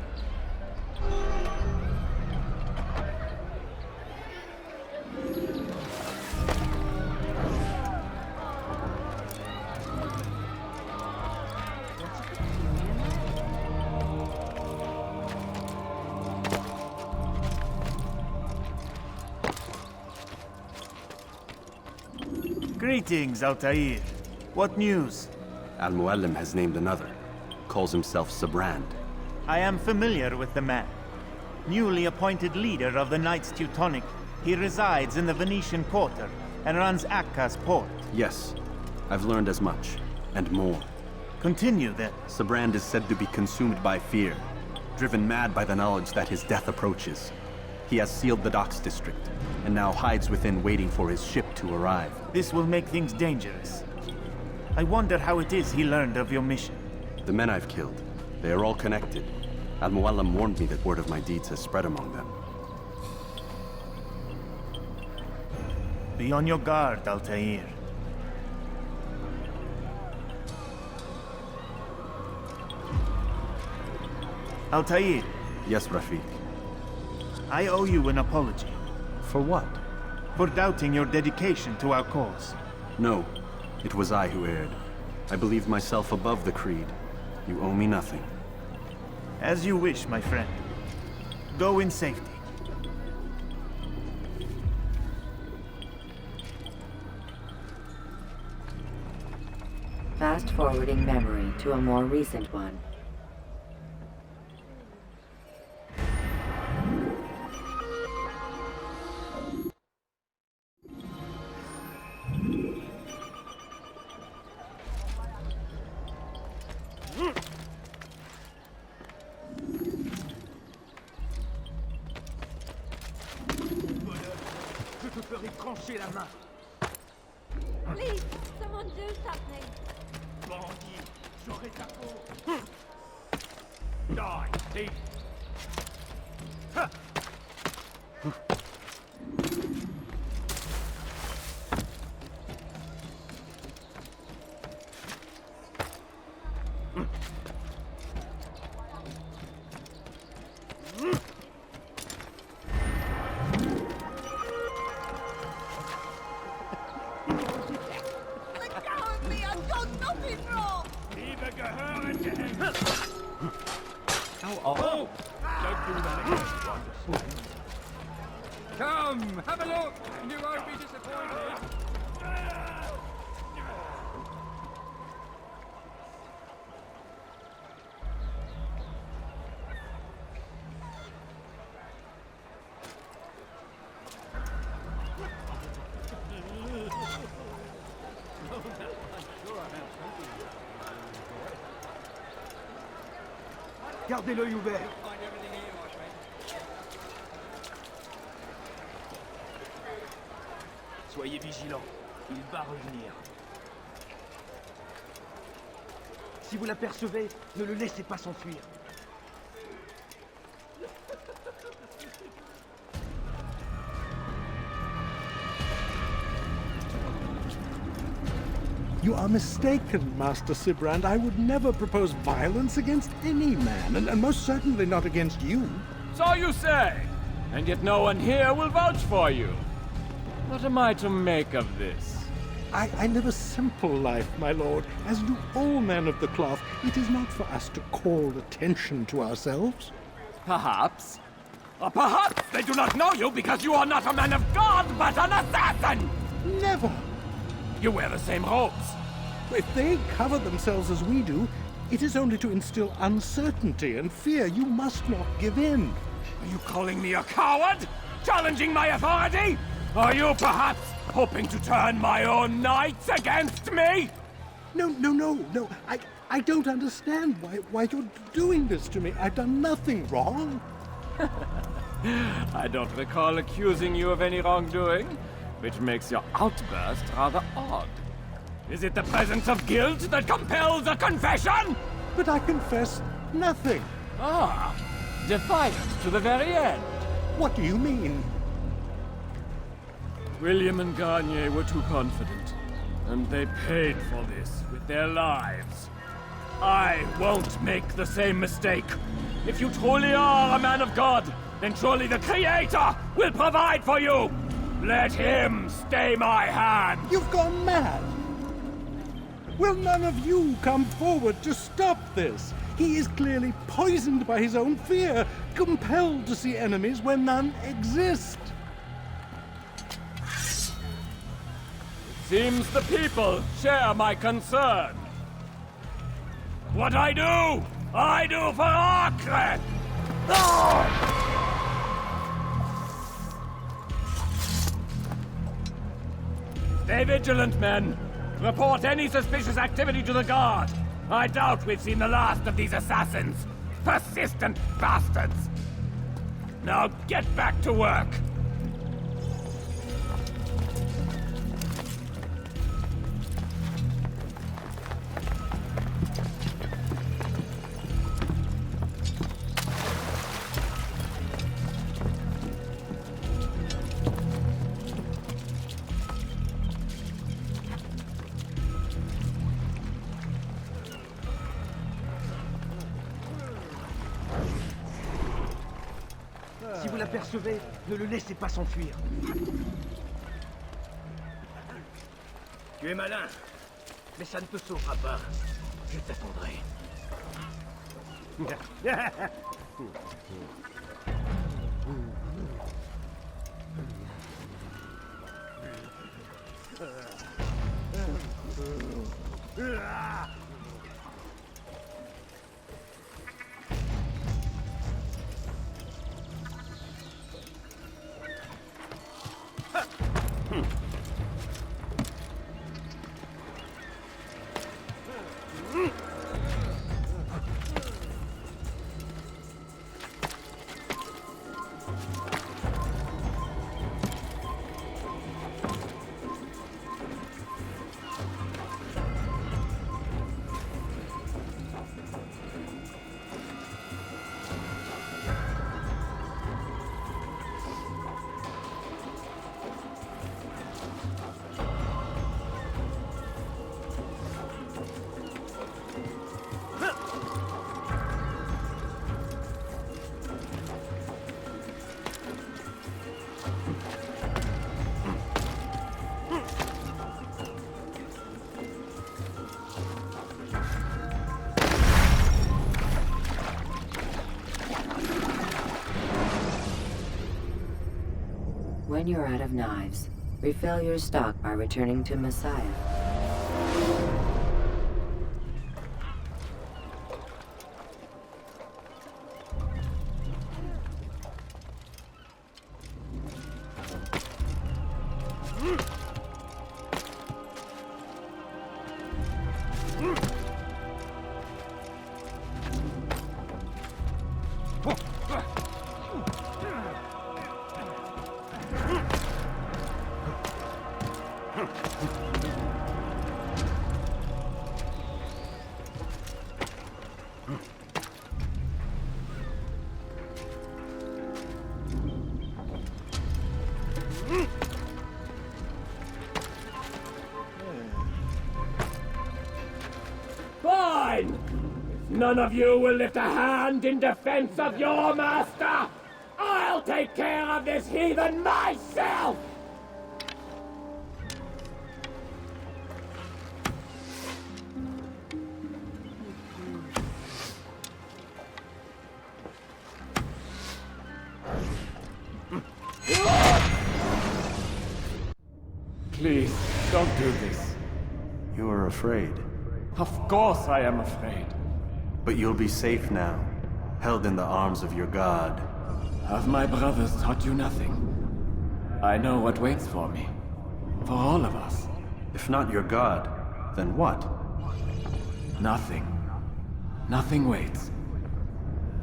Greetings, Altair. What news? Al-Mualim has named another. Calls himself Sabrand. I am familiar with the man. Newly appointed leader of the Knights Teutonic, he resides in the Venetian Quarter and runs Akka's port. Yes, I've learned as much, and more. Continue then. Sabrand is said to be consumed by fear, driven mad by the knowledge that his death approaches. He has sealed the docks district, and now hides within waiting for his ship to arrive. This will make things dangerous. I wonder how it is he learned of your mission. The men I've killed, they are all connected. Al-Mualim warned me that word of my deeds has spread among them. Be on your guard, Altair. Altair. Yes, Rafiq. I owe you an apology. For what? For doubting your dedication to our cause. No, it was I who erred. I believed myself above the creed. You owe me nothing. As you wish, my friend. Go in safety. Fast-forwarding memory to a more recent one. Je te ferai trancher la main. Please, someone do something. Bandit, j'aurai ta peau. Die, thief. Let go of me! I've done nothing wrong! Liebe gehören gehängt. Oh! Don't do that again. Come, have a look, and you won't be disappointed. Gardez l'œil ouvert. Soyez vigilants, il va revenir. Si vous l'apercevez, ne le laissez pas s'enfuir. You are mistaken, Master Sibrand. I would never propose violence against any man, and most certainly not against you. So you say, and yet no one here will vouch for you. What am I to make of this? I live a simple life, my lord. As do all men of the cloth, it is not for us to call attention to ourselves. Perhaps. Or perhaps they do not know you because you are not a man of God, but an assassin! Never! You wear the same robes. If they cover themselves as we do, it is only to instill uncertainty and fear. You must not give in. Are you calling me a coward? Challenging my authority? Are you perhaps hoping to turn my own knights against me? No. I don't understand why you're doing this to me. I've done nothing wrong. I don't recall accusing you of any wrongdoing, which makes your outburst rather odd. Is it the presence of guilt that compels a confession? But I confess nothing. Ah, defiant to the very end. What do you mean? William and Garnier were too confident, and they paid for this with their lives. I won't make the same mistake. If you truly are a man of God, then surely the Creator will provide for you. Let him stay my hand. You've gone mad. Will none of you come forward to stop this? He is clearly poisoned by his own fear, compelled to see enemies where none exist. Seems the people share my concern. What I do for Acre! Stay vigilant, men. Report any suspicious activity to the guard. I doubt we've seen the last of these assassins. Persistent bastards. Now get back to work. Si vous l'apercevez, ne le laissez pas s'enfuir. Tu es malin. Listen to sous, papa. Je te fondrai. When you're out of knives, refill your stock by returning to Messiah. Fine! If none of you will lift a hand in defense of your master, I'll take care of this heathen myself! Please, don't do this. You are afraid. Of course I am afraid. But you'll be safe now, held in the arms of your god. Have my brothers taught you nothing? I know what waits for me. For all of us. If not your god, then what? Nothing. Nothing waits.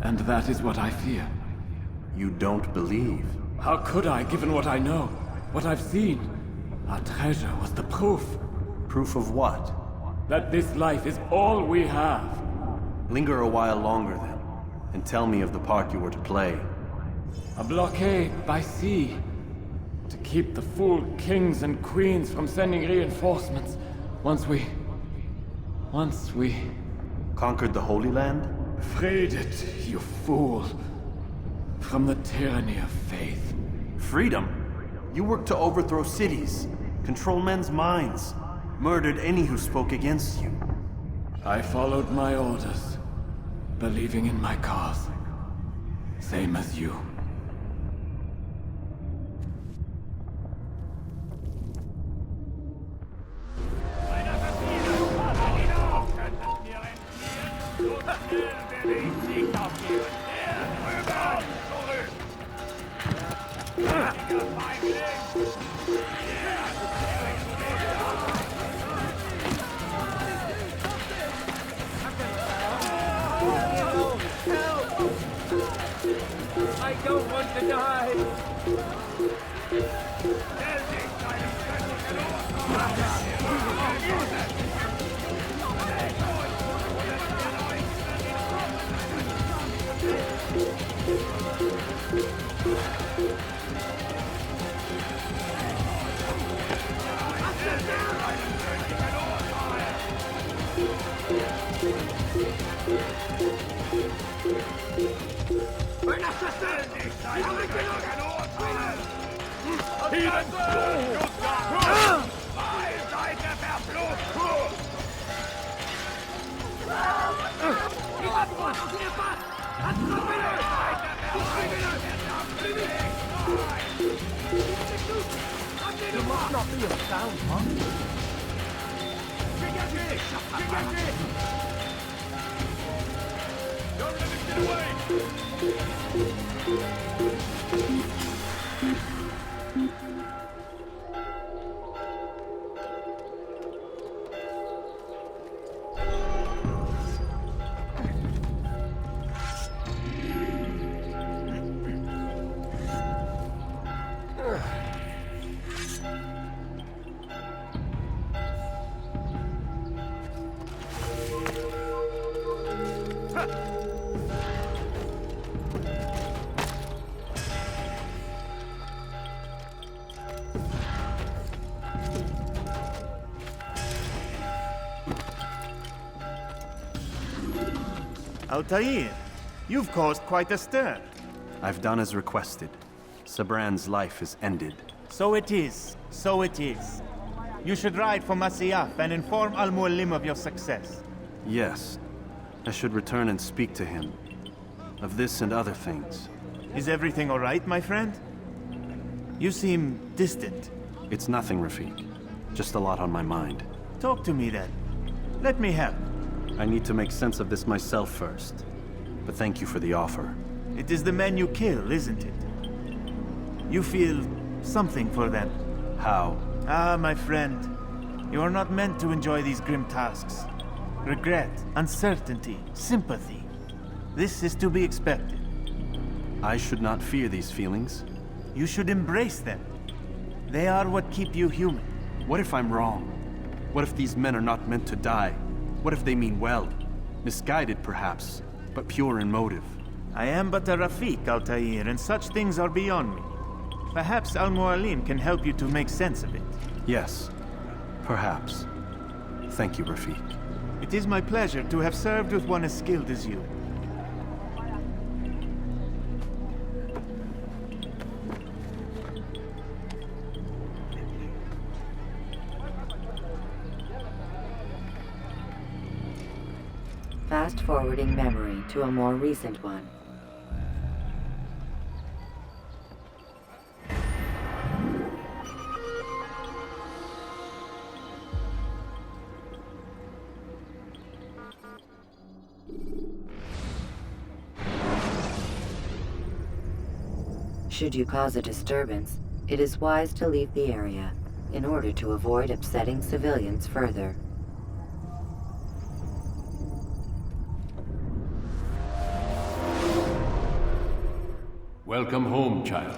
And that is what I fear. You don't believe? How could I, given what I know? What I've seen? Our treasure was the proof. Proof of what? That this life is all we have. Linger a while longer then, and tell me of the part you were to play. A blockade by sea. To keep the fool kings and queens from sending reinforcements. Once we... Conquered the Holy Land? Freed it, you fool. From the tyranny of faith. Freedom? You worked to overthrow cities, control men's minds, murdered any who spoke against you. I followed my orders, believing in my cause. Same as you. I don't want to die! You must not be of sound, huh? Don't let him get away! Altair, you've caused quite a stir. I've done as requested. Sabran's life is ended. So it is. So it is. You should ride for Masyaf and inform Al-Mualim of your success. Yes. I should return and speak to him. Of this and other things. Is everything all right, my friend? You seem distant. It's nothing, Rafik. Just a lot on my mind. Talk to me then. Let me help. I need to make sense of this myself first. But thank you for the offer. It is the men you kill, isn't it? You feel something for them. How? Ah, my friend. You are not meant to enjoy these grim tasks. Regret, uncertainty, sympathy. This is to be expected. I should not fear these feelings. You should embrace them. They are what keep you human. What if I'm wrong? What if these men are not meant to die? What if they mean well? Misguided, perhaps, but pure in motive. I am but a Rafik, Altair, and such things are beyond me. Perhaps Al-Mualim can help you to make sense of it. Yes, perhaps. Thank you, Rafik. It is my pleasure to have served with one as skilled as you. Fast-forwarding memory to a more recent one. Should you cause a disturbance, it is wise to leave the area in order to avoid upsetting civilians further. Welcome home, child.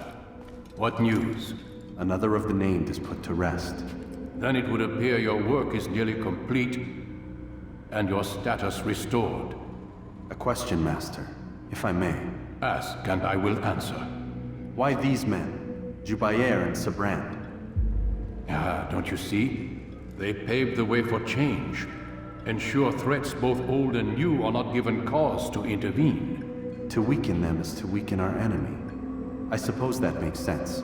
What news? Another of the named is put to rest. Then it would appear your work is nearly complete, and your status restored. A question, Master, if I may. Ask, and I will answer. Why these men? Jubayer and Sabrand? Ah, don't you see? They paved the way for change. Ensure threats both old and new are not given cause to intervene. To weaken them is to weaken our enemy. I suppose that makes sense.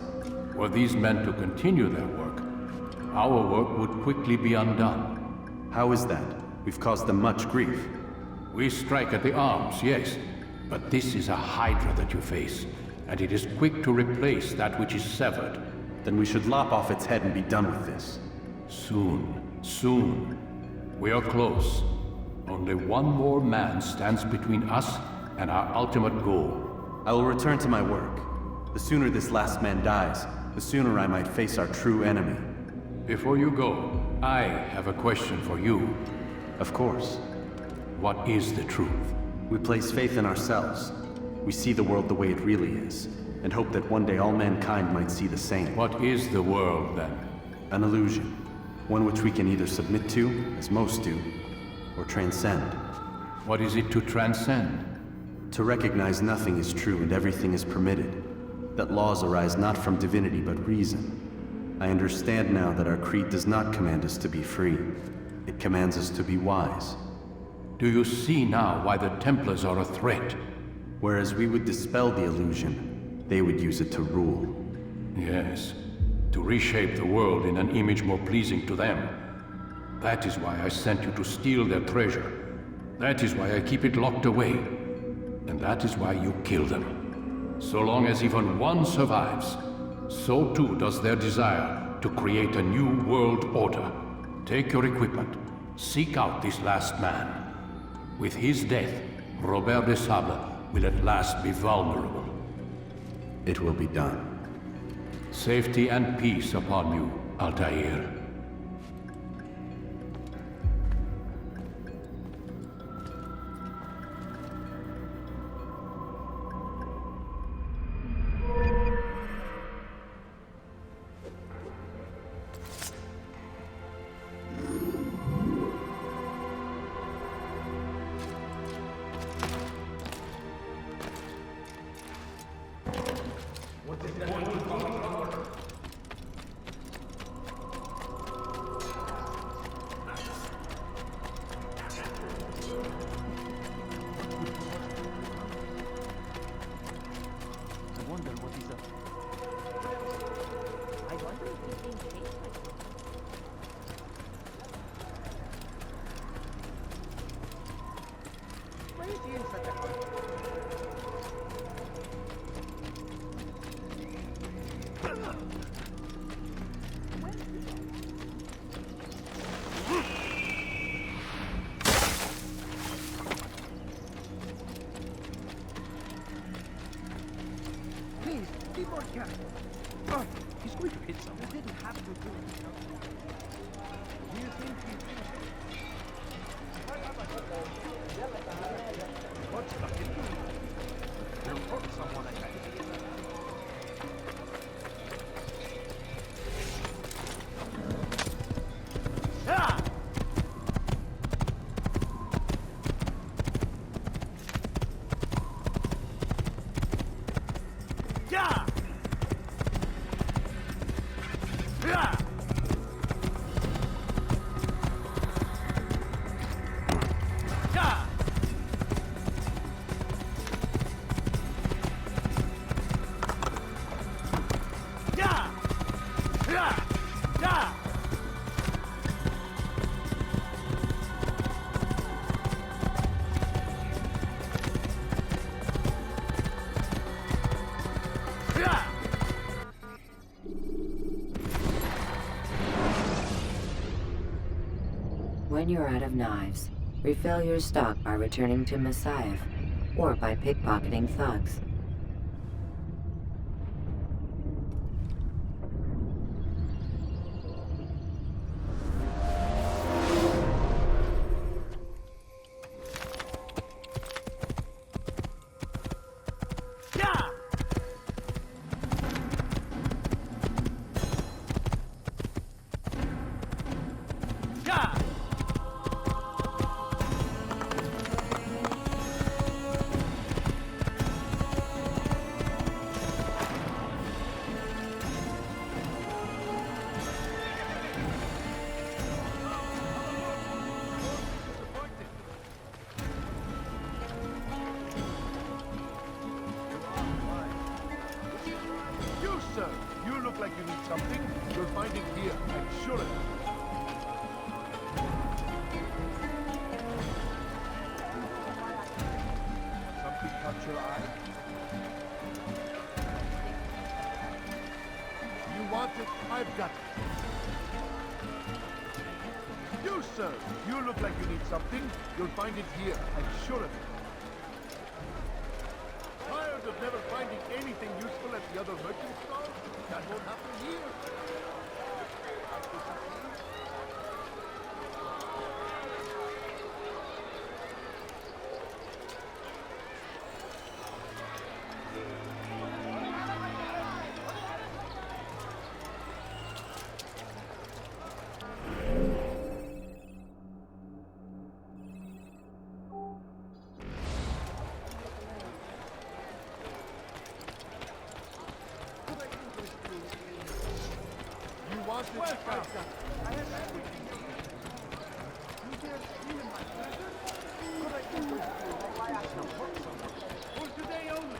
Were these men to continue their work, our work would quickly be undone. How is that? We've caused them much grief. We strike at the arms, yes. But this is a hydra that you face, and it is quick to replace that which is severed. Then we should lop off its head and be done with this. Soon, soon. We are close. Only one more man stands between us and our ultimate goal. I will return to my work. The sooner this last man dies, the sooner I might face our true enemy. Before you go, I have a question for you. Of course. What is the truth? We place faith in ourselves. We see the world the way it really is, and hope that one day all mankind might see the same. What is the world, then? An illusion. One which we can either submit to, as most do, or transcend. What is it to transcend? To recognize nothing is true and everything is permitted. That laws arise not from divinity but reason. I understand now that our creed does not command us to be free. It commands us to be wise. Do you see now why the Templars are a threat? Whereas we would dispel the illusion, they would use it to rule. Yes, to reshape the world in an image more pleasing to them. That is why I sent you to steal their treasure. That is why I keep it locked away. And that is why you kill them. So long as even one survives, so too does their desire to create a new world order. Take your equipment. Seek out this last man. With his death, Robert de Sable will at last be vulnerable. It will be done. Safety and peace upon you, Altair. Please, be more careful. Oh, he's going to hit something. He didn't have to do it. Do you think he... What's the hit? They'll hurt someone, I think. When you're out of knives, refill your stock by returning to Masyaf, or by pickpocketing thugs. You look like you need something. You'll find it here, I'm sure of it. Something caught your eye? You want it? I've got it. You, sir, you look like you need something. You'll find it here, I'm sure of it. Tired of never finding anything useful at the other merchant stall? That won't happen here. Welcome. I have everything you need. You dare steal my treasure? Could I do with you while I ask you for someone? For today only.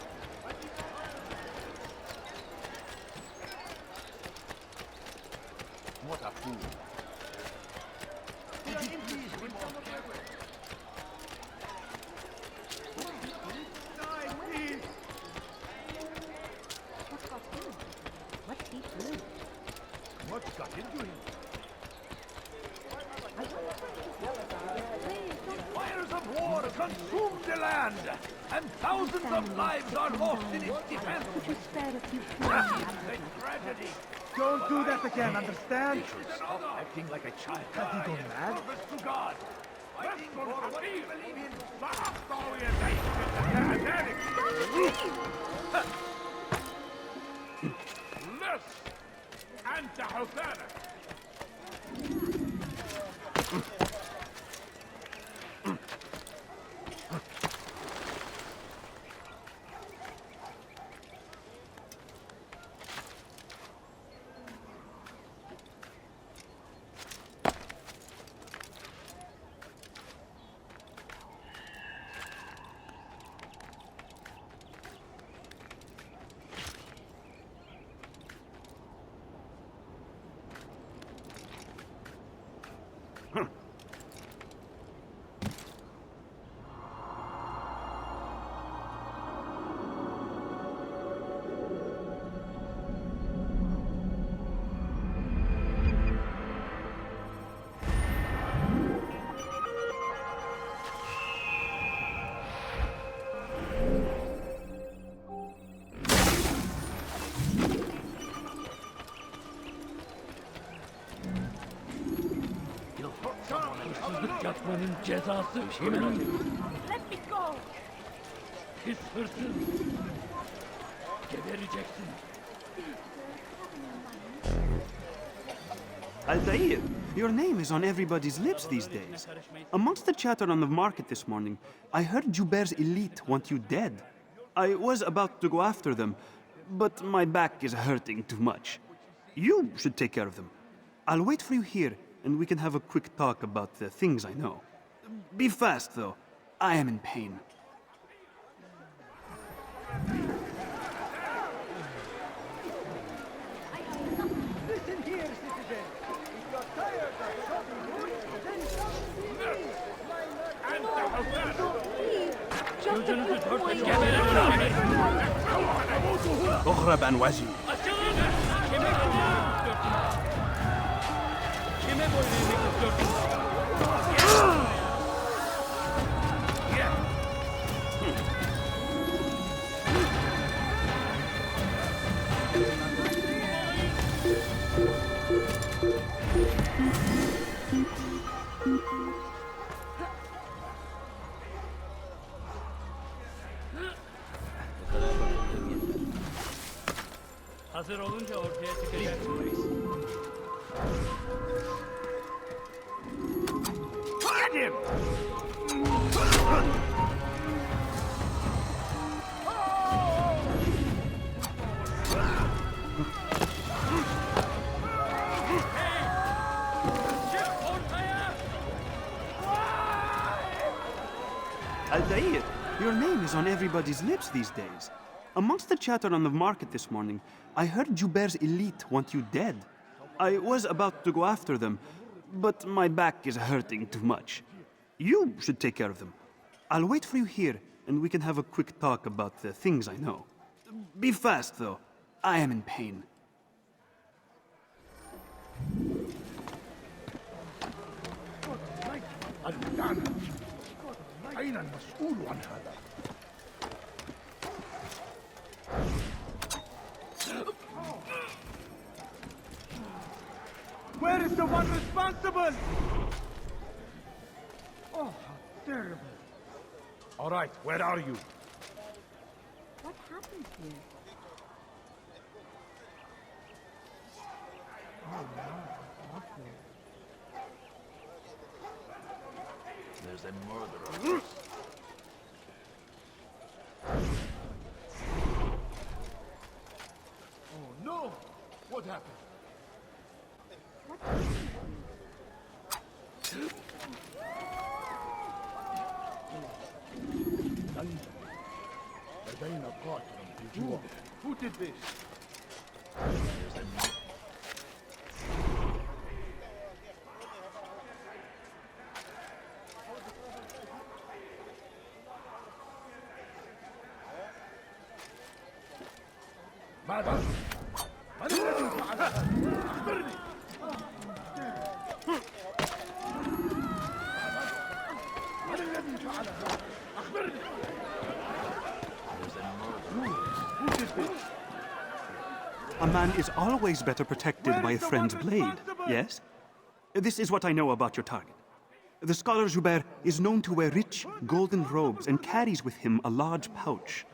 What a fool. Did you please with some of my way? consume the land, and thousands of lives are lost in its defense. That is a tragedy. Don't do that again, understand? Stop acting like a child. Has he gone mad? Service to God. Fighting for what we believe in. Less! أنت حسانك! Yapmanın cezası kimin? Let me go! Pis hırsız. Gebereceksin. Altair, your name is on everybody's lips these days. Amongst the chatter on the market this morning, I heard Juber's elite want you dead. I was about to go after them, but my back is hurting too much. You should take care of them. I'll wait for you here, and we can have a quick talk about the things I know. Be fast, though. I am in pain. Listen here, citizen. If you're tired of shopping wood, then come see me. Gözünüzü dört açın. أغرب عن وجهي. Kime boyun eğmek istiyorsun? Hazır olunca ortaya çıkacaksınız. Get him! Altair, your name is on everybody's lips these days. Amongst the chatter on the market this morning, I heard Juber's elite want you dead. I was about to go after them, but my back is hurting too much. You should take care of them. I'll wait for you here, and we can have a quick talk about the things I know. Be fast, though. I am in pain. أين المسؤول عن هذا؟ Where is the one responsible? Oh, how terrible. All right, where are you? What happened here? Oh, no, awful. There's a murderer. Oh no! What happened? لدينا قاتل في جوع. Who did this? ماذا؟ من الذي فعل هذا؟ أخبرني! من الذي A man is always better protected by a friend's blade, yes? This is what I know about your target. The scholar Joubert is known to wear rich, golden robes and carries with him a large pouch.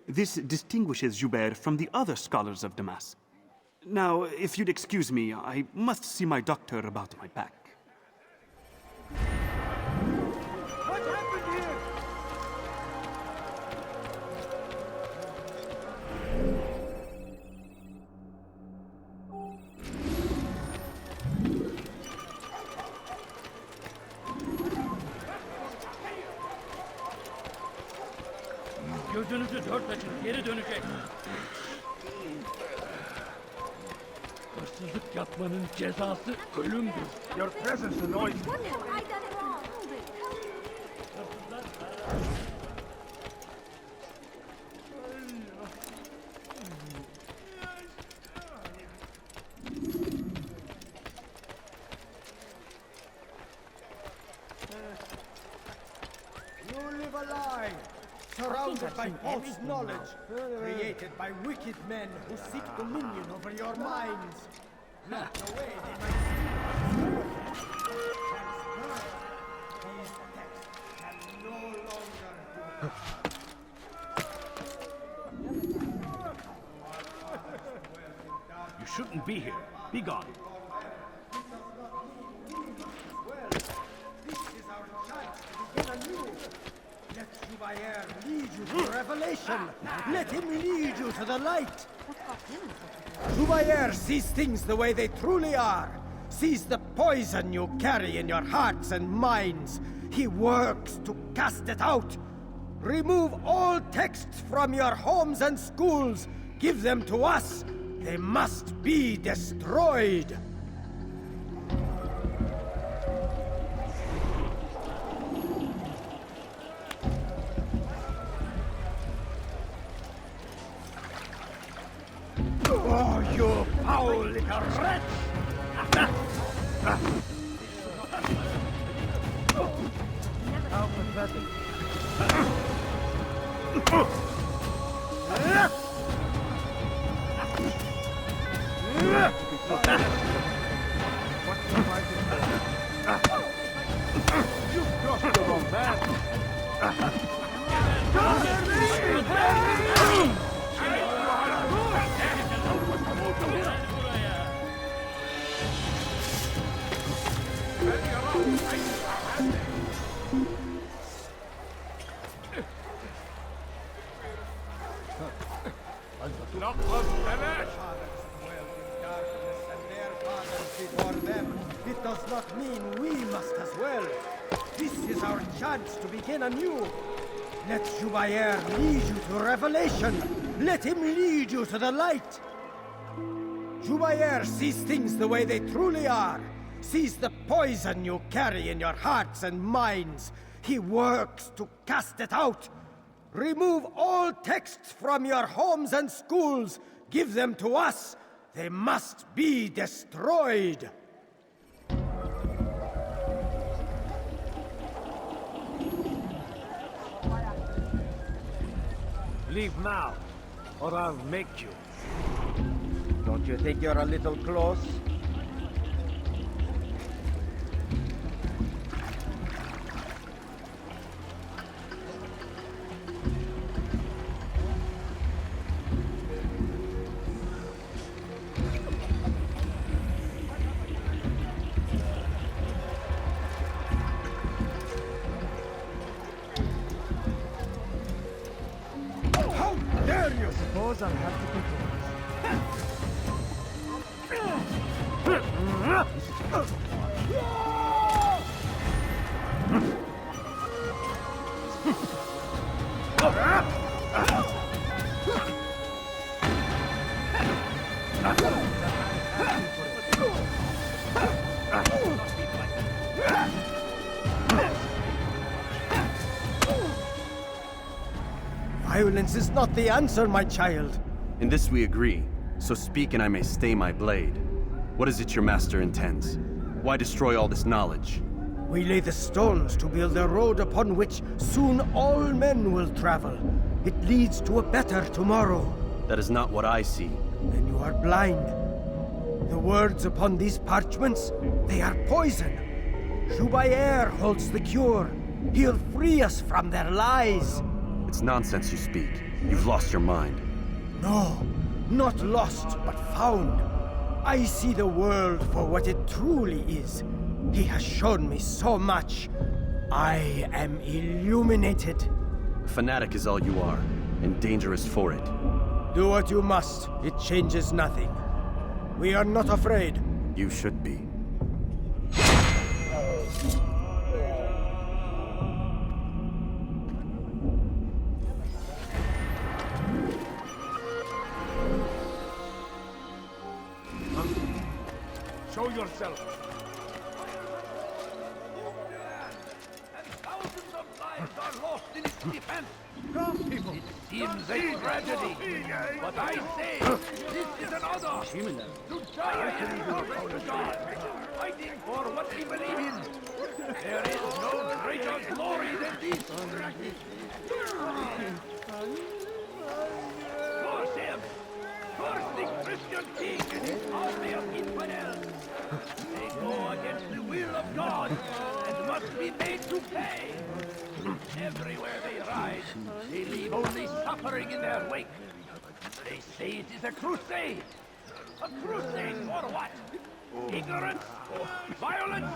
This distinguishes Joubert from the other scholars of Damascus. Now, if you'd excuse me, I must see my doctor about my back. What happened here? Gözünüzü dört açın, geri dönecek. Hırsızlık yapmanın cezası ölümdür. Your presence annoys me. What have I done wrong? You live a lie, surrounded by false knowledge, created by wicked men who seek dominion over your minds. Locked away, they might steal. These texts can no longer You shouldn't be here. Be gone. This is our chance to begin anew. Let Jubayer lead you to revelation. Let him lead you to the light. Jubayer sees things the way they truly are. Sees the poison you carry in your hearts and minds. He works to cast it out. Remove all texts from your homes and schools. Give them to us. They must be destroyed. Oh, you foul little wretch! How pathetic. You've crossed the wrong man. Before them, it does not mean we must as well. This is our chance to begin anew. Let Jubayer lead you to revelation. Let him lead you to the light. Jubayer sees things the way they truly are. Sees the poison you carry in your hearts and minds. He works to cast it out. Remove all texts from your homes and schools. Give them to us. They must be destroyed. Leave now, or I'll make you. Don't you think you're a little close? Suppose I'll have to control Violence is not the answer, my child. In this we agree, so speak and I may stay my blade. What is it your master intends? Why destroy all this knowledge? We lay the stones to build a road upon which soon all men will travel. It leads to a better tomorrow. That is not what I see. Then you are blind. The words upon these parchments, they are poison. Jubayer holds the cure. He'll free us from their lies. It's nonsense you speak. You've lost your mind. No, not lost, but found. I see the world for what it truly is. He has shown me so much. I am illuminated. A fanatic is all you are, and dangerous for it. Do what you must. It changes nothing. We are not afraid. You should be. Show yourself. And thousands of lives are lost in its defense. It seems a tragedy, but I say this is an honor to giants close to God, fighting for what we believe in. There is no greater glory than this. Curse him! Curse the Christian king and his army of infidels! They go against the will of God and must be made to pay! Everywhere they ride, they leave only suffering in their wake. They say it is a crusade. A crusade for what? Ignorance, violence,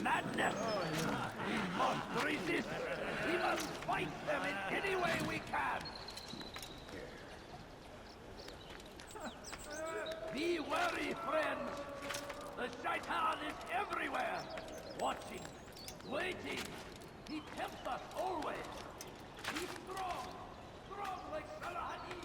madness. We must resist. We must fight them in any way we can. Be wary, friends. The Shaitan is everywhere, watching, waiting. He tempts us always. Be strong, strong like Salahadin.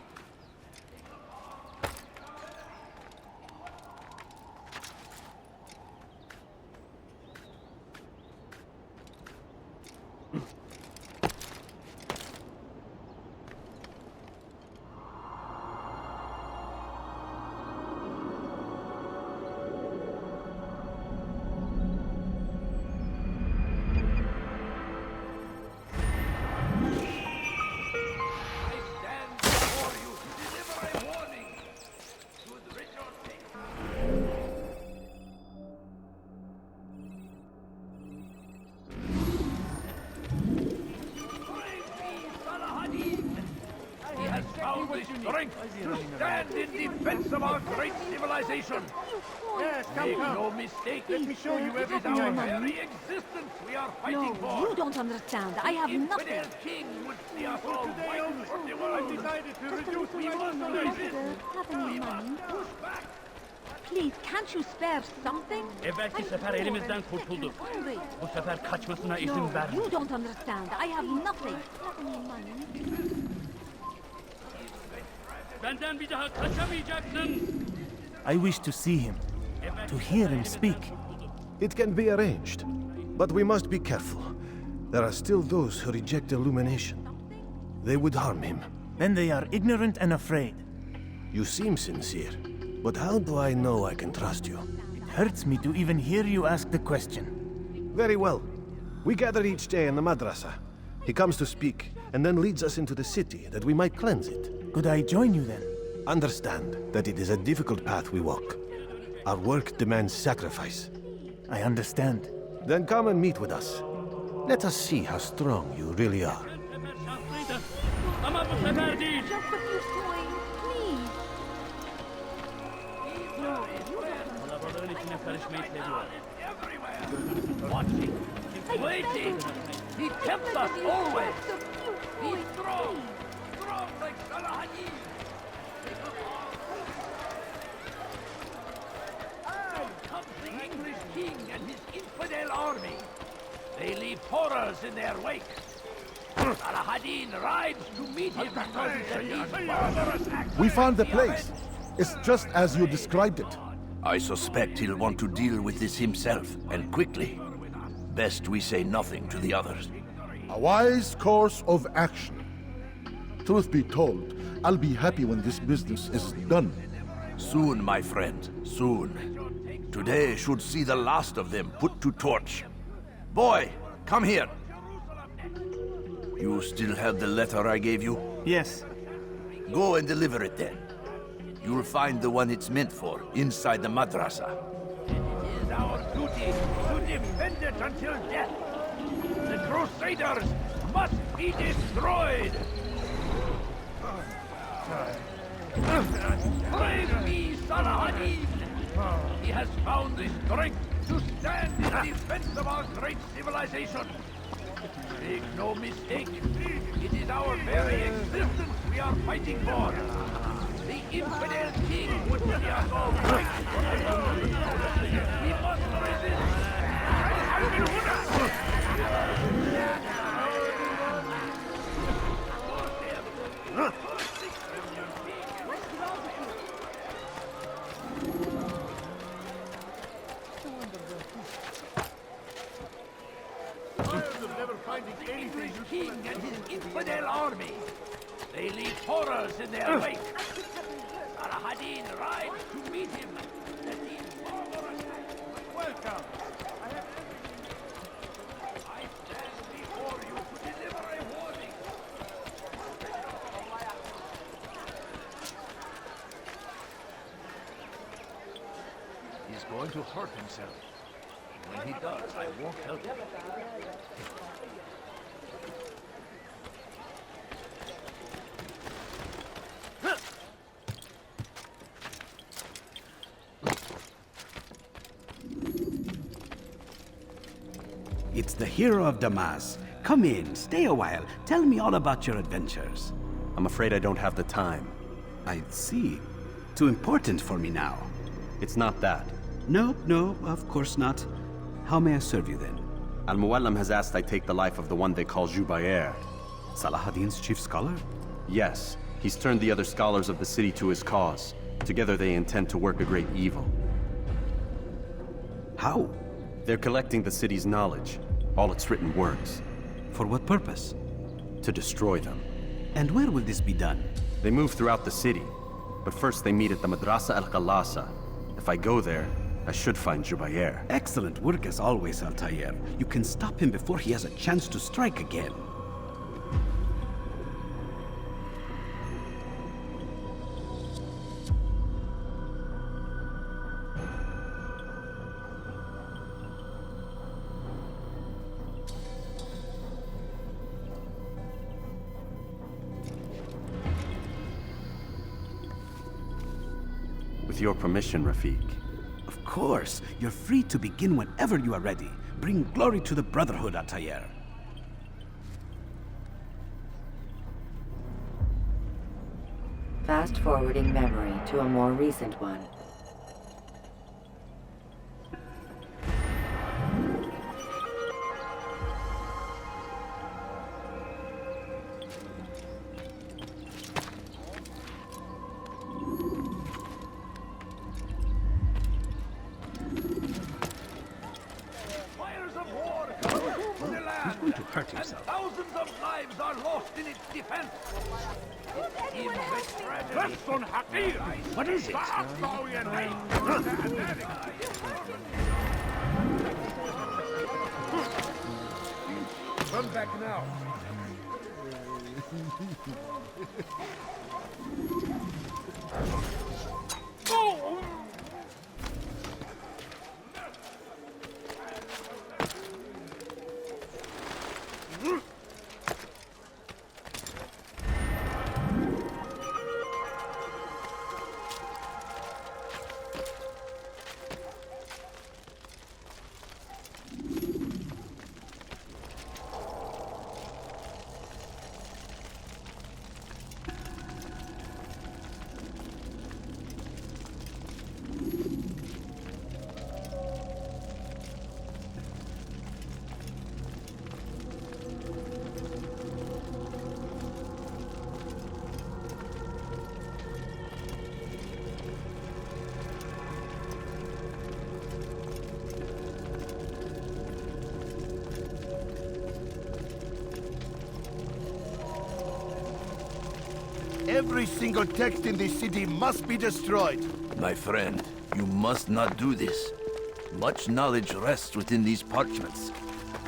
Strength to stand in defense of our great civilization. Yes, Make no mistake. Let me show you every our very existence we are fighting for. You don't understand. I have nothing. Infidel king would see us all fighting for the world. I decided to reduce We have any money? Please, can't you spare something? Evvelki sefer elimizden kurtulduk. Bu sefer kaçmasına izin No, verme. you don't understand. I have nothing. Have any money? Benden bir daha kaçamayacaksın. I wish to see him, to hear him speak. It can be arranged, but we must be careful. There are still those who reject illumination. They would harm him. Then they are ignorant and afraid. You seem sincere, but how do I know I can trust you? It hurts me to even hear you ask the question. Very well. We gather each day in the madrasa. He comes to speak, and then leads us into the city, that we might cleanse it. Could I join you then? Understand that it is a difficult path we walk. Our work demands sacrifice. I understand. Then come and meet with us. Let us see how strong you really are. Ama bu sefer değil. Just a few coins, please. Kalabalığın içine karışmayı seviyor. Watching, waiting. He tempts us always. Be strong, strong like Salahadin. Out comes the English king and his infidel army. They leave horrors in their wake. Salahadin rides to meet him because these barbarous acts. We found the place. It's just as you described it. I suspect he'll want to deal with this himself, and quickly. Best we say nothing to the others. A wise course of action. Truth be told, I'll be happy when this business is done. Soon, my friend, soon. Today should see the last of them put to torch. Boy, come here. You still have the letter I gave you? Yes. Go and deliver it then. You'll find the one it's meant for inside the madrasa. It is our duty to defend it until death. The Crusaders must be destroyed. Praise be Saladin! He has found the strength to stand in defense of our great civilization. Make no mistake, it is our very existence we are fighting for. The infidel king would see us all right. We must resist. English king and his infidel army. They leave horrors in their wake. Saladin rides to meet him. That is barbarous. Welcome. I stand before you to deliver a warning. He's going to hurt himself. When he does, I won't help him. It's the hero of Damas. Come in, stay a while. Tell me all about your adventures. I'm afraid I don't have the time. I see. Too important for me now. It's not that. No, of course not. How may I serve you then? Al-Muallim has asked I take the life of the one they call Jubayr. Saladin's chief scholar? Yes. He's turned the other scholars of the city to his cause. Together they intend to work a great evil. How? They're collecting the city's knowledge, all its written words. For what purpose? To destroy them. And where will this be done? They move throughout the city, but first they meet at the Madrasa al-Qalasa. If I go there, I should find Jubayr. Excellent work as always, Altair. You can stop him before he has a chance to strike again. With your permission, Rafiq. Of course. You're free to begin whenever you are ready. Bring glory to the Brotherhood, Altair. Fast-forwarding memory to a more recent one. Hurt himself. And thousands of lives are lost in its defense. Person Hakir! What is it? Come back now. Oh! Every single text in this city must be destroyed. My friend, you must not do this. Much knowledge rests within these parchments.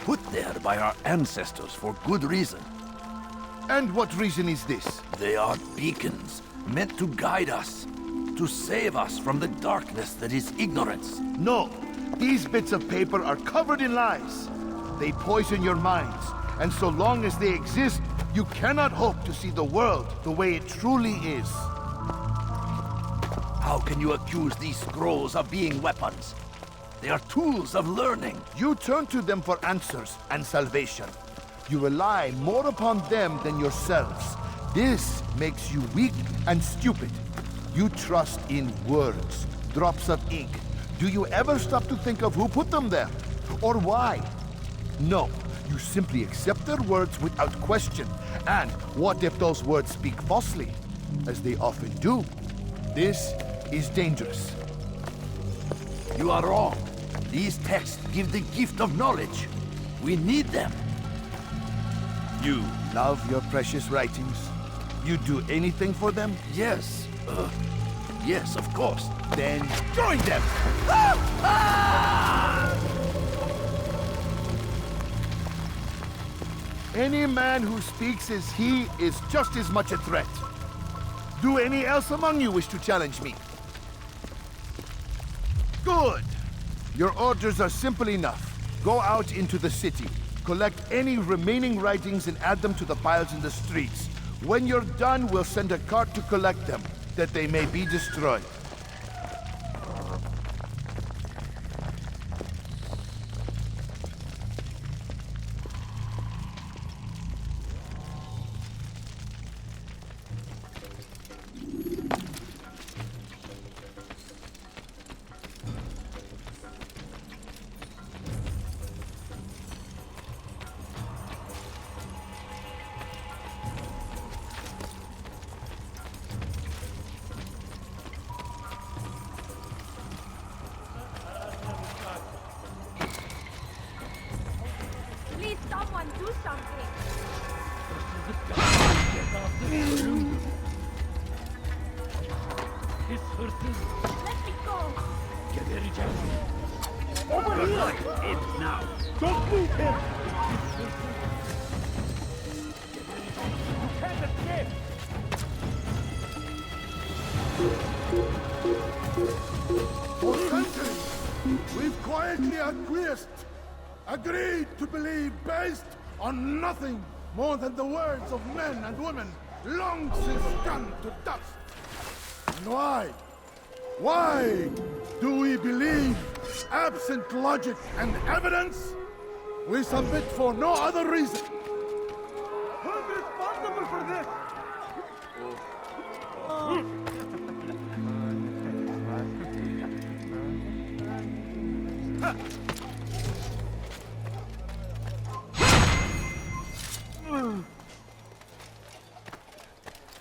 put there by our ancestors for good reason. And what reason is this? They are beacons, meant to guide us, to save us from the darkness that is ignorance. No, these bits of paper are covered in lies. They poison your minds, and so long as they exist, you cannot hope to see the world the way it truly is. How can you accuse these scrolls of being weapons? They are tools of learning. You turn to them for answers and salvation. You rely more upon them than yourselves. This makes you weak and stupid. You trust in words, drops of ink. Do you ever stop to think of who put them there? Or why? No, you simply accept their words without question. And what if those words speak falsely? As they often do. This is dangerous. You are wrong. These texts give the gift of knowledge. We need them. You love your precious writings? You do anything for them? Yes. Yes, of course. Then join them! Any man who speaks as he is just as much a threat. Do any else among you wish to challenge me? Good. Your orders are simple enough. Go out into the city, collect any remaining writings and add them to the piles in the streets. When you're done, we'll send a cart to collect them, that they may be destroyed. Please, someone do something. Let me go. Over here! Now. Don't move him! You can't escape! For centuries, we've quietly acquiesced, agreed to believe based on nothing more than the words of men and women long since gone to dust. And why? Why do we believe absent logic and evidence? We submit for no other reason. Who's responsible for this?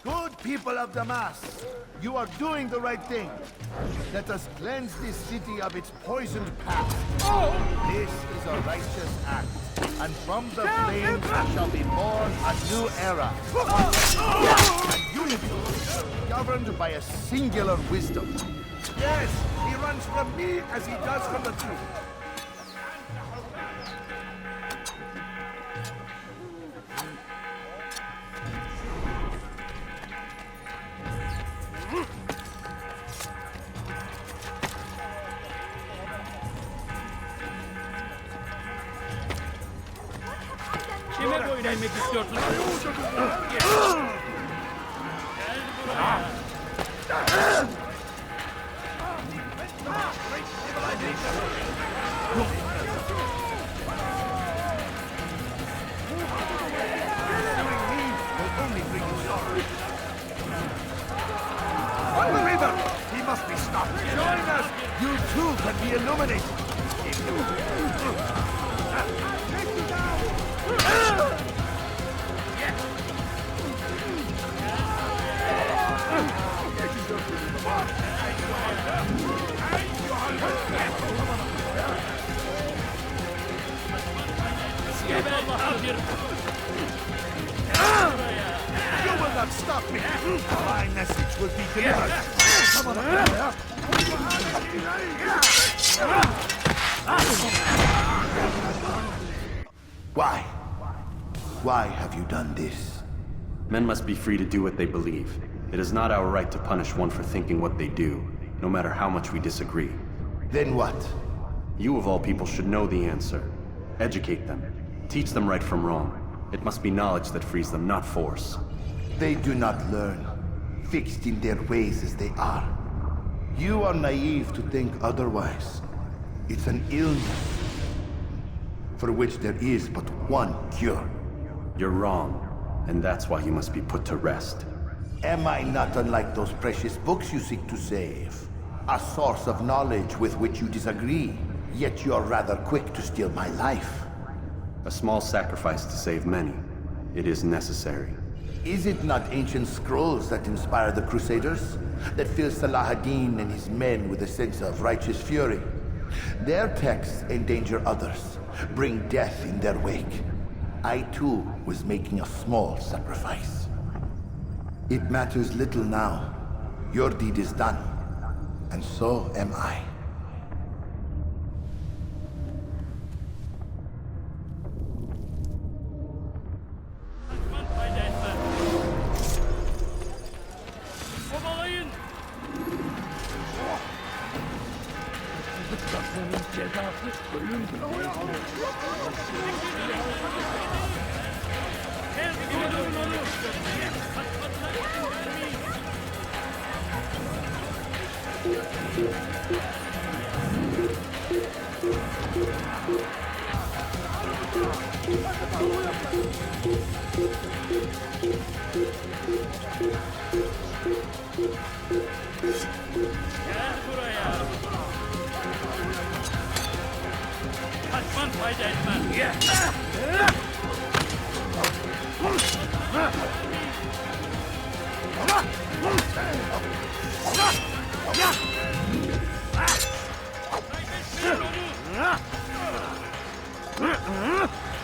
Good people of Damas, you are doing the right thing. Let us cleanse this city of its poisoned past. This is a righteous act, and from the flames shall be born a new era. A unity, governed by a singular wisdom. Yes, he runs from me as he does from the truth. Kime boyun eğmek istiyorsun? Unbeliever! He must be stopped. Join us! You too can be illuminated. You will not stop me! My message will be delivered! Come on up there! Why? Why have you done this? Men must be free to do what they believe. It is not our right to punish one for thinking what they do, no matter how much we disagree. Then what? You of all people should know the answer. Educate them. Teach them right from wrong. It must be knowledge that frees them, not force. They do not learn, fixed in their ways as they are. You are naive to think otherwise. It's an illness for which there is but one cure. You're wrong, and that's why you must be put to rest. Am I not unlike those precious books you seek to save? A source of knowledge with which you disagree, yet you're rather quick to steal my life. A small sacrifice to save many. It is necessary. Is it not ancient scrolls that inspire the Crusaders? That fill Salah ad-Din and his men with a sense of righteous fury? Their texts endanger others, bring death in their wake. I too was making a small sacrifice. It matters little now. Your deed is done, and so am I.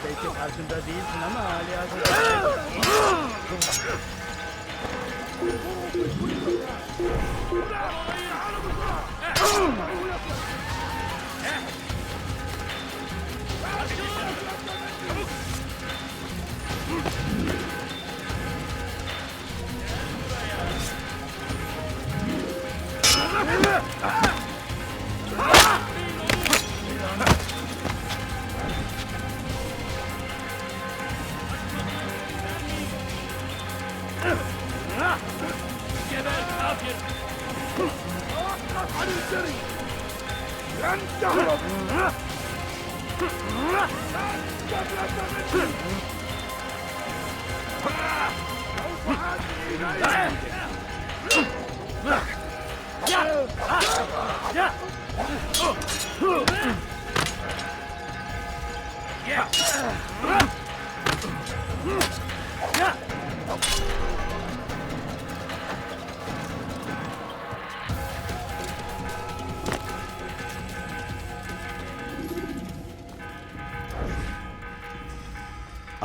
Belki farkında değilsin ama hala...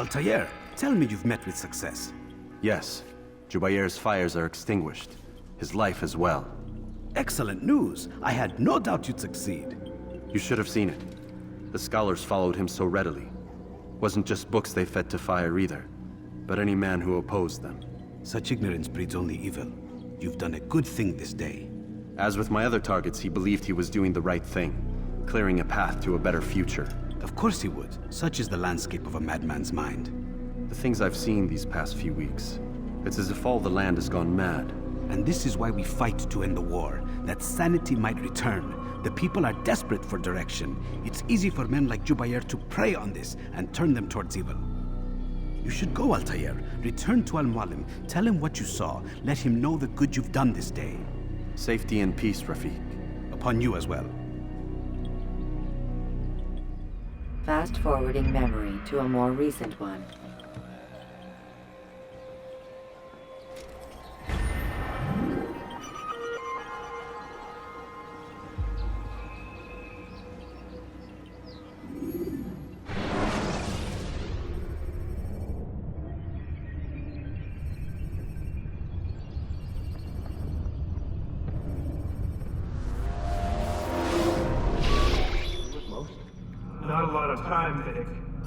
Altair, tell me you've met with success. Yes. Jubair's fires are extinguished. His life as well. Excellent news. I had no doubt you'd succeed. You should have seen it. The scholars followed him so readily. Wasn't just books they fed to fire either, but any man who opposed them. Such ignorance breeds only evil. You've done a good thing this day. As with my other targets, he believed he was doing the right thing, clearing a path to a better future. Of course he would. Such is the landscape of a madman's mind. The things I've seen these past few weeks, it's as if all the land has gone mad. And this is why we fight to end the war, that sanity might return. The people are desperate for direction. It's easy for men like Jubair to prey on this and turn them towards evil. You should go, Altair. Return to Al-Mualim. Tell him what you saw. Let him know the good you've done this day. Safety and peace, Rafiq. Upon you as well. Fast-forwarding memory to a more recent one.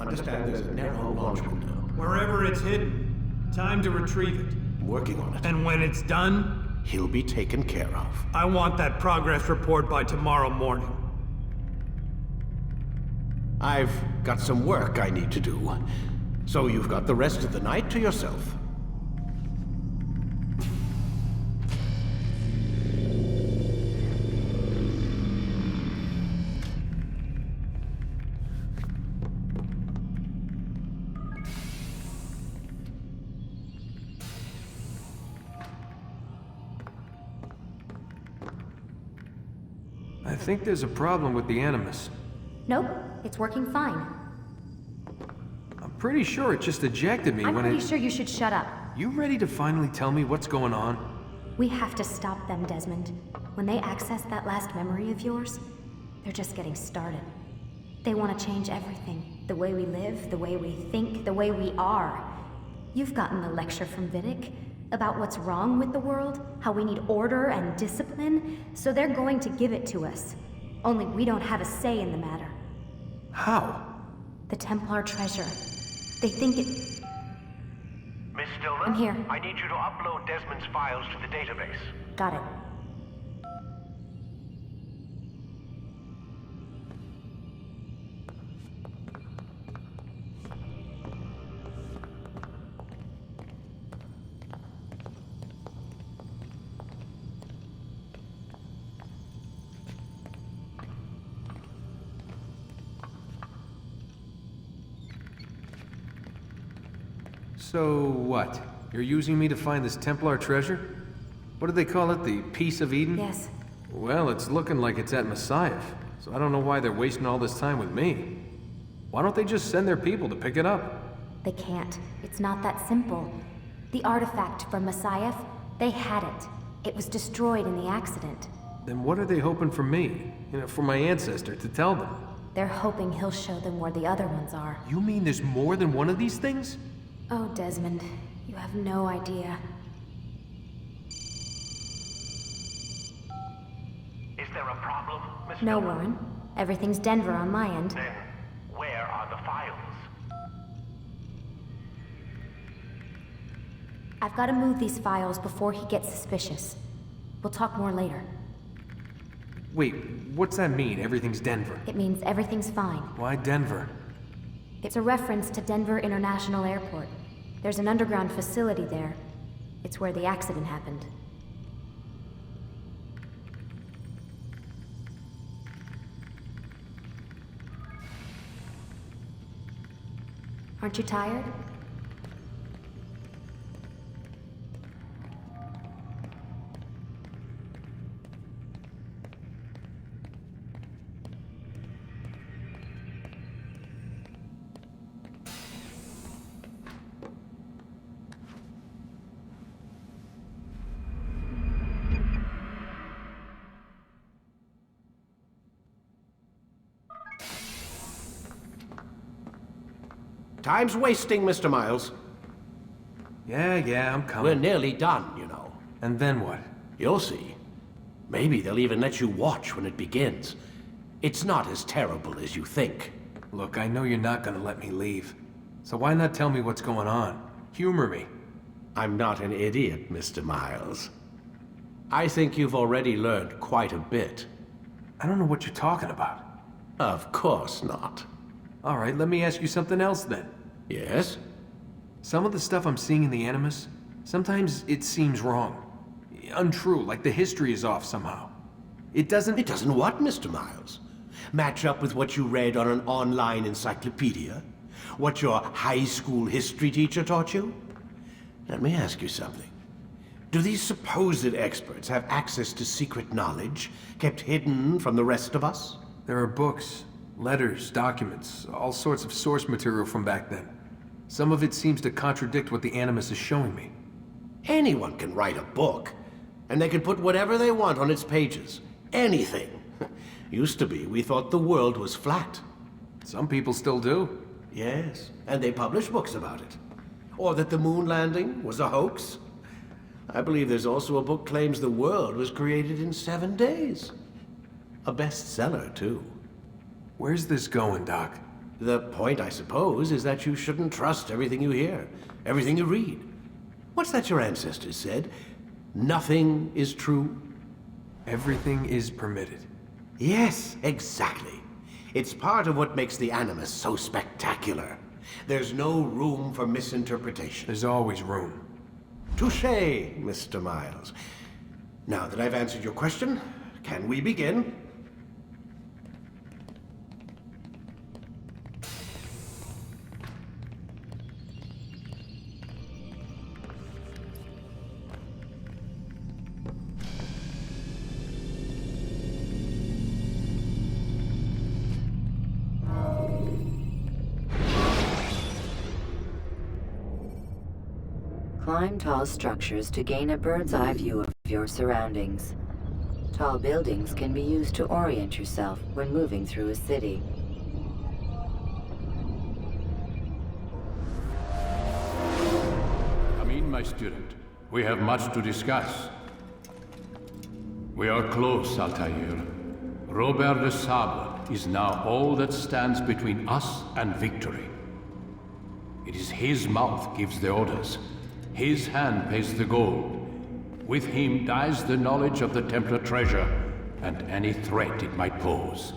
Understand there's a narrow launch window. Wherever it's hidden, time to retrieve it. I'm working on it. And when it's done, He'll be taken care of. I want that progress report by tomorrow morning. I've got some work I need to do. So you've got the rest of the night to yourself. I think there's a problem with the Animus. Nope, it's working fine. I'm pretty sure it just ejected me I'm when pretty sure you should shut up. You ready to finally tell me what's going on? We have to stop them, Desmond. When they access that last memory of yours, they're just getting started. They want to change everything. The way we live, the way we think, the way we are. You've gotten the lecture from Vidic about what's wrong with the world, how we need order and discipline, so they're going to give it to us. Only we don't have a say in the matter. How? The Templar treasure. They think it... Miss Stillman? I'm here. I need you to upload Desmond's files to the database. Got it. So what? You're using me to find this Templar treasure? What do they call it? The Piece of Eden? Yes. Well, it's looking like it's at Messiah, so I don't know why they're wasting all this time with me. Why don't they just send their people to pick it up? They can't. It's not that simple. The artifact from Messiah, they had it. It was destroyed in the accident. Then what are they hoping for me? You know, for my ancestor to tell them? They're hoping he'll show them where the other ones are. You mean there's more than one of these things? Oh, Desmond, you have no idea. Is there a problem, Miss No, Stillman? Warren. Everything's Denver on my end. Then, where are the files? I've got to move these files before he gets suspicious. We'll talk more later. Wait, what's that mean, everything's Denver? It means everything's fine. Why Denver? It's a reference to Denver International Airport. There's an underground facility there. It's where the accident happened. Aren't you tired? Time's wasting, Mr. Miles. Yeah, I'm coming. We're nearly done, you know. And then what? You'll see. Maybe they'll even let you watch when it begins. It's not as terrible as you think. Look, I know you're not gonna let me leave. So why not tell me what's going on? Humor me. I'm not an idiot, Mr. Miles. I think you've already learned quite a bit. I don't know what you're talking about. Of course not. All right, let me ask you something else then. Yes? Some of the stuff I'm seeing in the Animus, sometimes it seems wrong. Untrue, like the history is off somehow. It doesn't what, Mr. Miles? Match up with what you read on an online encyclopedia? What your high school history teacher taught you? Let me ask you something. Do these supposed experts have access to secret knowledge kept hidden from the rest of us? There are books, letters, documents, all sorts of source material from back then. Some of it seems to contradict what the Animus is showing me. Anyone can write a book, and they can put whatever they want on its pages. Anything. Used to be, we thought the world was flat. Some people still do. Yes, and they publish books about it. Or that the moon landing was a hoax. I believe there's also a book claims the world was created in 7 days. A bestseller, too. Where's this going, Doc? The point, I suppose, is that you shouldn't trust everything you hear, everything you read. What's that your ancestors said? Nothing is true? Everything is permitted. Yes, exactly. It's part of what makes the Animus so spectacular. There's no room for misinterpretation. There's always room. Touché, Mr. Miles. Now that I've answered your question, can we begin? Climb tall structures to gain a bird's-eye view of your surroundings. Tall buildings can be used to orient yourself when moving through a city. Come in, my student. We have much to discuss. We are close, Altair. Robert de Sable is now all that stands between us and victory. It is his mouth gives the orders. His hand pays the gold. With him dies the knowledge of the Templar treasure, and any threat it might pose.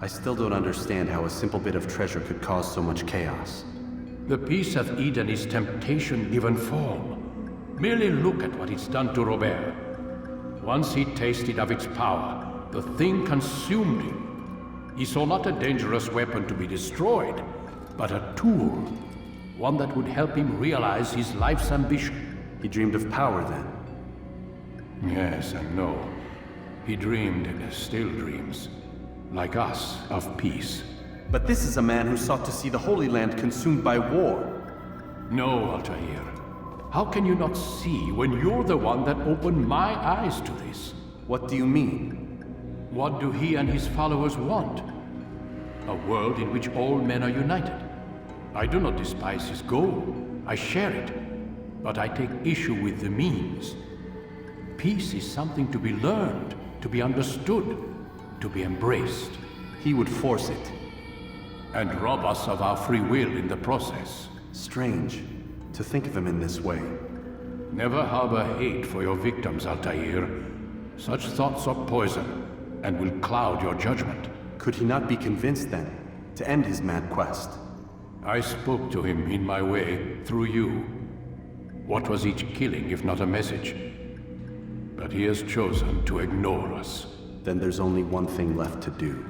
I still don't understand how a simple bit of treasure could cause so much chaos. The Peace of Eden is temptation given form. Merely look at what it's done to Robert. Once he tasted of its power, the thing consumed him. He saw not a dangerous weapon to be destroyed, but a tool. One that would help him realize his life's ambition. He dreamed of power then? Yes and no. He dreamed, and still dreams, like us, of peace. But this is a man who sought to see the Holy Land consumed by war. No, Altair. How can you not see when you're the one that opened my eyes to this? What do you mean? What do he and his followers want? A world in which all men are united. I do not despise his goal. I share it. But I take issue with the means. Peace is something to be learned, to be understood, to be embraced. He would force it. And rob us of our free will in the process. Strange to think of him in this way. Never harbor hate for your victims, Altair. Such thoughts are poison, and will cloud your judgment. Could he not be convinced then, to end his mad quest? I spoke to him in my way, through you. What was each killing if not a message? But he has chosen to ignore us. Then there's only one thing left to do.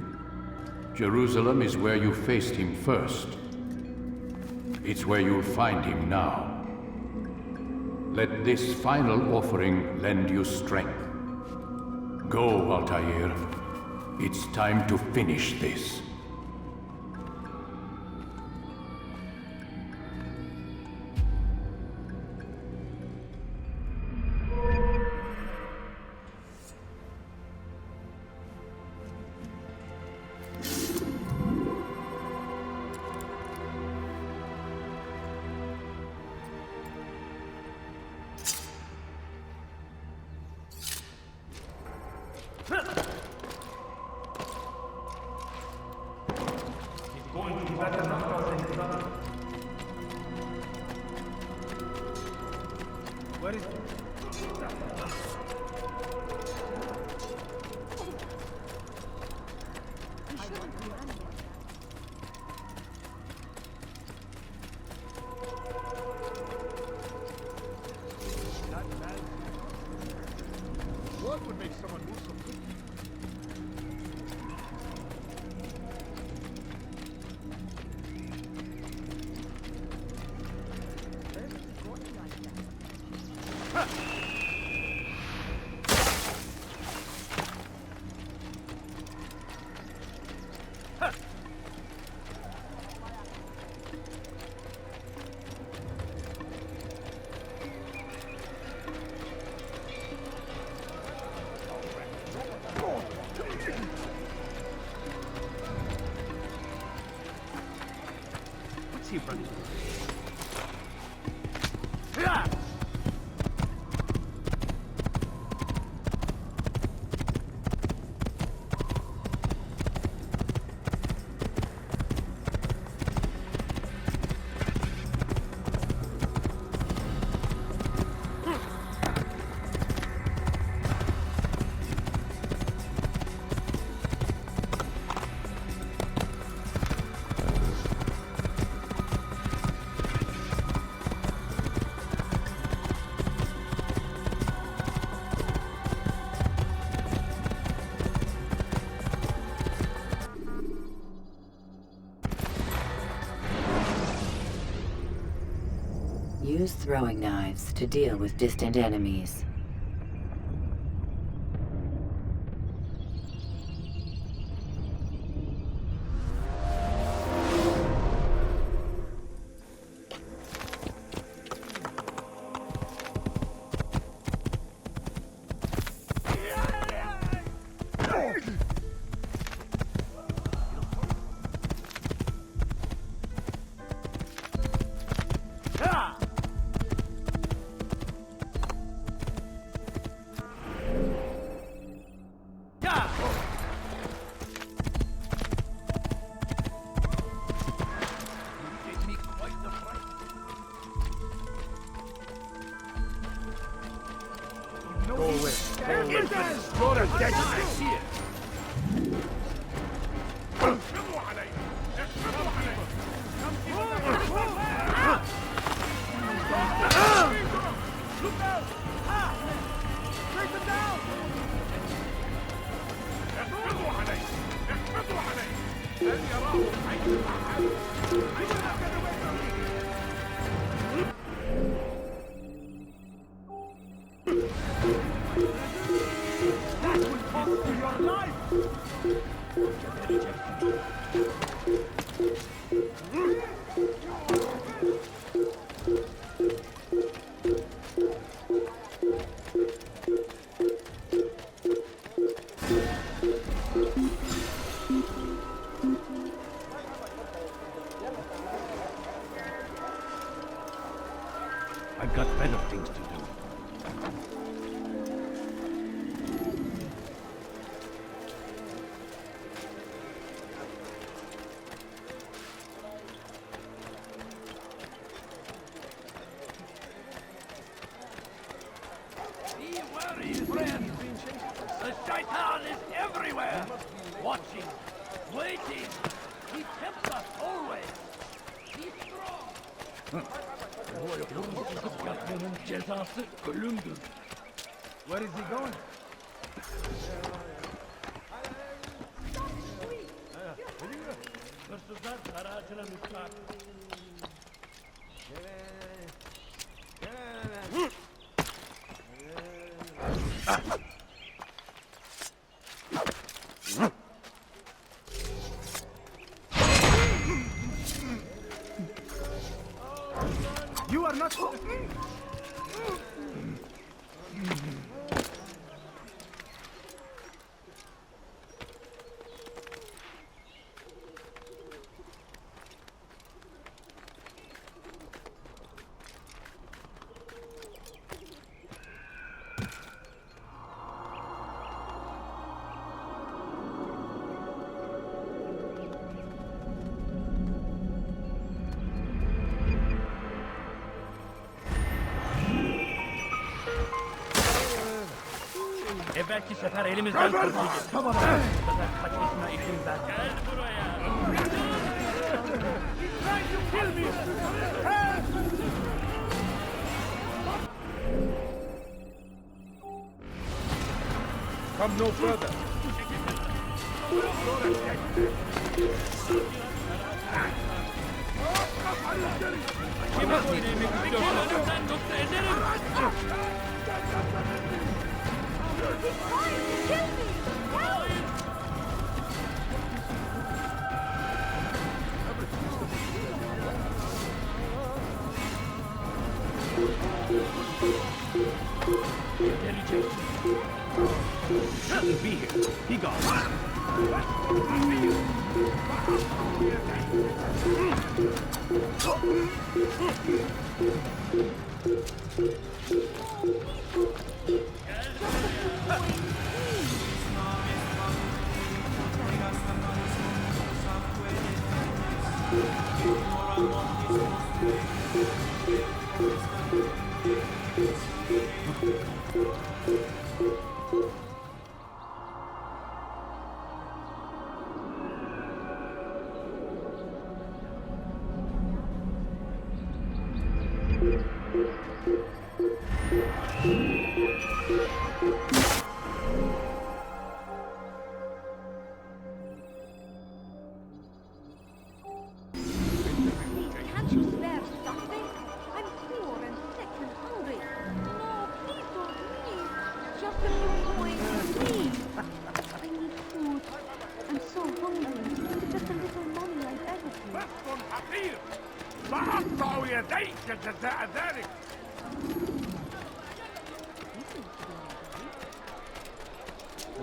Jerusalem is where you faced him first. It's where you'll find him now. Let this final offering lend you strength. Go, Altair. It's time to finish this. What is What would make someone move so quickly? Use throwing knives to deal with distant enemies. Go away. You're a dead man here. Look out! Take them down! That will cost you your life! I've got better things to do. Be wary, friend! The Shaitan is everywhere! Watching, waiting! He tempts us always! Be strong! Yapmanın cezası ölümdür. Where is he going? Hırsızlar kara ağacına müstahak. You are not... Evvelki sefer elimizden kurtuldu. Bu sefer kaçmasına izin ver. Gel buraya. Come no further. Kim hazinemi biliyorsun? Ölümden yoksa ederim. He's trying to kill me! Help! Shouldn't be here. Be gone. Can't you spare something? I'm poor.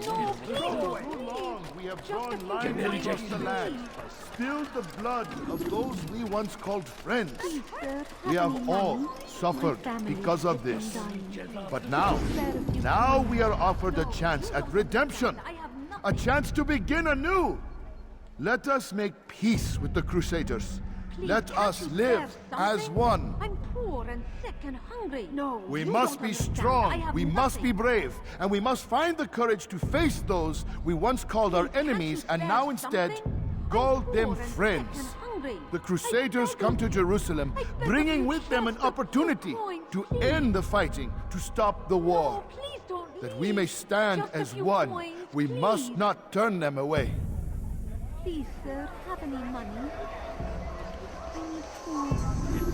No, Too long we have drawn lines across the land, spilled the blood of those we once called friends. We have all suffered because of this. But now we are offered a chance at redemption, a chance to begin anew. Let us make peace with the Crusaders. Let us live as one. I'm poor and sick and hungry. No, We must be strong, we must be brave, and we must find the courage to face those we once called our enemies and now instead call them friends. The Crusaders come to Jerusalem, bringing with them an opportunity to end the fighting, to stop the war. That we may stand as one, we must not turn them away. Please, sir, have any money? I need food.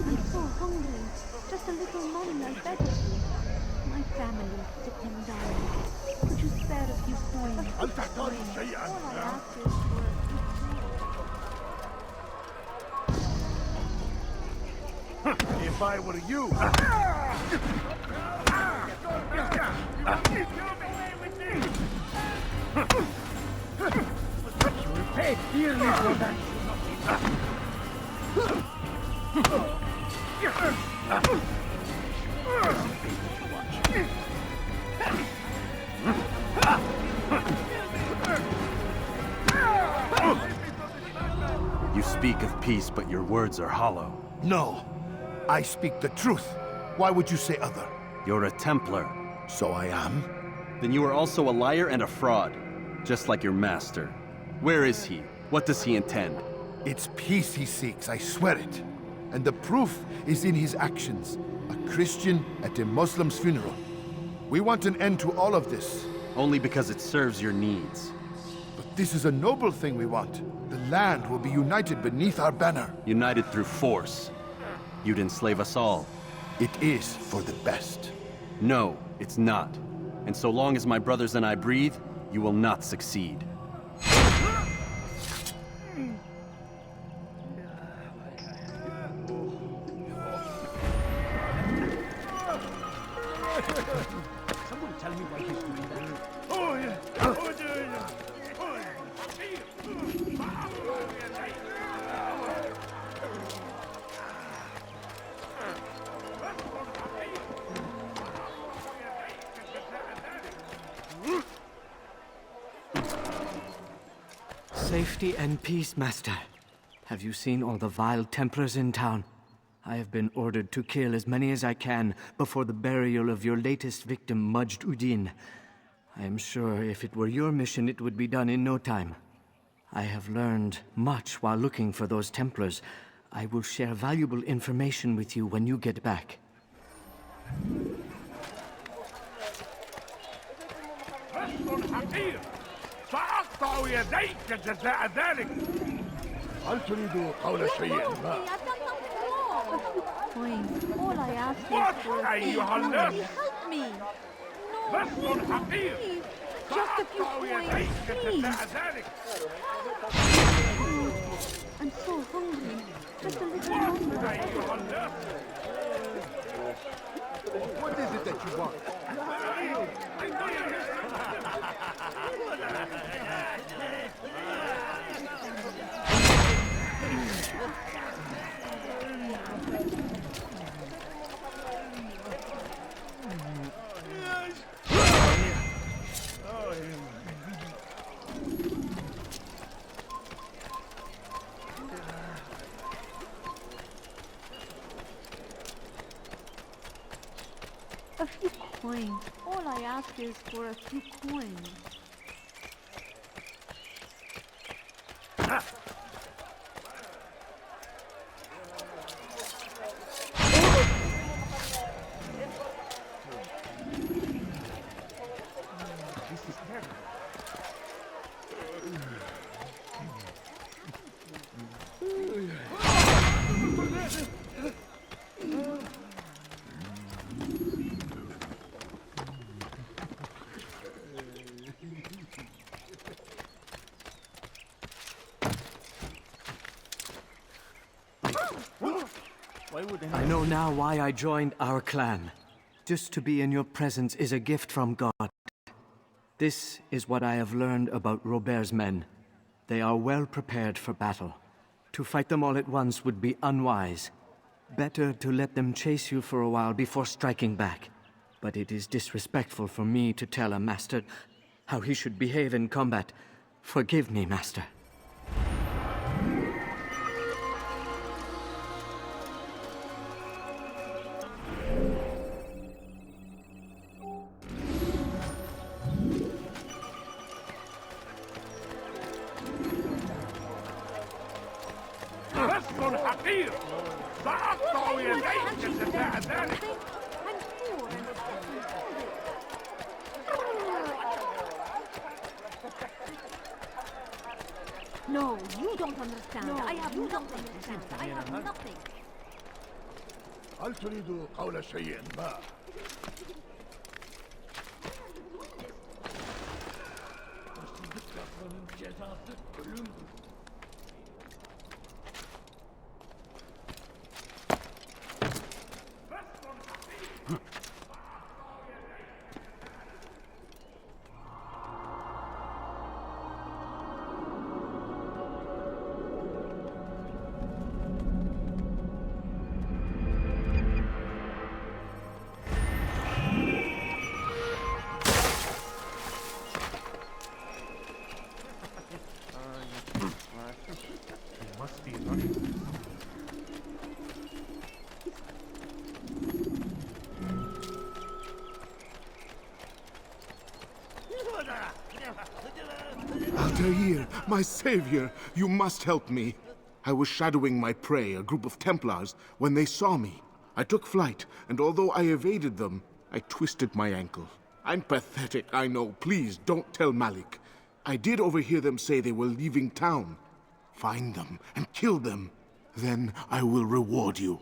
I'm so hungry. Just a little money, I beg of you. My family is sick and dying. Could you spare a few coins? All I ask is for a few If I were you... You will pay dearly for that. You speak of peace, but your words are hollow. No, I speak the truth. Why would you say other? You're a Templar. So I am. Then you are also a liar and a fraud, just like your master. Where is he? What does he intend? It's peace he seeks, I swear it. And the proof is in his actions. A Christian at a Muslim's funeral. We want an end to all of this. Only because it serves your needs. But this is a noble thing we want. The land will be united beneath our banner. United through force. You'd enslave us all. It is for the best. No, it's not. And so long as my brothers and I breathe, you will not succeed. Someone tell me why he's doing that. Safety and peace, Master. Have you seen all the vile Templars in town? I have been ordered to kill as many as I can before the burial of your latest victim, Majd Uddin. I am sure if it were your mission, it would be done in no time. I have learned much while looking for those Templars. I will share valuable information with you when you get back. سأقطع يديك جزاء ذلك. هل تريد قول شيء ما؟ All I ask is What, for a few أيها coins. الناس؟ Help me. بس حقير. Just a few سأقطع coins, يديك please. جزاء ذلك. I'm so hungry. Just a little What, longer. أيها الناس؟ What is it that you want? A few coins. All I ask is for a few coins. I know now why I joined our clan. Just to be in your presence is a gift from God. This is what I have learned about Robert's men. They are well prepared for battle. To fight them all at once would be unwise. Better to let them chase you for a while before striking back. But it is disrespectful for me to tell a master how he should behave in combat. Forgive me, master. رسل حقير سأقطع يديك جزاء ذلك. No, you don't understand. No, I have nothing. I have nothing. هل تريد قول شيء ما؟ Altair, my savior, you must help me. I was shadowing my prey, a group of Templars, when they saw me. I took flight, and although I evaded them, I twisted my ankle. I'm pathetic, I know. Please, don't tell Malik. I did overhear them say they were leaving town. Find them and kill them. Then I will reward you.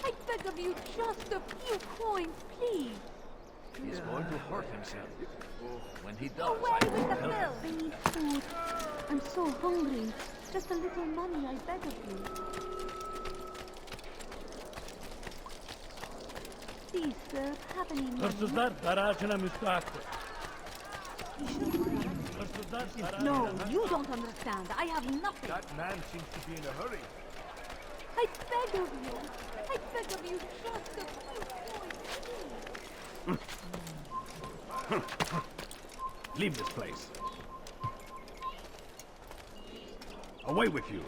I beg of you, just a few coins, please. He's going to hurt himself. When he does, Away with the help bill. him. I need food. I'm so hungry. Just a little money, I beg of you. Please, sir, have any money? Hırsızlar garajına müstahakdır. No, you don't understand. I have nothing. That man seems to be in a hurry. I beg of you. I beg of you, just a few coins, please. Leave this place. Away with you.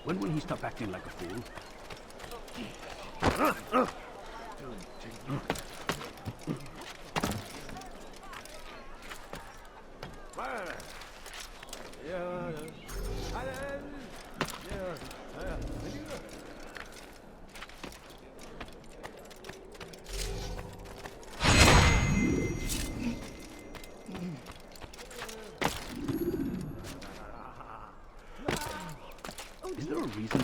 When will he stop acting like a fool?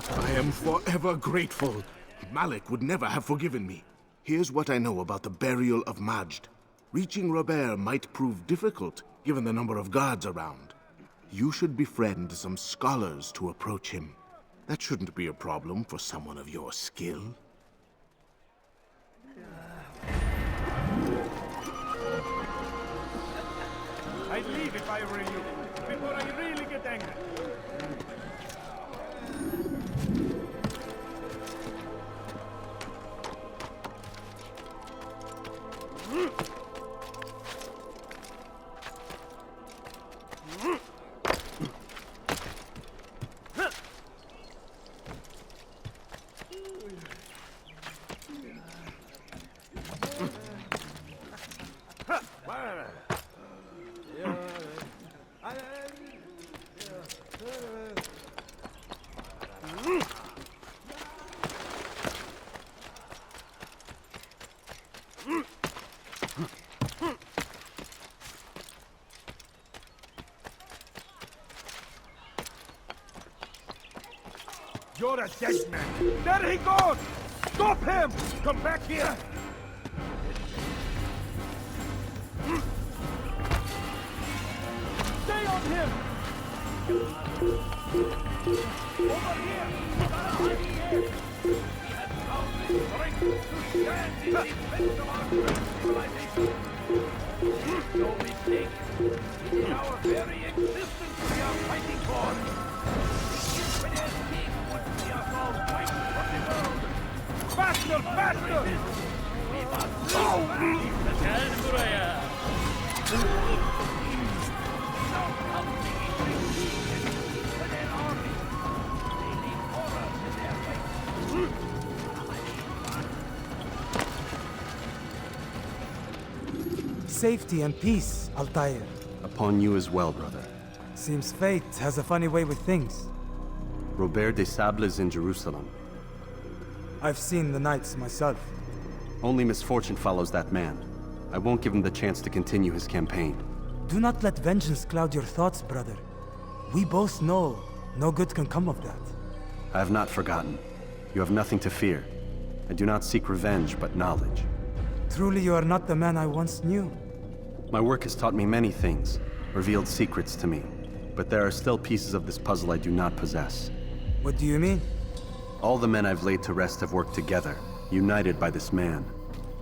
I am forever grateful. Malik would never have forgiven me. Here's what I know about the burial of Majd. Reaching Robert might prove difficult, given the number of guards around. You should befriend some scholars to approach him. That shouldn't be a problem for someone of your skill. I'd leave if I were you, before I really get angry. You're a dead man. There he goes! Stop him! Come back here! Stay on him! Over here! He has found the strength to stand in defense of our great civilization. No mistake. It is our very existence we are fighting for. The infinite king would see us all fight from the world. Faster! Faster! We must live. Gel buraya. Now come the English and the infinite army. They lead horror in their wake. Safety and peace, Altair. Upon you as well, brother. Seems fate has a funny way with things. Robert de Sable is in Jerusalem. I've seen the Knights myself. Only misfortune follows that man. I won't give him the chance to continue his campaign. Do not let vengeance cloud your thoughts, brother. We both know no good can come of that. I have not forgotten. You have nothing to fear. I do not seek revenge, but knowledge. Truly you are not the man I once knew. My work has taught me many things, revealed secrets to me. But there are still pieces of this puzzle I do not possess. What do you mean? All the men I've laid to rest have worked together, united by this man.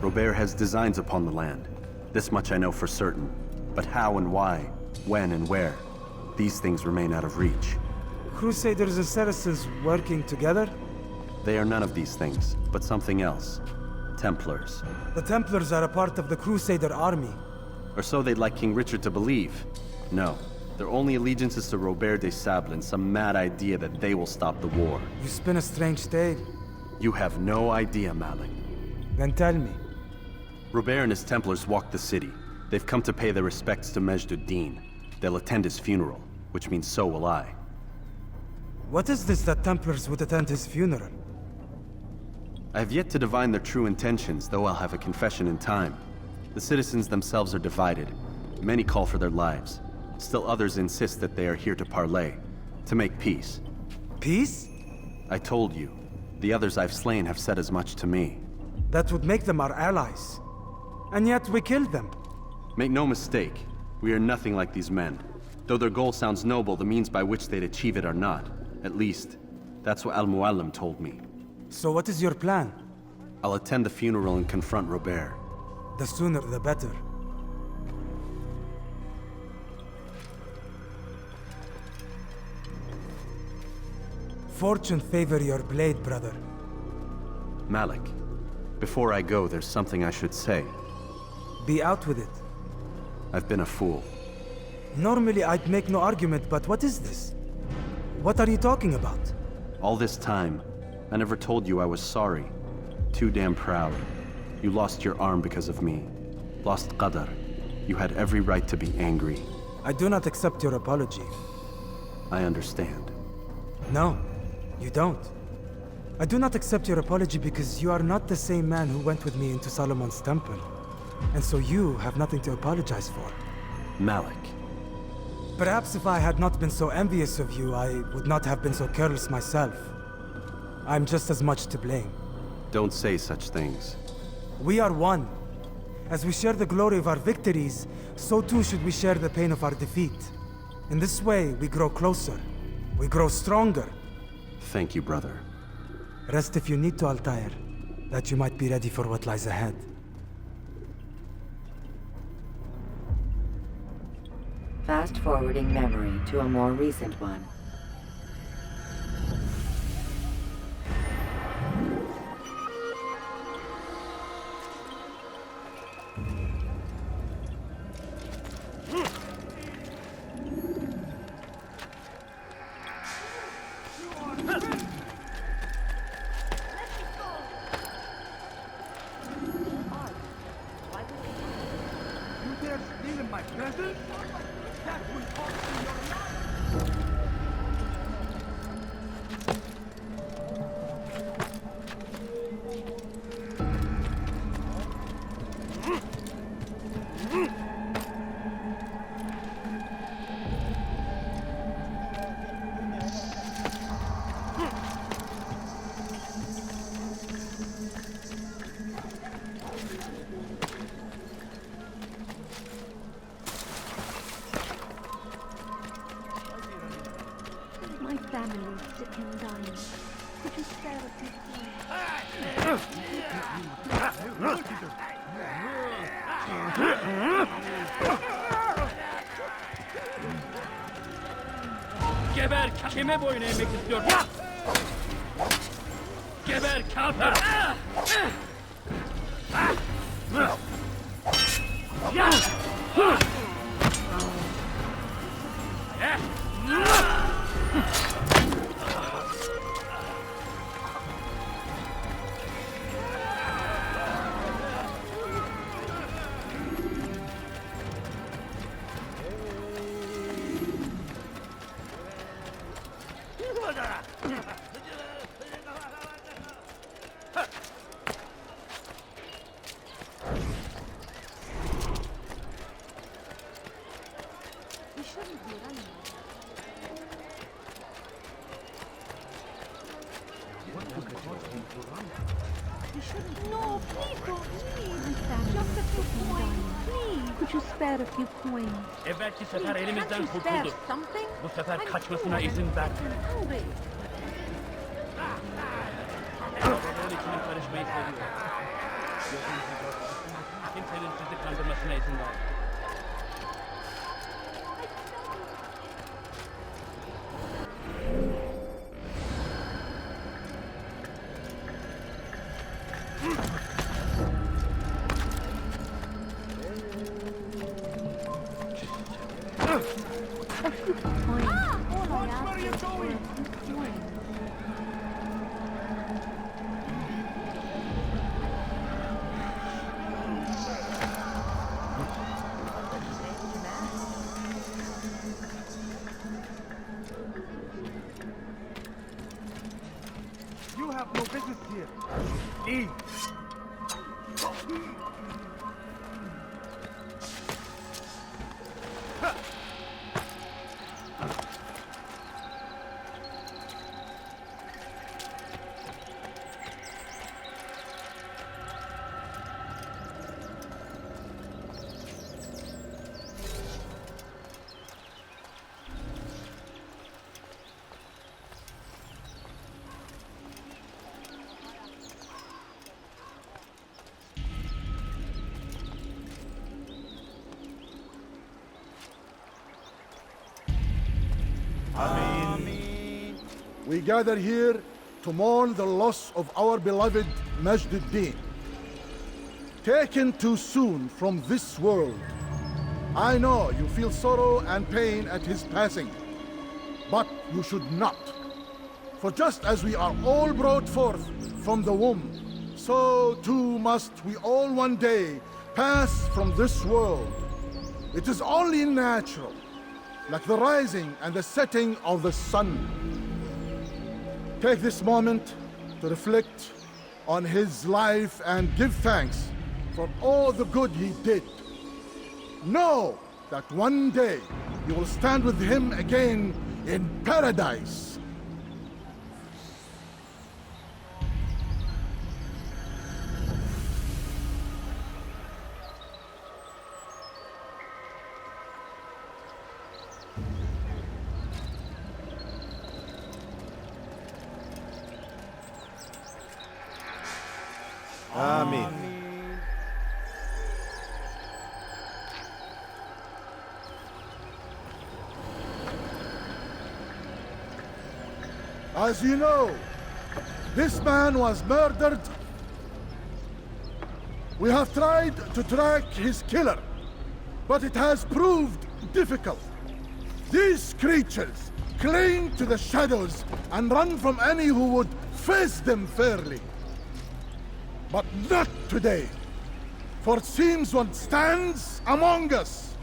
Robert has designs upon the land. This much I know for certain. But how and why, when and where, these things remain out of reach. Crusaders and Saracens working together? They are none of these things, but something else. Templars. The Templars are a part of the Crusader army. Or so they'd like King Richard to believe. No, their only allegiance is to Robert de Sable and some mad idea that they will stop the war. You spin a strange tale. You have no idea, Malik. Then tell me. Robert and his Templars walk the city. They've come to pay their respects to Majd ud-Din. They'll attend his funeral, which means so will I. What is this that Templars would attend his funeral? I have yet to divine their true intentions, though I'll have a confession in time. The citizens themselves are divided. Many call for their lives. Still others insist that they are here to parley, to make peace. Peace? I told you. The others I've slain have said as much to me. That would make them our allies. And yet we killed them. Make no mistake, we are nothing like these men. Though their goal sounds noble, the means by which they'd achieve it are not. At least, that's what Al-Mualim told me. So what is your plan? I'll attend the funeral and confront Robert. The sooner the better. Fortune favor your blade, brother. Malik, before I go, there's something I should say. Be out with it. I've been a fool. Normally I'd make no argument, but what is this? What are you talking about? All this time, I never told you I was sorry. Too damn proud. You lost your arm because of me. Lost Qadar. You had every right to be angry. I do not accept your apology. I understand. No, you don't. I do not accept your apology because you are not the same man who went with me into Solomon's temple. And so you have nothing to apologize for. Malik. Perhaps if I had not been so envious of you, I would not have been so careless myself. I'm just as much to blame. Don't say such things. We are one. As we share the glory of our victories, so too should we share the pain of our defeat. In this way, we grow closer. We grow stronger. Thank you, brother. Rest if you need to, Altair, that you might be ready for what lies ahead. Fast-forwarding memory to a more recent one. My family depends on you. Could you spare a few Geber, kime boyun eğmek istiyorsun? Geber kafir! No, please don't leave. Just a few coins, please. Could you spare a few coins? Evvelki sefer elimizden Can't you spare kurtuldu. something? Bu sefer I'm kaçmasına poor izin verme. and hungry. Babaların içine karışmayı seviyor. Kimsenin sizi kandırmasına izin verme. You have no business here. Leave. We gather here to mourn the loss of our beloved Majduddin. Taken too soon from this world. I know you feel sorrow and pain at his passing, but you should not. For just as we are all brought forth from the womb, so too must we all one day pass from this world. It is only natural, like the rising and the setting of the sun. Take this moment to reflect on his life and give thanks for all the good he did. Know that one day you will stand with him again in paradise. Amen. As you know, this man was murdered. We have tried to track his killer, but it has proved difficult. These creatures cling to the shadows and run from any who would face them fairly. But not today, for it seems one stands among us.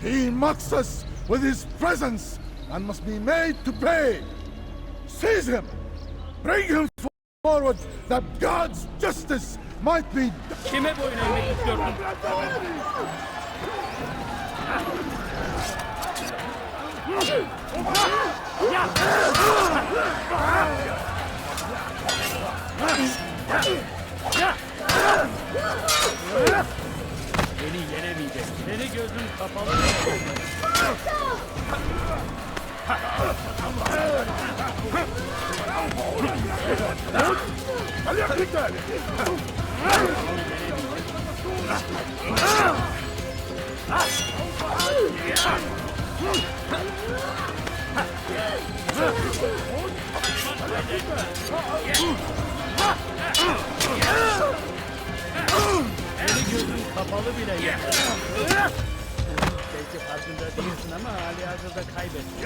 He mocks us with his presence and must be made to pay. Seize him! Bring him forward that God's justice might be... Kime boyun eğmek istiyorsun? Beni yenemeyecek. Seni gözün kapalı. Eli gözün kapalı bile yeter. Belki farkında değilsin ama hali hazırda kaybettin.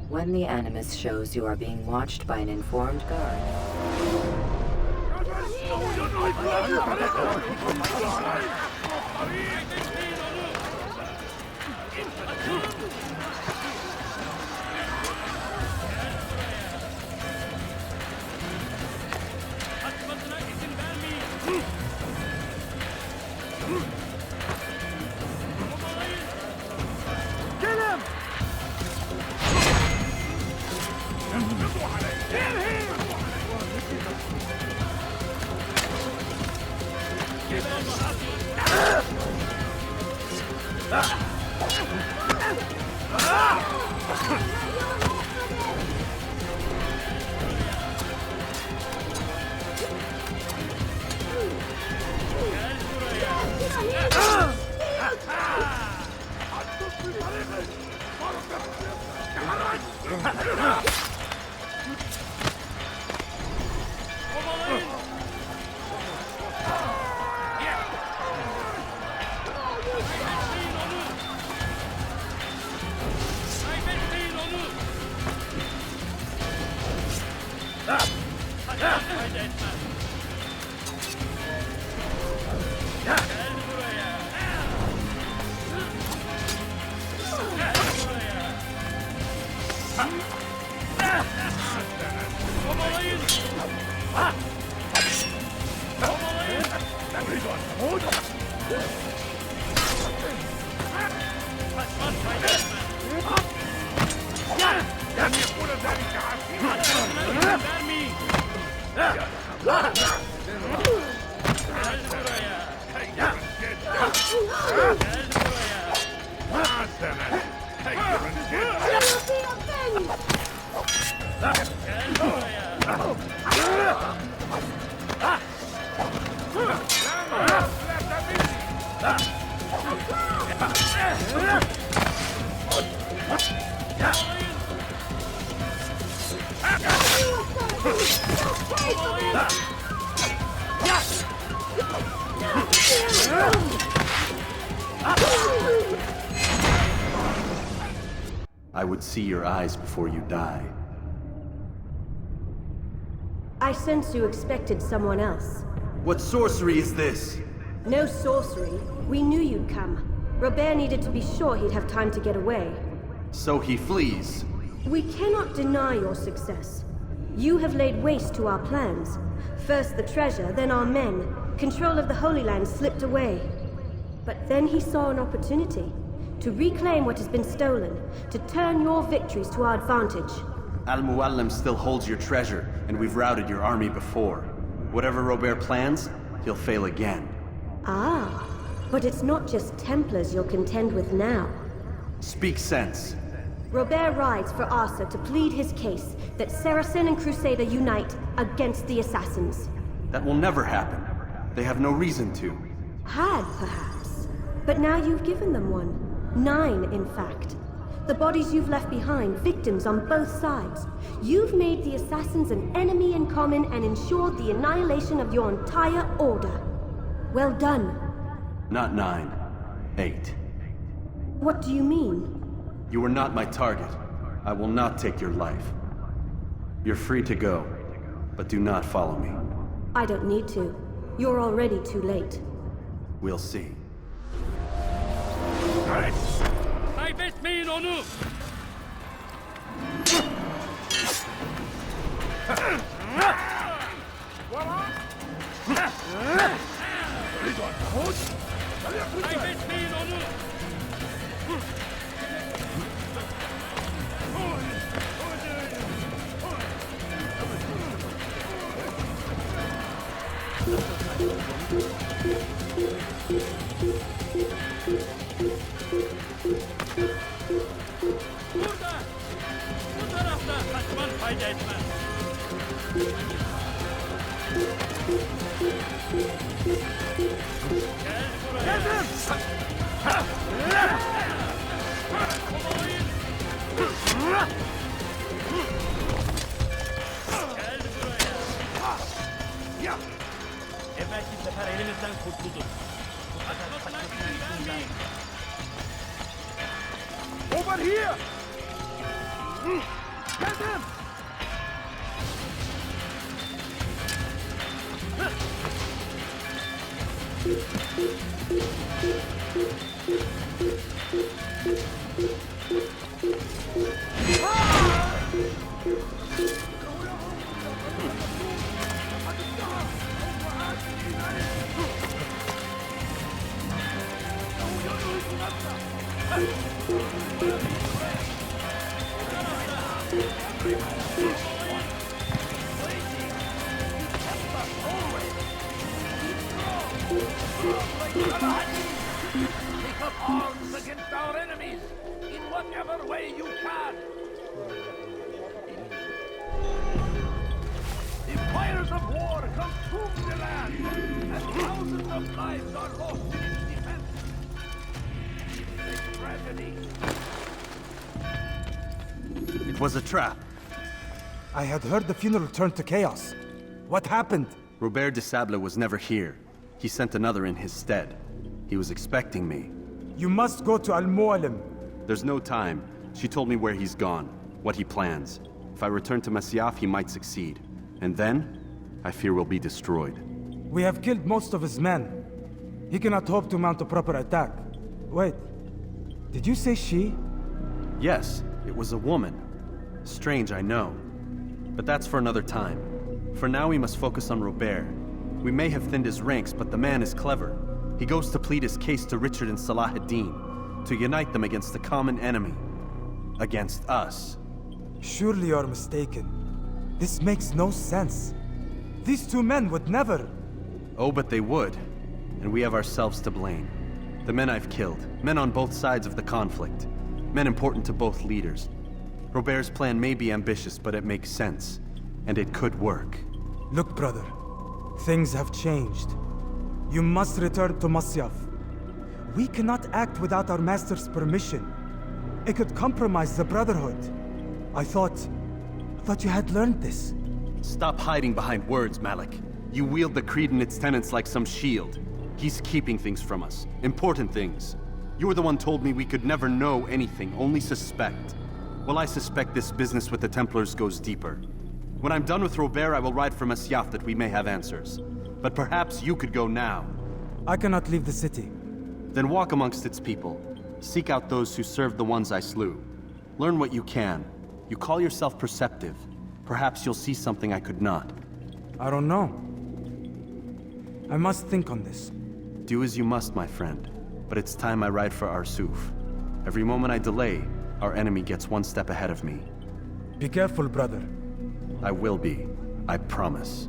When the Animus shows you are being watched by an informed guard, Kaçmasına izin vermeyin. Kill him! I would see your eyes before you die. I sense you expected someone else. What sorcery is this? No sorcery. We knew you'd come. Robert needed to be sure he'd have time to get away. So he flees. We cannot deny your success. You have laid waste to our plans. First the treasure, then our men. Control of the Holy Land slipped away. But then he saw an opportunity to reclaim what has been stolen, to turn your victories to our advantage. Al-Mualim still holds your treasure, and we've routed your army before. Whatever Robert plans, he'll fail again. Ah, but it's not just Templars you'll contend with now. Speak sense. Robert rides for Arsa to plead his case that Saracen and Crusader unite against the Assassins. That will never happen. They have no reason to. Had, perhaps. But now you've given them one. 9, in fact. The bodies you've left behind, victims on both sides. You've made the Assassins an enemy in common and ensured the annihilation of your entire order. Well done. Not 9. 8. What do you mean? You were not my target. I will not take your life. You're free to go, but do not follow me. I don't need to. You're already too late. We'll see. Kaybetmeyin onu! Kaybetmeyin onu! over here! Get him! Take up arms against our enemies in whatever way you can. The fires of war consume the land, and thousands of lives are lost in its defense. It is a tragedy. It was a trap. I had heard the funeral turned to chaos. What happened? Robert de Sable was never here. He sent another in his stead. He was expecting me. You must go to Al-Mu'alim. There's no time. She told me where he's gone, what he plans. If I return to Masyaf, he might succeed. And then, I fear we'll be destroyed. We have killed most of his men. He cannot hope to mount a proper attack. Wait, did you say she? Yes, it was a woman. Strange, I know. But that's for another time. For now, we must focus on Robert. We may have thinned his ranks, but the man is clever. He goes to plead his case to Richard and Salah ad-Din, to unite them against the common enemy. Against us. Surely you're mistaken. This makes no sense. These two men would never... Oh, but they would. And we have ourselves to blame. The men I've killed, men on both sides of the conflict, men important to both leaders. Robert's plan may be ambitious, but it makes sense. And it could work. Look, brother. Things have changed. You must return to Masyaf. We cannot act without our master's permission. It could compromise the Brotherhood. I thought you had learned this. Stop hiding behind words, Malik. You wield the Creed and its tenets like some shield. He's keeping things from us. Important things. You were the one told me we could never know anything, only suspect. Well, I suspect this business with the Templars goes deeper. When I'm done with Robert, I will ride for Masyaf that we may have answers. But perhaps you could go now. I cannot leave the city. Then walk amongst its people. Seek out those who served the ones I slew. Learn what you can. You call yourself perceptive. Perhaps you'll see something I could not. I don't know. I must think on this. Do as you must, my friend. But it's time I ride for Arsuf. Every moment I delay, our enemy gets one step ahead of me. Be careful, brother. I will be. I promise.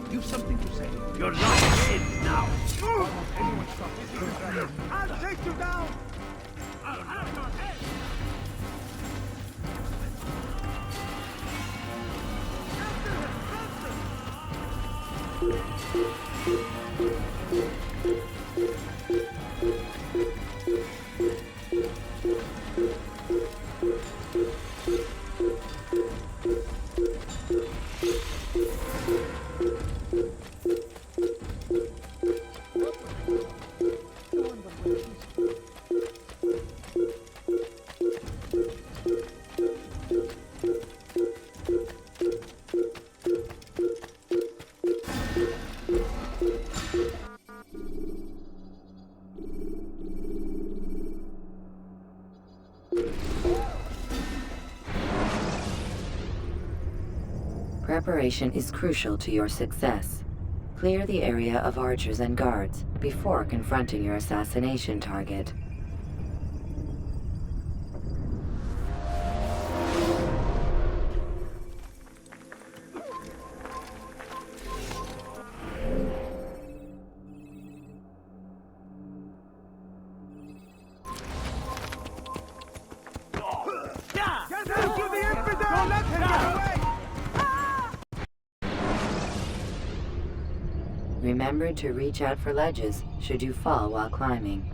You've something to say. Your life ends now. I'll take you down! I'll have your head! Preparation is crucial to your success. Clear the area of archers and guards before confronting your assassination target. Remember to reach out for ledges should you fall while climbing.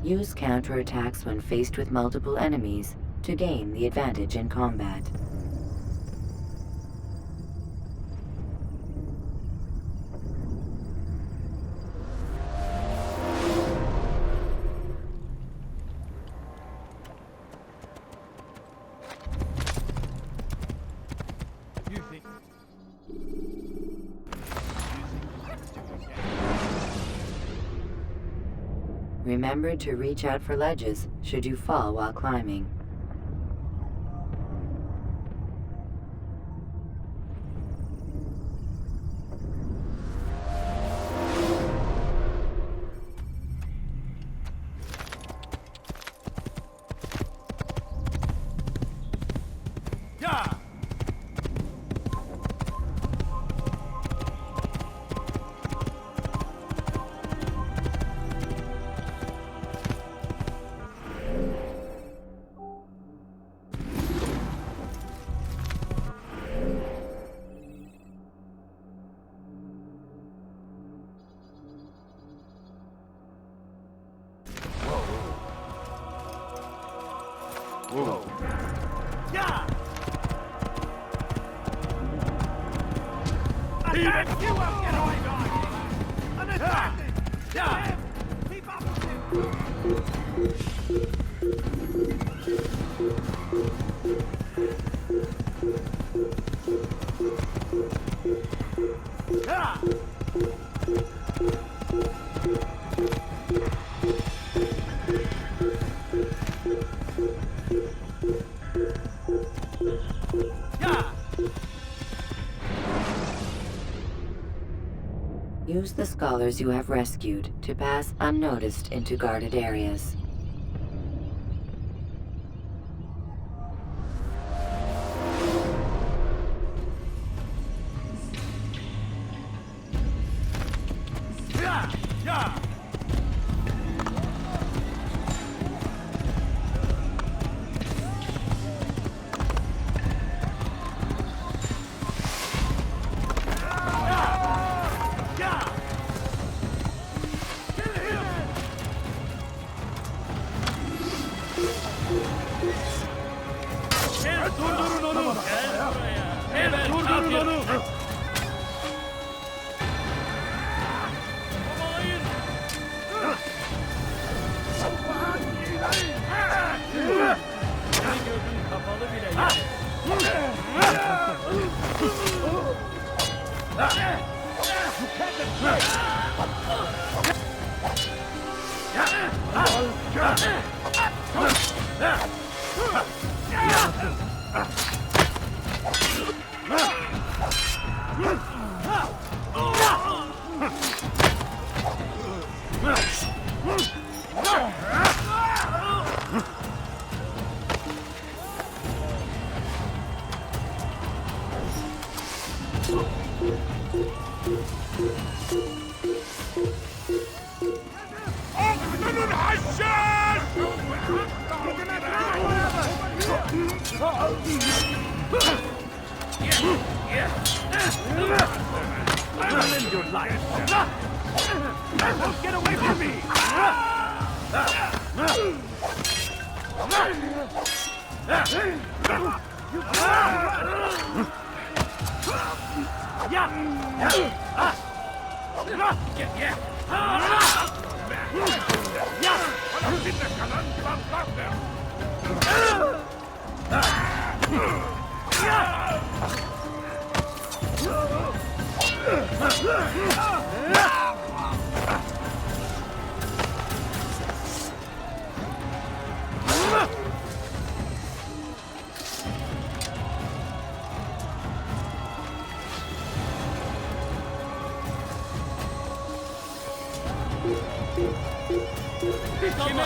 Use counterattacks when faced with multiple enemies to gain the advantage in combat. Remember to reach out for ledges should you fall while climbing. Whoa. Yeah! Attack! You won't get away from me! An attack! Yeah! Keep up with him! Yeah! Use the scholars you have rescued to pass unnoticed into guarded areas.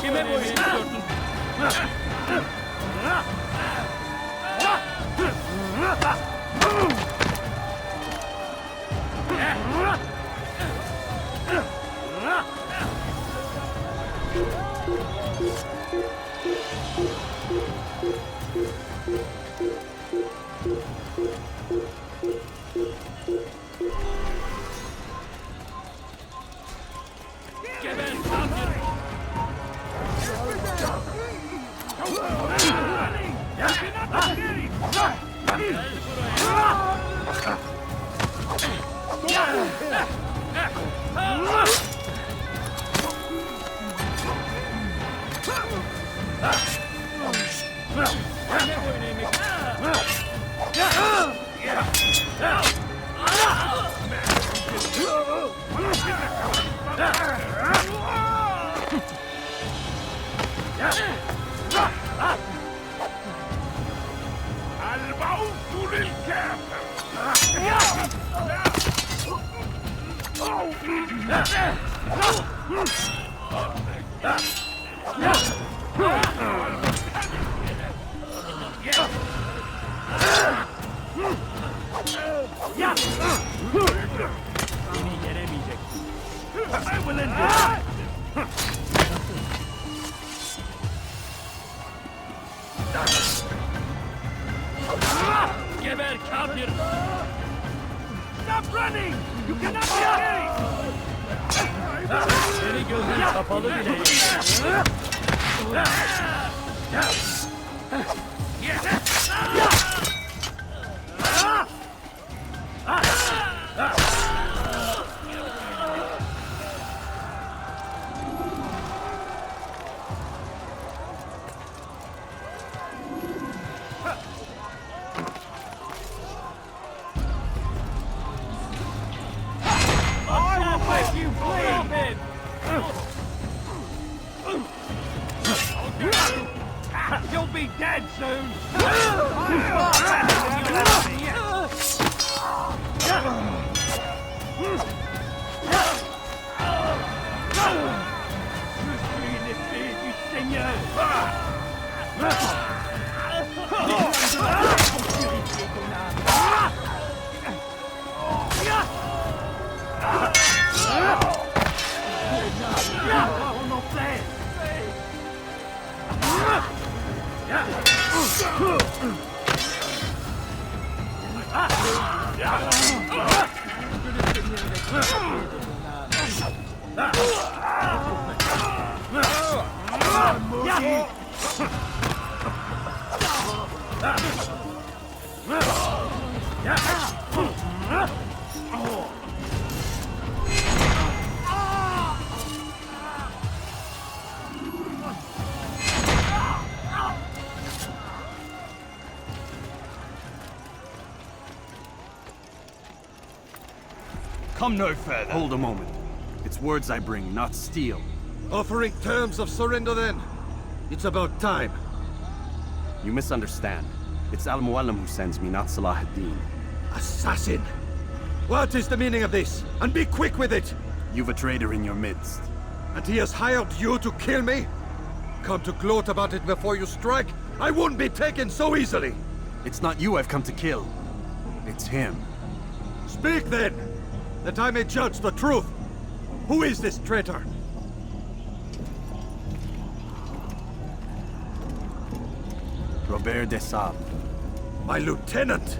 Kime boyun eğiyorsun? Geber kafir! الموت للكافر Beni yenemeyeceksin. I will end this. Geber kafir! Stop running! You cannot escape! Seni gözün kapalı bile yedim. You'll be dead soon! Come no further. Hold a moment. It's words I bring, not steel. Offering terms of surrender then. It's about time. You misunderstand. It's Al-Mualim who sends me, not Salah ad-Din. Assassin! What is the meaning of this? And be quick with it! You've a traitor in your midst. And he has hired you to kill me? Come to gloat about it before you strike? I won't be taken so easily! It's not you I've come to kill. It's him. Speak then! That I may judge the truth! Who is this traitor? Robert de Sable. My lieutenant!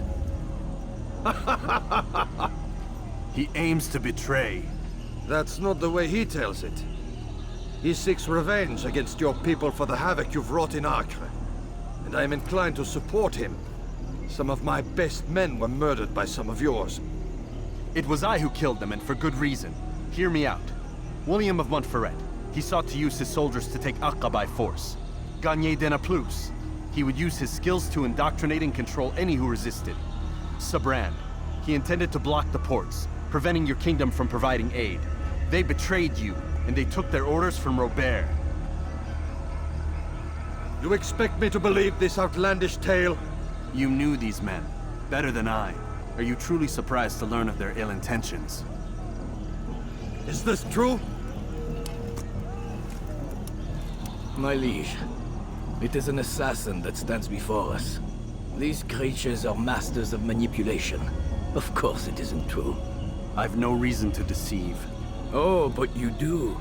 He aims to betray. That's not the way he tells it. He seeks revenge against your people for the havoc you've wrought in Acre. And I am inclined to support him. Some of my best men were murdered by some of yours. It was I who killed them, and for good reason. Hear me out. William of Montferrat. He sought to use his soldiers to take Acre by force. Gagne de Naplouse. He would use his skills to indoctrinate and control any who resisted. Sabrand. He intended to block the ports, preventing your kingdom from providing aid. They betrayed you, and they took their orders from Robert. You expect me to believe this outlandish tale? You knew these men, better than I. Are you truly surprised to learn of their ill intentions? Is this true? My liege, it is an assassin that stands before us. These creatures are masters of manipulation. Of course it isn't true. I've no reason to deceive. Oh, but you do.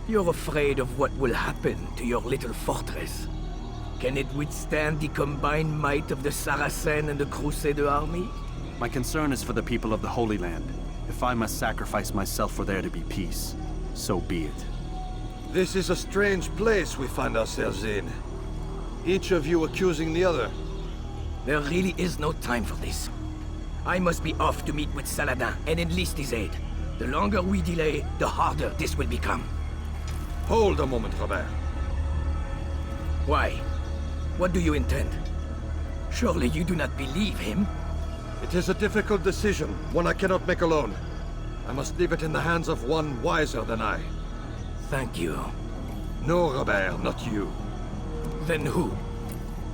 You're afraid of what will happen to your little fortress. Can it withstand the combined might of the Saracen and the Crusader army? My concern is for the people of the Holy Land. If I must sacrifice myself for there to be peace, so be it. This is a strange place we find ourselves in. Each of you accusing the other. There really is no time for this. I must be off to meet with Saladin and enlist his aid. The longer we delay, the harder this will become. Hold a moment, Robert. Why? What do you intend? Surely you do not believe him? It is a difficult decision, one I cannot make alone. I must leave it in the hands of one wiser than I. Thank you. No, Robert, not you. Then who?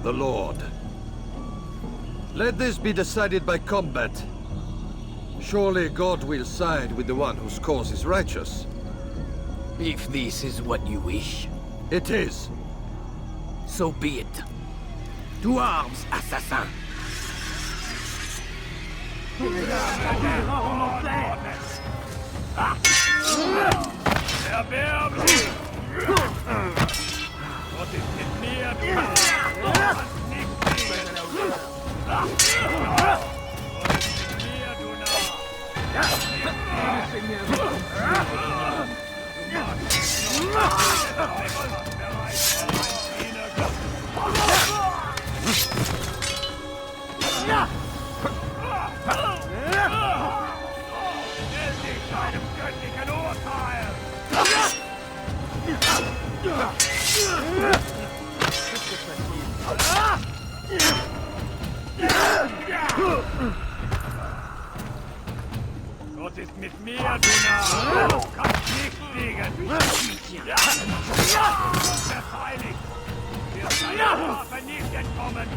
The Lord. Let this be decided by combat. Surely God will side with the one whose cause is righteous. If this is what you wish. It is. So be it. To arms, assassin! Gott ist mit mir, Duna! Du kannst nicht fliegen! Verteidigt! Wir seien vernichtet kommen!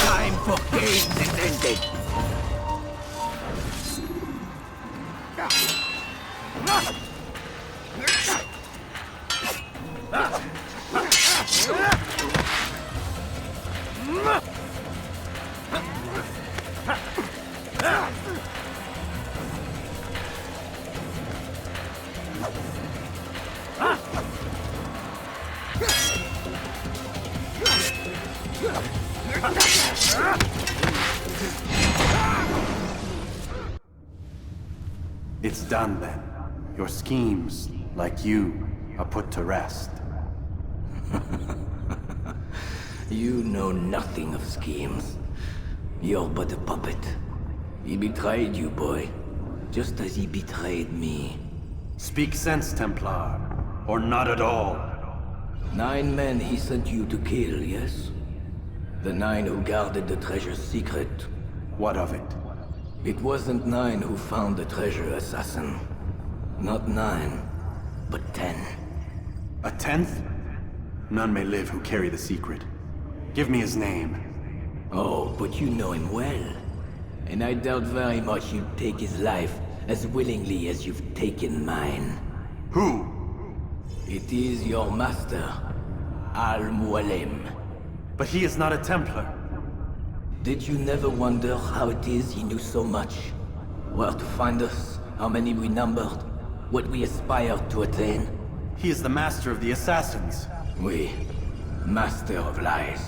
Time for games is ended. It's done then. Your schemes, like you, are put to rest. You know nothing of schemes. You're but a puppet. He betrayed you, boy. Just as he betrayed me. Speak sense, Templar. Or not at all. 9 men he sent you to kill, yes? The 9 who guarded the treasure's secret. What of it? It wasn't 9 who found the treasure, assassin. Not 9, but 10. A 10th? None may live who carry the secret. Give me his name. Oh, but you know him well. And I doubt very much you'd take his life as willingly as you've taken mine. Who? It is your master, Al-Mualim. But he is not a Templar. Did you never wonder how it is he knew so much? Where to find us, how many we numbered, what we aspired to attain? He is the master of the assassins. Oui, master of lies.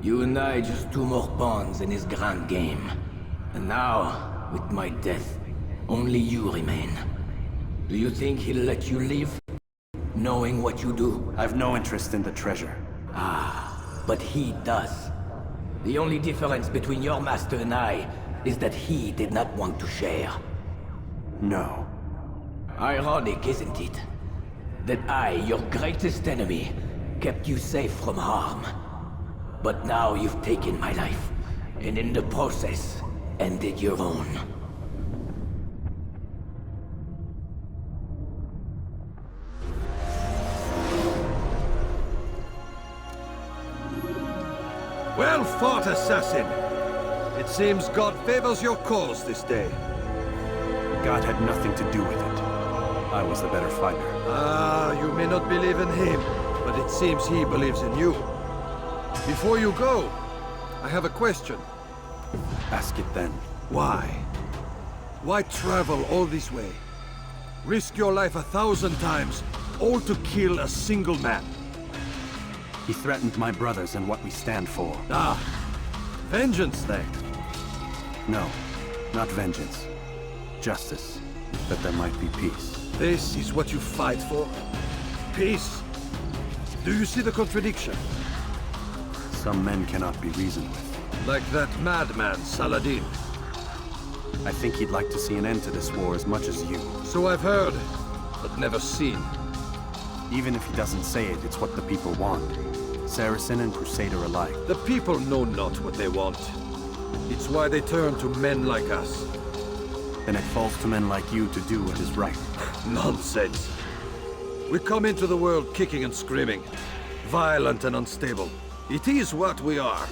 You and I just two more pawns in his grand game. And now, with my death, only you remain. Do you think he'll let you live, knowing what you do? I've no interest in the treasure. Ah, but he does. The only difference between your master and I is that he did not want to share. No. Ironic, isn't it? That I, your greatest enemy, kept you safe from harm. But now you've taken my life, and in the process, ended your own. Well fought, assassin! It seems God favors your cause this day. God had nothing to do with it. I was the better fighter. Ah, you may not believe in him, but it seems he believes in you. Before you go, I have a question. Ask it then. Why? Why travel all this way? Risk your life 1,000 times, all to kill a single man. He threatened my brothers and what we stand for. Ah, vengeance then? No, not vengeance. Justice, that there might be peace. This is what you fight for? Peace? Do you see the contradiction? Some men cannot be reasoned with. Like that madman, Saladin. I think he'd like to see an end to this war as much as you. So I've heard, but never seen. Even if he doesn't say it, it's what the people want. Saracen and Crusader alike. The people know not what they want. It's why they turn to men like us. Then it falls to men like you to do what is right. Nonsense. We come into the world kicking and screaming, violent and unstable. It is what we are.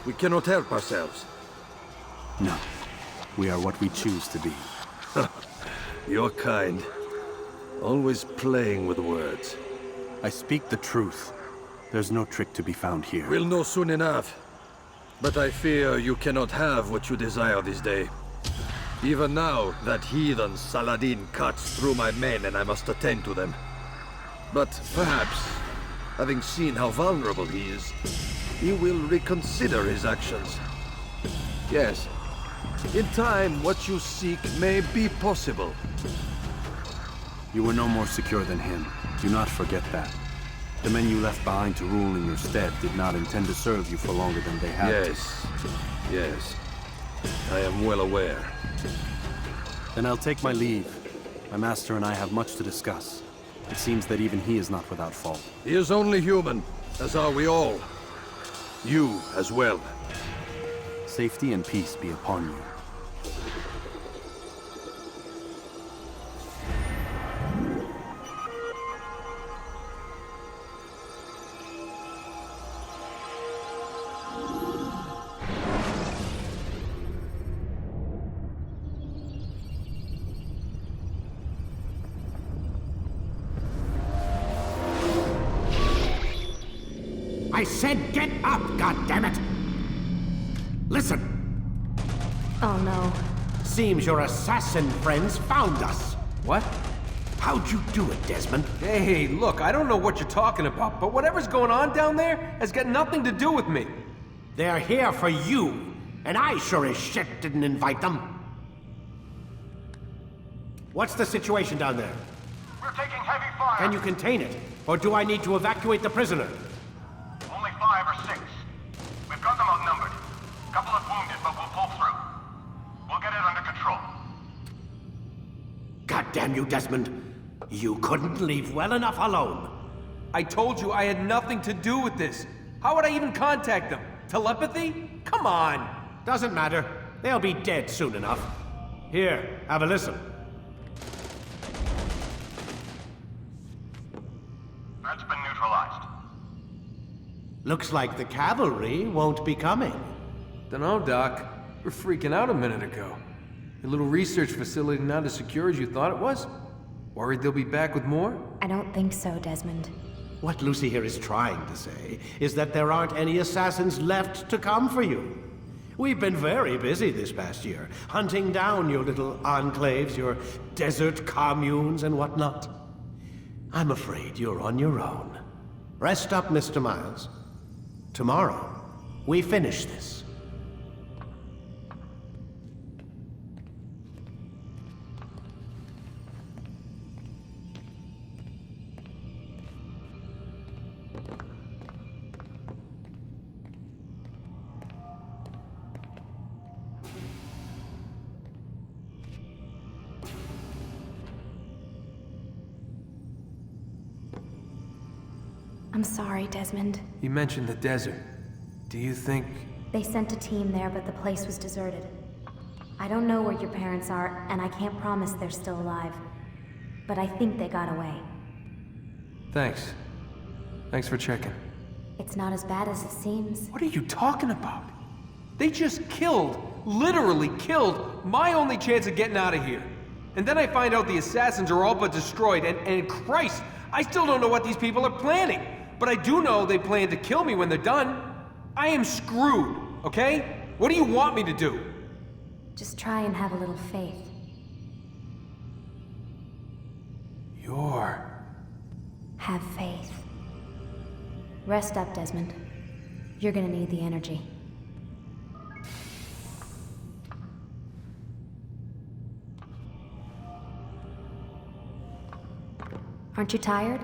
We cannot help ourselves. No. We are what we choose to be. You're kind. Always playing with words. I speak the truth. There's no trick to be found here. We'll know soon enough. But I fear you cannot have what you desire this day. Even now, that heathen Saladin cuts through my men and I must attend to them. But perhaps, having seen how vulnerable he is, he will reconsider his actions. Yes, in time, what you seek may be possible. You were no more secure than him. Do not forget that. The men you left behind to rule in your stead did not intend to serve you for longer than they had to. Yes. I am well aware. Then I'll take my leave. My master and I have much to discuss. It seems that even he is not without fault. He is only human, as are we all. You as well. Safety and peace be upon you. I said get up, goddammit! Listen! Oh no. Seems your assassin friends found us. What? How'd you do it, Desmond? Hey, look, I don't know what you're talking about, but whatever's going on down there has got nothing to do with me. They're here for you, and I sure as shit didn't invite them. What's the situation down there? We're taking heavy fire. Can you contain it? Or do I need to evacuate the prisoner? Only 5 or 6. We've got them outnumbered. Couple of wounded, but we'll pull through. We'll get it under control. God damn you, Desmond. You couldn't leave well enough alone. I told you I had nothing to do with this. How would I even contact them? Telepathy? Come on. Doesn't matter. They'll be dead soon enough. Here, have a listen. That's been neutralized. Looks like the cavalry won't be coming. Dunno, Doc. We're freaking out a minute ago. Your little research facility not as secure as you thought it was? Worried they'll be back with more? I don't think so, Desmond. What Lucy here is trying to say is that there aren't any assassins left to come for you. We've been very busy this past year, hunting down your little enclaves, your desert communes and whatnot. I'm afraid you're on your own. Rest up, Mr. Miles. Tomorrow, we finish this. I'm sorry, Desmond. You mentioned the desert. Do you think... They sent a team there, but the place was deserted. I don't know where your parents are, and I can't promise they're still alive. But I think they got away. Thanks. Thanks for checking. It's not as bad as it seems. What are you talking about? They just killed, literally killed, my only chance of getting out of here. And then I find out the assassins are all but destroyed, and Christ, I still don't know what these people are planning. But I do know they plan to kill me when they're done. I am screwed, okay? What do you want me to do? Just try and have a little faith. Have faith. Rest up, Desmond. You're gonna need the energy. Aren't you tired?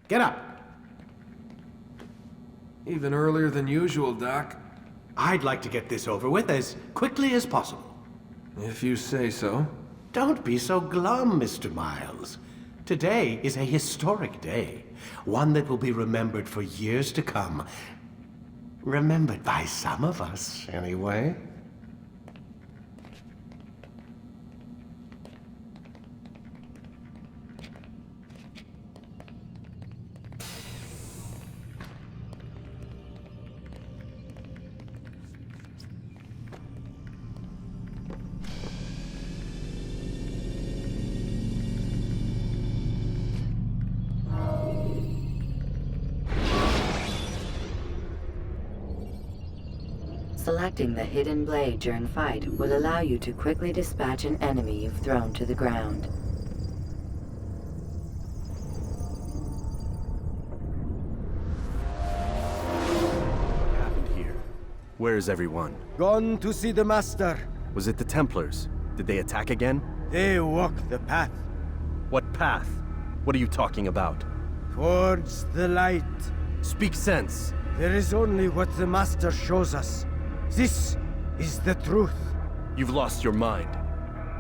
Get up. Even earlier than usual, Doc. I'd like to get this over with as quickly as possible. If you say so. Don't be so glum, Mr. Miles. Today is a historic day. One that will be remembered for years to come. Remembered by some of us, anyway. Selecting the hidden blade during fight will allow you to quickly dispatch an enemy you've thrown to the ground. What happened here? Where is everyone? Gone to see the Master. Was it the Templars? Did they attack again? They walk the path. What path? What are you talking about? Towards the light. Speak sense. There is only what the Master shows us. This is the truth. You've lost your mind.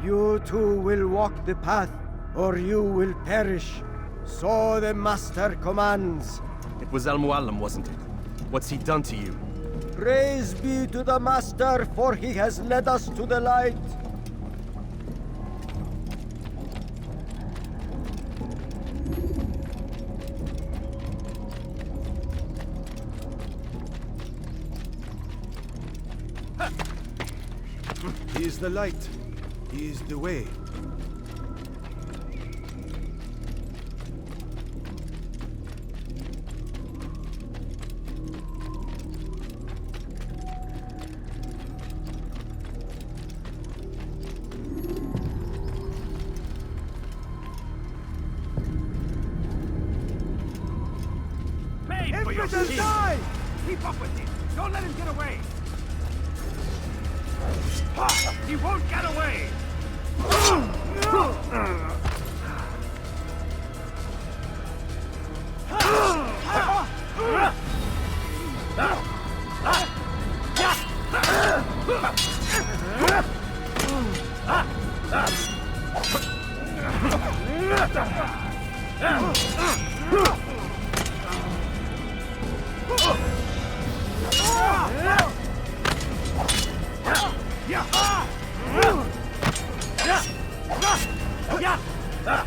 You too will walk the path, or you will perish. So the Master commands. It was Al-Mualim, wasn't it? What's he done to you? Praise be to the Master, for he has led us to the light. He is the light. He is the way. Pay for your Infidel, sins. die! Keep up with him. Don't let him get away. He won't get away! Won't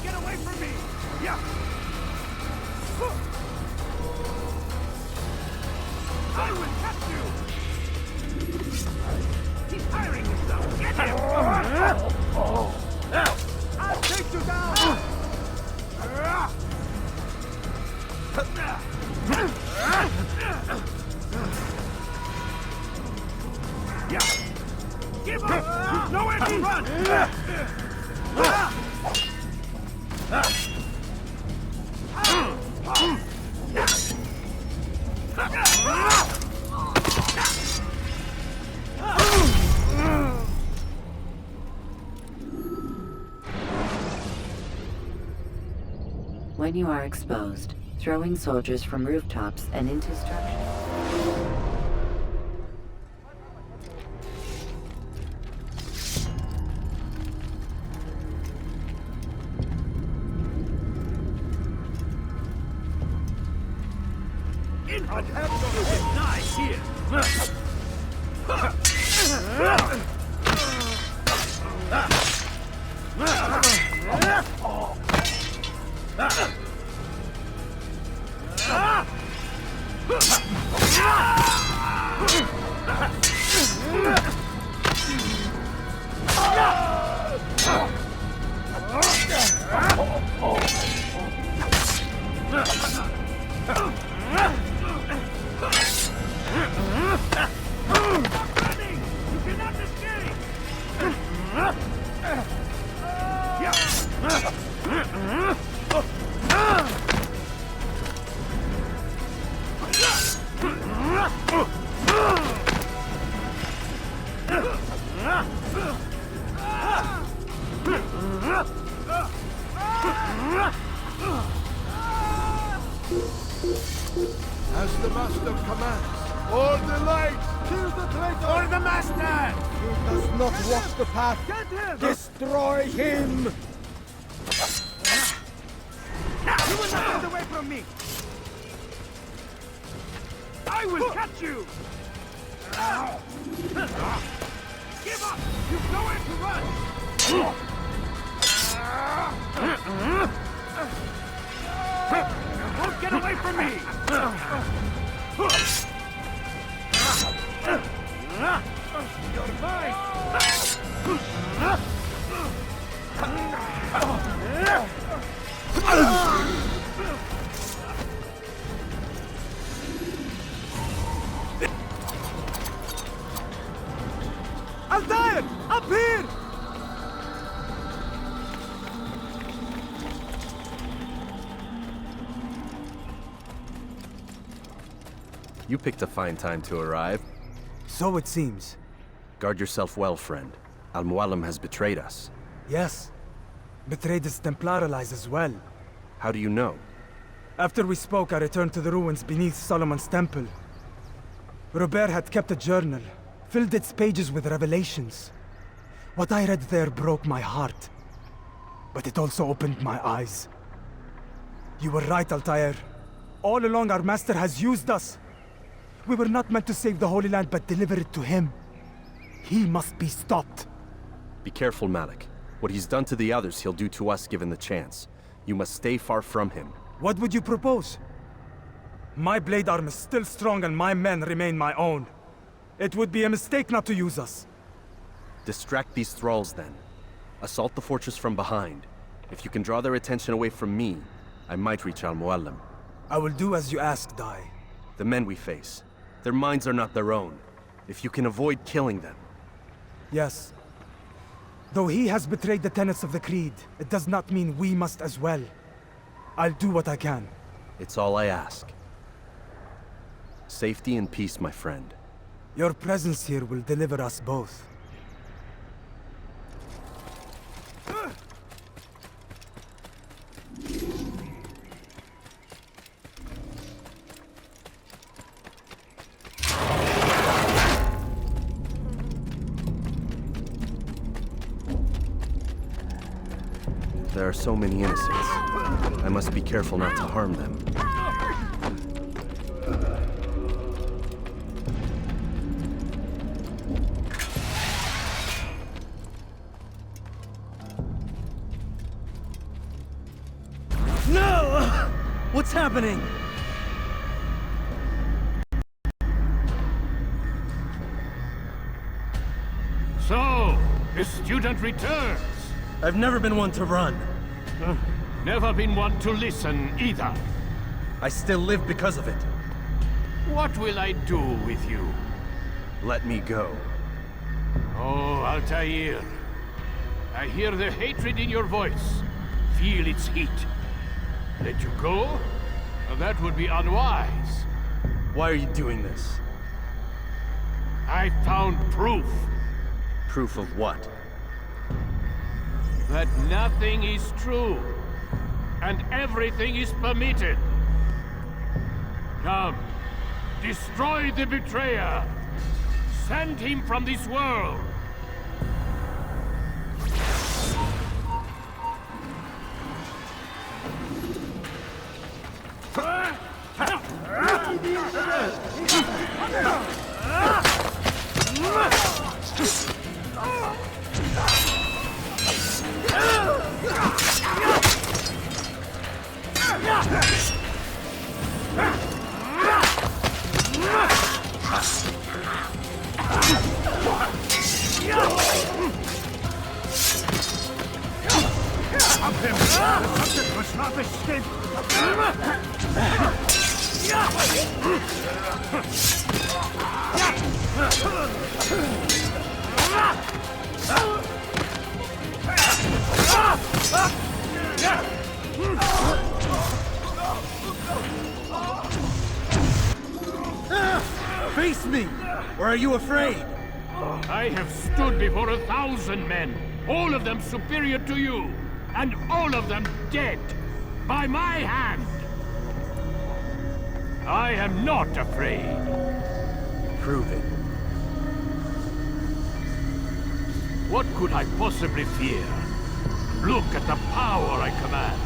get away from me! Yeah! I will catch you! He's tiring himself! Get him! I'll take you down! Yeah! Give up! You've nowhere to run! When you are exposed, throwing soldiers from rooftops and into structures. I'd have to die here! As the Master commands, all the lights! Kill the traitor! For the Master! He does not walk the path. Get him! Destroy him! You will not get away from me! I will catch you! Give up! You've nowhere to run! You won't get away from me! You're mine! Altair! Up here! You picked a fine time to arrive. So it seems. Guard yourself well, friend. Al-Mualim has betrayed us. Yes. Betrayed his Templar allies as well. How do you know? After we spoke, I returned to the ruins beneath Solomon's temple. Robert had kept a journal, filled its pages with revelations. What I read there broke my heart. But it also opened my eyes. You were right, Altair. All along, our master has used us. We were not meant to save the Holy Land, but deliver it to him. He must be stopped. Be careful, Malik. What he's done to the others, he'll do to us given the chance. You must stay far from him. What would you propose? My blade arm is still strong and my men remain my own. It would be a mistake not to use us. Distract these thralls, then. Assault the fortress from behind. If you can draw their attention away from me, I might reach Al-Mualim. I will do as you ask, Dai. The men we face, their minds are not their own. If you can avoid killing them. Yes. Though he has betrayed the tenets of the Creed, it does not mean we must as well. I'll do what I can. It's all I ask. Safety and peace, my friend. Your presence here will deliver us both. There are so many innocents. I must be careful not to harm them. No! What's happening? So, the student returns. I've never been one to run. Never been one to listen either. I still live because of it. What will I do with you? Let me go. Oh, Altair. I hear the hatred in your voice. Feel its heat. Let you go? That would be unwise. Why are you doing this? I found proof. Proof of what? That nothing is true. And everything is permitted. Come. Destroy the betrayer. Send him from this world. Face me! Or are you afraid? I have stood before 1,000 men, all of them superior to you, and all of them dead, by my hand. I am not afraid. Prove it. What could I possibly fear? Look at the power I command.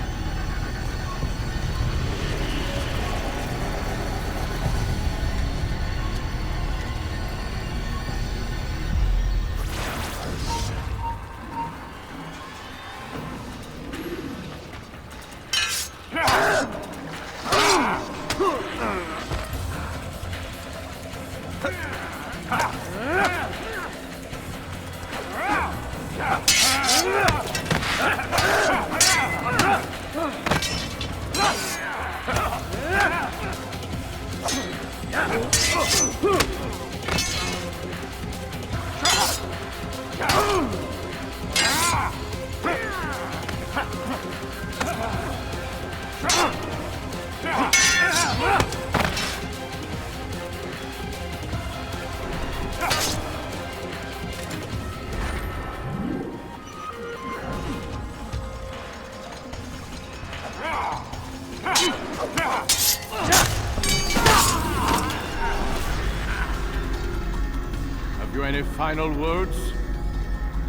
Have you any final words?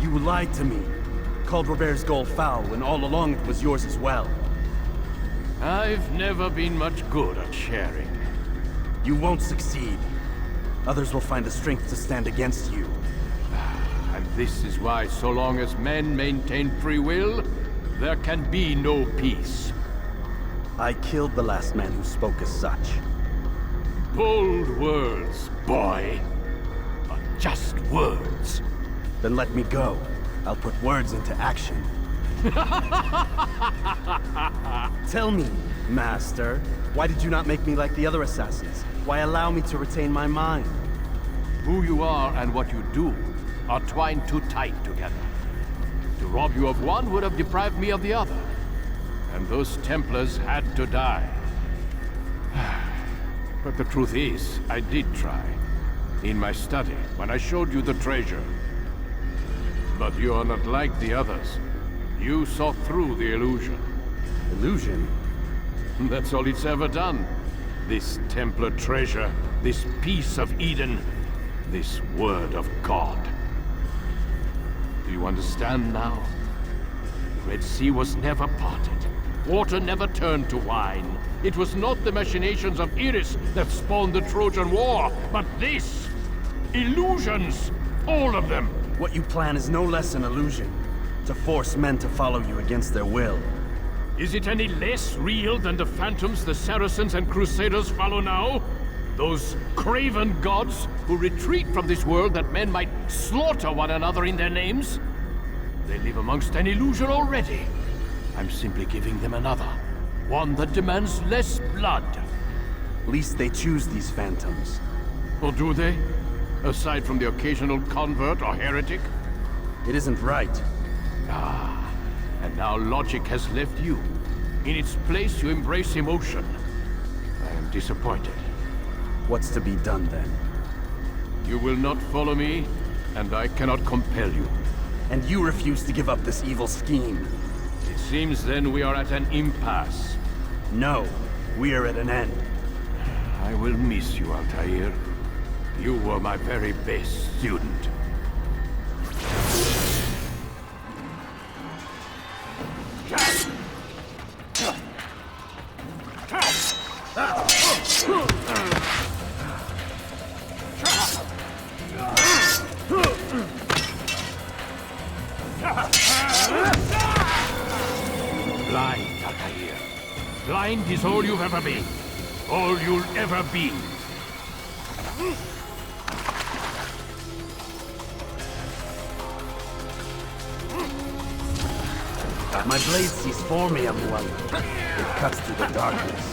You lied to me. Called Robert's goal foul when all along it was yours as well. I've never been much good at sharing. You won't succeed. Others will find the strength to stand against you. And this is why, so long as men maintain free will, there can be no peace. I killed the last man who spoke as such. Bold words, boy. But just words. Then let me go. I'll put words into action. Tell me, Master, why did you not make me like the other assassins? Why allow me to retain my mind? Who you are and what you do are twined too tight together. To rob you of one would have deprived me of the other. And those Templars had to die. But the truth is, I did try. In my study, when I showed you the treasure. But you are not like the others. You saw through the illusion. Illusion? That's all it's ever done. This Templar treasure, this piece of Eden, this word of God. Do you understand now? Red Sea was never parted. Water never turned to wine. It was not the machinations of Iris that spawned the Trojan War, but this! Illusions! All of them! What you plan is no less an illusion. To force men to follow you against their will. Is it any less real than the phantoms the Saracens and Crusaders follow now? Those craven gods who retreat from this world that men might slaughter one another in their names? They live amongst an illusion already. I'm simply giving them another. One that demands less blood. At least they choose these phantoms. Or do they? Aside from the occasional convert or heretic? It isn't right. Ah, and now logic has left you. In its place, you embrace emotion. I am disappointed. What's to be done then? You will not follow me, and I cannot compel you. And you refuse to give up this evil scheme. It seems then we are at an impasse. No, we are at an end. I will miss you, Altair. You were my very best student. Blind, Altair. Blind is all you've ever been. All you'll ever be. My blade sees for me, Amual. It cuts through the darkness.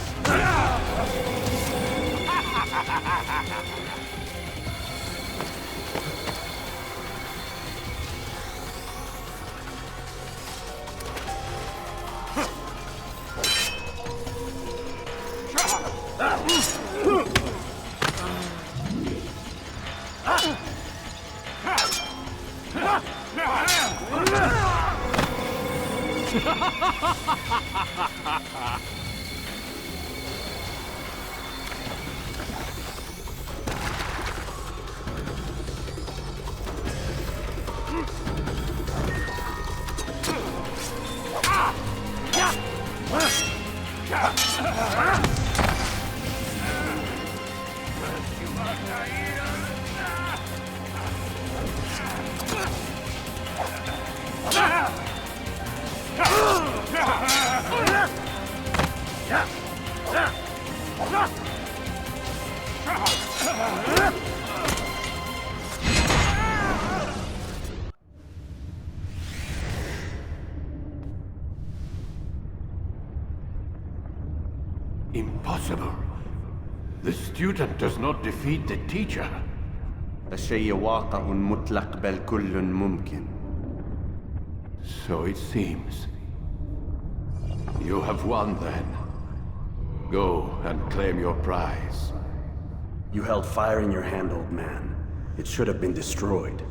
Impossible. The student does not defeat the teacher. الشيء واقع مطلق بل كل ممكن. So it seems. You have won then. Go and claim your prize. You held fire in your hand, old man. It should have been destroyed.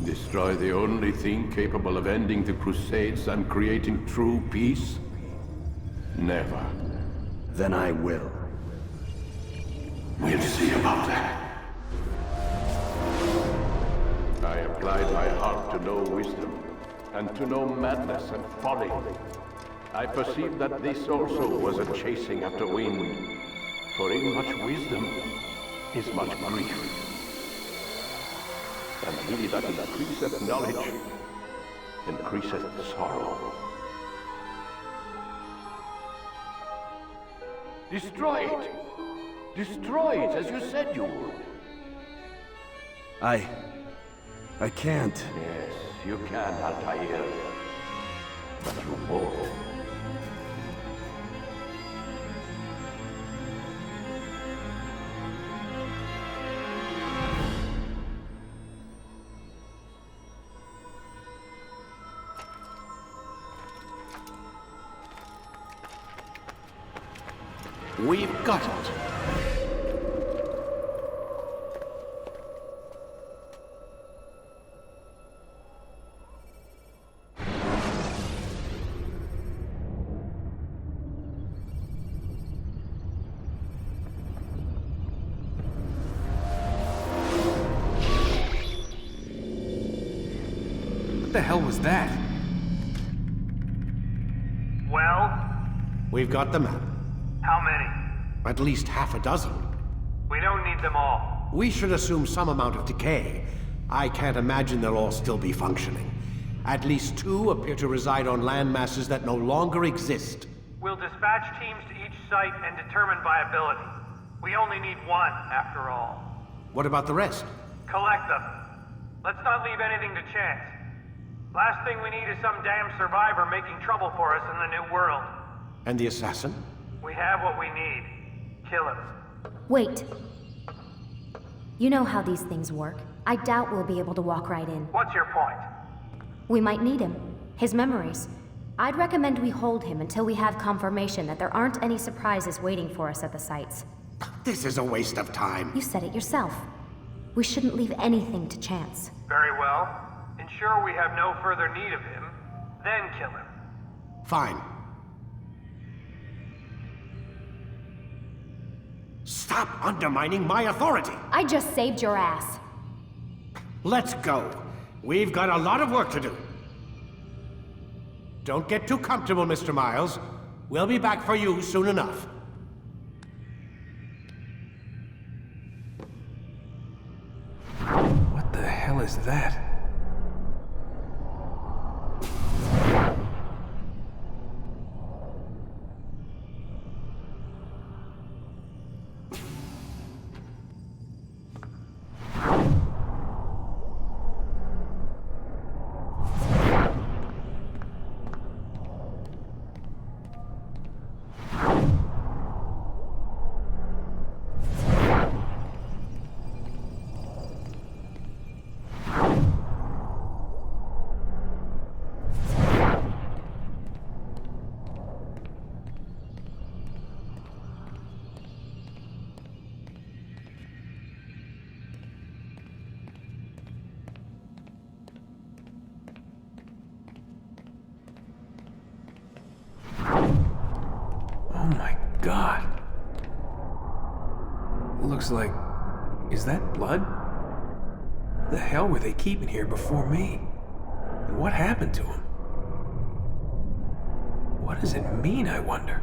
Destroy the only thing capable of ending the Crusades and creating true peace? Never. Then I will. We'll see about that. I applied my heart to know wisdom, and to know madness and folly. I perceived that this also was a chasing after wind, for in much wisdom is much grief. And he that increaseth knowledge increaseth sorrow. Destroy it! Destroy it, as you said you would. I can't. Yes, you can, Altair. But you won't. We've got it. What the hell was that? We've got the map. How many? At least half a dozen. We don't need them all. We should assume some amount of decay. I can't imagine they'll all still be functioning. At least 2 appear to reside on land masses that no longer exist. We'll dispatch teams to each site and determine viability. We only need 1, after all. What about the rest? Collect them. Let's not leave anything to chance. Last thing we need is some damn survivor making trouble for us in the new world. And the assassin? We have what we need. Kill him. Wait. You know how these things work. I doubt we'll be able to walk right in. What's your point? We might need him. His memories. I'd recommend we hold him until we have confirmation that there aren't any surprises waiting for us at the sites. This is a waste of time. You said it yourself. We shouldn't leave anything to chance. Very well. Ensure we have no further need of him, then kill him. Fine. Stop undermining my authority! I just saved your ass. Let's go. We've got a lot of work to do. Don't get too comfortable, Mr. Miles. We'll be back for you soon enough. What the hell is that? Oh my God. It looks like... Is that blood? The hell were they keeping here before me? And what happened to him? What does it mean, I wonder?